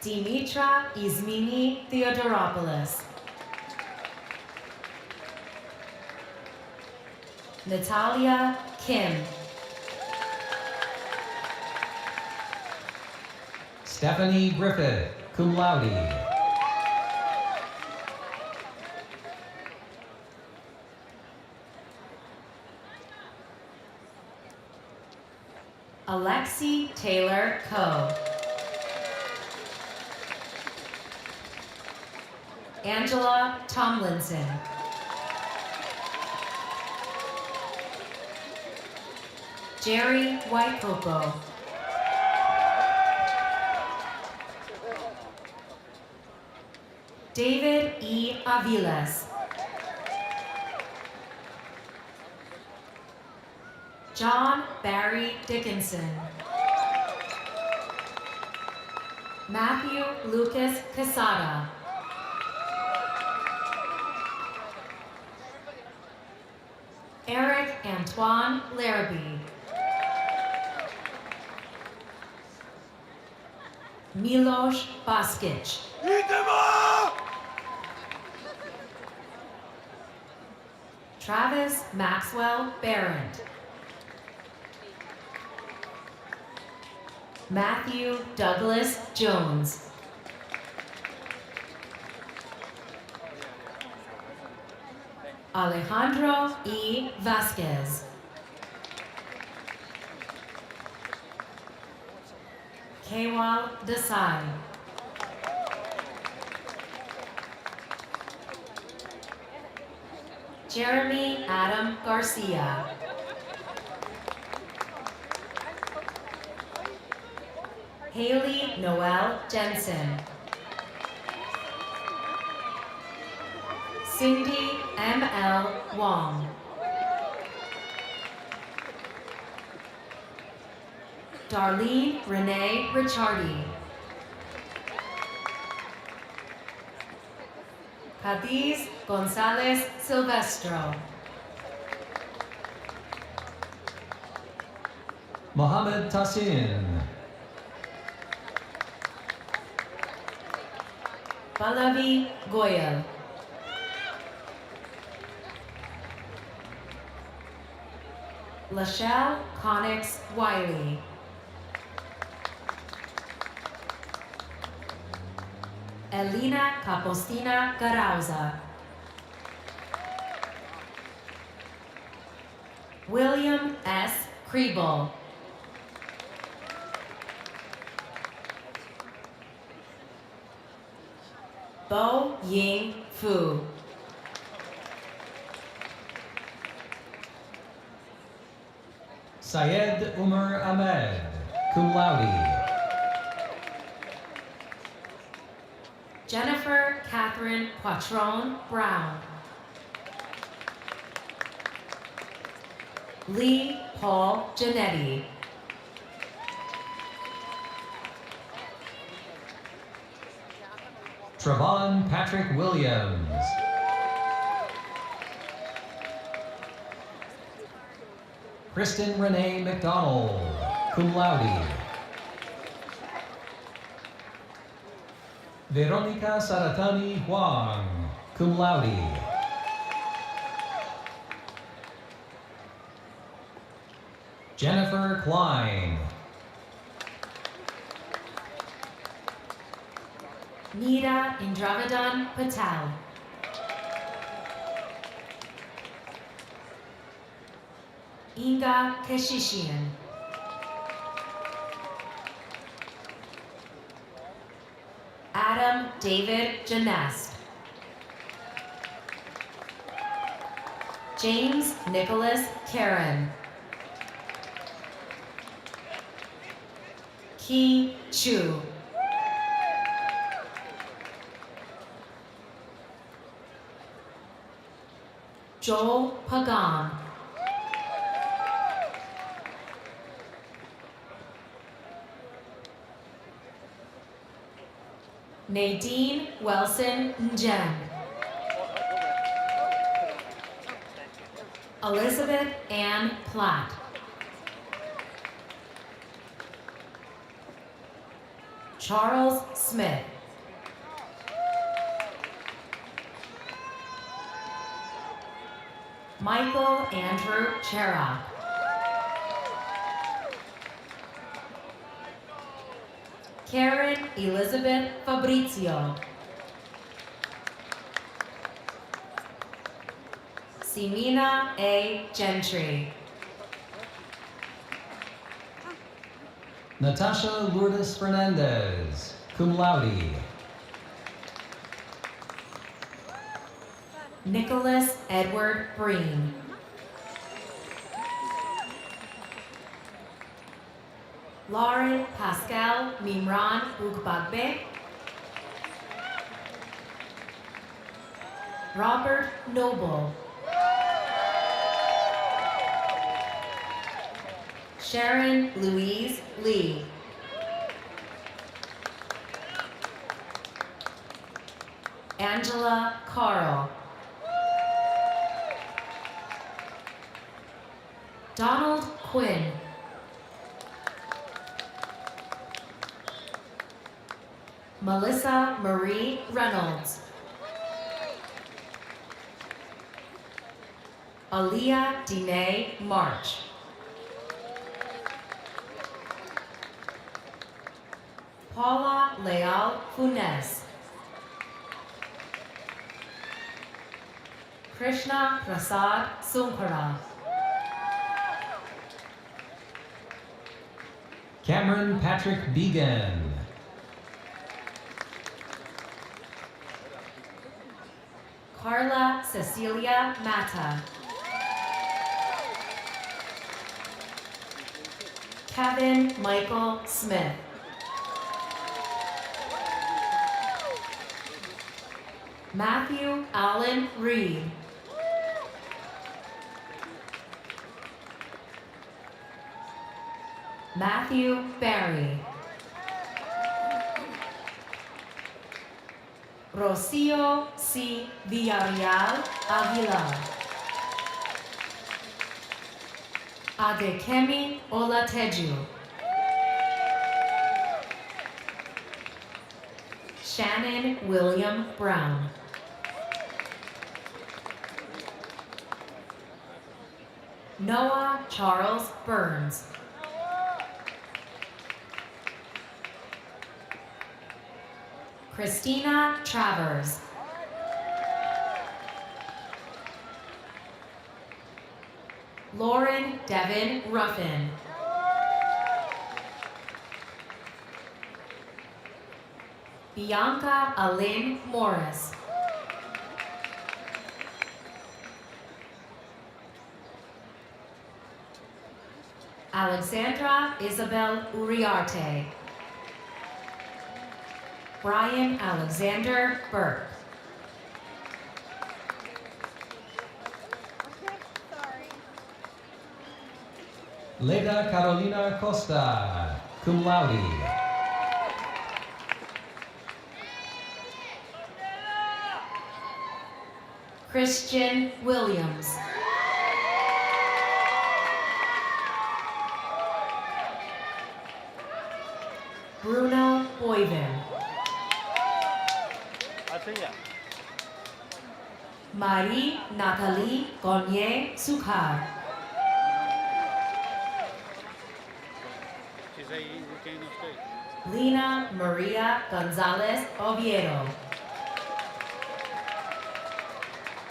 Dimitra Izmini Theodoropoulos. Natalia Kim. Stephanie Griffith, cum laude. Alexi Taylor Coe. Angela Tomlinson. Jerry Waikopo. David E. Aviles. John Barry Dickinson. Matthew Lucas Casada. Eric Antoine Larrabee. Milos Baskic. Travis Maxwell Barrett. Matthew Douglas Jones. Alejandro E. Vasquez. Kewal Desai. Jeremy Adam Garcia. Haley Noel Jensen. Cindy M.L. Wong. Darlene Renee Ricciardi. Cadiz Gonzalez Silvestro. Mohammed Tassin. Pallavi Goyal. Lachelle Connix Wiley. Elena Capostina Garauza. William S. Kriebel. Bo Ying Fu. Syed Umar Ahmed, cum laude. Jennifer Catherine Quattrone Brown. Lee Paul Janetti. Travon Patrick Williams. Kristen Renee McDonald, cum laude. Veronica Saratani Huang, cum laude. Jennifer Klein. Nita Indravadan Patel. Inga Keshishian. Adam David Janest. James Nicholas Karen. Ki Chu. Joel Pagan. Nadine Wilson Njen. Elizabeth Ann Platt. Charles Smith. Michael Andrew Chera. Karen Elizabeth Fabrizio. Simina A. Gentry. Natasha Lourdes Fernandez, cum laude. Nicholas Edward Breen. Lauren Pascal Mimran Ugbagbe. Robert Noble. Sharon Louise Lee. Angela Carl. Donald Quinn. Melissa Marie Reynolds. Aaliyah Dene March. Paula Leal Funes. Krishna Prasad Sunkara. Cameron Patrick Began. Carla Cecilia Mata. Kevin Michael Smith. Matthew Allen Reed. Matthew Barry. Rocio C. Villarreal Aguilar. Adekemi Olateju. Shannon William Brown. Noah Charles Burns. Christina Travers. Lauren Devin Ruffin. Bianca Alyn Morris. Alexandra Isabel Uriarte. Brian Alexander Burke. Leda Carolina Costa, cum laude. Christian Williams. Bruno Boyven. Marie Nathalie Gonier Sukhar. Lina Maria Gonzalez Oviedo.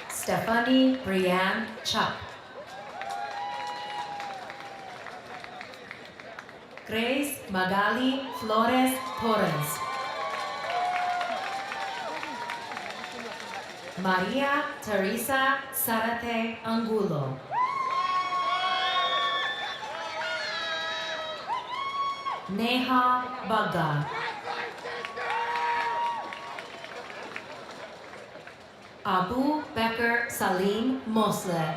Stephanie Brianne Chuck. Grace Magali Flores Torres. Maria Teresa Sarate Angulo. Neha Bagga. Abu Bekr Salim Mosleh.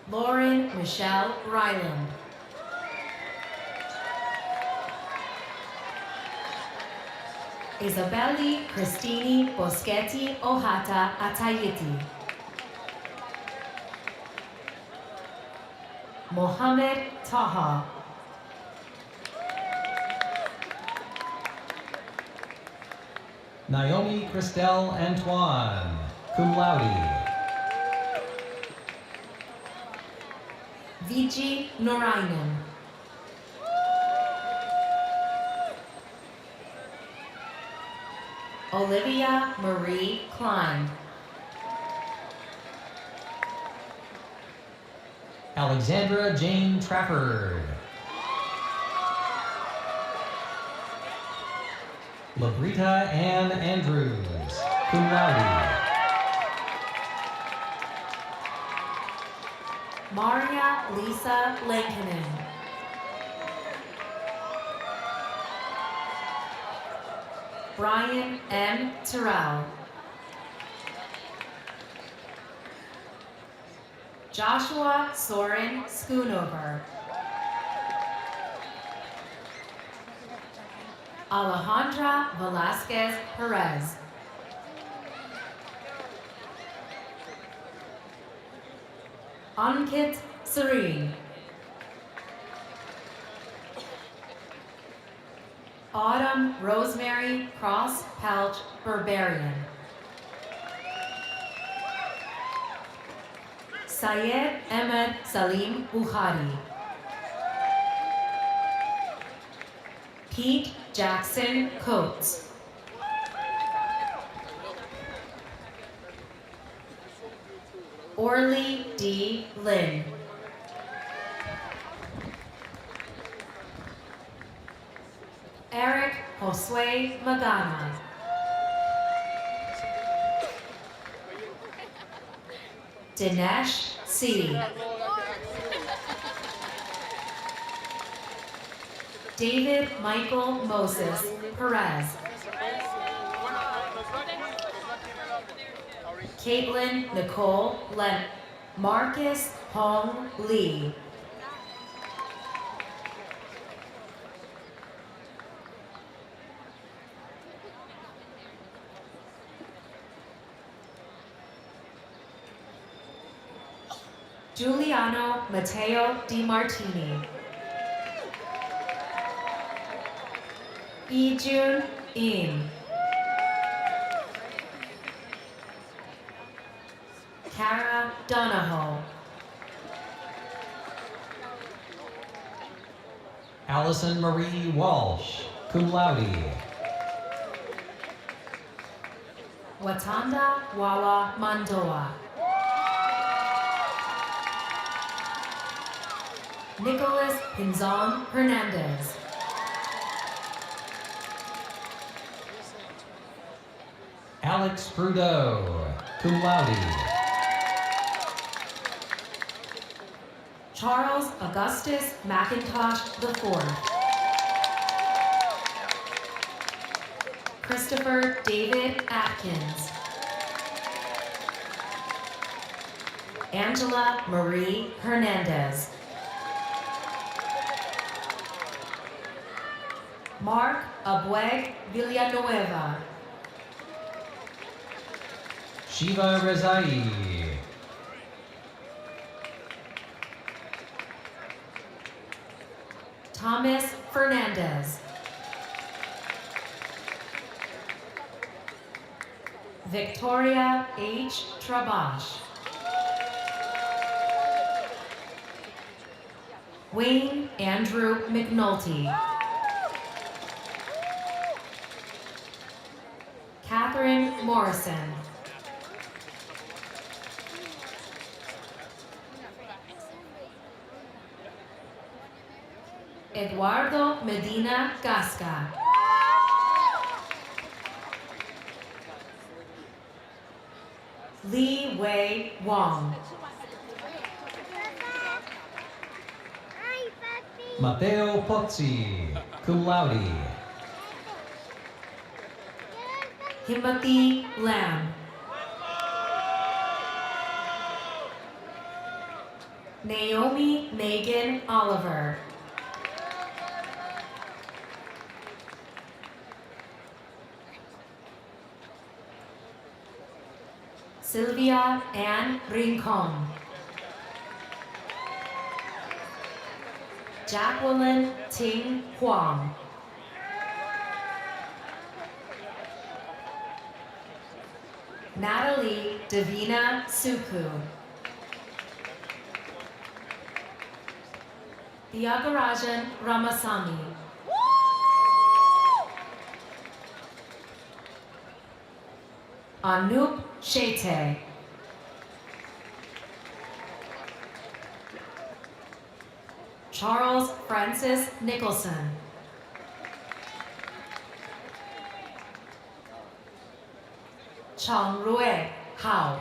Lauren Michelle Ryland. Isabelli Christini Boschetti Ohata Atayiti. Mohammed Taha. Naomi Christelle Antoine, cum laude. Vici Norainen. Olivia Marie Klein. Alexandra Jane Trafford. Labrita Ann Andrews, cum laude. Maria Lisa Lankinen. Brian M. Terrell. Joshua Soren Schoonover. Alejandra Velasquez Perez. Ankit Serene. Autumn Rosemary Cross Pelch Berberian. Syed Ahmed Salim Bukhari. Pete Jackson Coates. Orly D. Lin. Eric Josue Magana. Dinesh C. David Michael Moses Perez. Caitlin Nicole Len. Marcus Hong Lee. Giuliano Matteo Di Martini. Ijun Im. Cara Donahoe. Allison Marie Walsh, cum laude. Watanda Wawa Mandoa. Nicholas Pinzon Hernandez. Alex Trudeau, cum laude. Charles Augustus McIntosh IV. Christopher David Atkins. Angela Marie Hernandez. Mark Abweg Villanueva. Shiva Rezai. Thomas Fernandez. Victoria H. Trabash. Wayne Andrew McNulty. Catherine Morrison. Eduardo Medina Gasca. Li Wei Wong. Matteo Pozzi, cum laude. Himothy Lamb. Naomi Megan Oliver. Sylvia Ann Rincon. Jacqueline Ting Huang. Natalie Davina Suku. Thiagarajan Ramasamy. Anup Shete. Charles Francis Nicholson. Chang Rui Hao.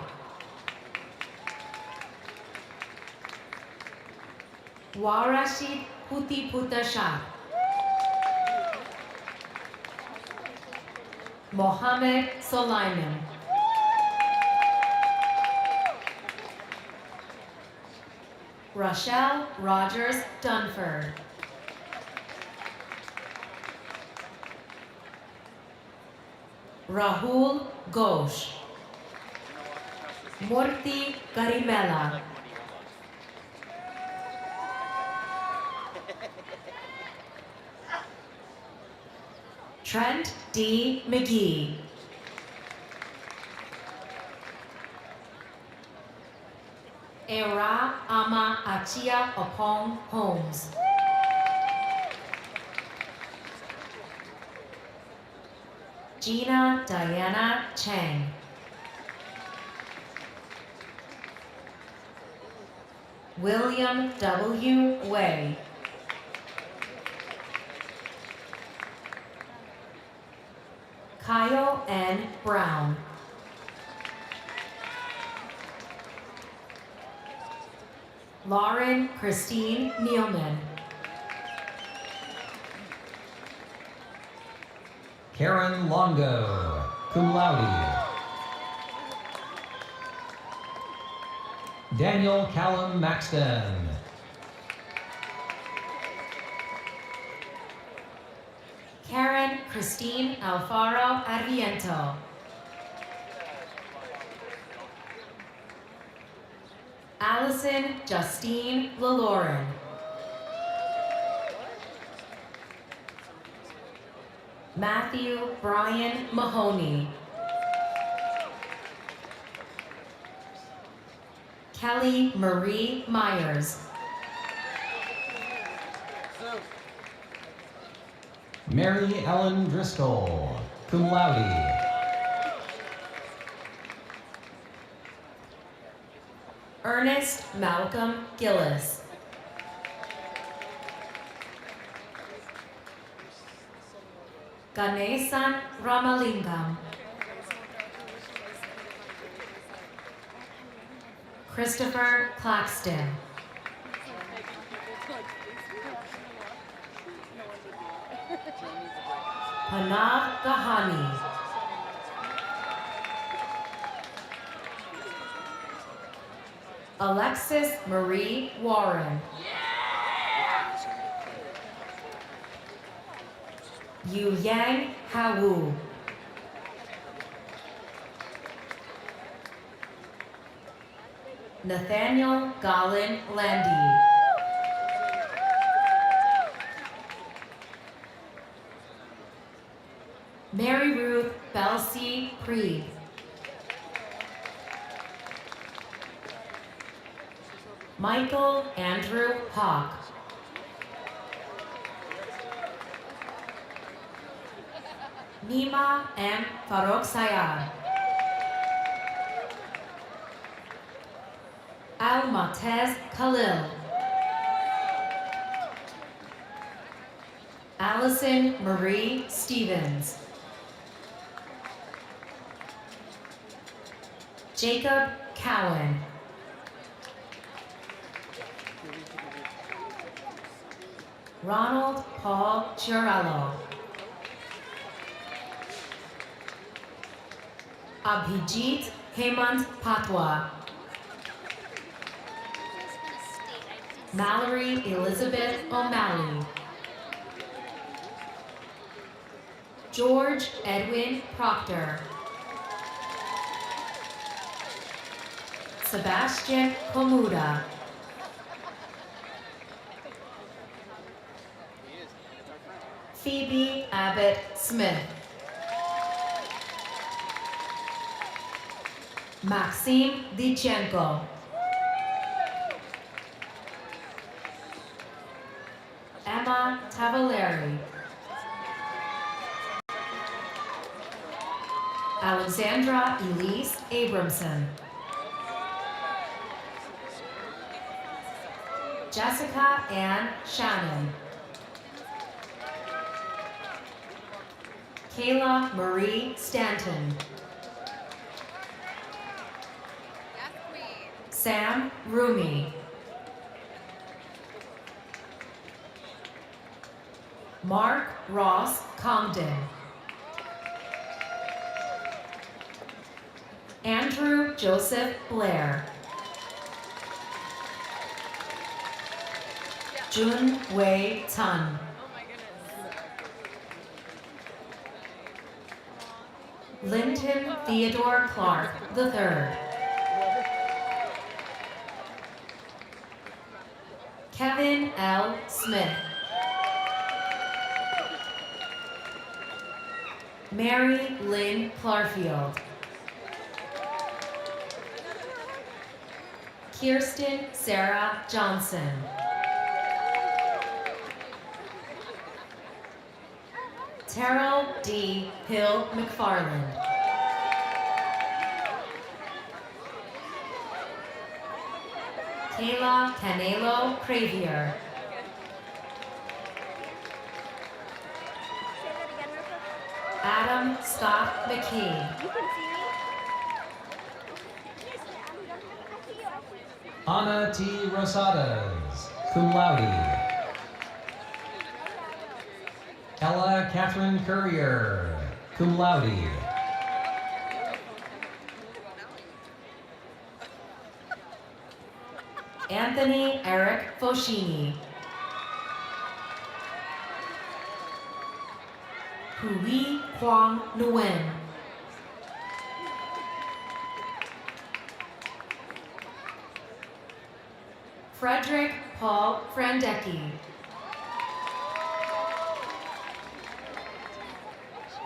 Warashid Putiputta Shah. Mohammed Sulaiman. Rochelle Rogers Dunford. Rahul Ghosh. Murthy Garimella. Trent D. McGee. Era Ama Achia Opong Holmes. Gina Diana Chang. William W. Way. Kyle N. Brown. Lauren Christine Nealman. Karen Longo, cum laude. Daniel Callum Maxton. Karen Christine Alfaro Arviento. Allison Justine LaLauren. Matthew Brian Mahoney. Kelly Marie Myers. Mary Ellen Driscoll, cum laude. Ernest Malcolm Gillis. Ganesan Ramalingam. Christopher Claxton. Panav Gahani. Alexis Marie Warren. Yu Yang Hawu. Nathaniel Gallin Landy. Mary Ruth Belsi Preed. Michael Andrew Hawk. Nima M. Farouk Sayad. Al-Matez Khalil. Allison Marie Stevens. Jacob Cowan. Ronald Paul Chiarello. Abhijit Hemant Patwa. Mallory Elizabeth O'Malley. George Edwin Proctor. Sebastian Komuda. Phoebe Abbott Smith. Maxim Dichenko. Emma Tavaleri. Alexandra Elise Abramson. Jessica Ann Shannon. Kayla Marie Stanton. Sam Rumi. Mark Ross Comden. Andrew Joseph Blair. Jun Wei Tan. Linton Theodore Clark III. Kevin L. Smith. Mary Lynn Clarfield. Kirsten Sarah Johnson. Terrell D. Hill McFarland. Michaela Canelo Cravier. Adam Scott McKee. Ana T. Rosadas, cum laude. Ella Catherine Courier, cum laude. Anthony Eric Foschini. Hui Kwang Nguyen. Frederick Paul Frandecki.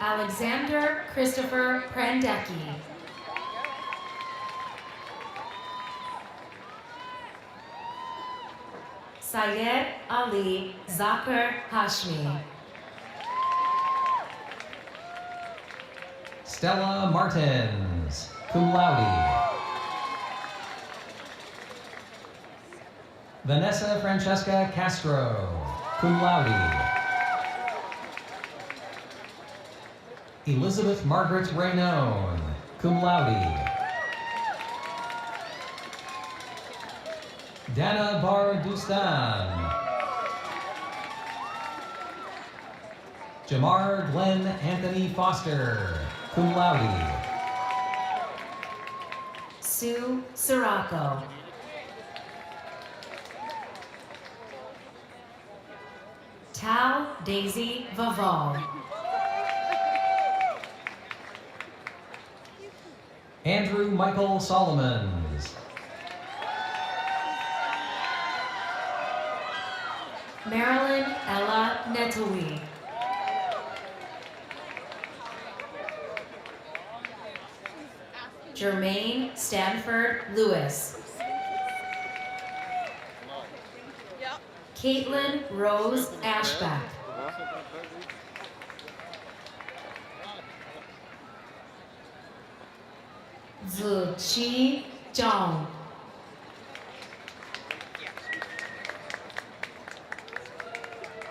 Alexander Christopher Prandecki. Syed Ali Zakir Hashmi. Stella Martins, cum laude. Vanessa Francesca Castro, cum laude. Elizabeth Margaret Raynon, cum laude. Dana Bardustan. Jamar Glenn Anthony Foster, cum laude. Sue Sirocco. Tal Daisy Vaval. Andrew Michael Solomons. Marilyn Ella Netoui. Jermaine Stanford Lewis. Caitlin Rose Ashback. Ziqi Zhang.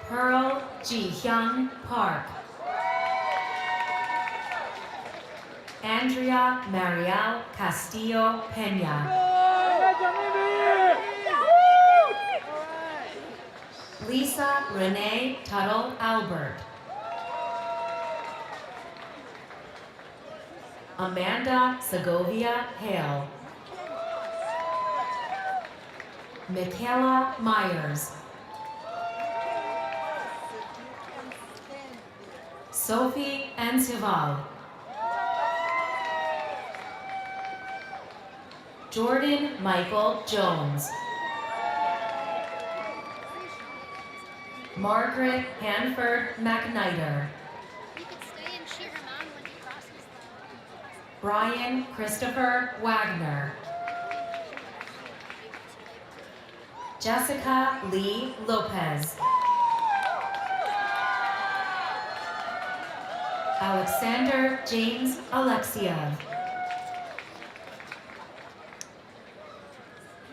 Pearl Jihyun Park. Andrea Mariel Castillo Peña. Lisa Renee Tuttle Albert. Amanda Segovia Hale. Michaela Myers. Sophie Ansival. Jordan Michael Jones. Margaret Hanford McNider. Brian Christopher Wagner. Jessica Lee Lopez. Alexander James Alexiev.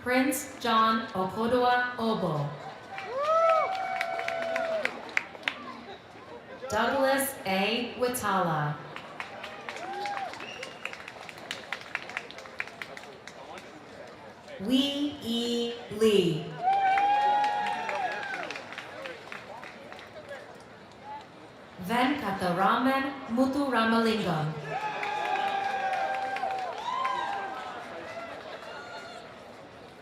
Prince John Okodoa Obo. Douglas A. Watala. Wee E. Lee. Venkataraman Muturamalingam.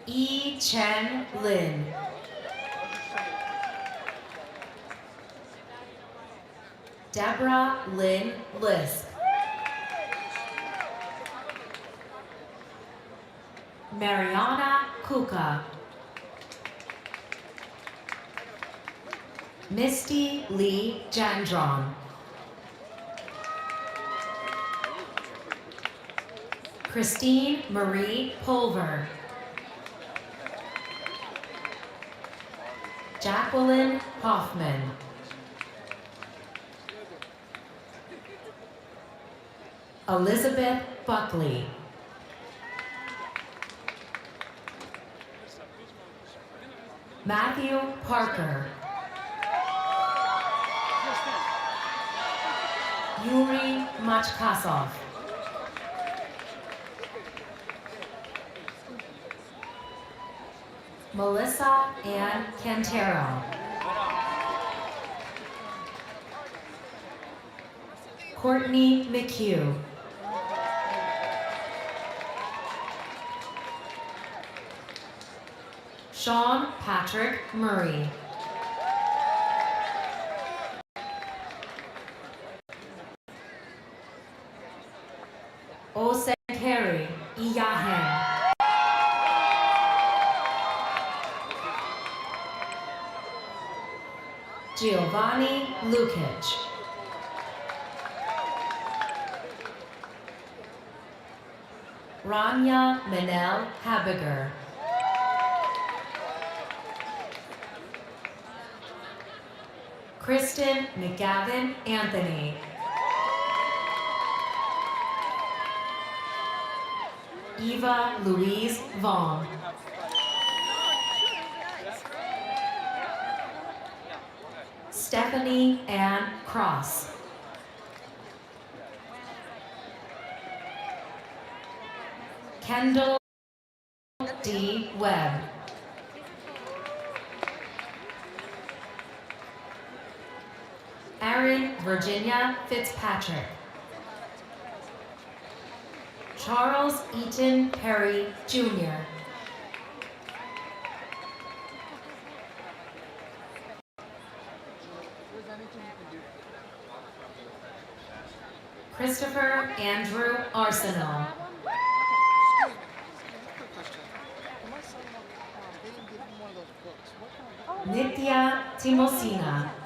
E. Chen Lin. Deborah Lynn Lisk. Mariana Kuka. Misty Lee Jandron. Christine Marie Pulver. Jacqueline Hoffman. Elizabeth Buckley. Matthew Parker. Yuri Machkasov. Melissa Ann Cantero. Courtney McHugh. Sean Patrick Murray. Osenkeri Iyahen. Giovanni Lukic. Rania Manel Habiger. Kristen McGavin Anthony. Eva Louise Vaughn. Stephanie Ann Cross. Kendall D. Webb. Erin Virginia Fitzpatrick. Charles Eaton Perry, Jr. Christopher Andrew Arsenal. Nitya Timosina.